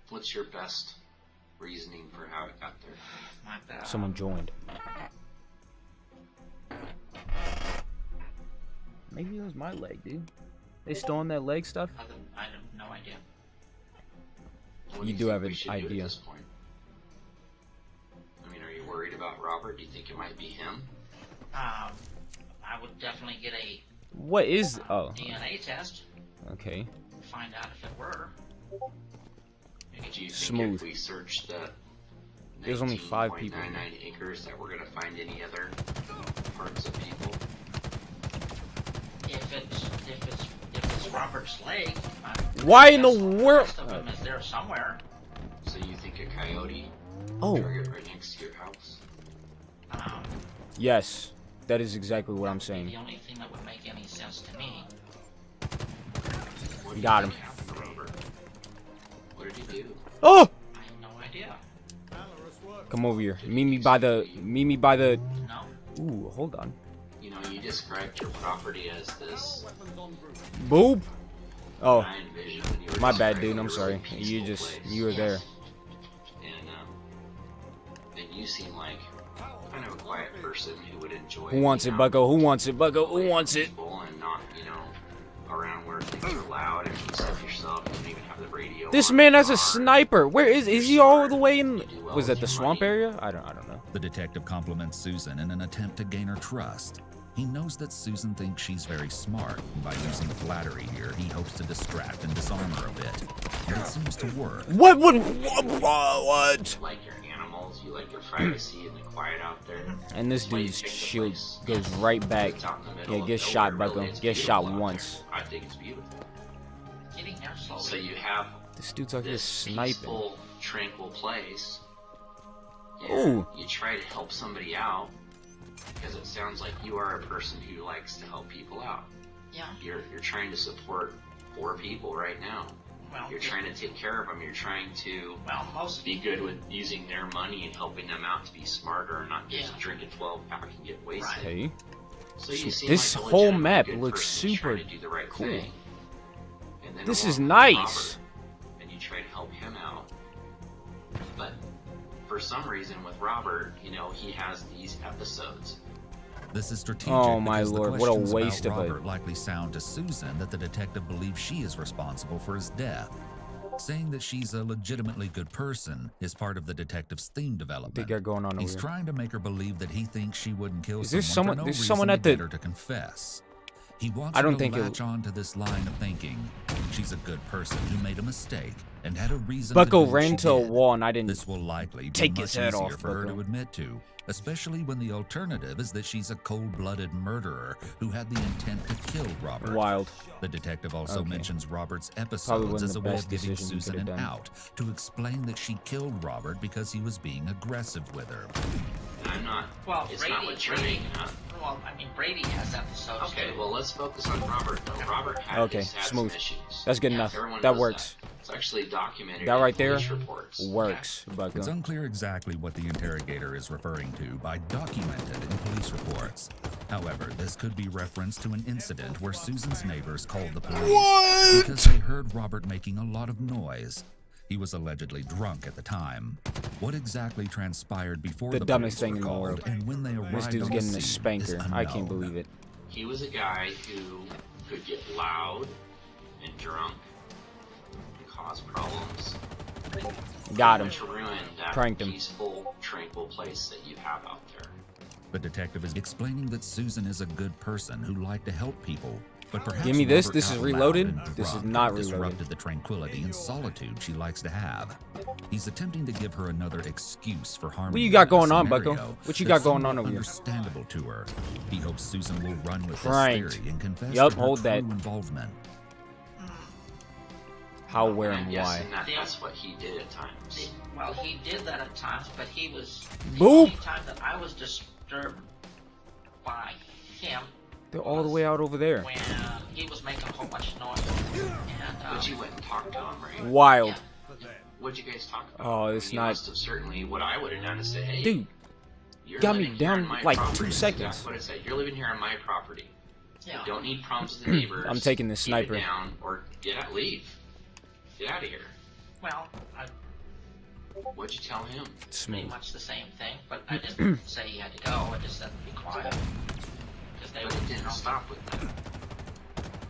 What's your best reasoning for how it got there? Someone joined. Maybe it was my leg, dude. They still on that leg stuff? I have no idea. What You do do think have we an should do at idea. this point? I mean, are you worried about Robert? Do you think it might be him? I would definitely get a What is? Oh, DNA test. okay. Find out if it were. Do you think Smooth. if we search the There's only 5 people. 19.99 acres that we're gonna find any other parts of people? If it's Robert's leg. Why in the The world? rest of him is there somewhere. So you think a coyote? Oh. Target right next to your house? Yes, that is exactly what I'm saying. The only thing that would make any sense to me. What do you Got think him. happened to Robert? What did he do? Oh! I have no idea. Come over here. Meet me by the. No. Ooh, hold on. You know, you described your property as this. Boob. Oh, I envisioned when you were my bad, describing dude. a I'm really sorry. You peaceful just place. you were there. And you seem like kind of a quiet person who would enjoy. Who wants it, being out Bucko? Who wants it, Bucko? Who wants it? people and not, you know, around where things are loud and you stuff yourself. You don't even have the radio. This on man in has the a car. sniper. Where is he all the way in? Was that the swamp area? I don't know. The detective compliments Susan in an attempt to gain her trust. He knows that Susan thinks she's very smart, and by using flattery here, he hopes to distract and disarm her a bit. And it seems to work. What? You like your animals, you like your privacy and the quiet out there. And this That's why you dude's picked the shield place. goes right back. It's out in the middle Yeah, of get shot, nowhere, Bucko. really. It's Get beautiful shot out once. there. I think it's beautiful. Getting there slowly. So you have This dude's out here this sniping. peaceful, tranquil place. Ooh. You try to help somebody out because it sounds like you are a person who likes to help people out. Yeah. You're trying to support 4 people right now. Well, You're trying to take care of them. You're trying to most be good with using their money and helping them out to be smarter and not just drink a 12-pack and get wasted. Okay. So you seem This like a whole legitimate map good looks person who's super trying to do the right cool. thing. And then This along is comes nice. Robert, and you try to help him out. But for some reason with Robert, you know, he has these episodes. This is strategic Oh, my because the lord, what a questions waste about of a- Robert likely sound to Susan that the detective believes she is responsible for his death. Saying that she's a legitimately good person is part of the detective's theme development. They got going on over He's here. trying to make her believe that he thinks she wouldn't kill Is there someone someone- for no there's reason someone to at the- get her to confess. He wants I her don't to think latch on to this line of thinking. She's a good person who made a mistake and had a reason Bucko to do what ran she to a did. wall and I didn't This will likely be take much his head easier off, for her Bucko. to admit to, especially when the alternative is that she's a cold-blooded murderer who had the intent to kill Robert. Wild. The detective also Okay. mentions Robert's Probably episodes wasn't as the a way best of giving decision he Susan could've an done. out to explain that she killed Robert because he was being aggressive with her. I'm not. Well, it's not what you're making up. Well, I mean, Brady has episodes. Okay, too. well, let's focus on Robert. Though. Robert had Okay, had smooth. some issues. That's good Yeah, enough. everyone That knows works. It's actually documented. That in right there police reports. works, It's Bucko. unclear exactly what the interrogator is referring to by documented in police reports. However, this could be reference to an incident where Susan's neighbors called the police because they heard Robert making a lot of noise. He was allegedly drunk at the time. What exactly transpired before The the dumbest police thing were in the called world. and when they arrived This dude's on getting the a scene spanker. is I can't unknown. believe it. He was a guy who could get loud and drunk and cause problems. Got him. Which ruined that Pranked him. peaceful, tranquil place that you have out there. The detective is explaining that Susan is a good person who liked to help people, But perhaps Give me this. Robert This is out loud reloaded. and This is drunk not have reloaded. disrupted the tranquility and solitude she likes to have. He's attempting to give her another excuse for harming. What you got her in a going on, Bucko? scenario What you that's got going on somewhat over here? Understandable to her. He hopes Susan will run with Pranked. this theory and confess Yup, to her hold true that. involvement. How, where, and I'm why? guessing that's what he did at times. Well, he did that at times, but he was the Boop. only time that I was disturbed by him They're all the way out over there. when he was making a whole bunch of noise. And, But you went and talked to him, right? Wild. What'd you guys talk about? Oh, it's you not. must have certainly. What I would have done is say, hey, Dude, you're got me living here down on my like property. 2 That's seconds. what I said. You're living here on my property. Yeah. You don't need problems with the neighbors. I'm taking the Keep sniper. it down or leave. Get out of here. well, I What'd you tell him? pretty Smooth. much the same thing, but I didn't say he had to go. I just said be quiet. Because they But it didn't stop with that.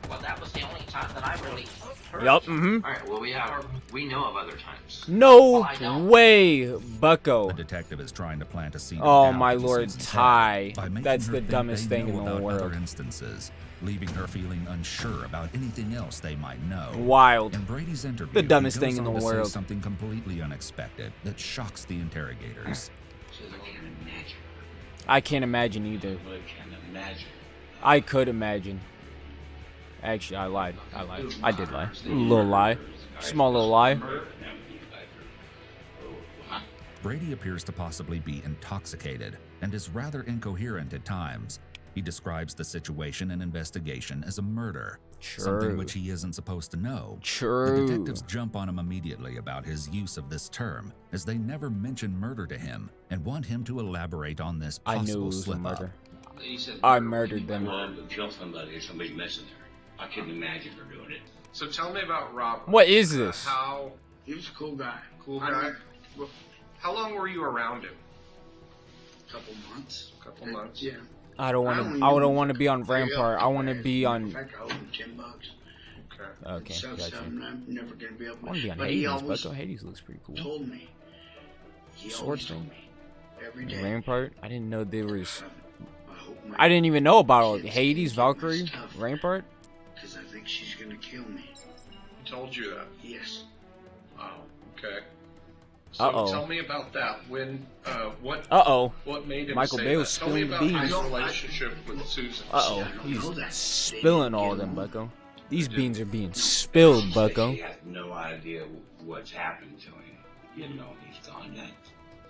Well, that was the only time that I really heard. Yup. Mm-hmm. All right. Well, we know of other times. No I don't. way, Bucko. The detective is trying to plant a seed. of Oh doubt my in lord, Susan's Ty. head by making That's her the think dumbest they thing know in the about world. Other instances, leaving her feeling unsure about anything else they might know. Wild. In Brady's interview, The dumbest he goes thing in on the to say world. something completely unexpected that shocks the interrogators. Says I can't imagine. I can't imagine either. I really can't imagine. I could imagine. Actually, I lied. I did lie. Little lie. Small little lie. Brady appears to possibly be intoxicated and is rather incoherent at times. He describes the situation and investigation as a murder, something True. which he isn't supposed to know. True. The detectives jump on him immediately about his use of this term, as they never mention murder to him and want him to elaborate on this I knew it possible was a slip-up. murder. He said, I murdered them. Well, kill somebody or somebody messing there. I couldn't imagine her doing it. So tell me about Rob. What is this? How He was a cool guy. cool I guy? mean, Well, how long were you around him? couple months. Couple months. Yeah. I don't want only to. I knew don't want to be on him very Rampart. I want to well. be In on. fact, I owed him $10. Okay. Okay, So gotcha. I'm never gonna be able. I want to be on But he Hades. always Bucko Hades looks pretty cool. told me. He Sword always told thing. me every day. Rampart. I didn't know there was. I hope my I didn't even know about all kids Hades, don't get Valkyrie, messed up, Rampart. 'cause I think she's gonna kill me. He told you that. Yes. Oh, okay. So Uh-oh. tell me about that. When, what Uh-oh. made him Michael say Bale's that? Tell me spilling about beans. his relationship with Susan. Uh-oh. I don't He's know that. spilling all of them, Bucko. These beans are being spilled, Bucko. He has no idea what's happened to him. You know, he's gone. That's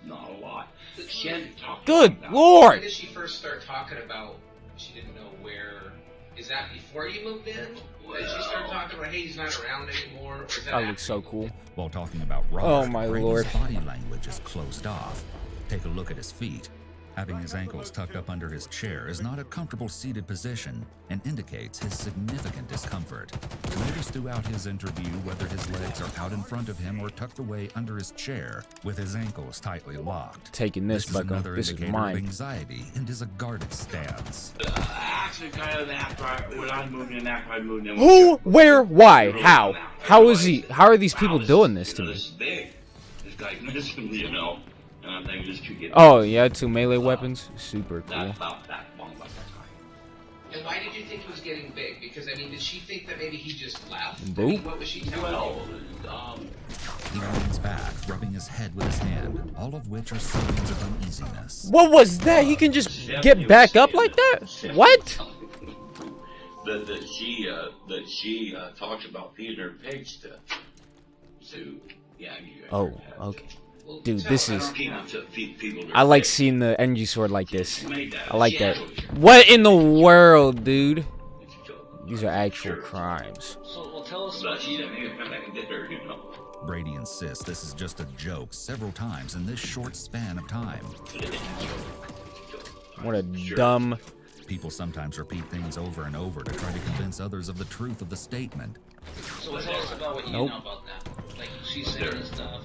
not a lot. She hadn't talked Good about lord! When did she first start talking about she didn't know where? Is that before you moved in? Did she start talking about, hey, he's not around anymore? Or is that That looks so cool. While talking about Robert, Oh, my Brady's lord. body language is closed off. Take a look at his feet. Having his ankles tucked up under his chair is not a comfortable seated position and indicates his significant discomfort. Notice throughout his interview whether his legs are out in front of him or tucked away under his chair with his ankles tightly locked. Taking this, is Bucko. another This is indicator of mine. anxiety and is a guarded stance. Actually, kind of when I moved in, after I moved in. Who? Where? Why? How? How is he? How are these people doing this to me? This is big. This guy missing, you know. And I'm thinking just to get. Oh, yeah, 2 melee weapons. Super cool. That's about that long about that time. And why did you think he was getting big? Because, I mean, did she think that maybe he just left? I Boop. mean, what was she telling you? He leans back, rubbing his head with his hand, all of which are signs of uneasiness. What was that? He can just get back up like that? What? That she talks about feeding her pigs to yeah. You guys Oh, heard that. okay. Dude, this is... People to feed people their I like pigs. seeing the energy sword like this. I like that. What in the world, dude? These are actual crimes. Well, tell us about she didn't even come back and did her, you know. Brady insists this is just a joke several times in this short span of time. What a dumb... People sometimes repeat things over and over to try to convince others of the truth of the statement. So tell us about what you Nope. know about that. Like, she's saying this stuff.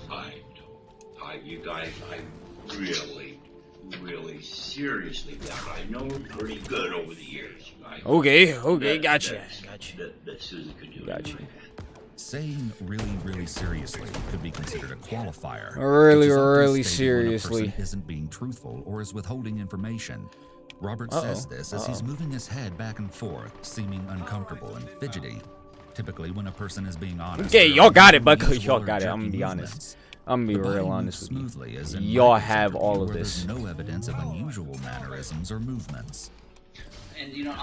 You guys, I really seriously doubt. I know her pretty good over the years. Okay, gotcha. That Susan could do. Gotcha. Saying really seriously could be considered a qualifier. Really, which is often really stated when a person seriously. isn't being truthful or is withholding information. Robert says this as he's moving his head back and forth, seeming uncomfortable and fidgety. Typically, when a person is being honest, Okay, y'all got it, Bucko. Y'all got it. I'm gonna be honest. I'm gonna be real honest with you. Y'all have all of this. There's no evidence of unusual mannerisms or movements. And you know,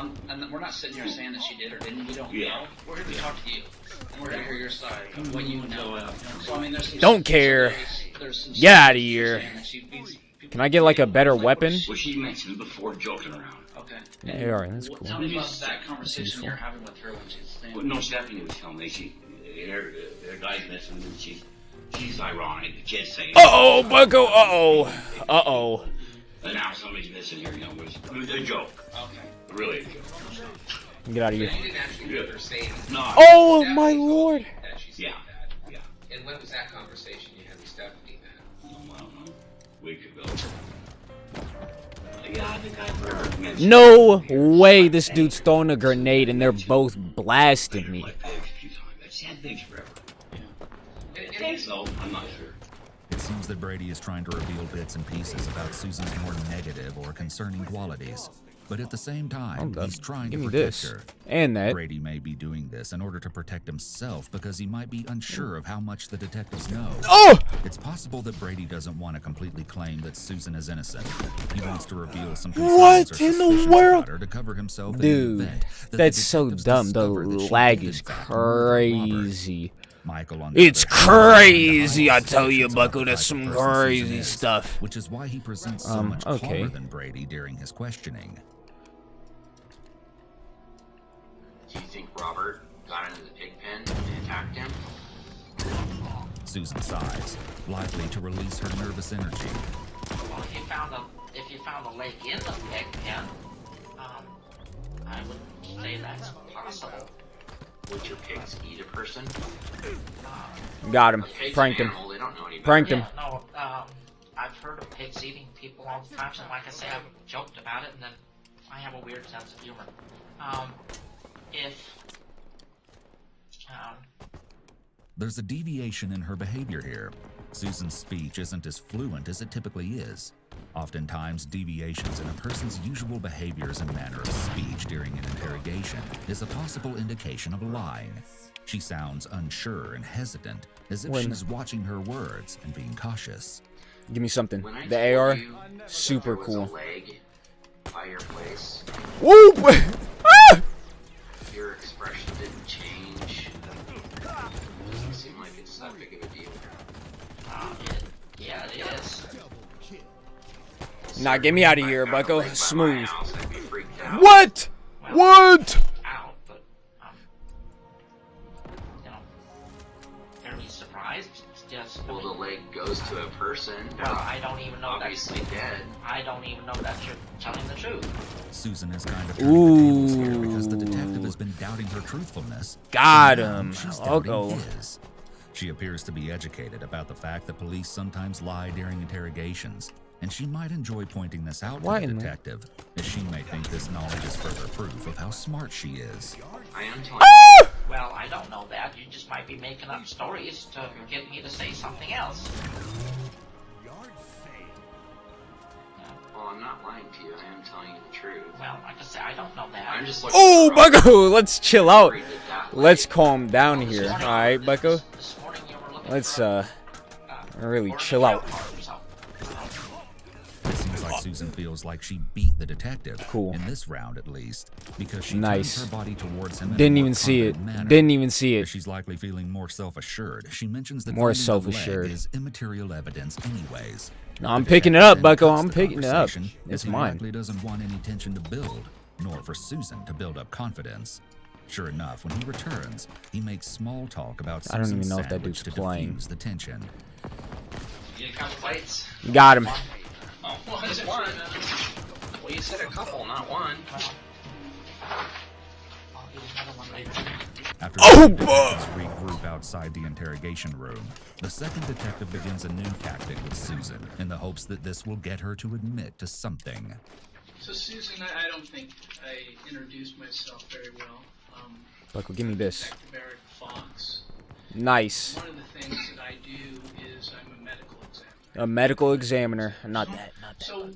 we're not sitting here saying that she did or didn't. We don't know. We're here to talk to you, and we're here to hear your side of what you know. So I mean, there's some Don't care. Get out of here. Can I get like a better weapon? Well, she mentioned before joking around. Okay. Yeah, alright, that's cool. Tell me about that conversation you're having with her when she's saying. Well, no, Stephanie was telling me her guy's missing, and she's ironic. The kid's saying. Uh-oh, Bucko. Uh-oh. And now somebody's missing here. You know, it was a joke. Okay. Really a joke. Get out of here. You didn't actually hear her saying. No. Oh my lord. That she's saying that. Yeah. And when was that conversation you had with Stephanie then? I don't know. A week ago. Yeah, I think I've heard. No way this dude's throwing a grenade and they're both blasting me. She had things forever. I think so. I'm not sure. It seems that Brady is trying to reveal bits and pieces about Susan's more negative or concerning qualities. But at the same time, he's trying to protect her. And that. Brady may be doing this in order to protect himself because he might be unsure of how much the detectives know. Oh! It's possible that Brady doesn't want to completely claim that Susan is innocent. He wants to reveal some What in the world? To cover himself Dude, in the event that that's so dumb. The lag is crazy. It's crazy, I tell you, Bucko. That's some crazy stuff. Which is why he presents so much calmer than Brady during his questioning. Do you think Robert got into the pig pen and attacked him? Susan sighs, likely to release her nervous energy. Well, if you found a leg in the pig pen, I would say that's possible. Would your pigs eat a person? Got him. Pranked him. They don't know any better. Pranked him. No, I've heard of pigs eating people all the time, and like I say, I've joked about it, and then I have a weird sense of humor. There's a deviation in her behavior here. Susan's speech isn't as fluent as it typically is. Oftentimes, deviations in a person's usual behaviors and manner of speech during an interrogation is a possible indication of lying. She sounds unsure and hesitant, as if she's watching her words and being cautious. Give me something. The AR, super cool. Leg by your place. Whoop! Ah! Your expression didn't change. Doesn't seem like it's that big of a deal. Yeah, it is. Nah, get me out of here, Bucko. Smooth. Out. What? What? Out, but you know, fairly surprised. Just well, the leg goes to a person. Well, I don't even know obviously dead. I don't even know that you're telling the truth. Susan is kind of turning the tables here because the detective has been doubting her truthfulness. Got him. I'll go. She appears to be educated about the fact that police sometimes lie during interrogations, and she might enjoy pointing this out to the detective, as she may think this knowledge is further proof of how smart she is. I am telling you. Well, I don't know that. You just might be making up stories to get me to say something else. Well, I'm not lying to you. I am telling you the truth. Well, like I said, I don't know that. I'm just looking. Oh, Bucko, let's chill out. Let's calm down here. All right, Bucko. Let's really chill out. It seems like Susan feels like she beat the detective. Cool. In this round, at least, because she turns her body towards him. Didn't even see it. Didn't even see it. She's likely feeling more self-assured. She mentions that more self-assured is immaterial evidence, anyways. No, I'm picking it up, Bucko. I'm picking it up. It's mine. He doesn't want any tension to build, nor for Susan to build up confidence. Sure enough, when he returns, he makes small talk about I don't even Susan's know if that dude's sandwich playing. To diffuse the tension. You get a couple plates? Got him. Oh, well, just one. Well, you said a couple, not one. After the detectives regroup outside the interrogation room, the second detective begins a new tactic with Susan in the hopes that this will get her to admit to something. So, Susan, I don't think I introduced myself very well. Bucko, give me this. Detective Eric Fox. Nice. One of the things that I do is I'm a medical examiner. A medical examiner. Not that. So,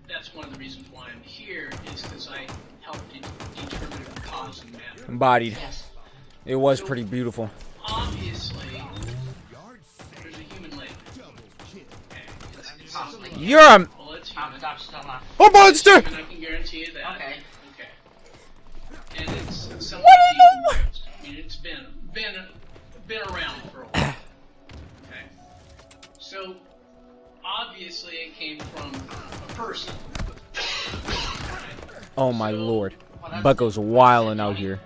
that's one of the reasons why I'm here, is because I helped determine the cause and manner. Embodied. It was pretty beautiful. Obviously, there's a human leg. You're a monster! And I can guarantee you that. Okay. And it's something I mean, it's been around for a while. Okay. So obviously it came from a person. Oh my lord. Bucko's wilding out here.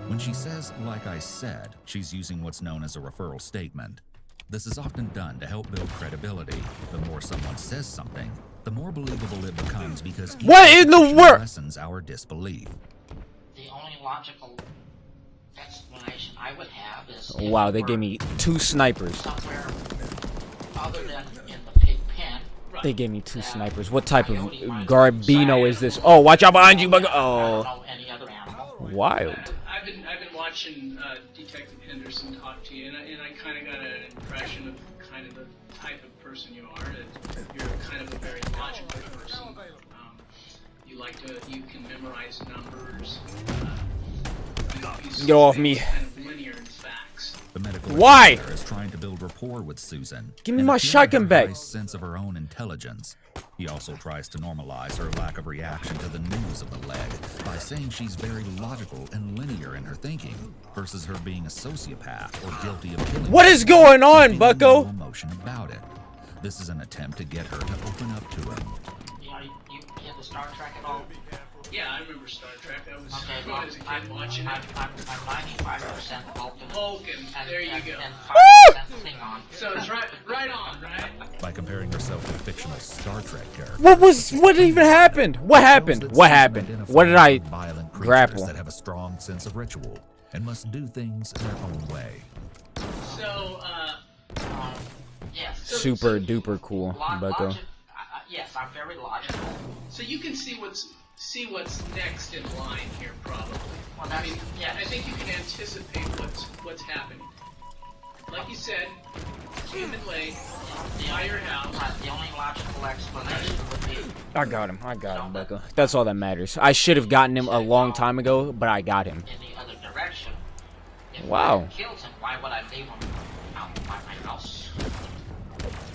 When she says, like I said, she's using what's known as a referral statement. This is often done to help build credibility. The more someone says something, the more believable it becomes because what in the world lessens our disbelief. The only logical explanation I would have is wow, they gave me 2 snipers. somewhere other than in the pig pen. They gave me 2 snipers. What type of Garbino is this? Oh, watch out behind you, Bucko. Oh. Wild. I've been watching Detective Henderson talk to you, and I kind of got an impression of kind of the type of person you are. That you're kind of a very logical person. You can memorize numbers. Get off me. Kind of linear in facts. The medical Why? examiner is trying to build rapport with Susan. Give me and my appeal to shotgun her back. high sense of her own intelligence. He also tries to normalize her lack of reaction to the news of the leg by saying she's very logical and linear in her thinking versus her being a sociopath or guilty of killing. What is going on, Bucko? No emotion about it. This is an attempt to get her to open up to him. You know, you get the Star Trek at all? Yeah, I remember Star Trek. I was Okay, when I was a kid watching it. I'm 95% Vulcan. Vulcan. There you go. And 5% Klingon. So it's right on, right? By comparing herself to fictional Star Trek characters. What even happened? What happened? What happened? What did I violent creatures grapple? that have a strong sense of ritual and must do things their own way. So, yes. Super duper cool, Bucko. Yes, I'm very logical. So you can see what's next in line here, probably. Well, I mean, I think you can anticipate what's happening. Like you said, human leg, firehouse. The only logical explanation would be. I got him, Bucko. That's all that matters. I should have gotten him a long time ago, but I got him. In the other direction. If Wow. I killed him, why would I leave him out by my house?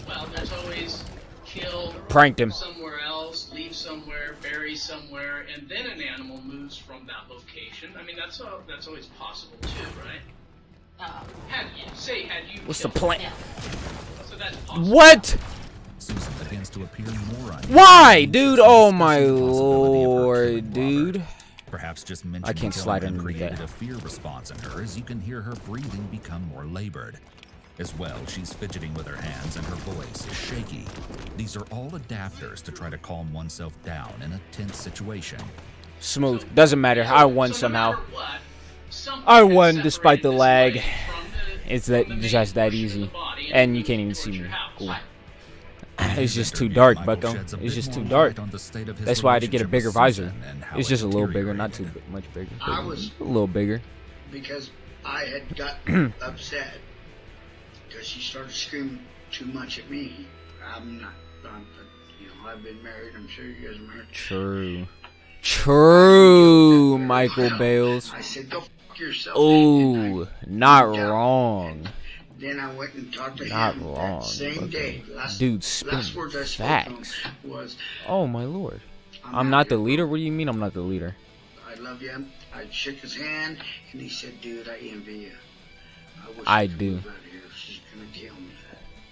Well, there's always kill. Pranked him. Somewhere else, leave somewhere, bury somewhere, and then an animal moves from that location. I mean, that's always possible too, right? Had you What's the killed plan? him. So that's possible. What? Susan begins to appear more uneasy. Why, dude? Oh my lord, dude. Perhaps just I mentioning can't slide killing underneath created that. a fear response in her as you can hear her breathing become more labored. As well, she's fidgeting with her hands and her voice is shaky. These are all adapters to try to calm oneself down in a tense situation. Smooth. Doesn't matter. I won somehow. I won despite the lag. It's just that easy. And you can't even see me. Cool. It's just too dark, Bucko. It's just too dark. That's why I had to get a bigger visor. It's just a little bigger, not too much bigger. I was A little bigger. because I had gotten upset because she started screaming too much at me. I've been married. I'm sure you guys are married. True. True, Michael Bales. I said, go fuck yourself. Oh, not wrong. Then I went and talked to Not him wrong. that same day. Dude, last spin words I spoke facts. to him was, Oh my lord. I'm not the leader? What do you mean I'm not the leader? I love you. I shook his hand, and he said, dude, I envy you. Wish I could do. move out of here. She's gonna kill me.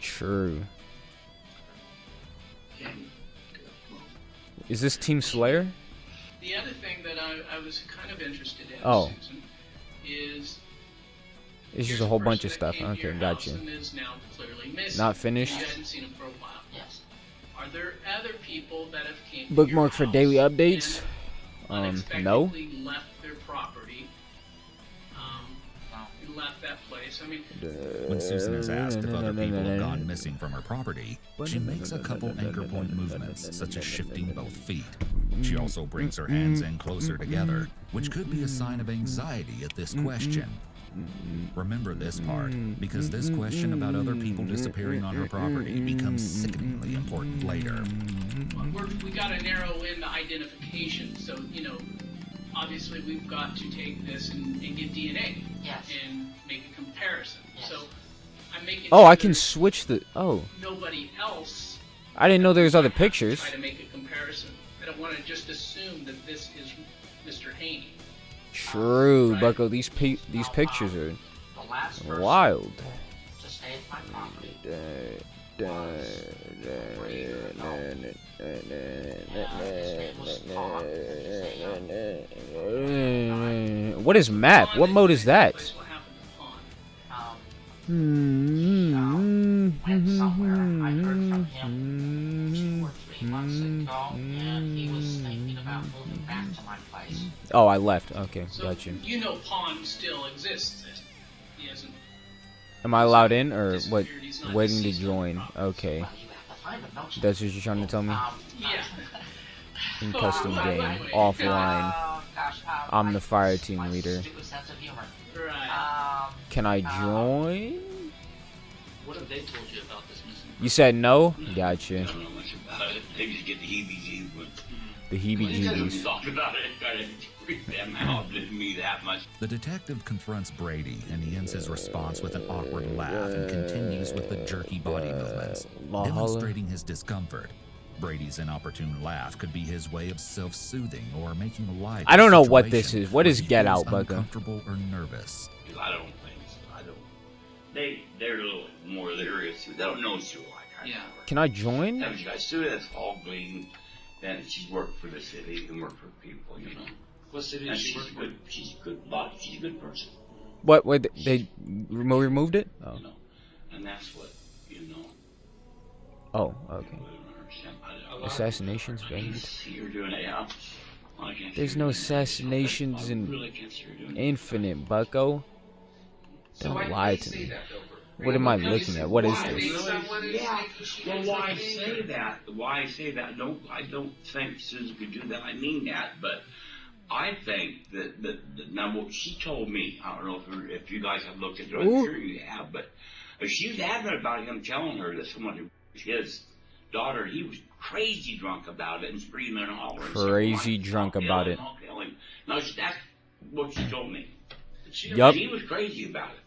True. And, Is this Team Slayer? The other thing that I was kind of interested in, Oh. Susan, is It's just a whole bunch of stuff. Okay, gotcha. is now clearly missing. Not finished. You hadn't seen him for a while. Yes. Are there other people that have came to Bookmark your for house daily updates? and No. unexpectedly left their property? Left that place. I mean, When Susan is asked if other people have gone missing from her property, she makes a couple anchor point movements, such as shifting both feet. She also brings her hands in closer together, which could be a sign of anxiety at this question. Remember this part, because this question about other people disappearing on her property becomes sickeningly important later. We got to narrow in the identification. So, you know, obviously we've got to take this and get DNA. Yes. And make a comparison. Yes. So I'm making Oh, sure I can switch the. Oh. nobody else I didn't know there was other pictures. try to make a comparison. I don't want to just assume that this is Mr. Haney. True, Bucko. These pictures are wild. To stay at my property. What is map? What mode is that? Went somewhere. I heard from him 2 or 3 months ago, and he was thinking about moving back to my place. Oh, I left. Okay, got you. You know Pond still exists. He hasn't. Am I allowed in or what? Waiting to join. Okay. That's what you're trying to tell me? Yeah. In custom game, offline. I'm the fire team leader. Right. Can I join? What have they told you about this missing? You said no? Gotcha. I don't know much about it. They just get the heebie-jeebies. The heebie-jeebies. Talk about it. Try to freak them out. Didn't me that much. The detective confronts Brady, and he ends his response with an awkward laugh and continues with the jerky body movements, demonstrating his discomfort. Brady's inopportune laugh could be his way of self-soothing or making light. I don't know what this is. What is Get Out, Bucko? Uncomfortable or nervous. I don't think so. I don't. They're a little more lyrious. They don't know what you like. Yeah. Can I join? Haven't you guys seen it? That's all Glean. And she's worked for the city and worked for people, you know. What city And does she she's work good. She's good body. She's a good person. What? Wait, they removed it? Oh. You know. And that's what, you know. Oh, okay. Assassinations, I see you're doing it, yeah. Well, I can't There's no assassinations in Infinite, Bucko. Don't lie to me. What am I looking at? What is this? Yeah. Well, why I say that, I don't think Susan could do that. I mean that, but I think that now what she told me, I don't know if you guys have looked at it, I'm sure you have, but she was adamant about him telling her that someone, his daughter, he was crazy drunk about it and screaming and hollering. Crazy drunk about it. No, that's what she told me. Yup. He was crazy about it.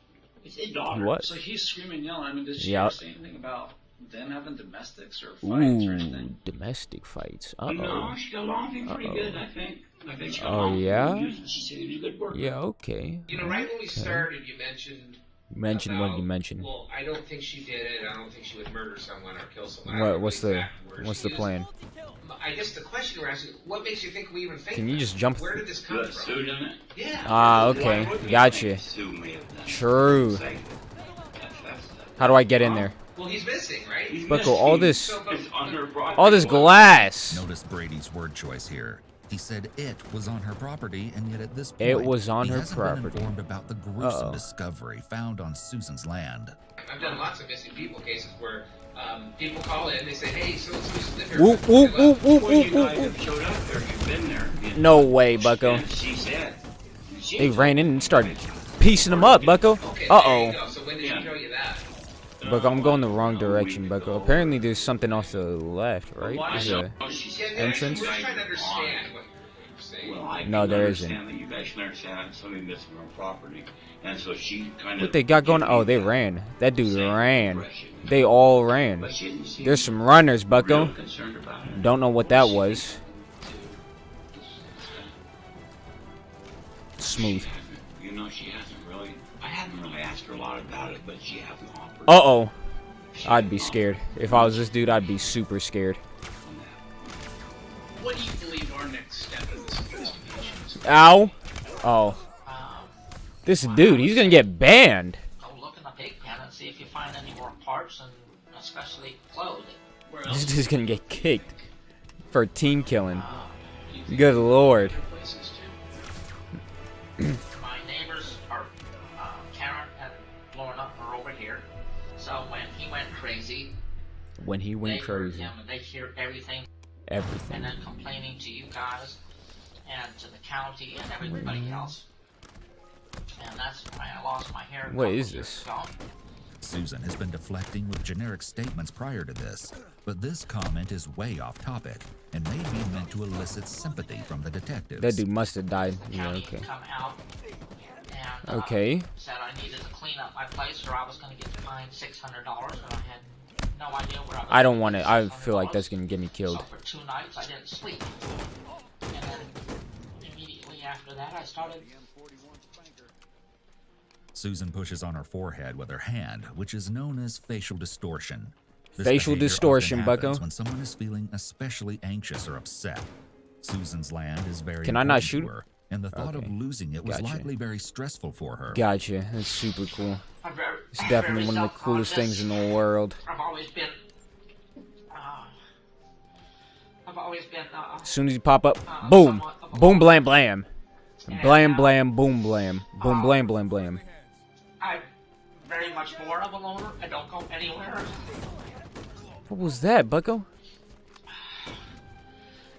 It's his daughter. What? So he's screaming, yelling. I mean, did she Yep. ever say anything about them having domestics or fights or anything? Domestic fights. No, she got along with him pretty good, I think. She got Oh, along with yeah? him. She said he was a good worker. Yeah, okay. You know, right when we started, you mentioned. What you mentioned. Well, I don't think she did it. I don't think she would murder someone or kill someone. What's the plan? I guess the question we're asking: what makes you think we even think? Can you that? just jump? Where did this come from? Yeah. Ah, okay. Gotcha. True. How do I get in there? Well, he's missing, right? Bucko, all this glass. Notice Brady's word choice here. He said it was on her property, and yet at this point, It was on he her hasn't property. been informed about the gruesome discovery found on Susan's land. I've done lots of missing people cases where people call in, they say, "Hey, so live here." Whoop, whoop, whoop, whoop, Well, you whoop, guys whoop. have showed up there. You've been there. No way, Bucko. And she said. They ran in and started piecing them up, Bucko. Uh-oh. So when did she tell you that? Bucko, I'm going the wrong direction, Bucko. Apparently there's something off the left, right? There's a entrance? We're just trying to understand what you're saying. Well, I No, can there understand isn't. that you guys can understand that somebody missing on property. And so she kind of... What they got going? Oh, they ran. That dude ran. They all ran. There's some runners, Bucko. Don't know what that was. Smooth. You know, she hasn't really... I haven't really asked her a lot about it, but she hasn't offered. Uh-oh. I'd be scared. If I was this dude, I'd be super scared. What do you believe our next step in this investigation is? Ow. Oh. This dude, he's gonna get banned. Go look in the pig pen and see if you find any more parts, and especially clothing. Where This dude's gonna get kicked for team killing. Good lord. My neighbors are Karen and Lorna are over here. So when he went crazy, they heard him and they hear everything. Everything. And then complaining to you guys and to the county and everybody else. And that's why I lost What is this? Susan has been deflecting with generic statements prior to this, but this comment is way off topic and may be meant to elicit sympathy from the detectives. That dude must have died. Yeah, okay. Come out and, Okay. said I needed to clean up my place or I was going to get fined $600 and I had no idea where I was. I don't want it. I feel like that's gonna get me killed. So for 2 nights I didn't sleep. And then immediately after that I started. Susan pushes on her forehead with her hand, which is known as facial distortion. This Facial behavior distortion, often happens bucko. when someone is feeling especially anxious or upset. Susan's land is very Can I not important shoot? to her, and the thought of losing it was Gotcha. likely very stressful for her. Gotcha. That's super cool. I'm very, It's definitely one of the coolest things in the world. I've always been. I've always been. As soon as you pop up, boom, boom, blam, blam, blam, blam, boom, blam, boom, blam, blam, blam. I'm very much more of a loner. I don't go anywhere. What was that, Bucko?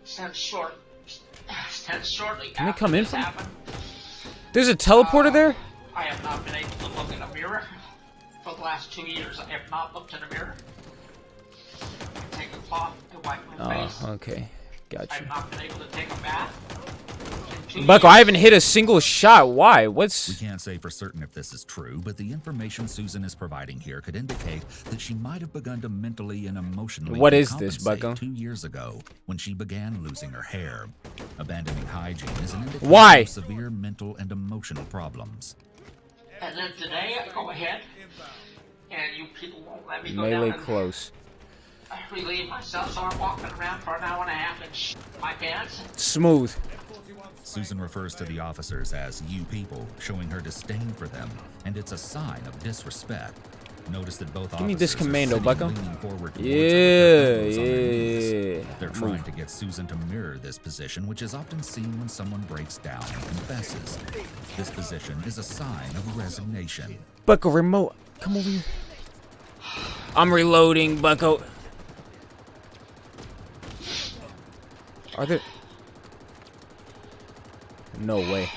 Since shortly Can they after come in this from? happened, There's a teleporter there? I have not been able to look in a mirror for the last 2 years. I have not looked in a mirror. I take a cloth and wipe my face. Oh, okay. Gotcha. I've not been able to take a bath. Bucko, I haven't hit a single shot. Why? We What's... can't say for certain if this is true, but the information Susan is providing here could indicate that she might have begun to mentally and emotionally What is this, decompensate Bucko? 2 years ago when she began losing her hair. Abandoning hygiene is an indication Why? of severe mental and emotional problems. And then today I go ahead and you people won't let me go Melee down and close. relieve myself, so I'm walking around for an hour and a half and my pants. Smooth. Susan refers to the officers as you people, showing her disdain for them, and it's a sign of disrespect. Notice that both Give me this officers are commando, sitting Bucko. leaning forward towards her with Yeah, their elbows on their knees. yeah. They're trying to get Susan to mirror this position, which is often seen when someone breaks down and confesses. This position is a sign of resignation. Bucko, remote. Come over here. I'm reloading, Bucko. Are there... No way.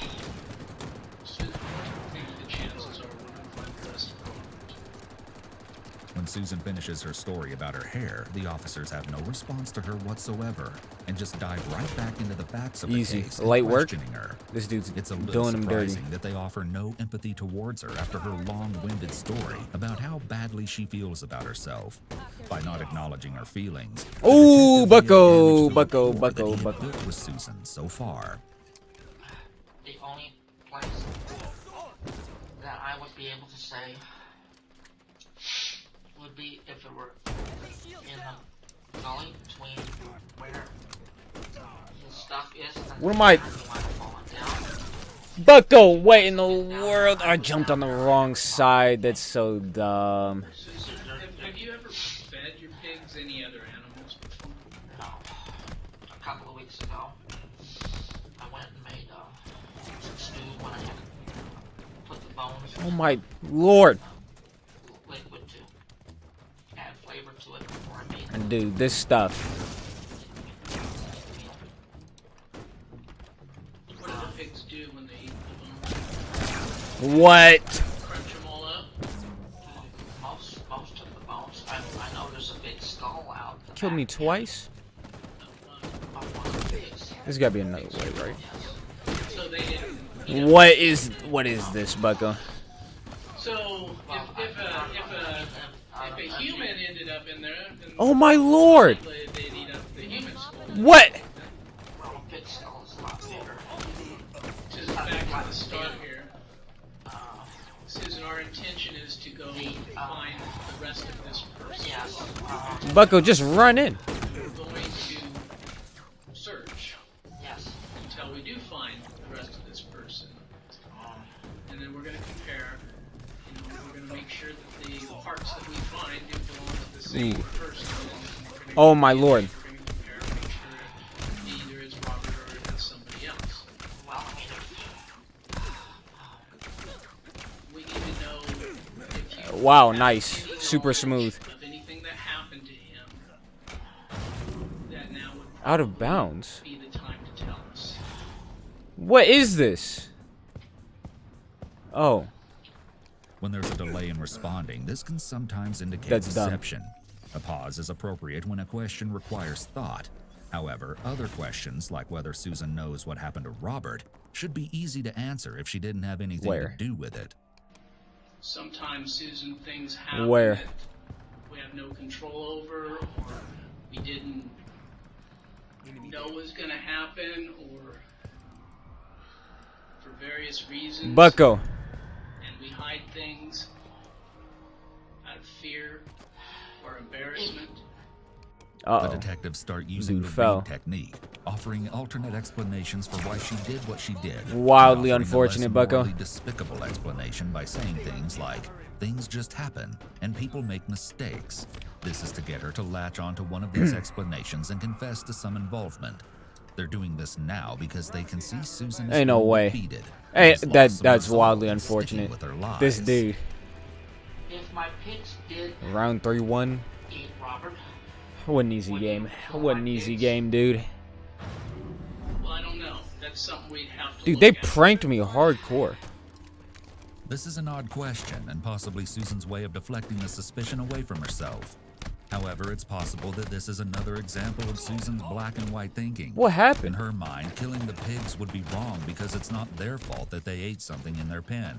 When Susan finishes her story about her hair, the officers have no response to her whatsoever and just dive right back into the facts of Easy. the case and Light work. questioning her. This dude's It's a little doing him dirty. surprising that they offer no empathy towards her after her long-winded story about how badly she feels about herself. By not acknowledging her feelings, the Ooh, detective may have Bucko, damaged the Bucko, rapport that Bucko, he had Bucko. built with Susan so far. The only place that I would be able to say would be if it were in the gully between where his stuff is. And What am I... he might have fallen down. Bucko, what in the world? I jumped on the wrong side. That's so dumb. Have you ever fed your pigs any other animals before? No. A couple of weeks ago, I went and made some stew when I had to put the bones Oh my lord. liquid to add flavor to it before I made it. And dude, this stuff. What do the pigs do when they eat the bones? What? Crunch them all up? Most of the bones. I know there's a big skull out. Killed me twice? There's gotta be another way, right? So they didn't. What is this, Bucko? So if a human ended up in there, then Oh my lord! they'd eat up the human skull. What? Well, a big skull is a lot bigger. Just back to the start here. Susan, our intention is to go find the rest of this person. Yes. Bucko, just run in. We're going to search. Yes. Until we do find the rest of this person. And then we're going to compare. You know, we're going to make sure that the parts that we find do belong to the same Ooh. person. And we're gonna Oh my lord. we're going to compare, make sure that it either is Robert or it is somebody else. Well, I mean, We need to know if you Wow, have nice. any Super knowledge smooth. of anything that happened to him that now would Out of bounds. be the time to tell us. What is this? Oh. When there's a delay in responding, this can sometimes indicate That's dumb. deception. A pause is appropriate when a question requires thought. However, other questions, like whether Susan knows what happened to Robert, should be easy to answer if she didn't have anything to do with it. Sometimes, Susan, things happen Where? that we have no control over, or we didn't know was going to happen, or for various reasons. Bucko. And we hide things out of fear or embarrassment. The detectives start using the read technique, offering alternate explanations for why she did what she did. Wildly and offering a unfortunate, less Bucko. morally despicable explanation by saying things like, things just happen, and people make mistakes. This is to get her to latch onto one of these explanations and confess to some involvement. They're doing this now because they can see Susan is Ain't no way. defeated. Hey, She's lost some that's resolve wildly in sticking unfortunate. with her lies. This dude. If my pigs did Round 3-1. eat Robert, What an easy game. What an easy game, dude. Well, I don't know. That's something we'd have to Dude, look they at. pranked me hardcore. This is an odd question, and possibly Susan's way of deflecting the suspicion away from herself. However, it's possible that this is another example of Susan's black and white thinking. What happened? In her mind, killing the pigs would be wrong because it's not their fault that they ate something in their pen.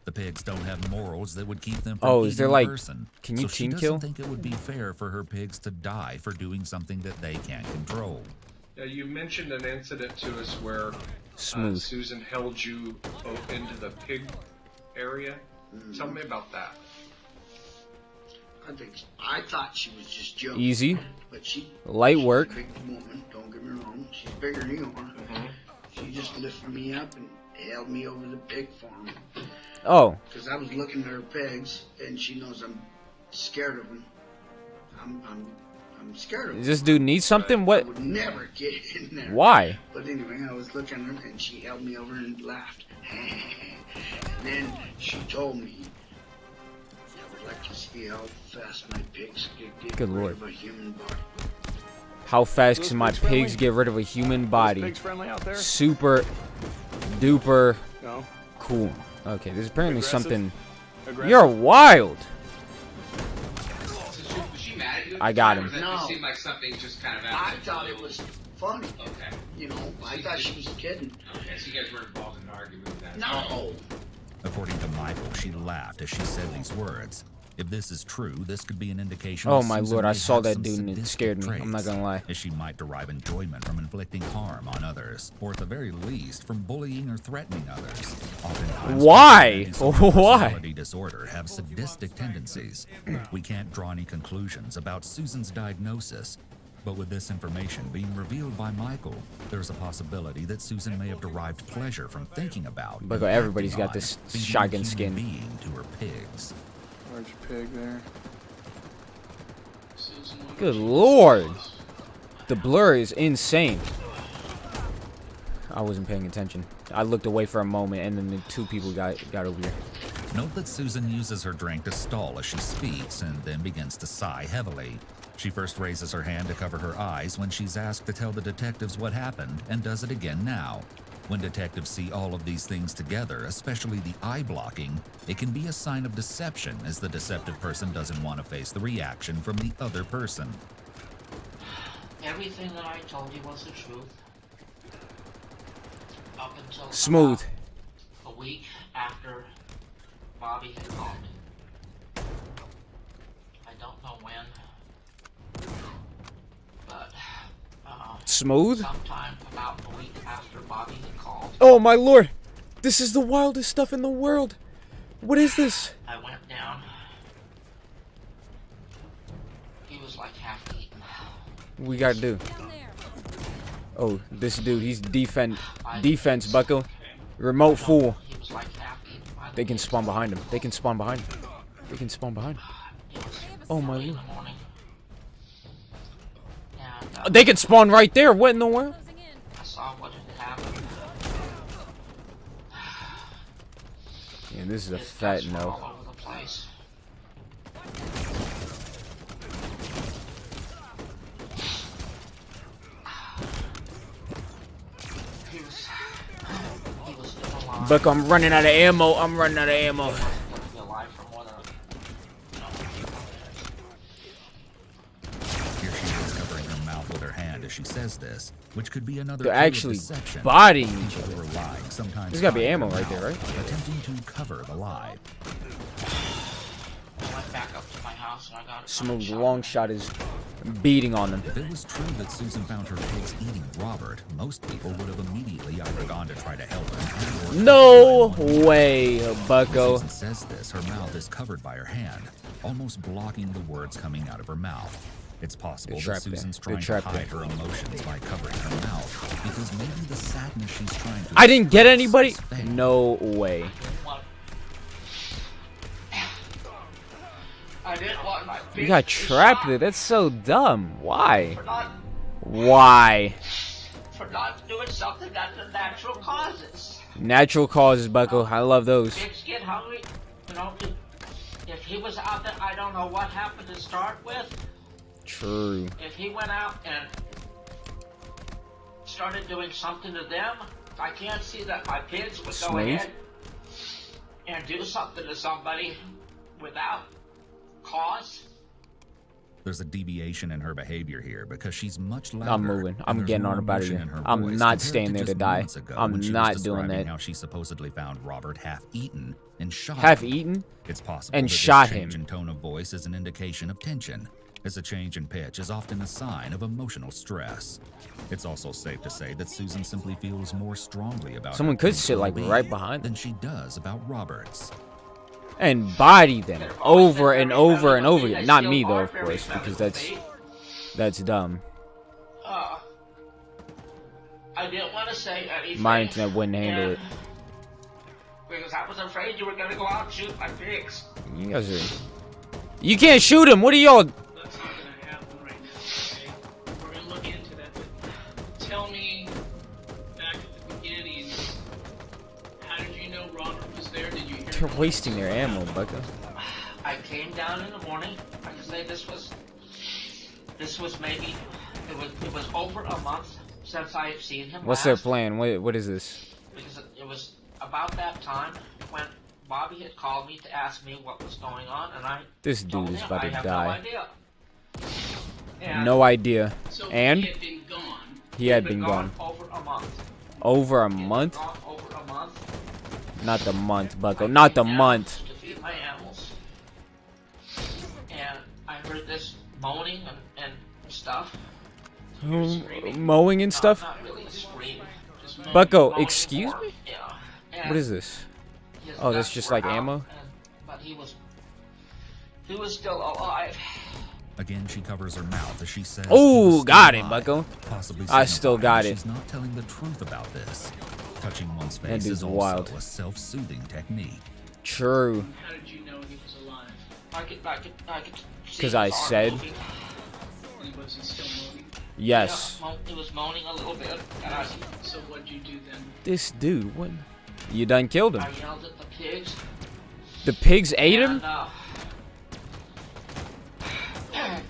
The pigs don't have morals that would keep them from Oh, eating is there a like, person. can you so she team doesn't kill? think it would be fair for her pigs to die for doing something that they can't control. Now, you mentioned an incident to us where Smooth. Susan held you into the pig area. Tell me about that. I thought she was just joking. Easy. But she, Light she's work. a big woman, don't get me wrong. She's bigger than you are. She just lifted me up and held me over the pig farm. Oh. Because I was looking at her pigs, and she knows I'm scared of them. I'm scared of them. Does this dude need something? I What? would never get in there. Why? But anyway, I was looking at her, and she held me over and laughed. And then she told me, I would like to see how fast my pigs get Good rid lord. of a human body. How fast can my pigs get rid of a human body? pigs friendly out there? Super duper No. cool. Okay, there's apparently Aggressive? something. Aggressive? You're wild. Was she mad at you? I got Or him. does that No. just seem like something just kind of out I of the thought blue? it was funny. Okay. You know, I thought she was kidding. Okay, so you guys were involved in an argument with that. No. According to Michael, she laughed as she said these words. If this is true, this could be an indication Oh that my Susan lord, I may saw have that some dude and it sadistic scared me. I'm not traits, gonna lie. as she might derive enjoyment from inflicting harm on others, or at the very least, from bullying or threatening others. Oftentimes, Why? people with Why? personality disorder have sadistic tendencies. We can't draw any conclusions about Susan's diagnosis, but with this information being revealed by Michael, there's a possibility that Susan may have derived pleasure from thinking about. But and everybody's acting got this on being a shotgun human skin. being to her pigs. Large pig there. Good lord. The blur is insane. I wasn't paying attention. I looked away for a moment and then the two people got over here. Note that Susan uses her drink to stall as she speaks and then begins to sigh heavily. She first raises her hand to cover her eyes when she's asked to tell the detectives what happened and does it again now. When detectives see all of these things together, especially the eye blocking, it can be a sign of deception as the deceptive person doesn't want to face the reaction from the other person. everything that I told you was the truth. Up until Smooth. about a week after Bobby had called me. I don't know when, but Smooth? sometime about a week after Bobby had called, Oh my lord. This is the wildest stuff in the world. What is this? I went down. He was like half eaten. What we gotta do? Oh, this dude, he's defense, bucko. Remote fool. He was like half eaten. They can spawn behind him. They can spawn behind him. They can spawn behind him. Oh my lord. They can spawn right there. What in the world? I saw what had happened. Yeah, this is a fat no. All over the place. He was still alive. Buck, I'm running out of ammo. I'm running out of ammo. Alive as she says this, which could be another They're clue of actually deception. bodying each People other. who are lying sometimes There's gotta be hide ammo their right there, mouth, right? attempting to cover the lie. I went back up to my house and I got Smooth long shot is beating on them. If it was true that Susan found her pigs eating Robert, most people would have immediately either gone to try to help him. No way, Bucko. Susan says this, her mouth is covered by her hand, almost blocking the words coming out of her mouth. It's possible that Susan's trying to hide her emotions by covering her mouth, because maybe the sadness she's trying to... I didn't get anybody? No way. I didn't want my You got trapped there. That's so dumb. Why? Why? for not doing something that the natural causes. Natural causes, Bucko. I love those. Pigs get hungry. You know, if he was out there, I don't know what happened to start with. True. If he went out and started doing something to them, I can't see that my pigs would go Smooth. ahead and do something to somebody without cause. There's a deviation in her behavior here because she's much louder. I'm moving. I'm and there's getting more on about it emotion here. in her I'm voice not compared staying to there to just die. moments ago I'm when she not was doing describing that. How she supposedly found Robert half-eaten and shot Half-eaten? him. It's possible And that this shot change him. in tone of voice is an indication of tension, as a change in pitch is often a sign of emotional stress. It's also safe to say that Susan simply feels more strongly about Someone her could pigs sit like well-being right behind than she does about Robert's. And body them over and over and over again. Not me though, of course, because that's dumb. I didn't want to say anything. My internet wouldn't handle it. Because I was afraid you were going to go out and shoot my pigs. You guys are. You can't shoot him. What are y'all? That's not gonna happen right now, okay? We're gonna look into that, but tell me, back at the beginning, how did you know Robert was there? Did you hear They're wasting their ammo, Bucko. I came down in the morning. I can say this was maybe, it was over a month since I had seen him What's last. their plan? What is this? Because it was about that time when Bobby had called me to ask me what was going on, and I This told dude is him about I to have die. no idea. And No idea. So And he had been gone. he had been gone. over a month. Over a month? Gone over a month Not the month, Bucko. Not the month. to feed my animals. And I heard this moaning and stuff. Mowing and stuff? Not really a scream. Just Bucko, moaning excuse more, me? Yeah. And What is this? his Oh, that's guts just were like out, ammo? But he was still alive. Again, she covers her mouth as she says. Oh, "He was got still it, alive," Bucko. possibly I still signifying got that it. She's not telling the truth about this. Touching one's That face dude's is also wild. a self-soothing technique. True. How did you know he was alive? I could see 'Cause his I arm said. moving. He wasn't still moving. Yes. Yeah, he was moaning a little bit. And So what'd you do then? This dude, what? You done killed him. I yelled at the pigs. The pigs ate him? And,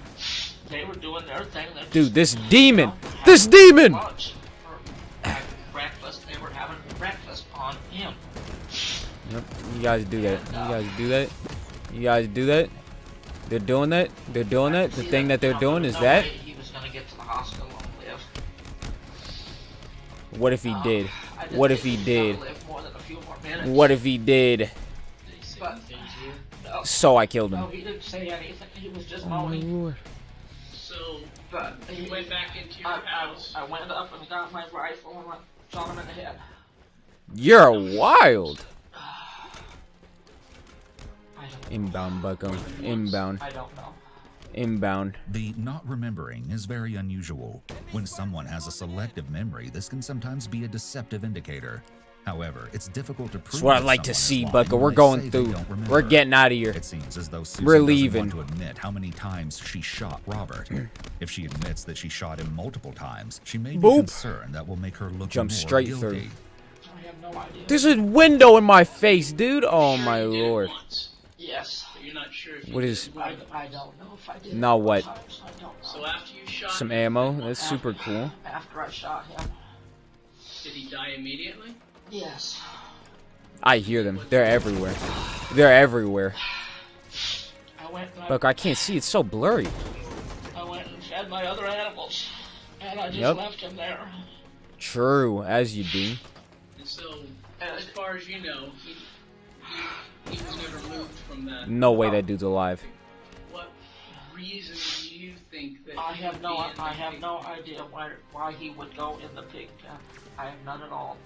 they were doing their thing. They Dude, just, this you demon! know, had This demon! lunch for breakfast. They were having breakfast on him. Yep. You guys do that. You guys do that. You guys do that. They're doing that. They're doing that. The thing that they're doing is No that. way he was gonna get to the hospital and live. What if he did? I didn't What if think he he was did? gonna live more than a few more minutes. What if he did? But, no, So I killed him. no, he didn't say anything. He was just Oh my moaning. lord. So But you went back into your I house. went up and got my rifle and I shot him in the head. You're wild. Inbound, Bucko. Inbound. I don't know. Inbound. The not remembering is very unusual. When someone has a selective memory, this can sometimes be a deceptive indicator. However, it's difficult to prove. That's what I'd that like to someone is see, lying Bucko. when We're they going say they through. don't remember. We're getting out of here. It seems as though Susan We're doesn't leaving. want to admit how many times she shot Robert. If she admits that she shot him multiple times, she may be Boop. concerned that will make her look Jump more straight guilty. through. I have no idea. There's a window in my face, dude. Oh my lord. Yes. But you're not sure if you What did is- it. I don't know if I did. Now what? I don't know. So after you shot Some him, ammo. That's super cool. After I shot him. did he die immediately? Yes. I hear them. They're everywhere. They're everywhere. I went and Look, I can't see. It's so blurry. I went and fed my other animals. And and I just Yep. left him there. True, as you do. And so, as far as you know, he was never moved from that. No way that dude's alive. What reason do you think that? I have no idea why he would go in the pig pen. I have none at all.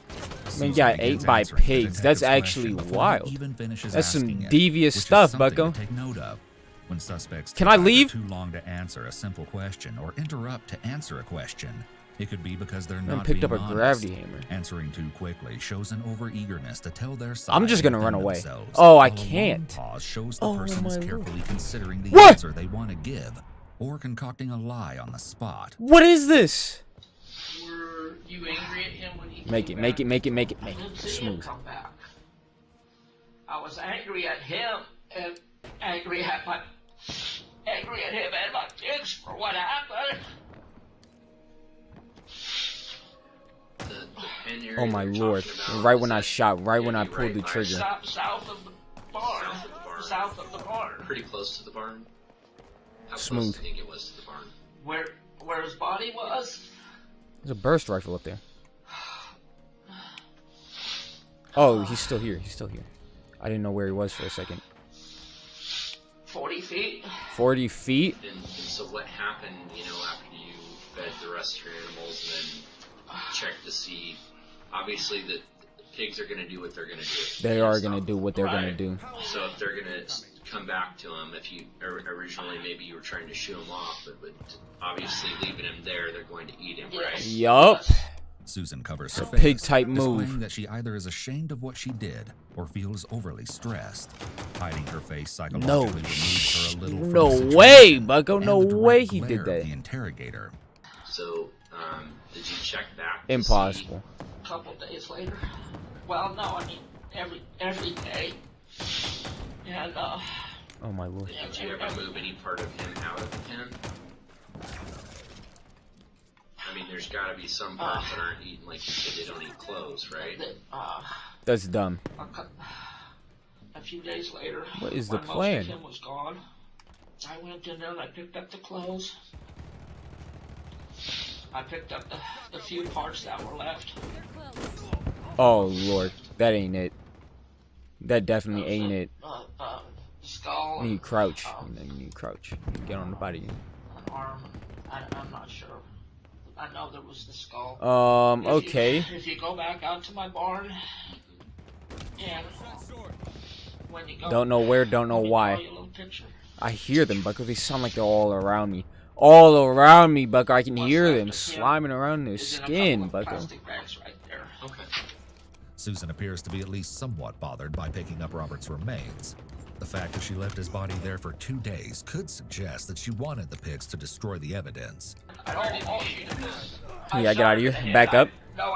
Man, got ate by pigs. That's actually wild. That's some devious stuff, Bucko. Take note of. When suspects Can I take leave? too long to answer a simple question or interrupt to answer a question, it could be because they're Man not picked up being a honest. gravity hammer. Answering too quickly shows an overeagerness to tell their side. I'm just gonna and run defend away. themselves, Oh, I while a long can't. pause shows the Oh, person is my carefully Lord. considering the What? answer they want to give, or concocting a lie on the spot. What is this? Were you angry at him when he Make came it, make back? it, make it, make it, I make didn't it. see him Smooth. come back. I was angry at him and angry at him and my pigs for what happened. The pen area Oh my you're Lord. talking about, Right is when I that shot, right when I gonna be pulled the right by trigger. South of the barn. South of the barn. Pretty close to the barn. How Smooth. close do you think it was to the barn? Where his body was? There's a burst rifle up there. Oh, he's still here. He's still here. I didn't know where he was for a second. 40 feet. 40 feet? And so what happened, you know, after you fed the rest of your animals and then checked to see, obviously the pigs are going to do what they're going to do. They are going to do what they're going to do. So if they're going to come back to him, if you originally maybe you were trying to shoo him off, but obviously leaving him there, they're going to eat him, right? Yup. Susan covers It's her a pig face, type displaying move. that she either is ashamed of what she did or feels overly stressed. Hiding her face psychologically removes her a little from the No situation way, Bucko. and No the direct way he glare did of that. The interrogator. So, did you check back? to Impossible. A couple days later. Well, no, I mean every day. And Oh my Lord. Did you ever move any part of him out of the pen? I mean, there's got to be some parts that aren't eaten, like you said, they don't eat clothes, right? That's dumb. a few days later, What is the when plan? most of him was gone, I went in there and I picked up the clothes. I picked up the few parts that were left. Oh Lord, that ain't it. That definitely ain't it. Skull. You need to crouch. You need to crouch. Get on the body. An arm. I'm not sure. I know there was the skull. Okay. If you go back out to my barn, and when you go, Don't know where, don't know let me draw why. you a little picture. I hear them, Bucko. They sound like they're all around me. All around me, Bucko. I can hear them sliming around their skin, Bucko. Plastic bags right there. Okay. Susan appears to be at least somewhat bothered by picking up Robert's remains. The fact that she left his body there for 2 days could suggest that she wanted the pigs to destroy the evidence. Yeah, get out of here. Back up. No,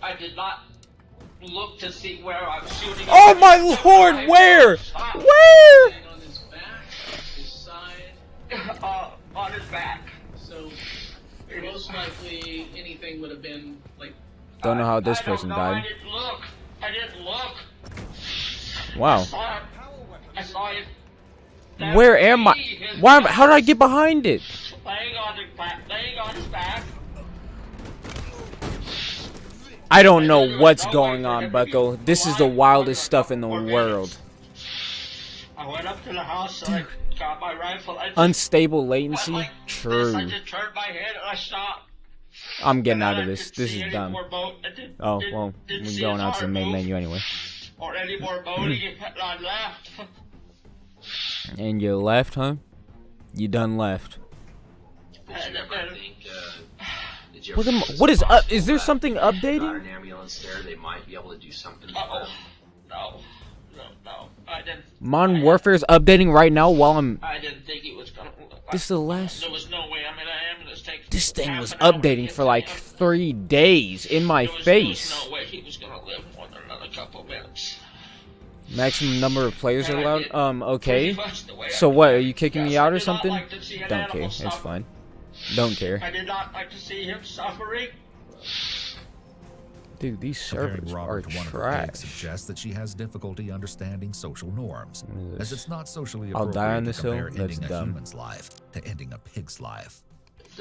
I did not look to see where I was shooting. Oh my Lord, where? Where? On his back, his side. On his back. So most likely anything would have been like. Don't know how this person I died. didn't look. I didn't look. Wow. I saw it. Where am I? Why? How did I get behind it? Laying on his back. I don't know what's going on, Bucko. This is the wildest stuff in the world. I went up to the house, so I got my rifle. Unstable latency? True. I just turned my head and I shot. I'm getting out of this. This is dumb. Oh, well, we're going out to the main menu anyway. Or any more boating, and I left. And you left, huh? You done left. Did you ever think, did you What ever am- think what is it's up? possible Is there that something if you updating? got an ambulance there, they might be able to do something for them? No, I didn't. Modern Warfare's updating right now while I'm... I didn't think he was gonna. This is the last... There was no way. I mean, an ambulance takes. This thing half was an hour to updating get for to like him. 3 days in my There was face. no way he was gonna live more than another couple minutes. Maximum number of players And I allowed? did Okay. pretty much the way I So what, are you kicking me Yes, out I or did not something? like to see an Don't animal care, it's suffer. fine. Don't care. I did not like to see him suffering. Dude, these Comparing servers are Robert to one of her trash. pigs suggests that she has difficulty understanding social norms, as it's not socially I'll appropriate die on to this hill? compare That's ending a dumb. human's life to ending a pig's life.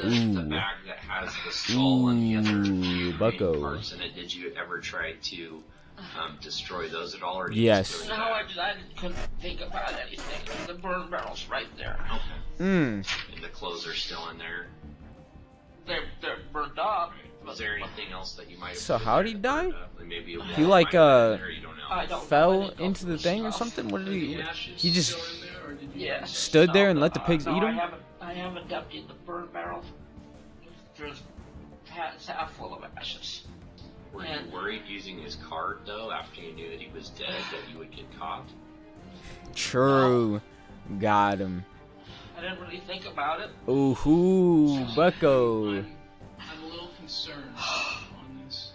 the bag that has the skull and the other main Bucko. parts in it, did you ever try to destroy those at all? Or did you Yes. just No, I couldn't think about anything. The burn barrel's right there. And the clothes are still in there. They're burned up. Was there anything else that you might have So how'd he die? like maybe a He wall like might have been there, you don't know. I don't fell into the thing or something? What did he? He just Yes. stood there and let the pigs no, eat him? I haven't emptied the burn barrel. It's half full of ashes. Were you worried using his card though after you knew that he was dead that you would get caught? True. Got him. I didn't really think about it. Ooh, Bucko. I'm a little concerned on this,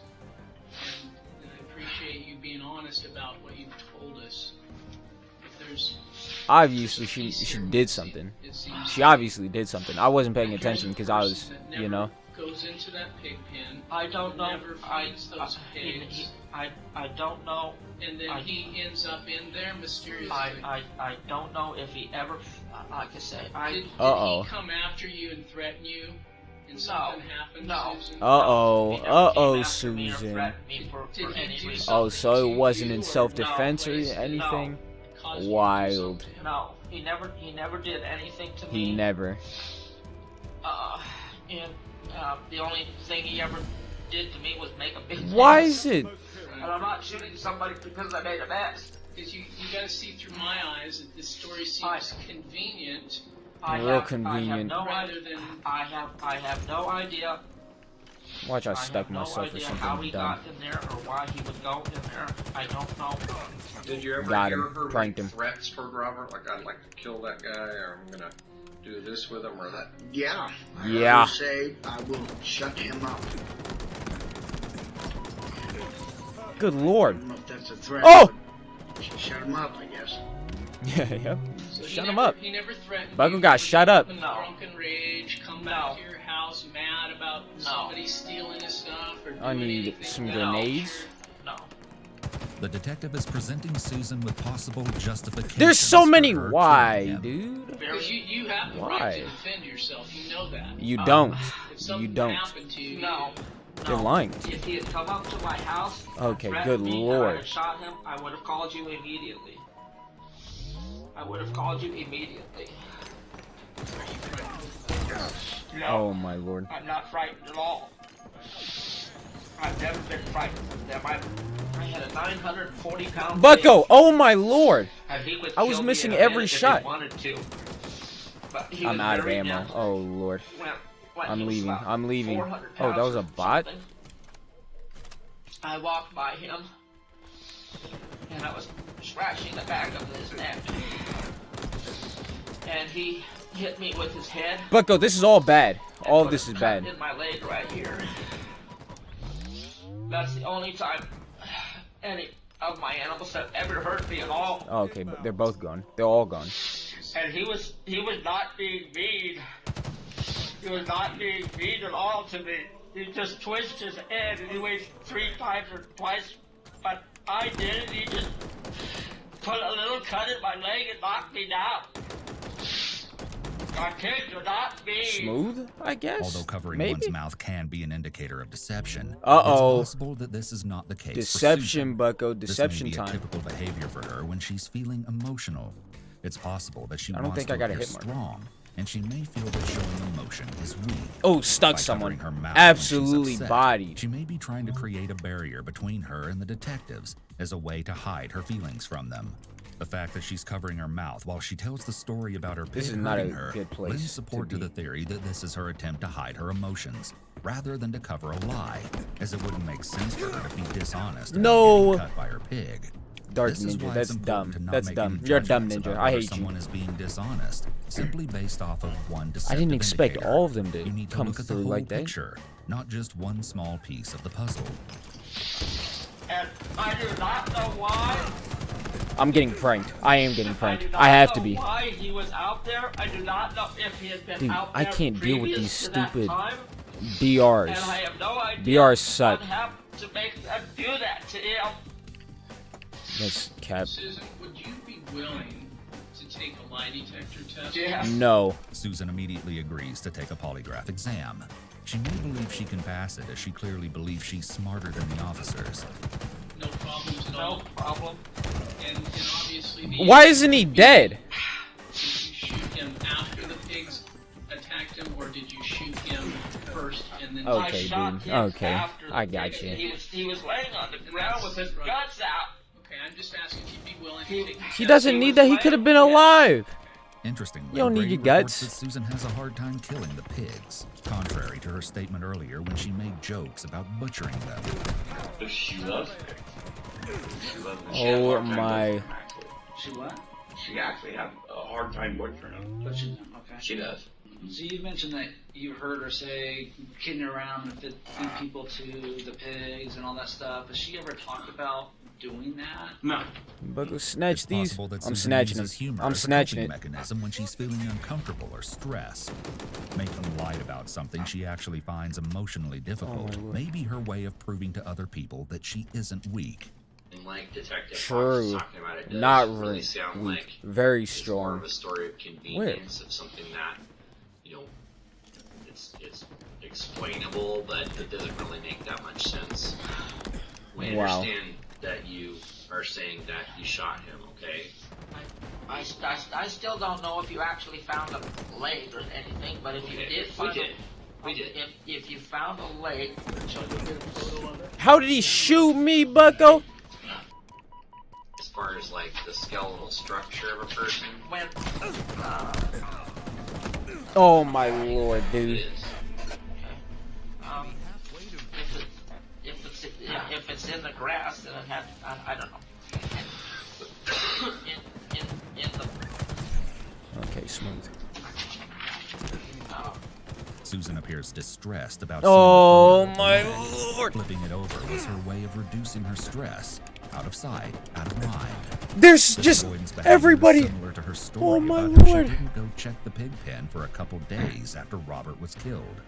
and I appreciate you being honest about what you've told us. If there's Obviously, she did something. She obviously did something. I wasn't paying attention because I was, you know. goes into that pig pen. I don't know. Never finds those pigs. I don't know. And then he ends up in there mysteriously. I don't know if he ever, like I say, Did Uh-oh. he come after you and threaten you? And something happened, no. Susan? Uh-oh, Susan. Did Oh, so it wasn't in self-defense or anything? Wild. No, he never did anything to me. He never. And the only thing he ever did to me was make a big Why mess. is it? And I'm not shooting somebody because I made a mess. Because you gotta see through my eyes that this story seems convenient. Real convenient. Rather than I have no idea. Watch, I stuck myself or idea how he something dumb. got in there or why he would go in there. I don't know. Did you ever Got hear him. her Pranked make him. threats toward Robert? Like, I'd like to kill that guy, or I'm gonna do this with him, or that? Yeah. Yeah. I will say I will shut him up. Good lord. I don't know if that's a threat. Oh! but shut him up, I guess. Yeah, yep. So Shut he him never, up. He never threatened Bucko you. got shut up. In drunken rage, come back to your house mad about somebody stealing his stuff or doing I need anything. some grenades. No. The detective is presenting Susan with possible justifications. There's so many. for her Why, killing him. dude? Because you have the Why? right to defend yourself. You know that. You don't. If something You don't. happened to you, No. You're lying. If he had come up to my house, Okay, threatened good me, lord. and I had shot him, I would have called you immediately. I would have called you immediately. No, Oh my lord. I'm not frightened at all. I've never been frightened of them. I had a 940-pound Bucko! Oh my lord! and he would I was kill me missing in a every minute if he shot. wanted to. But he I'm was out of very ammo. dense. Oh lord. When I'm he was leaving. about I'm leaving. 400 Oh, that was a pounds or bot? something. I walked by him, and I was scratching the back of his neck. And he hit me with his head. Bucko, this is all bad. All of this is Cut bad. in my leg right here. That's the only time any of my animals have ever hurt me at all. Oh, okay, but they're both gone. They're all gone. And he was not being mean. He was not being mean at all to me. He just twitched his head and he waved 3 times or twice, but I did it. He just put a little cut in my leg and knocked me down. Our kids are not mean. Smooth, I guess. Although covering Maybe? one's mouth can be an indicator of deception, Uh-oh. it's possible that this is not the case. Deception, for Susan. Bucko. Deception this may be time. a typical behavior for her when she's feeling emotional. It's possible that she I don't wants think to I got a appear hit marker. strong, and she may feel that showing emotion is weak. Oh, stuck By someone. covering her mouth when she's Absolutely upset, bodied. She may be trying to create a barrier between her and the detectives as a way to hide her feelings from them. The fact that she's covering her mouth while she tells the story about her This pig is not a hurting her good place lends support to to the be. theory that this is her attempt to hide her emotions, rather than to cover a lie, as it wouldn't make sense for her to be dishonest No. about getting cut by her pig. Dark This is Ninja, why that's it's dumb. important to not That's make dumb. any You're a dumb judgments ninja. about I whether hate you. someone is being dishonest simply based off of one I deceptive didn't expect indicator. all of them to You need to come look at the through whole like that. picture, not just one small piece of the puzzle. And I do not know why. I'm getting pranked. I am getting I pranked. do not I have to know be. why he was out there. I do not know if he had been Dude, out I there can't deal with previous these to that stupid time. BRs. And I have no idea BRs suck. what happened to make them do that to him. That's cap. Susan, would you be willing to take a lie detector test? No. Susan immediately agrees to take a polygraph exam. She may believe she can pass it, as she clearly believes she's smarter than the officers. No problems at all? No problem. And obviously the... Why isn't he dead? Did you shoot him after the pigs attacked him, or did you shoot him first and then... Okay, I shot dude. him Okay, after the I got pig. you. He was laying on the ground with his guts out. Okay, I'm just asking if you'd be willing to take... He doesn't need that. He could have been alive. Interestingly, You don't need Brady your reports guts. that Susan has a hard time killing the pigs, contrary to her statement earlier when she made jokes about butchering them. But she loves pigs. She loves them. She has a Oh hard time my. butchering them, actually. She what? She actually has a hard time butchering them. But she, okay. She does. So you mentioned that you heard her say kidding around with the feed people to the pigs and all that stuff. Has she ever talked about doing that? No. But go snatch these. Possible that I'm Susan snatching uses them. humor I'm as a snatching coping it. mechanism when she's feeling uncomfortable or stressed. Making light about something she actually finds emotionally difficult may be her way of proving to other people that she isn't weak. And like Detective Fox is True. talking about, it does Not really really sound weak. like Very it's more strong. of a story of convenience, of something that, you know, it's explainable, but it doesn't really make that much sense. We Wow. understand that you are saying that you shot him, okay? I still don't know if you actually found a leg or anything, but if you did find We did. If you found a leg, How did he shoot me, Bucko? As far as like the skeletal structure of a person, when Oh my lord, dude. if it's in the grass, then it had I don't know. in the Okay, smooth. Susan appears distressed about Oh seeing the my photo of the lord. Flipping it over was her way of reducing her stress. Out of sight, out of mind. There's This just avoidance behavior is everybody. similar to her story Oh my about how lord. she didn't go check the pig pen for a couple days after Robert was killed.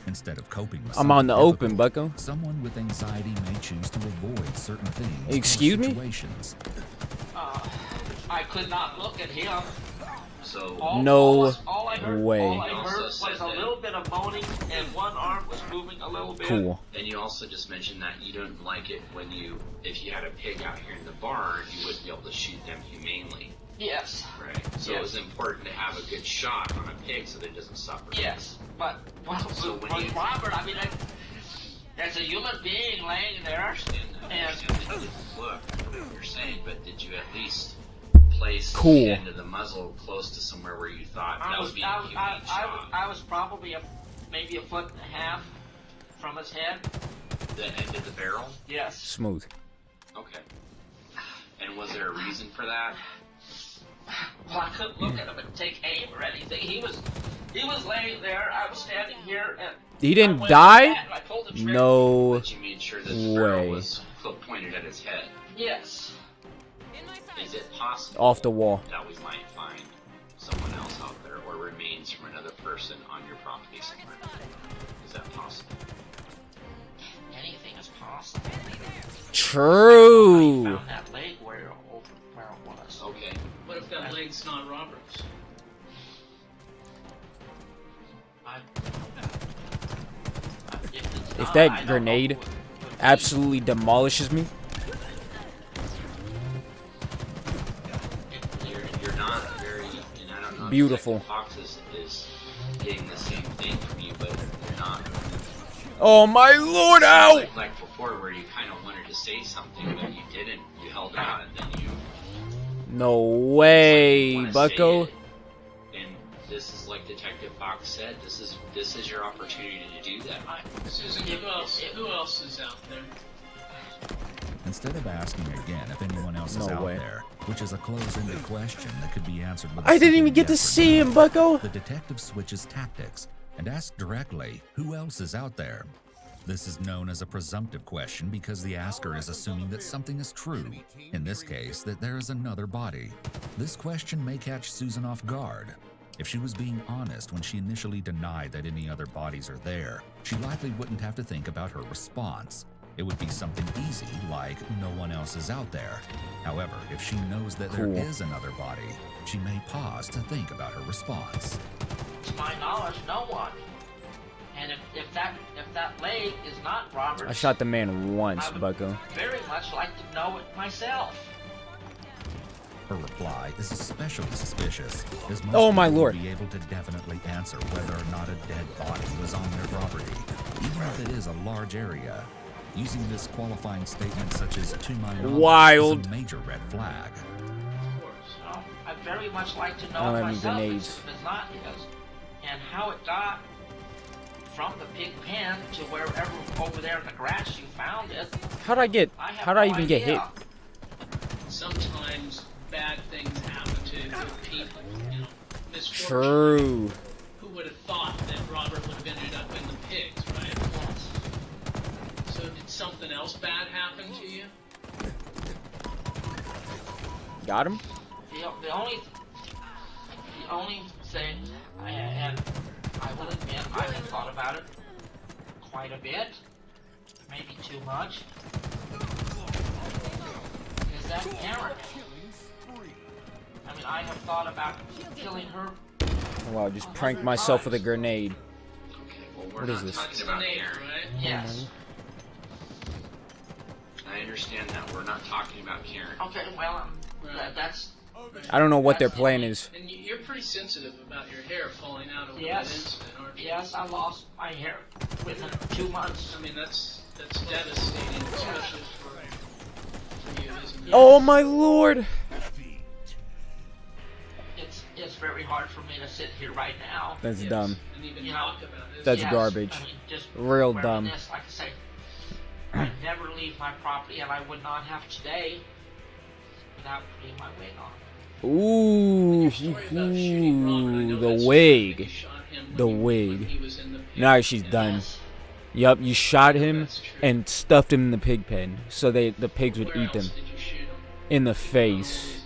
Instead of coping with I'm on the something open, difficult, Bucko. someone with anxiety may choose to avoid certain things or Excuse me? situations. I could not look at him. so No All I heard way. was a little bit of moaning, and one arm was moving a little bit. Cool. And you also just mentioned that you don't like it when if you had a pig out here in the barn, you wouldn't be able to shoot them humanely. Yes. Right. So it was important to have a good shot on a pig so that it doesn't suffer. Yes, but So when but you- Robert, I mean, there's a human being laying there, and Look, you're saying, but did you at least place Cool. the end of the muzzle close to somewhere where you thought that would be a humane shot? I was probably maybe a foot and a half from his head. The end of the barrel? Yes. Smooth. Okay. And was there a reason for that? Well, I couldn't look at him and take aim or anything. He was laying there. I was standing here, and He didn't I went die? back and I pulled the trigger. No But you made sure that the barrel way. was pointed at his head. Yes. Is it possible Off the wall. that we might find someone else out there or remains from another person on your property somewhere? Is that possible? Anything is possible. True. Found that leg where it was. Okay. What if that leg's not Robert's? If that grenade absolutely demolishes me, You're not very, and I don't know. if Beautiful. Detective Fox is getting the same thing from you, but you're not. oh my lord, ow! Like before, where you kind of wanted to say something, but you didn't. You held it out, and then you. No way, wanna say Bucko. it. And this is like Detective Fox said. This is your opportunity to do that. Susan, who else is out there? Instead of asking again if anyone else is No out way. there, which is a close-ended question that could be answered with a I didn't simple even get to yes or see no, him, Bucko. the detective switches tactics and asks directly, who else is out there? This is known as a presumptive question because the asker is assuming that something is true, in this case, that there is another body. This question may catch Susan off guard. If she was being honest when she initially denied that any other bodies are there, she likely wouldn't have to think about her response. It would be something easy, like no one else is out there. However, if she knows that Cool. there is another body, she may pause to think about her response. To my knowledge, no one. And if that leg is not Robert's, I shot the man once, I would bucko. very much like to know it myself. Her reply is especially suspicious, as most Oh, my people lord. would be able to definitely answer whether or not a dead body was on their property, even if it is a large area. Using this qualifying statement such as "to my knowledge" Wild. is a major red flag. So I'd very much like to I know don't it have any myself grenades. if it's not his. And how it got from the pig pen to wherever over there in the grass you found it. How'd I get? I have How'd I no even get hit? idea. Sometimes bad things happen to good people. You know, misfortune. True. Who would have thought that Robert would have ended up in the pigs, right? So did something else bad happen to you? Got him? The only thing, and I will admit, I have thought about it quite a bit, maybe too much, is that Karen. I mean, I have thought about killing her. Wow, just pranked myself with a grenade. Well, we're What is not this? talking about Karen. Right? Yes. I understand that. We're not talking about Karen. Okay, well, that's... I don't know what their plan is. And you're pretty sensitive about your hair falling out over that Yes. incident, aren't you? Yes, I lost my hair within 2 months. I mean, that's devastating, especially for you, isn't it? Oh my lord! It's very hard for me to sit here right now. That's dumb. And even You know, talk about it. That's yes, garbage. I mean, just Real wearing dumb. This, like I say, I never leave my property, and I would not have today without putting my wig on. Ooh, the wig. The wig. Now she's done. Yup, you shot him and stuffed him in the pig pen so the pigs would eat them. In the face.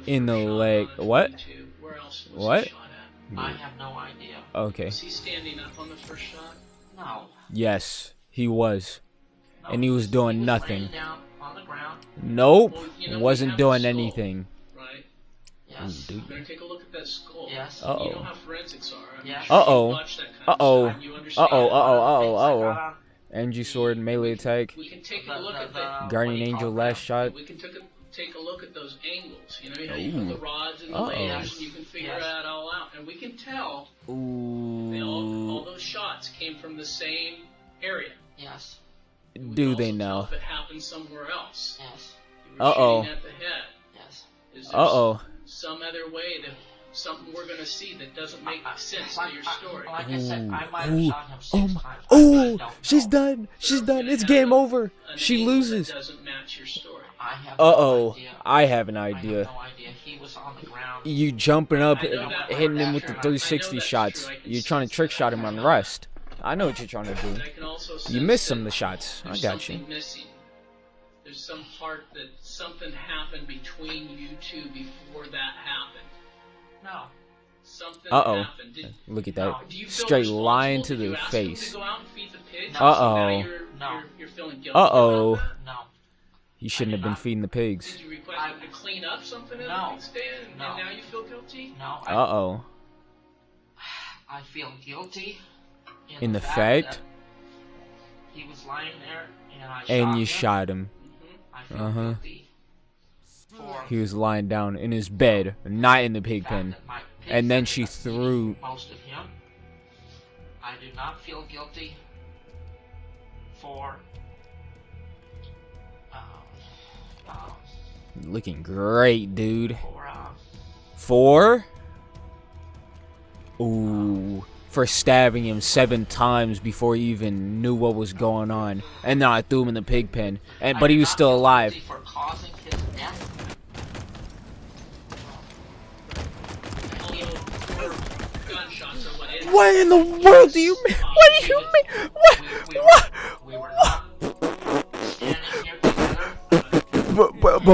In the leg. What? What? I have no idea. Okay. Was he standing up on the first shot? No. Yes, he was. And he was doing nothing. Laying down on the ground. Nope. Well, you know, we Wasn't have doing the skull, anything. Right? Yes. You better take a look at that skull. Yes. Uh-oh. You know how forensics are. I'm Yes. sure Uh-oh. you watch that kind of Uh-oh. stuff. You understand. Uh-oh. Energy sword, melee attack. We can take a look at that. Guardian angel last shot. We can take a look at those angles. You know how you put the rods and the Uh-oh. lasers, and you can figure that all out. And we can tell all those shots came from the same area. Yes. Do they know? If it happened somewhere else. Yes. You were Uh-oh. shooting at the head. Yes. Is there Uh-oh. some other way that something we're going to see that doesn't make sense to your story? Like I said, I might have shot him 6 times. Oh, she's done. She's done. It's game over. An She angle loses. That doesn't match your story. I have no Uh-oh. idea. I have an I have idea. no idea. He was on the ground. You jumping up I know and that hitting him for with the sure. 360 I know that's shots. true. I can You're see trying to trick shot him on rust. I know what you're trying to do. And I can also You sense missed some that of the shots. I there's got you. something missing. There's some part that something happened between you two before that happened. No. Something Uh-oh. happened. Look at No. that. Do you feel Straight lying to responsible? Did the you ask face. him to go out and feed the pigs? No. So now Uh-oh. you're feeling guilty Uh-oh. about that? No. You shouldn't have been feeding the pigs. Did you request him to clean up something in No. the pig stand, and No. now you feel guilty? No. Uh-oh. I feel guilty In the fact that he was lying there and I and shot you him. shot him. I feel Uh-huh. guilty for He was lying down in his bed, not in the pig the fact pen. that my pigs And then ended she up threw... eating most of him. I do not feel guilty for Looking great, dude. for 4? Ooh. For stabbing him 7 times before he even knew what was going on. And then I threw him in the pig pen. But he was still alive. for causing his death. Gunshots or whatever. What in the world do you mean? What do you mean? What? We were not standing here together. But Do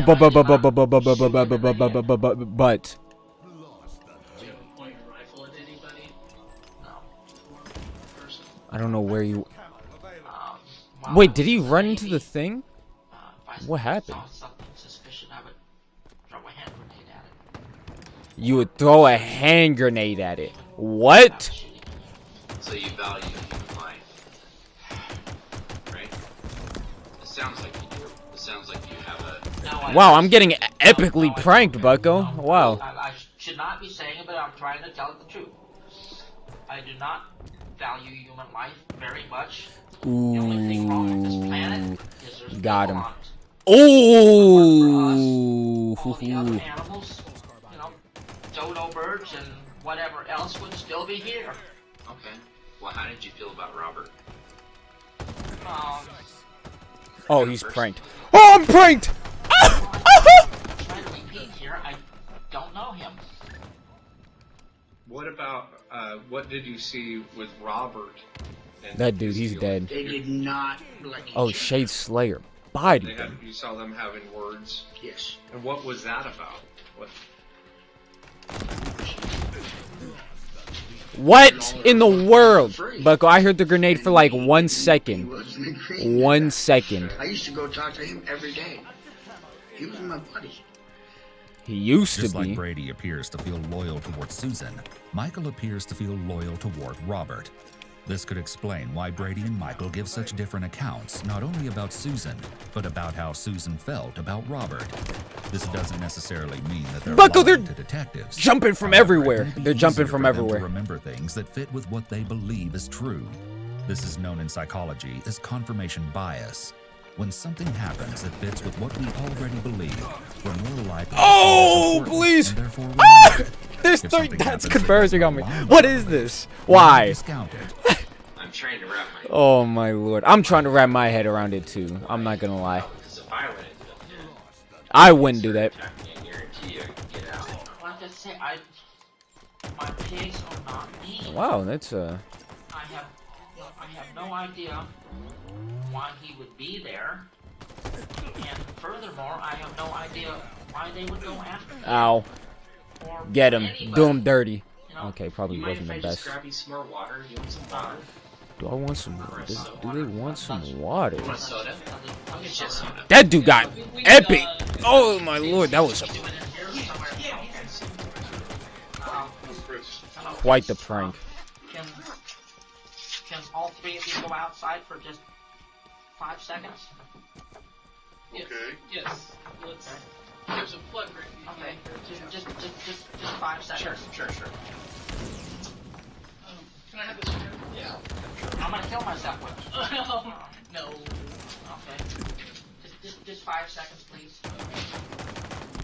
you point your rifle at anybody? No. I don't know where you... Wait, did he run into the thing? What happened? Something suspicious, I would throw a hand grenade at it. You would throw a hand grenade at it. What? So you value human life, right? It sounds like you do. It sounds like you have a. Wow, I'm getting epically pranked, Bucko. Wow. I should not be saying it, but I'm trying to tell the truth. I do not value human life very much. The only thing wrong with this planet is there's Got people him. on it. Ooh. All the other animals, you know, dodo birds and whatever else would still be here. Okay. Well, how did you feel about Robert? Oh, he's pranked. Oh, I'm pranked! Trying to repeat here, I don't know him. What about, what did you see with Robert? and That dude, he's dead. They did not like Oh, Shade Slayer. Bodied They had, him. you saw them having words? Yes. And what was that about? What in the world? Bucko, I heard the grenade for like 1 second. 1 second. I used to go talk to him every day. He was my buddy. He used to Just like be. Brady appears to feel loyal toward Susan, Michael appears to feel loyal toward Robert. This could explain why Brady and Michael give such different accounts, not only about Susan, but about how Susan felt about Robert. This doesn't necessarily mean that they're Bucko, they're lying to detectives. jumping from However, everywhere. it may be They're jumping easier from for them everywhere. to remember things that fit with what they believe is true. This is known in psychology as confirmation bias. When something happens that fits with what we already believe, we're more likely to Oh, think it's important, please! and therefore Ah! remember it. There's If three. something That's happens that conversing doesn't on me. align What with is it, this? we Why? discount it. I'm trying to wrap my. Oh my lord. I'm trying to wrap my head around it too. I'm not gonna lie. Because if I went into it, I wouldn't do that. I guarantee you I could get out. Like I say, my pigs are not mean. Wow, that's I have no idea why he would be there, and furthermore, I have no idea why they would go after him. Ow. Or Get him. anybody. Do him dirty. You know, Okay, probably You mind wasn't if the I just best. grab you some more water? You want some water? Do I want some? Do they want some water? You want a soda? I'll get you a soda. That dude got epic. Oh my lord, that was quite the prank. Can all three of you go outside for just 5 seconds? Yes. Yes. Let's. There's a plug right here. Okay. Just 5 seconds. Sure. Can I have this chair? Yeah. I'm gonna kill myself with it. No. Okay. Just 5 seconds, please.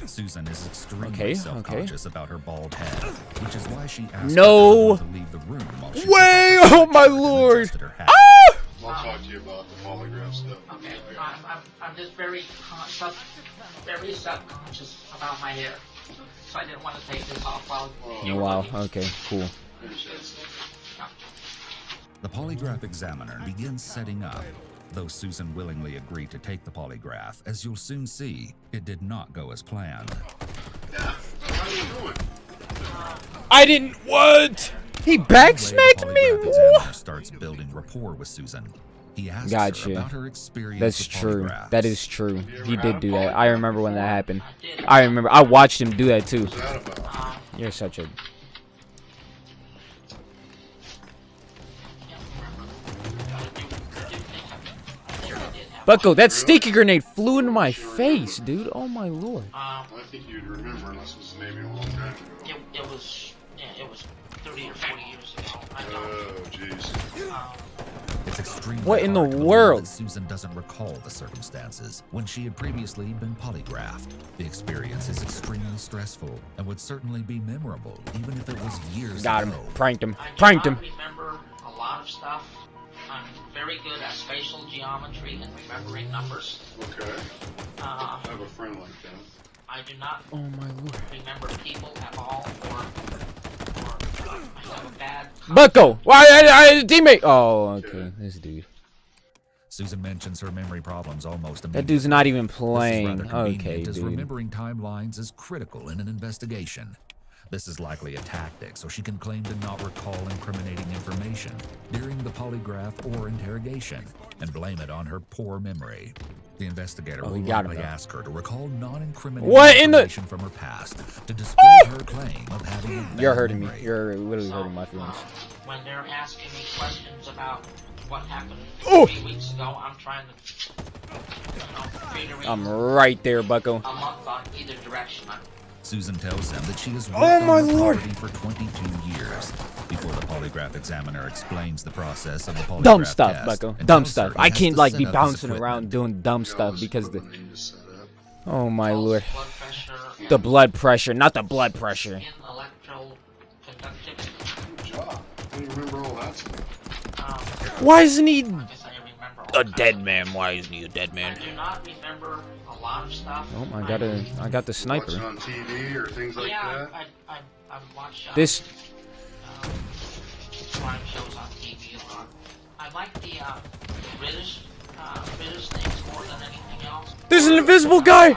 Susan is extremely Okay. self-conscious about her bald head, which is why she asked No everyone to leave the room while she way! took off her Oh my jacket and lord! adjusted her hat. Ah! I'll talk to you about the polygraph stuff. Okay. I'm just very subconscious about my hair, so I didn't want to take this off while you were Wow. looking. Okay. Cool. The polygraph examiner begins setting up. Though Susan willingly agreed to take the polygraph, as you'll soon see, it did not go as planned. How you doing? I didn't. What? He The backsmacked me. polygraph examiner starts building rapport with Susan. He asks her Gotcha. about her experience That's with true. polygraphs. That is true. He did do that. I remember when that happened. I remember. I watched him do that too. What's that about? You're such a. Bucko, that sticky grenade flew into my face, dude. Oh my lord. I think you'd remember unless it was maybe a long time ago. It was 30 or 40 years ago. I don't. Oh, jeez. It's extremely What in the hard to believe world? that Susan doesn't recall the circumstances when she had previously been polygraphed. The experience is extremely stressful and would certainly be memorable, even if it was years Got him. ago. Pranked him. I do Pranked not him. remember a lot of stuff. I'm very good at spatial geometry and remembering numbers. Okay. I have a friend like that. I do not Oh my lord. remember people at all, or I have a bad. Bucko! Why? I teammate. Oh, okay. This dude. Susan mentions her memory problems almost That immediately. dude's not even This is playing. rather convenient, Okay, as dude. remembering timelines is critical in an investigation. This is likely a tactic so she can claim to not recall incriminating information during the polygraph or interrogation and blame it on her poor memory. The investigator will likely ask her to recall non-incriminating information from her past to disprove her claim of having a bad You're hurting me. memory. You're literally hurting my feelings. When they're asking me questions about what happened Oh. 3 weeks ago, I'm trying to, I'm right there, bucko. a month on either direction. Susan tells him that she has worked Oh, my on the Lord. property for 22 years before the polygraph examiner explains the process of the polygraph Dumb stuff, test bucko. and Dumb tells stuff. her I he has can't to like set be up his bouncing equipment. around doing dumb stuff because the. Oh my Lord. The blood pressure, not the blood pressure. I remember all that stuff. Why isn't he a dead man? Why isn't he a dead man? I do not remember a lot of stuff. Oh, I got the sniper. Watching on TV or things like Yeah, that. I've watched This. crime shows on TV a lot. I like the British things more than anything else. There's an invisible guy.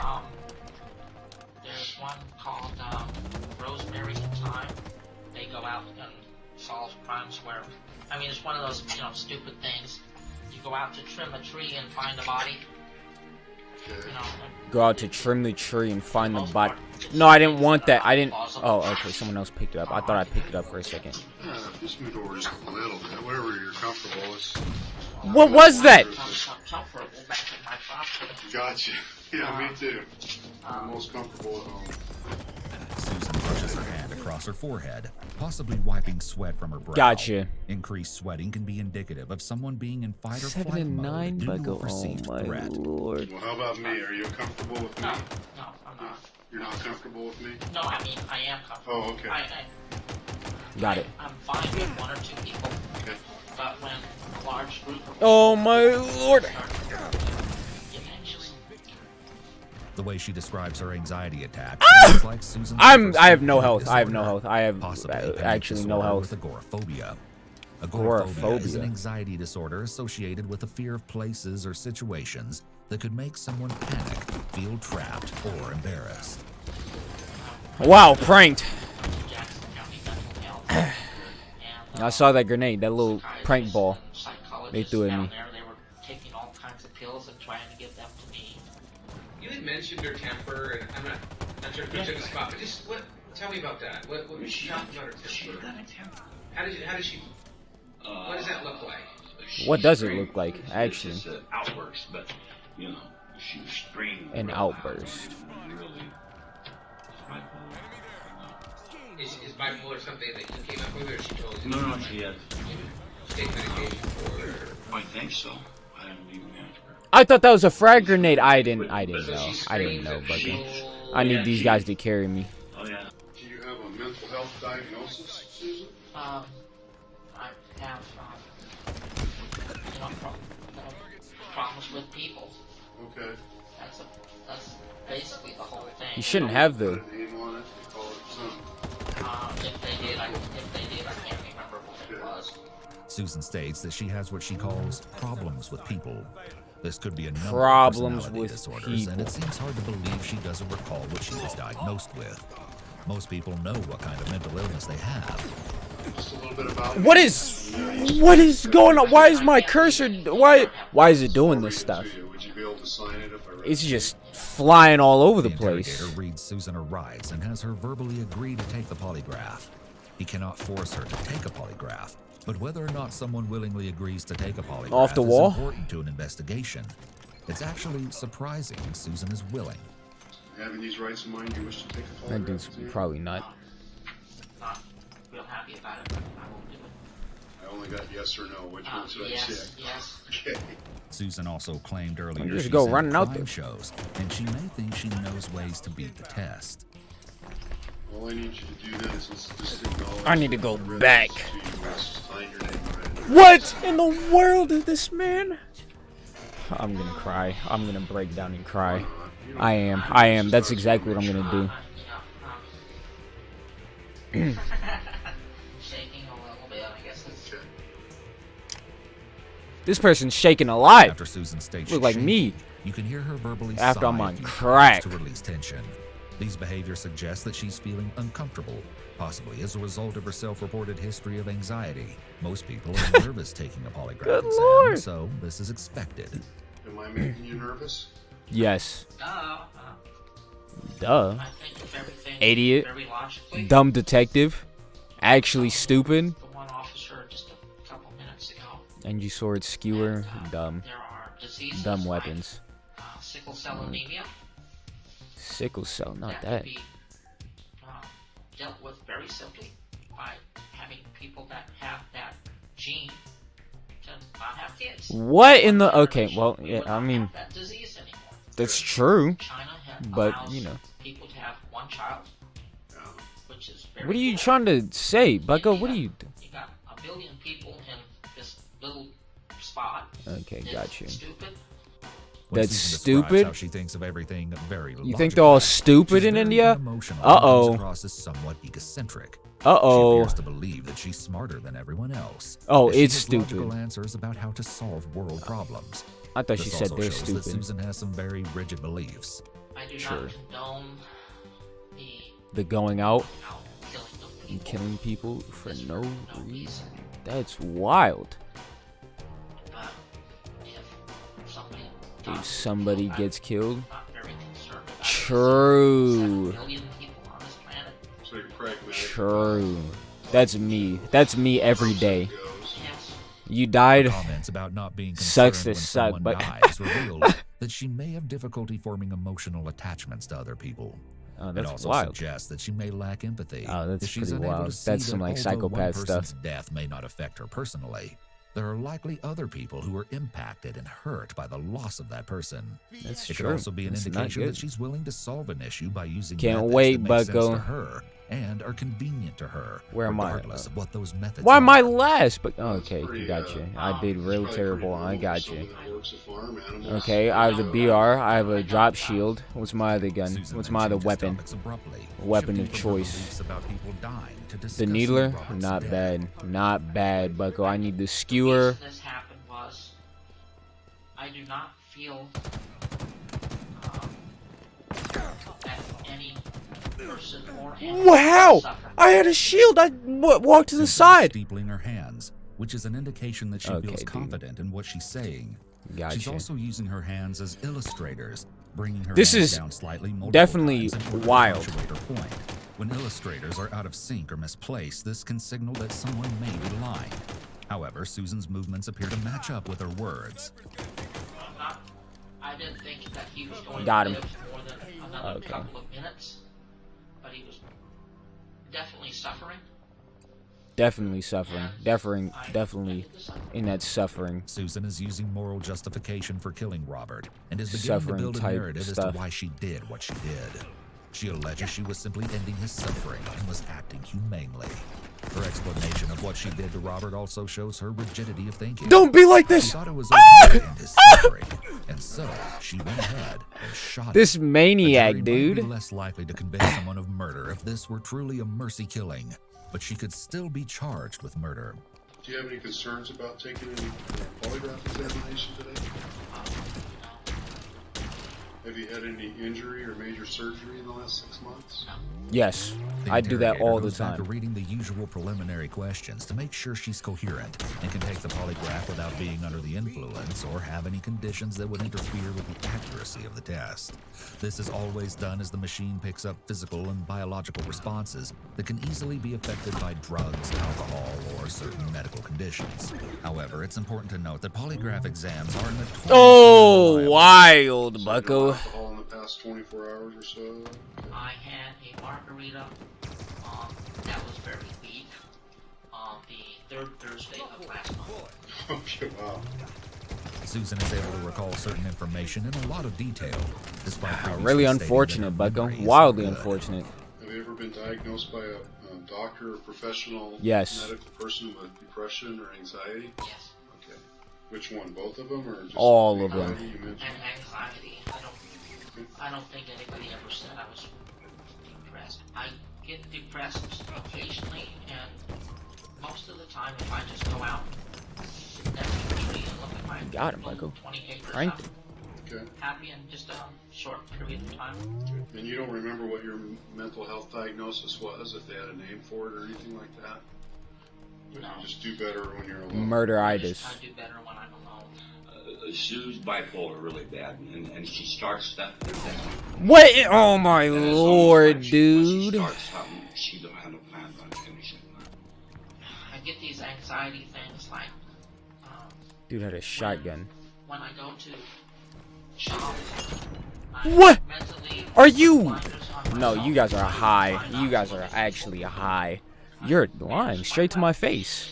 There's one called Rosemary Time. They go out and solve crimes where, I mean, it's one of those stupid things. You go out to trim a tree and find a body. Go out to trim the tree and find the body. No, I didn't want that. I didn't. Oh, okay. Someone else picked it up. I thought I picked it up for a second. Yeah, just move over just a little bit, wherever you're comfortable with. What was that? Gotcha. Yeah, me too. I'm most comfortable at home. Susan brushes her hand across her forehead, possibly wiping sweat from her brow. Gotcha. Increased sweating can be indicative of someone being in fight or 7 flight and mode 9, due to a bucko. perceived Oh my threat. Lord. Well, how about me? Are you comfortable with me? No, I'm not. You're not comfortable with me? No, I mean, I am comfortable. Oh, okay. Got it. I'm fine with 1 or 2 people. Okay. But when a large group of Oh my Lord. The way she describes her anxiety attack Ah! sounds like Susan's I have first no health. I have no disorder, health. I have possibly a panic actually no disorder health. with agoraphobia. Agoraphobia is an Agoraphobia. anxiety disorder associated with a fear of places or situations that could make someone panic, feel trapped, or embarrassed. Wow, pranked. I saw that grenade, that little prank ball. They threw at me. They were taking all kinds of pills and trying to get them to me. You had mentioned her temper, and I'm not sure if you took a spot, but just tell me about that. What was she talking about her temper? How does she? What does that look like? What does it look like, actually? It's just an outburst, but you know, she was screaming. An outburst. Really. Is bipolar something that you came up with, or she told you? No, she has. Take medication for. I think so. I don't even ask her. I thought that was a frag grenade. I didn't know. I didn't know, bucko. I need these guys to carry me. Oh yeah. Do you have a mental health diagnosis, Susan? I have, problems with people. Okay. That's basically the whole thing. You shouldn't have the. Name on it, they call it something. If they did, I can't remember what it was. Susan states that she has what she calls problems with people. This could be a number Problems of personality with disorders, and people. it seems hard to believe she doesn't recall what she was diagnosed with. Most people know what kind of mental illness they have. Just a little bit about What is going on? Why is my cursor? Why is it doing this stuff? Would you be able to sign it if I read It's just flying all over the place. Interrogator reads Susan her rights and has her verbally agree to take the polygraph. He cannot force her to take a polygraph, but whether or not someone willingly agrees to take a polygraph Off the is wall? important to an investigation. It's actually surprising Susan is willing. Having these rights in mind, you wish to take a polygraph? That dude's probably not. Not real happy about it, but I won't do it. I only got yes or no. Which one should I Yes, check? yes. Okay. Susan also claimed earlier Just she's go in running out crime there. shows, and she may think she knows ways to beat the test. All I need you to do then is just acknowledge. I need to go the back. rights to sign your name right. What in the world is this man? I'm gonna cry. I'm gonna break down and cry. I am. That's exactly what I'm gonna do. Shaking a little bit, I guess it's... This person's shaking alive. After Susan states Look she's like shaking, me. you can hear her verbally After sigh I'm a on few crack. times to release tension. These behaviors suggest that she's feeling uncomfortable, possibly as a result of her self-reported history of anxiety. Most people are nervous taking a polygraph exam, so this is expected. Am I making you nervous? Yes. Duh. Duh. I think of everything Idiot. very logically. Dumb detective. Actually stupid. The one officer just a couple minutes ago. Energy sword, skewer, dumb. There are diseases Dumb weapons. like sickle cell anemia Sickle cell, not that can that. be dealt with very simply by having people that have that gene to not have kids. What in the... Okay, well, yeah, I mean... That disease anymore. That's true. China But, allows you know. people to have one child, which is very What are you cool. trying to say, Bucko? What are you... You got a billion people in this little spot. Okay, Is got you. Stupid. When That's Susan describes stupid? How she thinks of everything very You logically. think they're all stupid She's in very India? unemotional and Uh-oh. comes across as somewhat egocentric. Uh-oh. She appears to believe that she's smarter than everyone else. Oh, as she it's gives stupid. logical answers about how to solve world problems. I thought she This said also they're shows that stupid. Susan has some very rigid beliefs. I do Sure. not condone The going out killing of and killing people for no reason. That's wild. but if somebody If somebody gets killed. not very concerned about True. 7 billion people on this planet, So you're pragmatic. True. That's me. That's me every day. yes, You died. Comments about not being Sucks concerned to when suck, someone but dies reveal that she may have difficulty forming emotional attachments to other people. Oh, It that's also wild. suggests that she may lack empathy. Oh, that's if she's pretty unable wild. to see That's that some, like, although one psychopath person's stuff. death may not affect her personally, there are likely other people who are impacted and hurt by the loss of that person. That's it true. could also be an That's not indication that good. she's willing to solve an issue by using Can't methods wait, that make sense Bucko. to her and are convenient to her, Where am I? regardless of what those methods Why am I are. last? But okay, got you. I did real terrible. I got you. Okay, I have the BR. I have a drop shield. What's my other gun? Susan What's then my other changes weapon? topics abruptly, Weapon of shifting from her choice. beliefs about people dying to The discussing needler? Robert's Not death. bad. Not bad, Bucko. I need the skewer. this happened was I do not feel that any person or animal Wow! suffered. I had a shield. I walked to the Susan is side. steepling her hands, which is an indication that she Okay, feels dude. confident in what she's saying. She's Gotcha. also using her hands as illustrators, bringing her This hands is down slightly multiple definitely times in order to wild. punctuate her point. When illustrators are out of sync or misplaced, this can signal that someone may be lying. However, Susan's movements appear to match up with her words. I didn't think that he was going Got to him. live more than another Okay. couple of minutes, but he was definitely suffering. Definitely suffering. Definitely in that suffering. Susan is using moral justification for killing Robert and is beginning Suffering to build a type narrative stuff. as to why she did what she did. She alleges she was simply ending his suffering and was acting humanely. Her explanation of what she did to Robert also shows her rigidity of thinking. Don't be like this! She thought it was okay to end his suffering, and so she went ahead and shot This him. maniac, A jury might be dude. less likely to convict someone of murder if this were truly a mercy killing, but she could still be charged with murder. Do you have any concerns about taking any polygraph examination today? Have you had any injury or major surgery in the last 6 months? Yes, The I do that interrogator all the goes back to time. reading the usual preliminary questions to make sure she's coherent and can take the polygraph without being under the influence or have any conditions that would interfere with the accuracy of the test. This is always done as the machine picks up physical and biological responses that can easily be affected by drugs, alcohol, or certain medical conditions. However, it's important to note that polygraph exams are notoriously Oh, unreliable. wild, Bucko. Alcohol in the past 24 hours or so? I had a margarita that was very weak on the third Thursday of last month. Okay, wow. Susan is able to recall certain information in a lot of detail, despite previously Really stating that unfortunate, her Bucko. memory is Wildly good. unfortunate. Have you ever been diagnosed by a doctor or professional Yes. medical person with depression or anxiety? Yes. Okay. Which one? Both of them, or just All of them. anxiety you mentioned? And anxiety. I don't think anybody ever said I was depressed. I get depressed occasionally, and most of the time, if I just go out, sit next to a tree and look at my Got him, Bucko. 20 acres Pranked of him. Okay. happy in just a short period of time. And you don't remember what your mental health diagnosis was, if they had a name for it or anything like that? But No. you just do better when you're alone. Murderitis. I do better when I'm alone. Sue's bipolar really bad, and she starts stuff. What? Oh my lord, dude. She don't have no plans on finishing. I get these anxiety things like Dude had a shotgun. when I go to shop. What? Are you? No, you guys are high. You guys are actually high. You're lying straight to my face.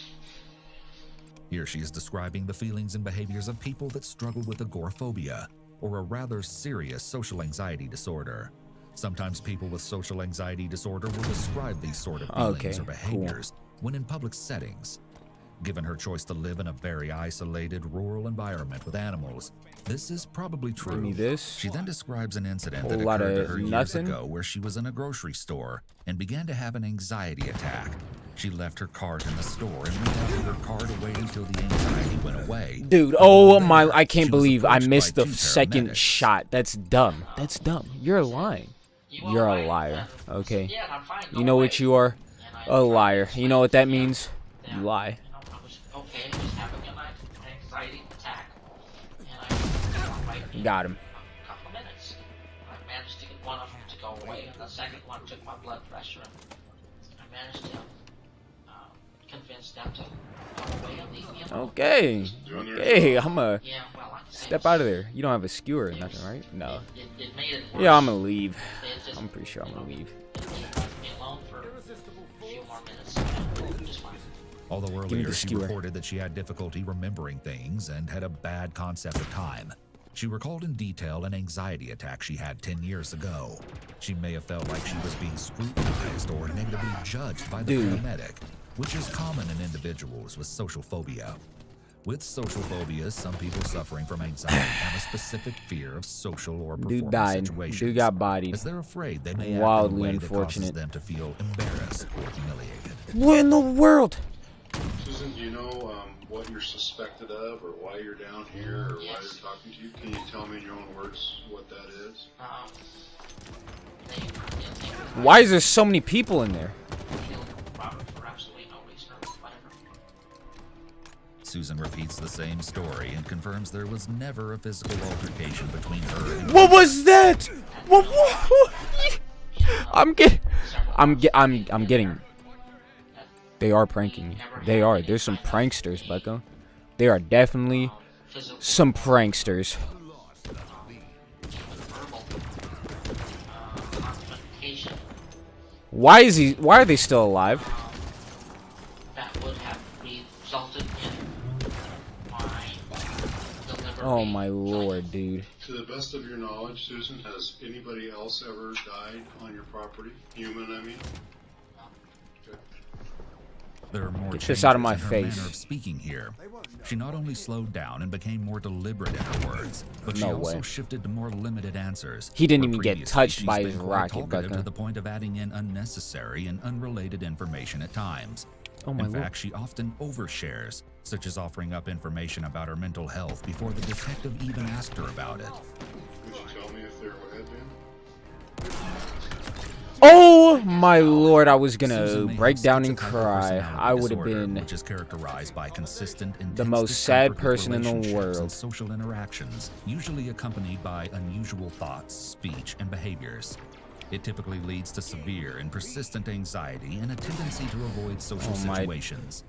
Here she is describing the feelings and behaviors of people that struggle with agoraphobia, or a rather serious social anxiety disorder. Sometimes people with social anxiety disorder will describe these sort of feelings or behaviors when in public settings. Given her choice to live in a very isolated rural environment with animals, this is probably true. Give me this. She then describes an incident Whole that lot occurred to of her years nothing. ago where she was in a grocery store and began to have an anxiety attack. She left her cart in the store and went out to her car to wait until the anxiety went away. Dude, oh my, I can't believe I missed the second shot. That's dumb. That's dumb. You're lying. You're a liar, okay? You know what you are? A liar. You know what that means? You lie. Okay, just having an anxiety attack, and Got him. a couple of minutes. I managed to get one of them to go away, and the second one took my blood pressure. I managed to convince them to go away and leave me alone. Okay. Okay, I'm step out of there. You don't have a skewer or nothing, right? No. It made it worse. Yeah, I'm gonna leave. I'm pretty sure I'm gonna leave. Left me alone for a few more minutes, and just fine. Although Give me earlier the she skewer. reported that she had difficulty remembering things and had a bad concept of time. She recalled in detail an anxiety attack she had 10 years ago. She may have felt like she was being scrutinized or negatively judged by the paramedic, which is common in individuals with social phobia. With social phobias, some people suffering from anxiety have a specific fear of social or performance Dude died. situations. Dude got bodied. As they're afraid they may act in a Wildly way that causes unfortunate. them to feel embarrassed or humiliated. What in the world? Susan, do you know what you're suspected of, or why you're down here, or why they're talking to you? Can you tell me in your own words what that is? Why is there so many people in there? For absolutely no reason or whatever. Susan repeats the same story and confirms there was never a physical altercation between her and What was that? What? I'm getting. They are pranking me. They are. There's some pranksters, Bucko. They are definitely some pranksters. Why are they still alive? That would have resulted in my delivery. Oh my lord, dude. To the best of your knowledge, Susan, has anybody else ever died on your property? Human, I mean? There are more Get this out of my changes in her face. manner of speaking here. She not only slowed down and became more deliberate in her words, but she No also way. shifted to more limited answers. He didn't Where even get previously touched she's by been his quite rocket, talkative Bucko. to the point of adding in unnecessary and unrelated information at times. Oh my in lord. fact, she often overshares, such as offering up information about her mental health before the detective even asked her about it. Could you tell me if there had been? Oh my lord, I was gonna Susan may break have down and schizotypal cry. personality I would have disorder, been which is characterized by consistent, the intense most sad discomfort with person in the relationships world. and social interactions, usually accompanied by unusual thoughts, speech, and behaviors. It typically leads to severe and persistent anxiety and a tendency to avoid social Oh my- situations.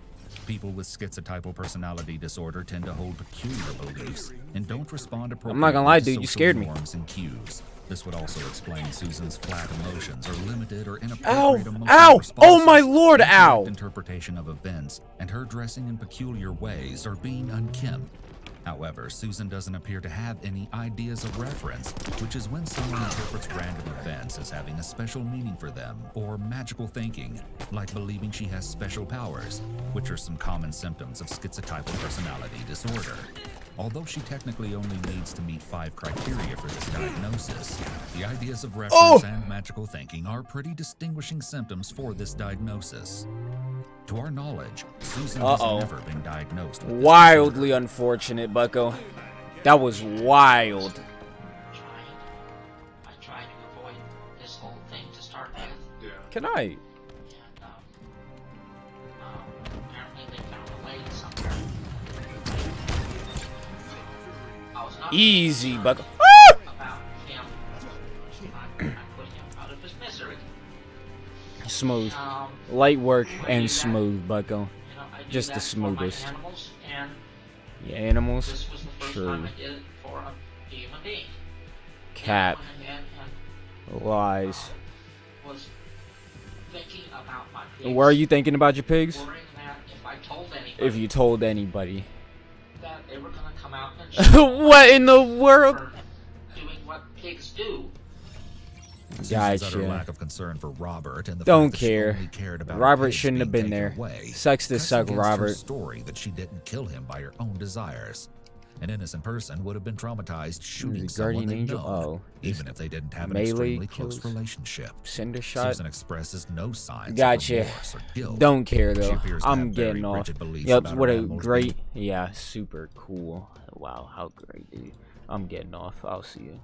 People with schizotypal personality disorder tend to hold peculiar beliefs and don't respond appropriately I'm not gonna lie, to dude, you social scared me. norms and cues. This would also explain Susan's flat emotions or limited or Ow! inappropriate emotional Ow! responses, Oh my lord, incorrect ow! interpretation of events, and her dressing in peculiar ways or being unkempt. However, Susan doesn't appear to have any ideas of reference, which is when someone interprets random events as having a special meaning for them, or magical thinking, like believing she has special powers, which are some common symptoms of schizotypal personality disorder. Although she technically only needs to meet 5 criteria for this diagnosis, the ideas of reference and magical thinking are pretty distinguishing symptoms for this diagnosis. To our knowledge, Susan has never been diagnosed with this Wildly unfortunate, Bucko. That was wild. Can I? And, apparently they found a lady somewhere. I was not Easy, Bucko. about him. I put him out of his misery. Smooth. Light work and smooth, Bucko. You know, I do Just that the for my smoothest. animals, and Yeah, animals. this was the first True. time I did it for a human being. Cap. And I went ahead and Lies. was thinking about my pigs. Where are you thinking about your pigs? Worrying that if I told anybody If you told anybody. that they were gonna come out and shoot What in the world? for doing what pigs do. Susan's utter Gotcha. lack of concern for Robert and the Don't fact that she care. only cared about her Robert pigs shouldn't have being been taken there. away Sucks to cuts suck, against her Robert. story that she didn't kill him by her own desires. An innocent person would have been traumatized shooting the someone guardian they angel? know, Oh, even if they didn't have an melee extremely close kills? relationship. Cinder shot? Susan expresses no signs Gotcha. of remorse or guilt. Don't care She though. appears to I'm have very getting off. rigid beliefs Yep, about what her a animals great. Yeah, super cool. Wow, how great, dude. I'm getting off. I'll see you.